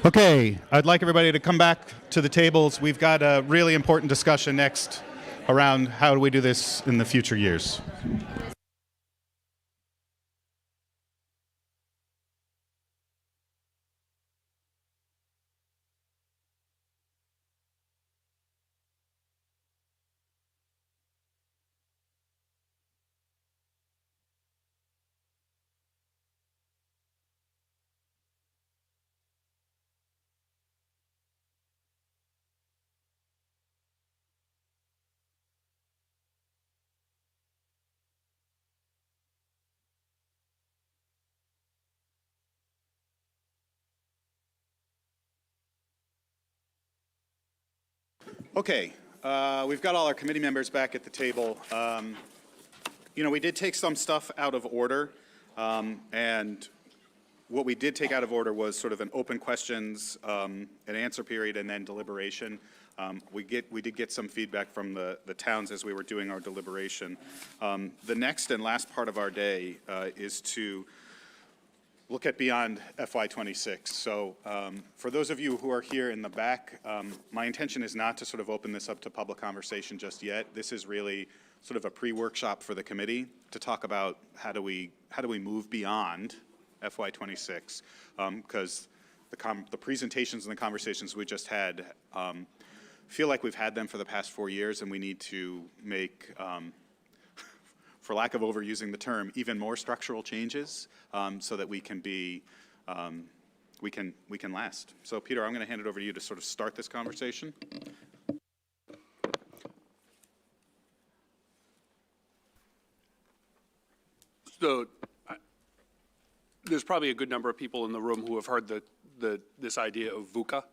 Okay, I'd like everybody to come back to the tables. We've got a really important discussion next around how do we do this in the future years. Okay, we've got all our committee members back at the table. You know, we did take some stuff out of order, and what we did take out of order was sort of an open questions, an answer period, and then deliberation. We did get some feedback from the towns as we were doing our deliberation. The next and last part of our day is to look at beyond FY26. So for those of you who are here in the back, my intention is not to sort of open this up to public conversation just yet. This is really sort of a pre-workshop for the committee to talk about how do we move beyond FY26, because the presentations and the conversations we just had feel like we've had them for the past 4 years, and we need to make, for lack of overusing the term, even more structural changes so that we can be, we can last. So Peter, I'm going to hand it over to you to sort of start this conversation.
So there's probably a good number of people in the room who have heard this idea of VUCA.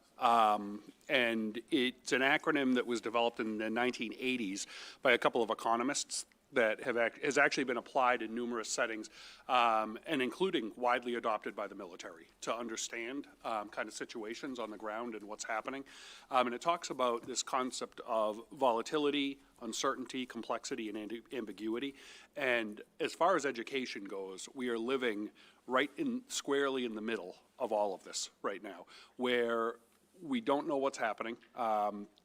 And it's an acronym that was developed in the 1980s by a couple of economists that has actually been applied in numerous settings, and including widely adopted by the military to understand kind of situations on the ground and what's happening. And it talks about this concept of volatility, uncertainty, complexity, and ambiguity. And as far as education goes, we are living right squarely in the middle of all of this right now, where we don't know what's happening.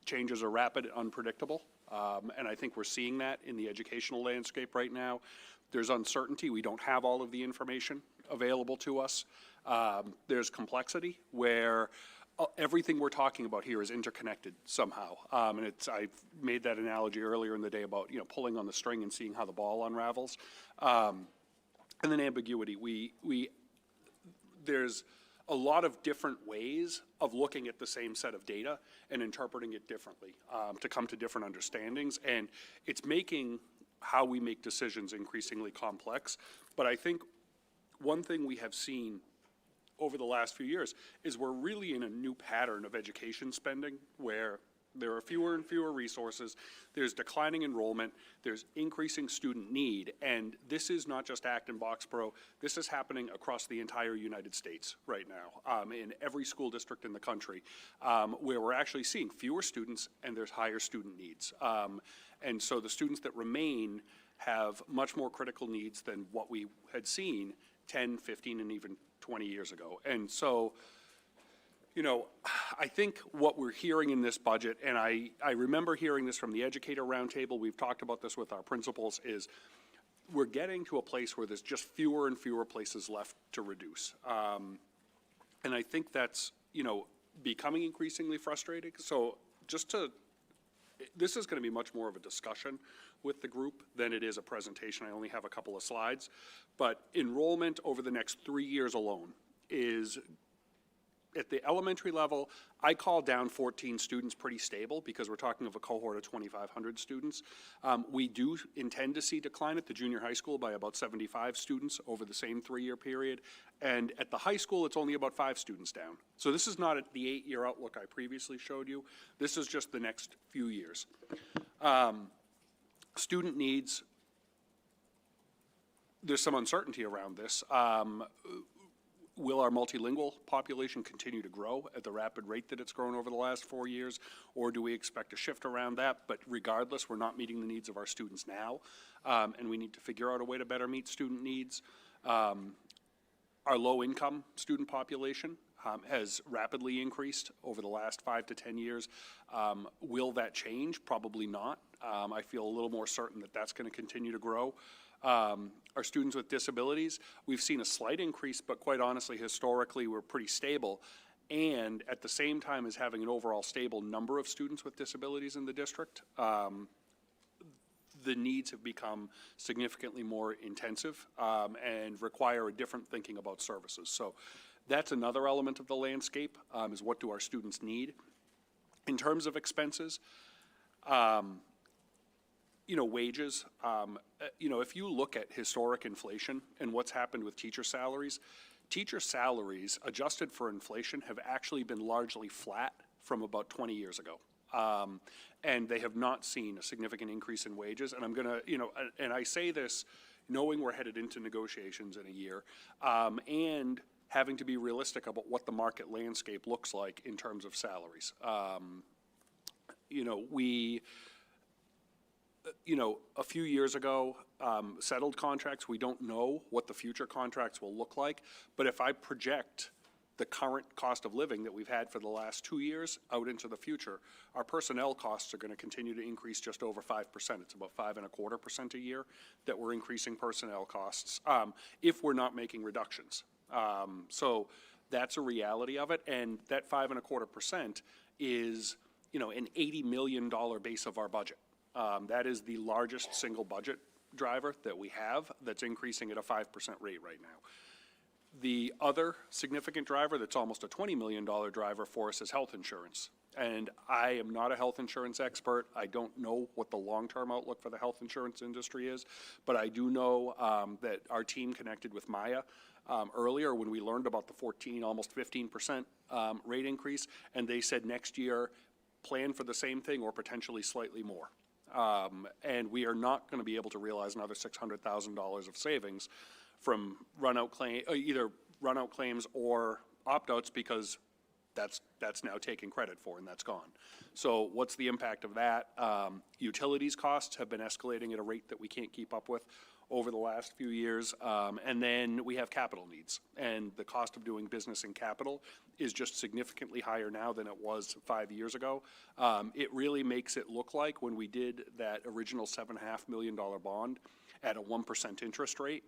Changes are rapid, unpredictable. And I think we're seeing that in the educational landscape right now. There's uncertainty. We don't have all of the information available to us. There's complexity where everything we're talking about here is interconnected somehow. And I made that analogy earlier in the day about, pulling on the string and seeing how the ball unravels. And then ambiguity. There's a lot of different ways of looking at the same set of data and interpreting it differently to come to different understandings. And it's making how we make decisions increasingly complex. But I think one thing we have seen over the last few years is we're really in a new pattern of education spending where there are fewer and fewer resources, there's declining enrollment, there's increasing student need, and this is not just Acton-Boxborough, this is happening across the entire United States right now, in every school district in the country, where we're actually seeing fewer students and there's higher student needs. And so the students that remain have much more critical needs than what we had seen 10, 15, and even 20 years ago. And so, I think what we're hearing in this budget, and I remember hearing this from the educator roundtable, we've talked about this with our principals, is we're getting to a place where there's just fewer and fewer places left to reduce. And I think that's, becoming increasingly frustrating. So this is going to be much more of a discussion with the group than it is a presentation. I only have a couple of slides. But enrollment over the next 3 years alone is, at the elementary level, I call down 14 students pretty stable because we're talking of a cohort of 2,500 students. We do intend to see decline at the junior high school by about 75 students over the same 3-year period. And at the high school, it's only about 5 students down. So this is not at the 8-year outlook I previously showed you. This is just the next few years. Student needs, there's some uncertainty around this. Will our multilingual population continue to grow at the rapid rate that it's grown over the last 4 years, or do we expect a shift around that? But regardless, we're not meeting the needs of our students now, and we need to figure out a way to better meet student needs. Our low-income student population, has rapidly increased over the last 5 to 10 years. Will that change? Probably not. I feel a little more certain that that's going to continue to grow. Our students with disabilities, we've seen a slight increase, but quite honestly, historically, we're pretty stable. And at the same time as having an overall stable number of students with disabilities in the district, the needs have become significantly more intensive and require a different thinking about services. So that's another element of the landscape, is what do our students need. In terms of expenses, wages, if you look at historic inflation and what's happened with teacher salaries adjusted for inflation have actually been largely flat from about 20 years ago. And they have not seen a significant increase in wages. And I'm going to, and I say this knowing we're headed into negotiations in a year, and having to be realistic about what the market landscape looks like in terms of salaries. A few years ago, settled contracts, we don't know what the future contracts will look like. But if I project the current cost of living that we've had for the last 2 years out into the future, our personnel costs are going to continue to increase just over 5%. It's about 5.25% a year that we're increasing personnel costs if we're not making reductions. So that's a reality of it. And that 5.25% is, an $80 million base of our budget. That is the largest single budget driver that we have that's increasing at a 5% rate right now. The other significant driver that's almost a $20 million driver for us is health insurance. And I am not a health insurance expert. I don't know what the long-term outlook for the health insurance industry is, but I do know that our team connected with Maya earlier when we learned about the almost 15% rate increase, and they said next year plan for the same thing or potentially slightly more. And we are not going to be able to realize another $600,000 of savings from either run-out claims or opt-outs because that's now taken credit for and that's gone. So what's the impact of that? Utilities costs have been escalating at a rate that we can't keep up with over the last few years. And then we have capital needs. And the cost of doing business in capital is just significantly higher now than it was 5 years ago. It really makes it look like when we did that original $7.5 million bond at a 1% interest rate,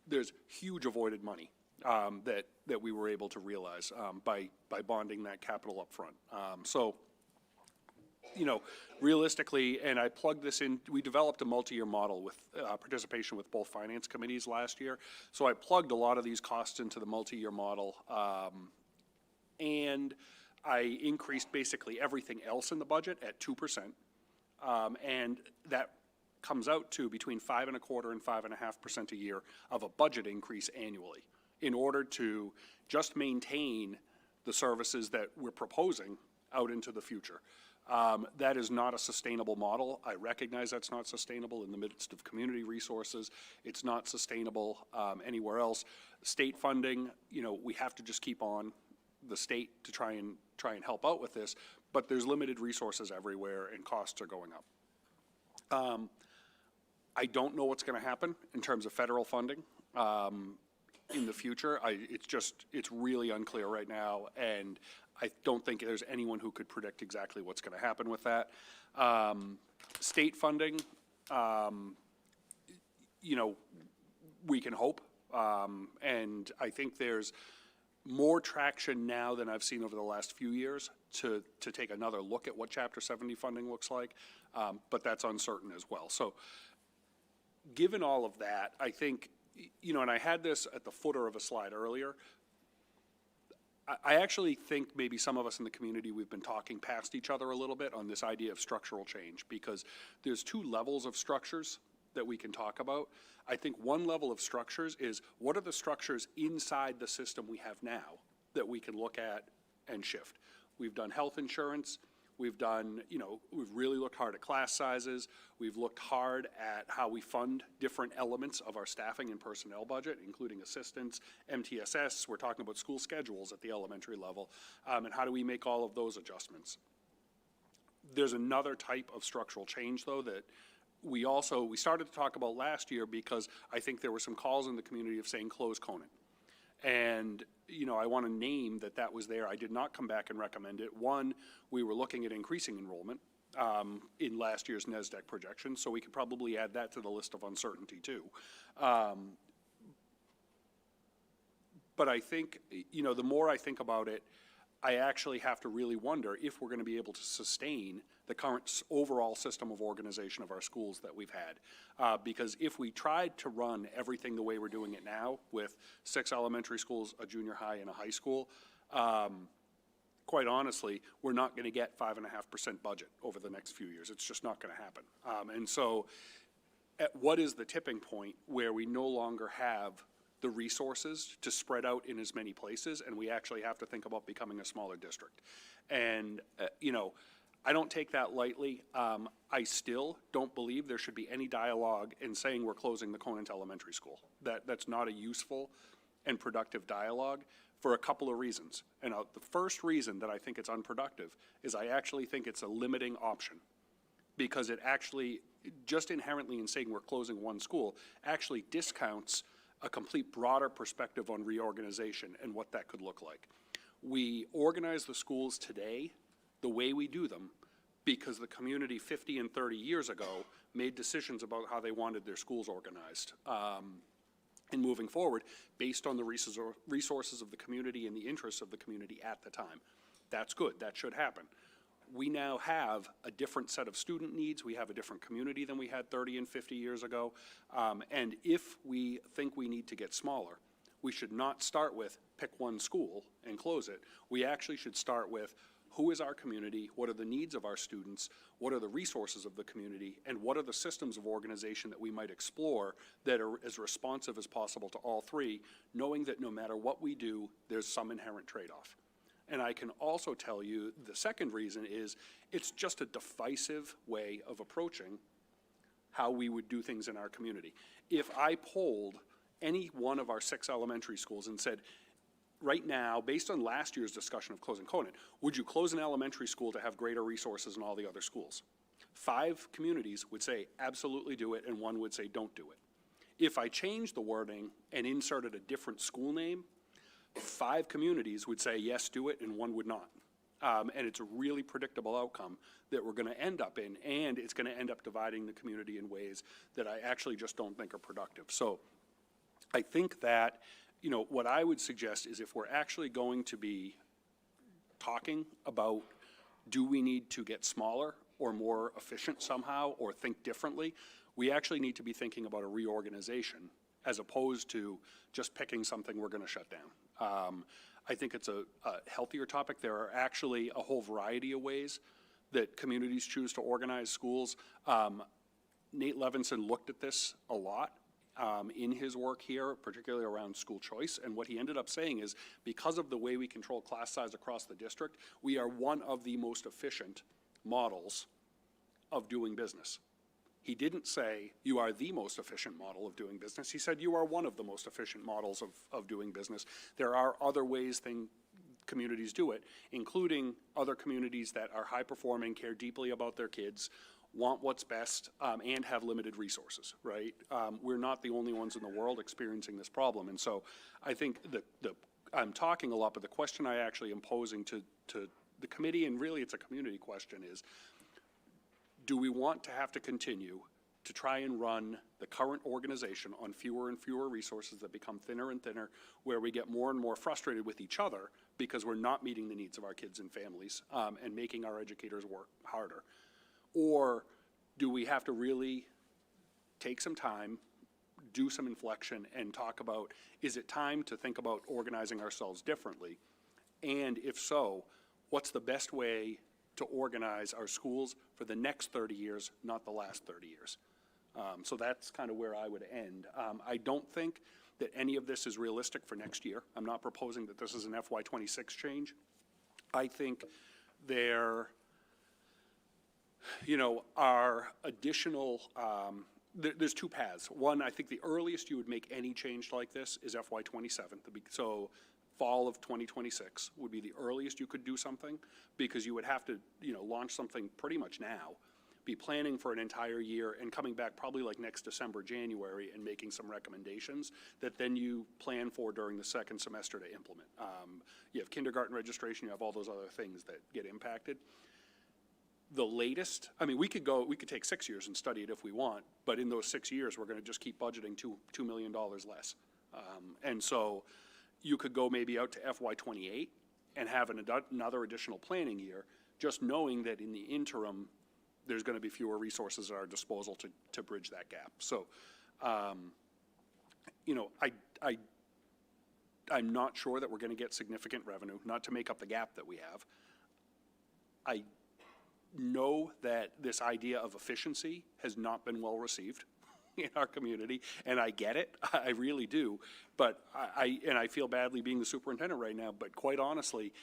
there's huge avoided money that we were able to realize by bonding that capital up front. So, realistically, and I plugged this in, we developed a multi-year model with participation with both finance committees last year. So I plugged a lot of these costs into the multi-year model, and I increased basically everything else in the budget at 2%, and that comes out to between 5.25% and 5.5% a year of a budget increase annually in order to just maintain the services that we're proposing out into the future. That is not a sustainable model. I recognize that's not sustainable in the midst of community resources. It's not sustainable anywhere else. State funding, we have to just keep on the state to try and help out with this, but there's limited resources everywhere and costs are going up. I don't know what's going to happen in terms of federal funding in the future. It's really unclear right now, and I don't think there's anyone who could predict exactly what's going to happen with that. State funding, we can hope, and I think there's more traction now than I've seen over the last few years to take another look at what Chapter 70 funding looks like, but that's uncertain as well. So given all of that, I think, and I had this at the footer of a slide earlier, I actually think maybe some of us in the community, we've been talking past each other a little bit on this idea of structural change, because there's two levels of structures that we can talk about. I think one level of structures is what are the structures inside the system we have now that we can look at and shift. We've done health insurance. We've done, we've really looked hard at class sizes. We've looked hard at how we fund different elements of our staffing and personnel budget, including assistants, MTSS. We're talking about school schedules at the elementary level, and how do we make all of those adjustments. There's another type of structural change, though, that we started to talk about last year because I think there were some calls in the community of saying close Conant. And I want to name that was there. I did not come back and recommend it. One, we were looking at increasing enrollment in last year's NESDEC projection, so we could probably add that to the list of uncertainty too. But I think, the more I think about it, I actually have to really wonder if we're going to be able to sustain the current overall system of organization of our schools that we've had. Because if we tried to run everything the way we're doing it now, with 6 elementary schools, a junior high, and a high school, quite honestly, we're not going to get 5.5% budget over the next few years. It's just not going to happen. And so what is the tipping point where we no longer have the resources to spread out in as many places, and we actually have to think about becoming a smaller district? And, I don't take that lightly. I still don't believe there should be any dialogue in saying we're closing the Conant Elementary School. That's not a useful and productive dialogue for a couple of reasons. And the first reason that I think it's unproductive is I actually think it's a limiting option, because it actually, just inherently in saying we're closing one school, actually discounts a complete broader perspective on reorganization and what that could look like. We organize the schools today the way we do them because the community 50 and 30 years ago made decisions about how they wanted their schools organized. And moving forward, based on the resources of the community and the interests of the community at the time. That's good, that should happen. We now have a different set of student needs. We have a different community than we had 30 and 50 years ago. And if we think we need to get smaller, we should not start with pick one school and close it. We actually should start with who is our community, what are the needs of our students, what are the resources of the community, and what are the systems of organization that we might explore that are as responsive as possible to all three, knowing that no matter what we do, there's some inherent trade-off. And I can also tell you the second reason is it's just a divisive way of approaching how we would do things in our community. If I polled any one of our 6 elementary schools and said, right now, based on last year's discussion of closing Conant, would you close an elementary school to have greater resources than all the other schools? 5 communities would say absolutely do it, and 1 would say don't do it. If I changed the wording and inserted a different school name, 5 communities would say yes, do it, and 1 would not. And it's a really predictable outcome that we're going to end up in, and it's going to end up dividing the community in ways that I actually just don't think are productive. So I think that, what I would suggest is if we're actually going to be talking about do we need to get smaller or more efficient somehow or think differently, we actually need to be thinking about a reorganization as opposed to just picking something we're going to shut down. I think it's a healthier topic. There are actually a whole variety of ways that communities choose to organize schools. Nate Levinson looked at this a lot in his work here, particularly around school choice, and what he ended up saying is because of the way we control class size across the district, we are one of the most efficient models of doing business. He didn't say you are the most efficient model of doing business. He said you are one of the most efficient models of doing business. There are other ways communities do it, including other communities that are high performing, care deeply about their kids, want what's best, and have limited resources, right? We're not the only ones in the world experiencing this problem. And so I think I'm talking a lot, but the question I actually am posing to the committee, and really it's a community question, is do we want to have to continue to try and run the current organization on fewer and fewer resources that become thinner and thinner, where we get more and more frustrated with each other because we're not meeting the needs of our kids and families and making our educators work harder? Or do we have to really take some time, do some inflection, and talk about, is it time to think about organizing ourselves differently? And if so, what's the best way to organize our schools for the next 30 years, not the last 30 years? So that's kind of where I would end. I don't think that any of this is realistic for next year. I'm not proposing that this is an FY26 change. I think there are additional, there's 2 paths. One, I think the earliest you would make any change like this is FY27. So fall of 2026 would be the earliest you could do something, because you would have to, launch something pretty much now. be planning for an entire year and coming back probably like next December, January, and making some recommendations that then you plan for during the second semester to implement. You have kindergarten registration, you have all those other things that get impacted. The latest, I mean, we could take 6 years and study it if we want, but in those 6 years, we're gonna just keep budgeting $2 million less. And so you could go maybe out to FY28 and have another additional planning year, just knowing that in the interim, there's gonna be fewer resources at our disposal to bridge that gap. So, you know, I'm not sure that we're gonna get significant revenue, not to make up the gap that we have. I know that this idea of efficiency has not been well received in our community, and I get it, I really do, but I feel badly being the superintendent right now, but quite honestly,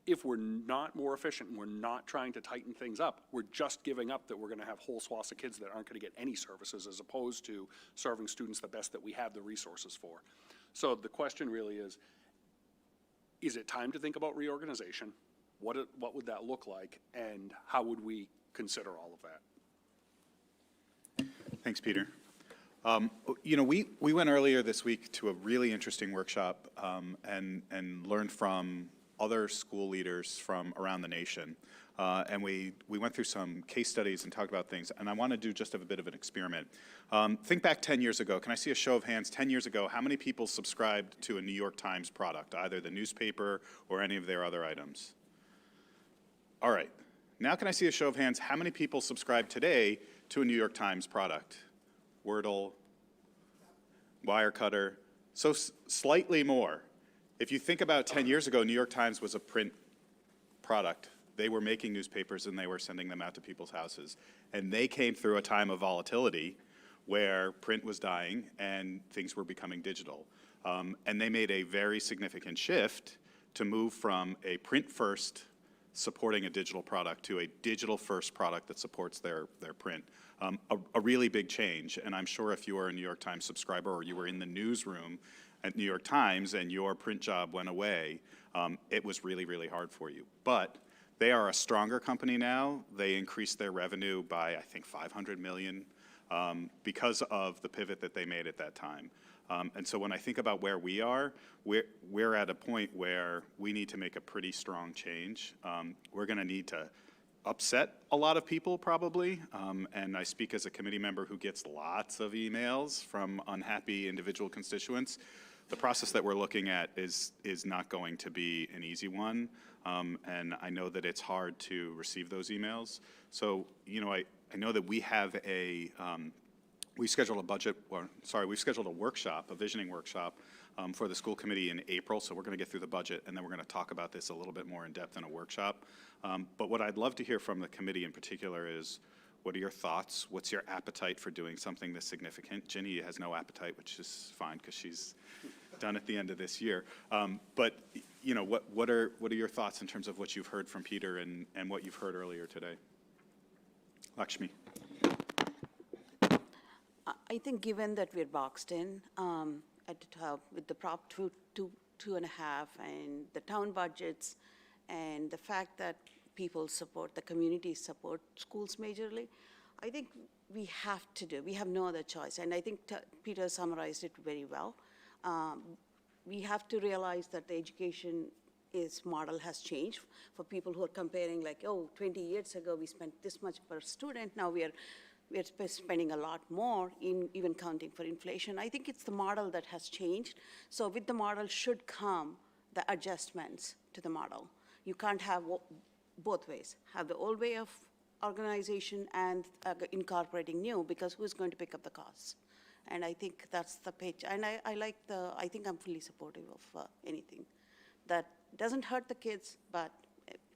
if we're not more efficient and we're not trying to tighten things up, we're just giving up that we're gonna have whole swaths of kids that aren't gonna get any services as opposed to serving students the best that we have the resources for. So the question really is it time to think about reorganization? What would that look like, and how would we consider all of that?
Thanks, Peter. You know, we went earlier this week to a really interesting workshop and learned from other school leaders from around the nation. And we went through some case studies and talked about things, and I want to do just a bit of an experiment. Think back 10 years ago. Can I see a show of hands? 10 years ago, how many people subscribed to a New York Times product, either the newspaper or any of their other items? All right. Now can I see a show of hands? How many people subscribe today to a New York Times product? Wordle, Wirecutter, so slightly more. If you think about 10 years ago, New York Times was a print product. They were making newspapers and they were sending them out to people's houses. And they came through a time of volatility where print was dying and things were becoming digital. And they made a very significant shift to move from a print-first supporting a digital product to a digital-first product that supports their print. A really big change, and I'm sure if you are a New York Times subscriber or you were in the newsroom at New York Times and your print job went away, it was really, really hard for you. But they are a stronger company now. They increased their revenue by, I think, $500 million because of the pivot that they made at that time. And so when I think about where we are, we're at a point where we need to make a pretty strong change. We're going to need to upset a lot of people probably, and I speak as a committee member who gets lots of emails from unhappy individual constituents. The process that we're looking at is not going to be an easy one, and I know that it's hard to receive those emails. So, you know, I know that we have we scheduled we've scheduled a workshop, a visioning workshop for the school committee in April, so we're going to get through the budget, and then we're going to talk about this a little bit more in depth in a workshop. But what I'd love to hear from the committee in particular is, what are your thoughts? What's your appetite for doing something this significant? Ginny has no appetite, which is fine, because she's done at the end of this year. But, you know, what are your thoughts in terms of what you've heard from Peter and what you've heard earlier today? Lakshmi.
I think given that we're boxed in at the top with the Prop 2.5 and the town budgets and the fact that people support, the community support schools majorly, I think we have no other choice. And I think Peter summarized it very well. We have to realize that the education model has changed for people who are comparing like, oh, 20 years ago we spent this much per student, now we're spending a lot more in even counting for inflation. I think it's the model that has changed. So with the model should come the adjustments to the model. You can't have both ways. Have the old way of organization and incorporating new, because who's going to pick up the costs? And I think that's the pitch. And I think I'm fully supportive of anything that doesn't hurt the kids, but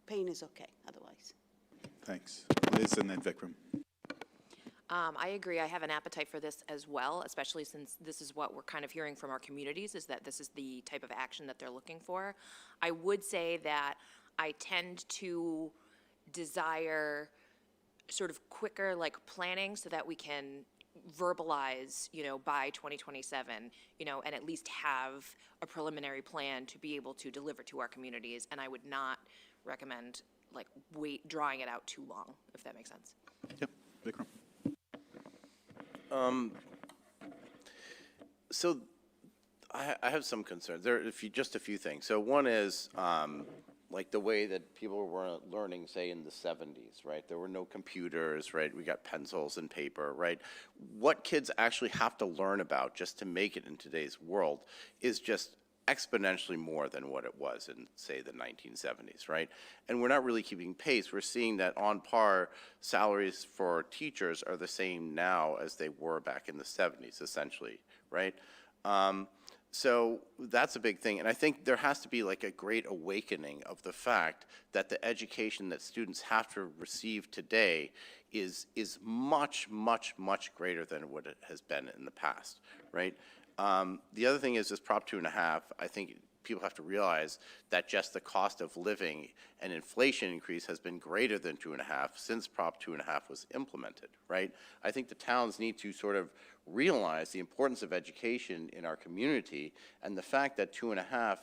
pain is okay otherwise.
Thanks. Liz and then Vikram.
I agree. I have an appetite for this as well, especially since this is what we're kind of hearing from our communities, is that this is the type of action that they're looking for. I would say that I tend to desire sort of quicker like planning so that we can verbalize, you know, by 2027, you know, and at least have a preliminary plan to be able to deliver to our communities. And I would not recommend like drawing it out too long, if that makes sense.
Yep, Vikram.
So I have some concerns. There are just a few things. So one is like the way that people were learning, say, in the 70s, right? There were no computers, right? We got pencils and paper, right? What kids actually have to learn about just to make it in today's world is just exponentially more than what it was in, say, the 1970s, right? And we're not really keeping pace. We're seeing that on par, salaries for teachers are the same now as they were back in the 70s, essentially, right? So that's a big thing. And I think there has to be like a great awakening of the fact that the education that students have to receive today is much, much, much greater than what it has been in the past, right? The other thing is this Prop 2.5, I think people have to realize that just the cost of living and inflation increase has been greater than 2.5 since Prop 2.5 was implemented, right? I think the towns need to sort of realize the importance of education in our community, and the fact that 2.5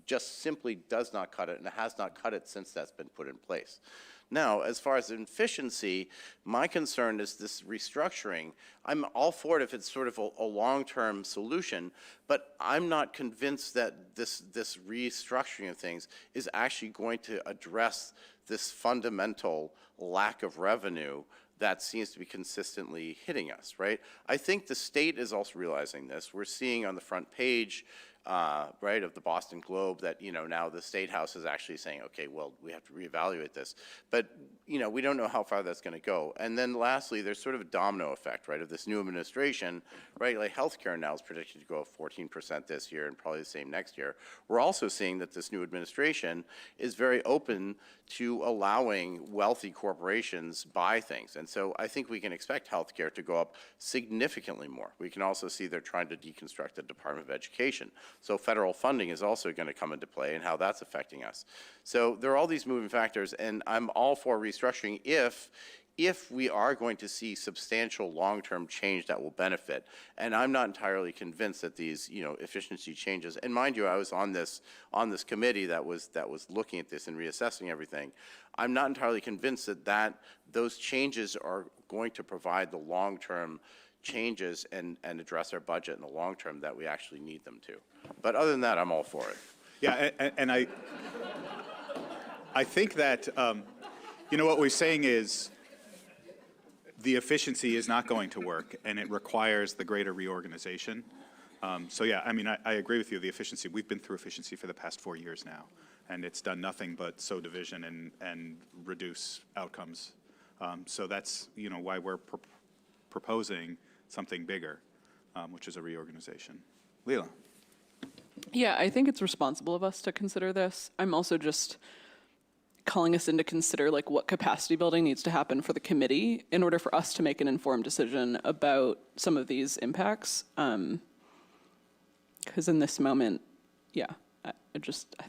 just simply does not cut it, and it has not cut it since that's been put in place. Now, as far as efficiency, my concern is this restructuring. I'm all for it if it's sort of a long-term solution, but I'm not convinced that this restructuring of things is actually going to address this fundamental lack of revenue that seems to be consistently hitting us, right? I think the state is also realizing this. We're seeing on the front page, right, of the Boston Globe that, you know, now the State House is actually saying, okay, well, we have to reevaluate this. But, you know, we don't know how far that's going to go. And then lastly, there's sort of a domino effect, right, of this new administration, right? Like healthcare now is predicted to go up 14% this year and probably the same next year. We're also seeing that this new administration is very open to allowing wealthy corporations buy things. And so I think we can expect healthcare to go up significantly more. We can also see they're trying to deconstruct the Department of Education. So federal funding is also going to come into play and how that's affecting us. So there are all these moving factors, and I'm all for restructuring if we are going to see substantial long-term change that will benefit. And I'm not entirely convinced that these, you know, efficiency changes, and mind you, I was on this committee that was looking at this and reassessing everything. I'm not entirely convinced that those changes are going to provide the long-term changes and address our budget in the long term that we actually need them to. But other than that, I'm all for it.
Yeah, and I think that, you know, what we're saying is the efficiency is not going to work, and it requires the greater reorganization. So yeah, I mean, I agree with you, the efficiency, we've been through efficiency for the past 4 years now, and it's done nothing but sow division and reduce outcomes. So that's, you know, why we're proposing something bigger, which is a reorganization. Leila.
Yeah, I think it's responsible of us to consider this. I'm also just calling us in to consider like what capacity building needs to happen for the committee in order for us to make an informed decision about some of these impacts. Because in this moment, yeah, I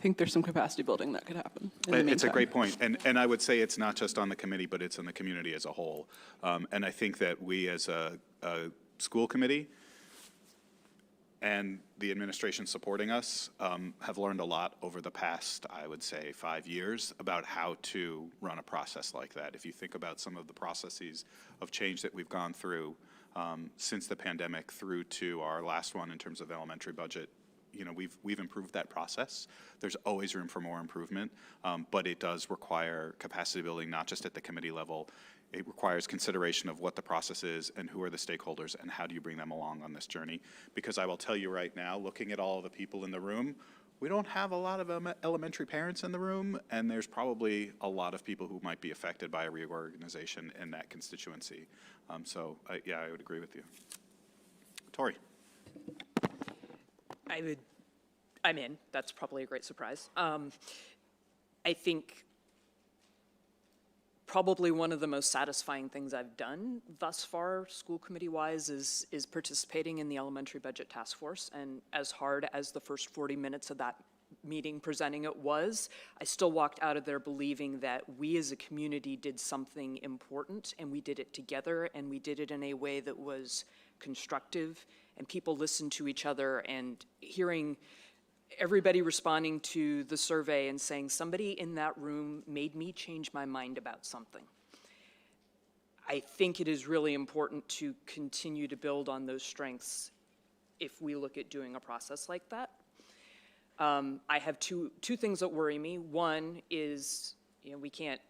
think there's some capacity building that could happen.
It's a great point, and I would say it's not just on the committee, but it's on the community as a whole. And I think that we as a school committee and the administration supporting us have learned a lot over the past, I would say, 5 years about how to run a process like that. If you think about some of the processes of change that we've gone through since the pandemic through to our last one in terms of elementary budget, you know, we've improved that process. There's always room for more improvement, but it does require capacity building, not just at the committee level. It requires consideration of what the process is and who are the stakeholders and how do you bring them along on this journey. Because I will tell you right now, looking at all of the people in the room, we don't have a lot of elementary parents in the room, and there's probably a lot of people who might be affected by a reorganization in that constituency. Yeah, I would agree with you. Tori.
I'm in. That's probably a great surprise. I think probably one of the most satisfying things I've done thus far, school committee-wise, is participating in the elementary budget task force. And as hard as the first 40 minutes of that meeting presenting it was, I still walked out of there believing that we as a community did something important, and we did it together, and we did it in a way that was constructive, and people listened to each other, and hearing everybody responding to the survey and saying, somebody in that room made me change my mind about something. I think it is really important to continue to build on those strengths if we look at doing a process like that. I have two things that worry me. One is, we can't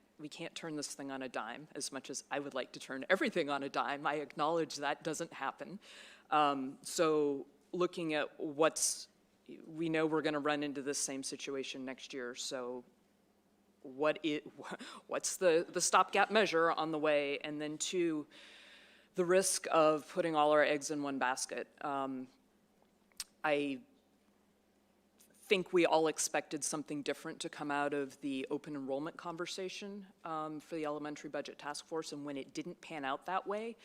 turn this thing on a dime as much as I would like to turn everything on a dime. I acknowledge that doesn't happen. So looking at we know we're going to run into this same situation next year. So what's the stopgap measure on the way? And then two, the risk of putting all our eggs in one basket. I think we all expected something different to come out of the open enrollment conversation for the elementary budget task force, and when it didn't pan out that way,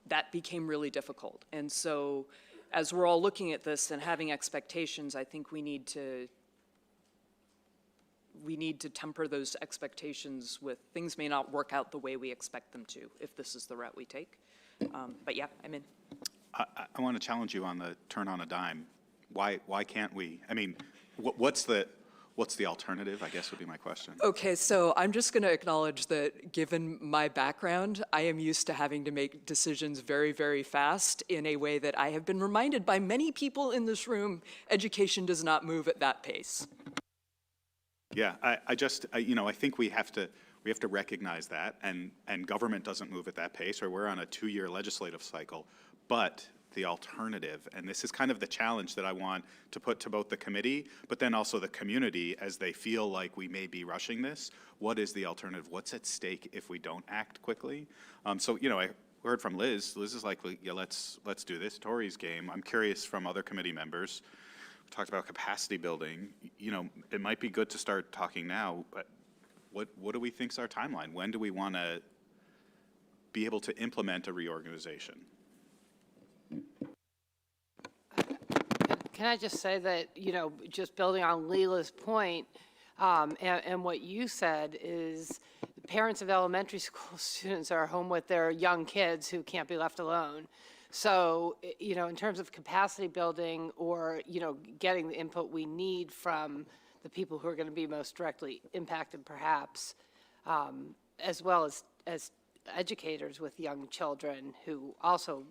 that became really difficult. And so as we're all looking at this and having expectations, I think we need to temper those expectations with things may not work out the way we expect them to if this is the route we take. But yeah, I'm in.
I want to challenge you on the turn on a dime. Why can't we? I mean, what's the alternative, I guess would be my question.
Okay, so I'm just going to acknowledge that given my background, I am used to having to make decisions very, very fast in a way that I have been reminded by many people in this room, education does not move at that pace.
Yeah, I think we have to recognize that, and government doesn't move at that pace, or we're on a 2-year legislative cycle. But the alternative, and this is kind of the challenge that I want to put to both the committee, but then also the community as they feel like we may be rushing this. What is the alternative? What's at stake if we don't act quickly? So, I heard from Liz. Liz is like, yeah, let's do this. Tori's game. I'm curious from other committee members. We talked about capacity building. It might be good to start talking now, but what do we think's our timeline? When do we want to be able to implement a reorganization?
Can I just say that, just building on Leela's point, and what you said is parents of elementary school students are home with their young kids who can't be left alone. So, in terms of capacity building or, getting the input we need from the people who are going to be most directly impacted perhaps, as well as educators with young children who also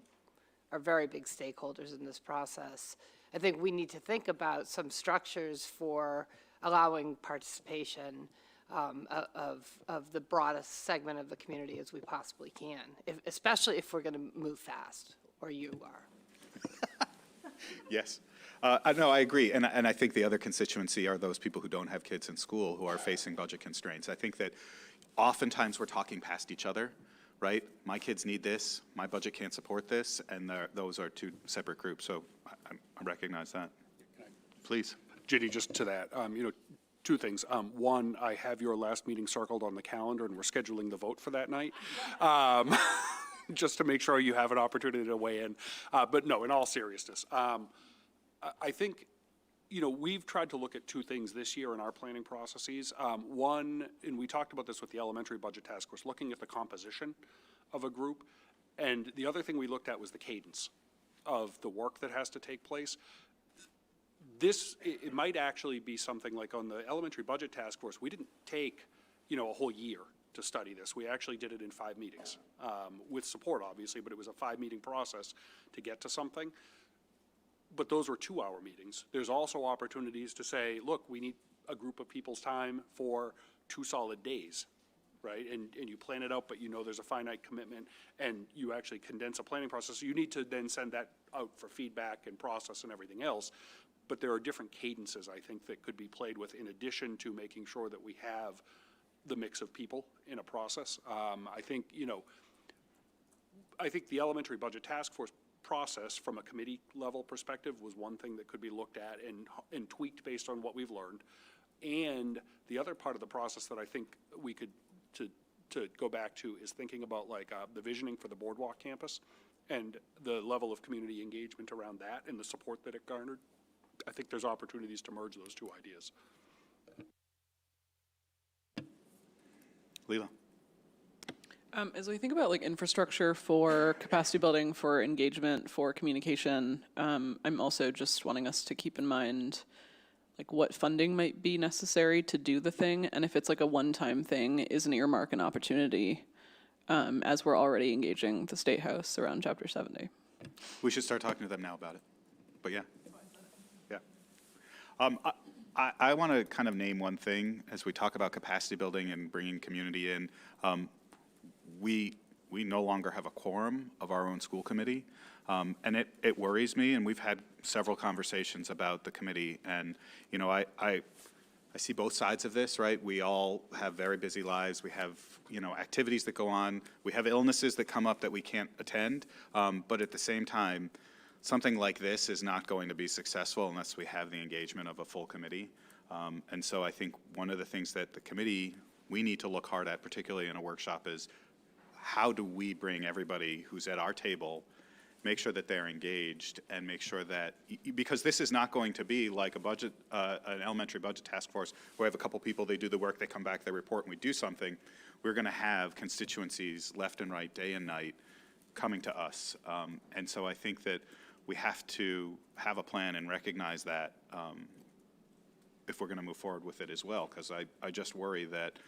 are very big stakeholders in this process. I think we need to think about some structures for allowing participation of the broadest segment of the community as we possibly can, especially if we're going to move fast, or you are.
Yes. No, I agree. And I think the other constituency are those people who don't have kids in school who are facing budget constraints. I think that oftentimes we're talking past each other, right? My kids need this, my budget can't support this, and those are two separate groups. So I recognize that. Please.
Ginny, just to that, two things. One, I have your last meeting circled on the calendar, and we're scheduling the vote for that night. Just to make sure you have an opportunity to weigh in. But no, in all seriousness, I think, we've tried to look at two things this year in our planning processes. One, and we talked about this with the elementary budget task force, looking at the composition of a group. And the other thing we looked at was the cadence of the work that has to take place. It might actually be something like on the elementary budget task force, we didn't take, a whole year to study this. We actually did it in 5 meetings, with support obviously, but it was a 5-meeting process to get to something. But those were 2-hour meetings. There's also opportunities to say, look, we need a group of people's time for 2 solid days, right? And you plan it out, but there's a finite commitment, and you actually condense a planning process. So you need to then send that out for feedback and process and everything else. But there are different cadences, I think, that could be played with in addition to making sure that we have the mix of people in a process. I think the elementary budget task force process from a committee level perspective was one thing that could be looked at and tweaked based on what we've learned. And the other part of the process that I think we could to go back to is thinking about the visioning for the Boardwalk campus and the level of community engagement around that and the support that it garnered. I think there's opportunities to merge those two ideas.
Leela.
As we think about infrastructure for capacity building, for engagement, for communication, I'm also just wanting us to keep in mind like what funding might be necessary to do the thing, and if it's like a one-time thing, is an earmark an opportunity, as we're already engaging the State House around Chapter 70.
We should start talking to them now about it. But yeah. Yeah. I want to kind of name one thing as we talk about capacity building and bringing community in. We no longer have a quorum of our own school committee, and it worries me, and we've had several conversations about the committee, and you know, I see both sides of this, right? We all have very busy lives. We have, you know, activities that go on. We have illnesses that come up that we can't attend, but at the same time, something like this is not going to be successful unless we have the engagement of a full committee. And so I think one of the things that the committee, we need to look hard at, particularly in a workshop, is how do we bring everybody who's at our table, make sure that they're engaged, and make sure that, because this is not going to be like a budget, an elementary budget task force where we have a couple people, they do the work, they come back, they report, and we do something. We're going to have constituencies left and right, day and night, coming to us. And so I think that we have to have a plan and recognize that if we're going to move forward with it as well, because I just worry that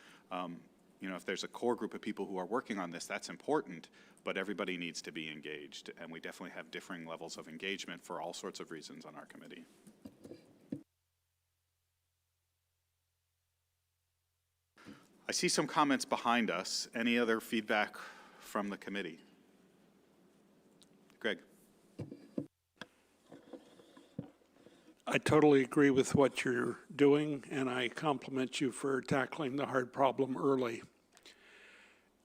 you know, if there's a core group of people who are working on this, that's important, but everybody needs to be engaged, and we definitely have differing levels of engagement for all sorts of reasons on our committee. I see some comments behind us. Any other feedback from the committee? Greg.
I totally agree with what you're doing, and I compliment you for tackling the hard problem early.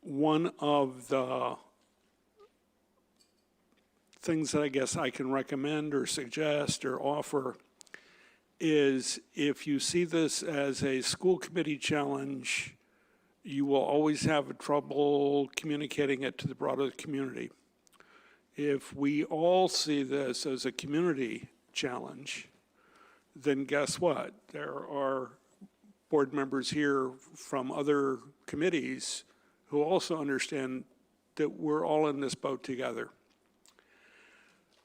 One of the things that I guess I can recommend or suggest or offer is if you see this as a school committee challenge, you will always have trouble communicating it to the broader community. If we all see this as a community challenge, then guess what? There are board members here from other committees who also understand that we're all in this boat together.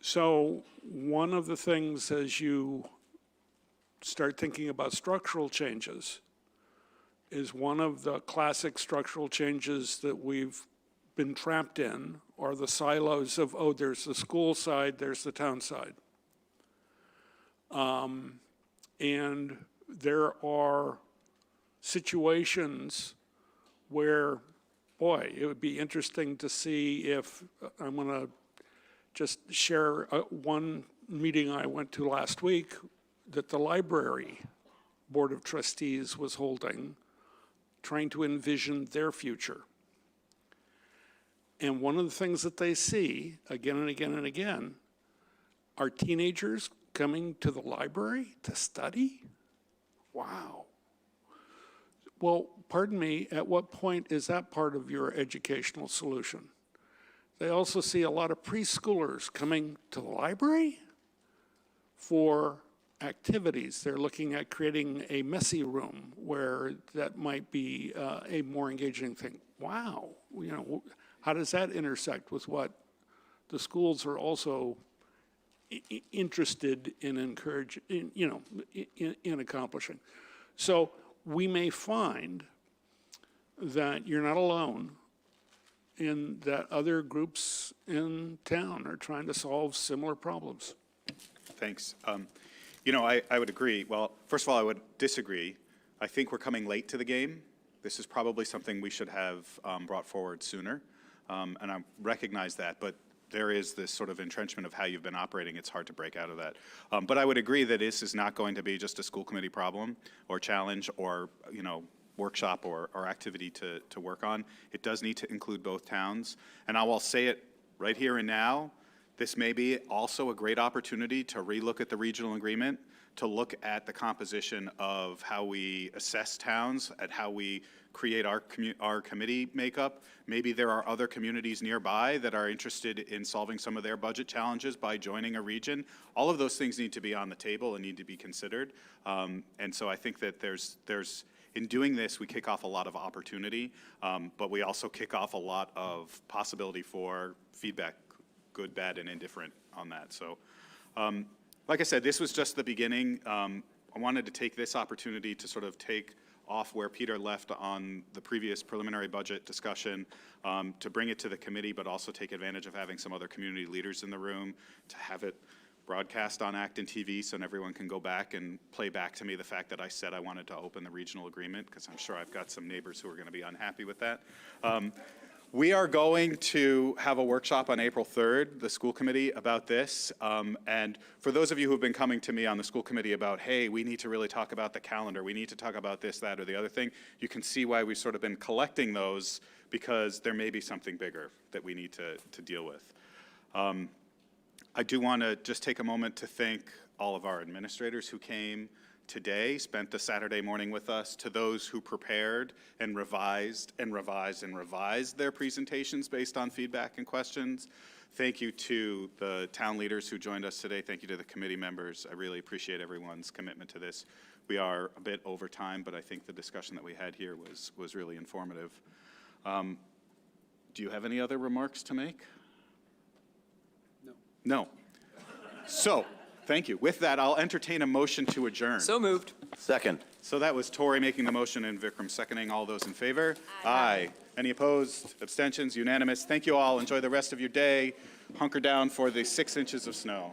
So one of the things as you start thinking about structural changes is one of the classic structural changes that we've been trapped in are the silos of, oh, there's the school side, there's the town side. And there are situations where, boy, it would be interesting to see if, I'm going to just share one meeting I went to last week that the library board of trustees was holding, trying to envision their future. And one of the things that they see again and again and again are teenagers coming to the library to study? Wow. Well, pardon me, at what point is that part of your educational solution? They also see a lot of preschoolers coming to the library for activities. They're looking at creating a messy room where that might be a more engaging thing. Wow, you know, how does that intersect with what the schools are also interested in encouraging, you know, in accomplishing? So we may find that you're not alone in that other groups in town are trying to solve similar problems.
Thanks. You know, I would agree. Well, first of all, I would disagree. I think we're coming late to the game. This is probably something we should have brought forward sooner, and I recognize that, but there is this sort of entrenchment of how you've been operating. It's hard to break out of that. But I would agree that this is not going to be just a school committee problem or challenge or, you know, workshop or activity to work on. It does need to include both towns. And I will say it right here and now, this may be also a great opportunity to relook at the regional agreement, to look at the composition of how we assess towns, at how we create our committee makeup. Maybe there are other communities nearby that are interested in solving some of their budget challenges by joining a region. All of those things need to be on the table and need to be considered. And so I think that there's in doing this, we kick off a lot of opportunity, but we also kick off a lot of possibility for feedback, good, bad, and indifferent on that. So, like I said, this was just the beginning. I wanted to take this opportunity to sort of take off where Peter left on the previous preliminary budget discussion, to bring it to the committee, but also take advantage of having some other community leaders in the room, to have it broadcast on ActonTV so everyone can go back and play back to me the fact that I said I wanted to open the regional agreement, because I'm sure I've got some neighbors who are going to be unhappy with that. We are going to have a workshop on April 3rd, the school committee, about this. And for those of you who have been coming to me on the school committee about, hey, we need to really talk about the calendar, we need to talk about this, that, or the other thing, you can see why we've sort of been collecting those, because there may be something bigger that we need to deal with. I do want to just take a moment to thank all of our administrators who came today, spent the Saturday morning with us, to those who prepared and revised and revised and revised their presentations based on feedback and questions. Thank you to the town leaders who joined us today. Thank you to the committee members. I really appreciate everyone's commitment to this. We are a bit over time, but I think the discussion that we had here was really informative. Do you have any other remarks to make? No. So, thank you. With that, I'll entertain a motion to adjourn.
So moved.
Second.
So that was Tori making the motion and Vikram seconding. All those in favor? Aye. Any opposed? Abstentions? Unanimous. Thank you all. Enjoy the rest of your day. Hunker down for the 6 inches of snow.